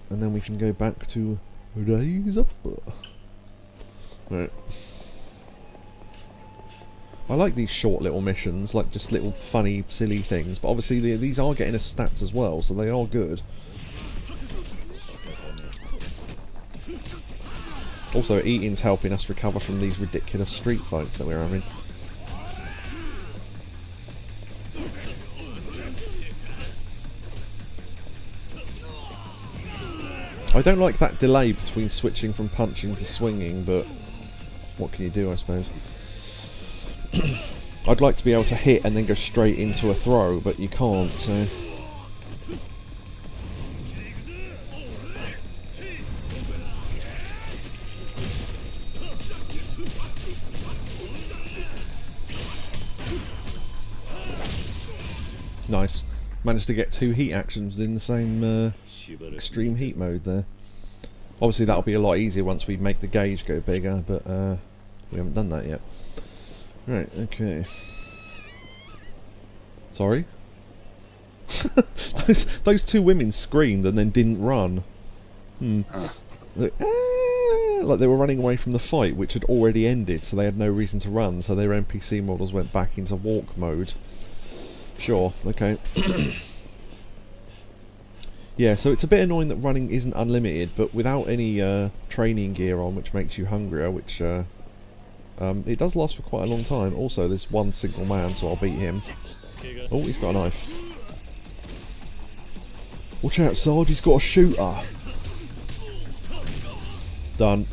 And then we can go back to Rise Up. Right. I like these short little missions, like just little funny, silly things, but obviously these are getting us stats as well, so they are good. Also, eating's helping us recover from these ridiculous street fights that we're having. I don't like that delay between switching from punching to swinging, but what can you do, I suppose? I'd like to be able to hit and then go straight into a throw, but you can't, so... Nice. Managed to get 2 heat actions in the same extreme heat mode there. Obviously that'll be a lot easier once we make the gauge go bigger, but we haven't done that yet. Right, okay. Sorry? those 2 women screamed and then didn't run. Like they were running away from the fight, which had already ended, so they had no reason to run, so their NPC models went back into walk mode. Sure, okay. Yeah, so it's a bit annoying that running isn't unlimited, but without any training gear on, which makes you hungrier, which it does last for quite a long time. Also, there's one single man, so I'll beat him. Oh, he's got a knife. Watch out, Sarge, he's got a shooter. Done.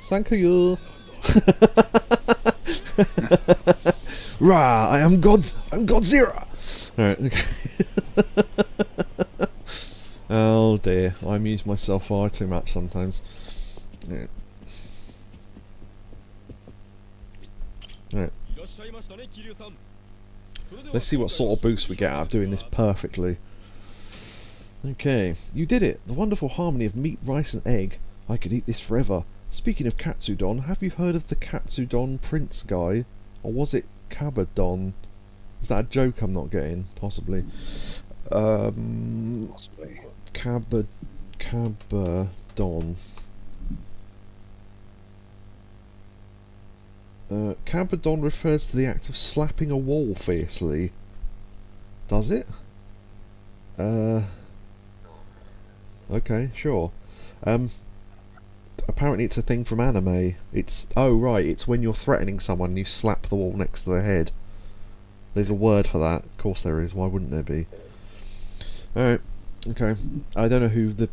Thank you. Rah! I'm Godzilla. Alright, okay. Oh dear, I amuse myself far too much sometimes. Alright. Alright. Let's see what sort of boost we get out of doing this perfectly. Okay, you did it! The wonderful harmony of meat, rice and egg. I could eat this forever. Speaking of katsudon, have you heard of the katsudon prince guy? Or was it kabadon? Is that a joke I'm not getting? Possibly. Possibly. Kabadon. Kabadon refers to the act of slapping a wall fiercely. Does it? Okay, sure. Apparently it's a thing from anime. It's... Oh, right, it's when you're threatening someone and you slap the wall next to their head. There's a word for that. Of course there is. Why wouldn't there be? Alright. Okay. I don't know who the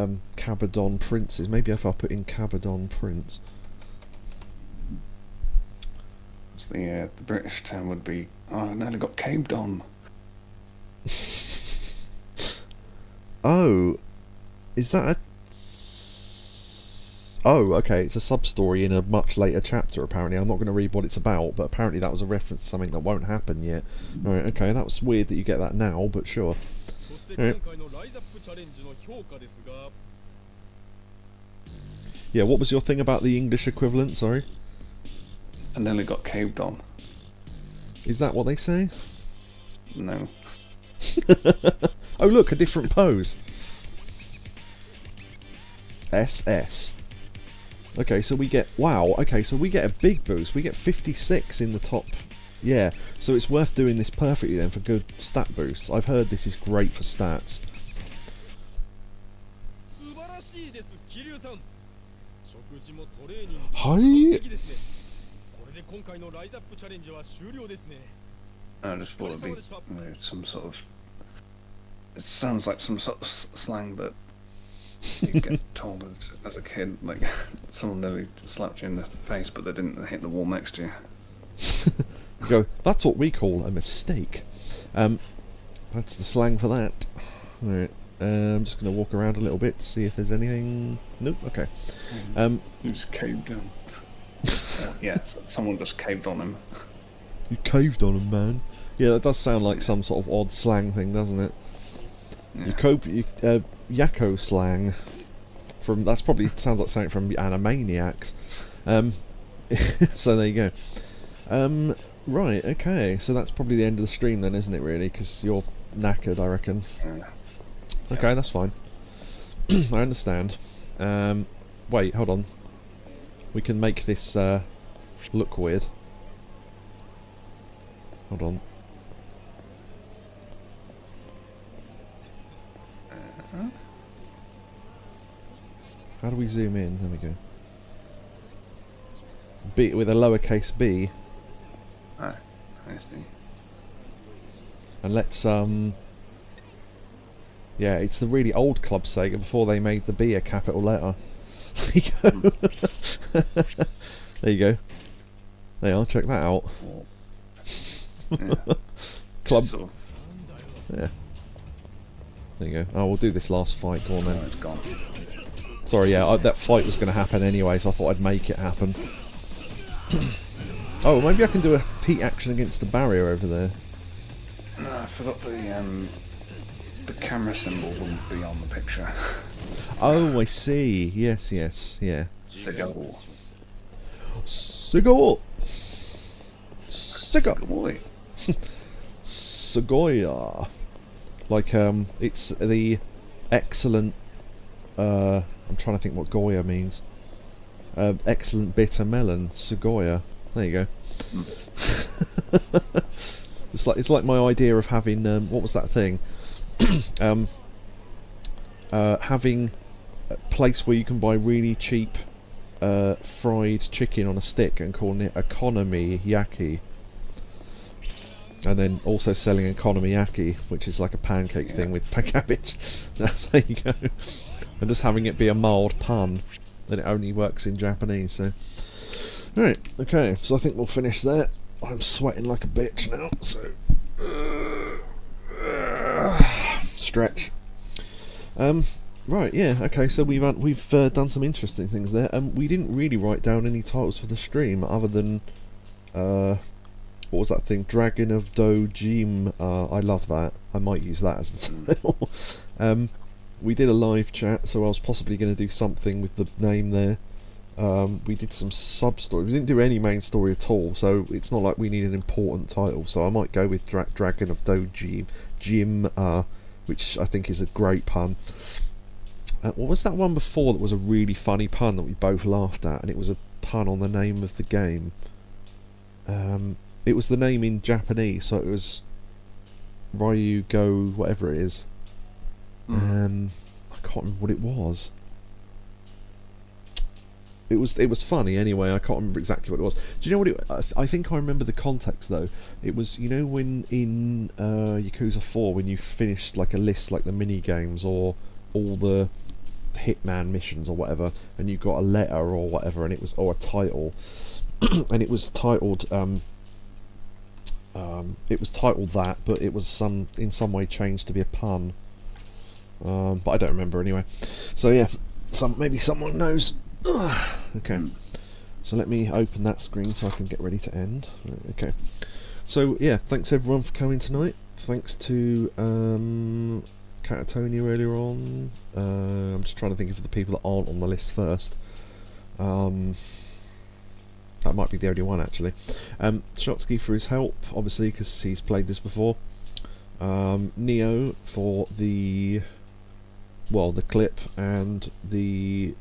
Kabadon Prince is. Maybe if I put in Kabadon Prince. The British term would be, oh, I nearly got caved on. Oh. Is that a... Oh, okay, it's a sub-story in a much later chapter, apparently. I'm not going to read what it's about, but apparently that was a reference to something that won't happen yet. Right, okay, that was weird that you get that now, but sure. そして Right. 今回のライズアップチャレンジの評価ですが Yeah, what was your thing about the English equivalent, sorry? I nearly got caved on. Is that what they say? No. Oh look, a different pose. SS. Okay, so we get... Wow, okay, so we get a big boost. We get 56 in the top. Yeah, so it's worth doing this perfectly then for good stat boosts. I've heard this is great for stats. 素晴らしいです桐生さん食事もトレーニングもはい完璧ですねこれで今回のライズアップチャレンジは終了ですね I just thought it'd be some sort of. It sounds like some sort of slang that you get told as a kid. Like someone nearly slapped you in the face, but they didn't hit the wall next to you. You go, that's what we call a mistake. That's the slang for that. Right. I'm just going to walk around a little bit, see if there's anything... Nope, okay. You just caved on. Yeah, someone just caved on him. You caved on him, man. Yeah, that does sound like some sort of odd slang thing, doesn't it? Yeah. Yako slang. That's probably sounds like something from Animaniacs. So there you go. Right, okay. So that's probably the end of the stream then, isn't it, really? Because you're knackered, I reckon. Yeah. Okay, that's fine. I understand. Wait, hold on. We can make this look weird. Hold on. How do we zoom in? There we go. B with a lowercase b. Ah, I see. And let's yeah, it's the really old Club Sega before they made the B a capital letter. There you go. There you go. There you are, check that out. Yeah. Club. Sort of, Yeah. There you go. Oh, we'll do this last fight. Go on oh, then. it's gone. Sorry, yeah, that fight was going to happen anyway, so I thought I'd make it happen. Oh, maybe I can do a heat action against the barrier over there. No, I forgot the camera symbol wouldn't be on the picture. Oh, I see. Yes, yes, yeah. Cigar. Cigar! Cigar! Cigar. Segoya. Like, it's the excellent... I'm trying to think what Goya means. Excellent bitter melon, Segoya. There you go. It's like my idea of having what was that thing? Having a place where you can buy really cheap fried chicken on a stick and calling it economy yaki. And then also selling economy yaki, which is like a pancake thing with cabbage. There you go. And just having it be a mild pun, and it only works in Japanese. So, right, okay. So I think we'll finish there. I'm sweating like a bitch now. So, stretch. Right, yeah, okay. So we've done some interesting things there. We didn't really write down any titles for the stream other than what was that thing? Dragon of DoGYMa. I love that. I might use that as the title. We did a live chat, so I was possibly going to do something with the name there. We did some sub-stories. We didn't do any main story at all, so it's not like we need an important title. So I might go with Dragon of DoGYMa, which I think is a great pun. What was that one before that was a really funny pun that we both laughed at, and it was a pun on the name of the game? It was the name in Japanese, so it was Ryu Go whatever it is. I can't remember what it was. It was funny anyway. I can't remember exactly what it was. Do you know what it? I think I remember the context though. It was, you know, when in Yakuza 4 when you finished like a list, like the mini games or all the Hitman missions or whatever, and you got a letter or whatever, and it was or a title, and it was titled that, but it was in some way changed to be a pun. But I don't remember anyway. So yeah, maybe someone knows. Okay. So let me open that screen so I can get ready to end. Okay. So yeah, thanks everyone for coming tonight. Thanks to Catatonia earlier on. I'm just trying to think of the people that aren't on the list first. That might be the only one actually. Shotsky for his help, obviously, because he's played this before. Neo for the clip and the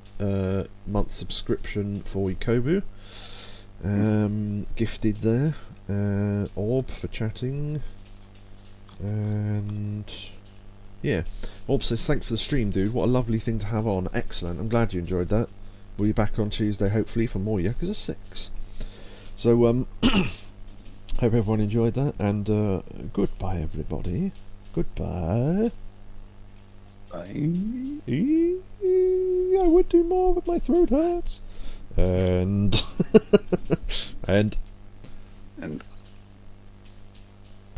month subscription for Yakobu. Gifted there. Orb for chatting. And yeah, Orb says thanks for the stream, dude. What a lovely thing to have on. Excellent. I'm glad you enjoyed that. We'll be back on Tuesday hopefully for more Yakuza 6. So hope everyone enjoyed that, and goodbye everybody. Goodbye. Bye. I would do more, but my throat hurts. And And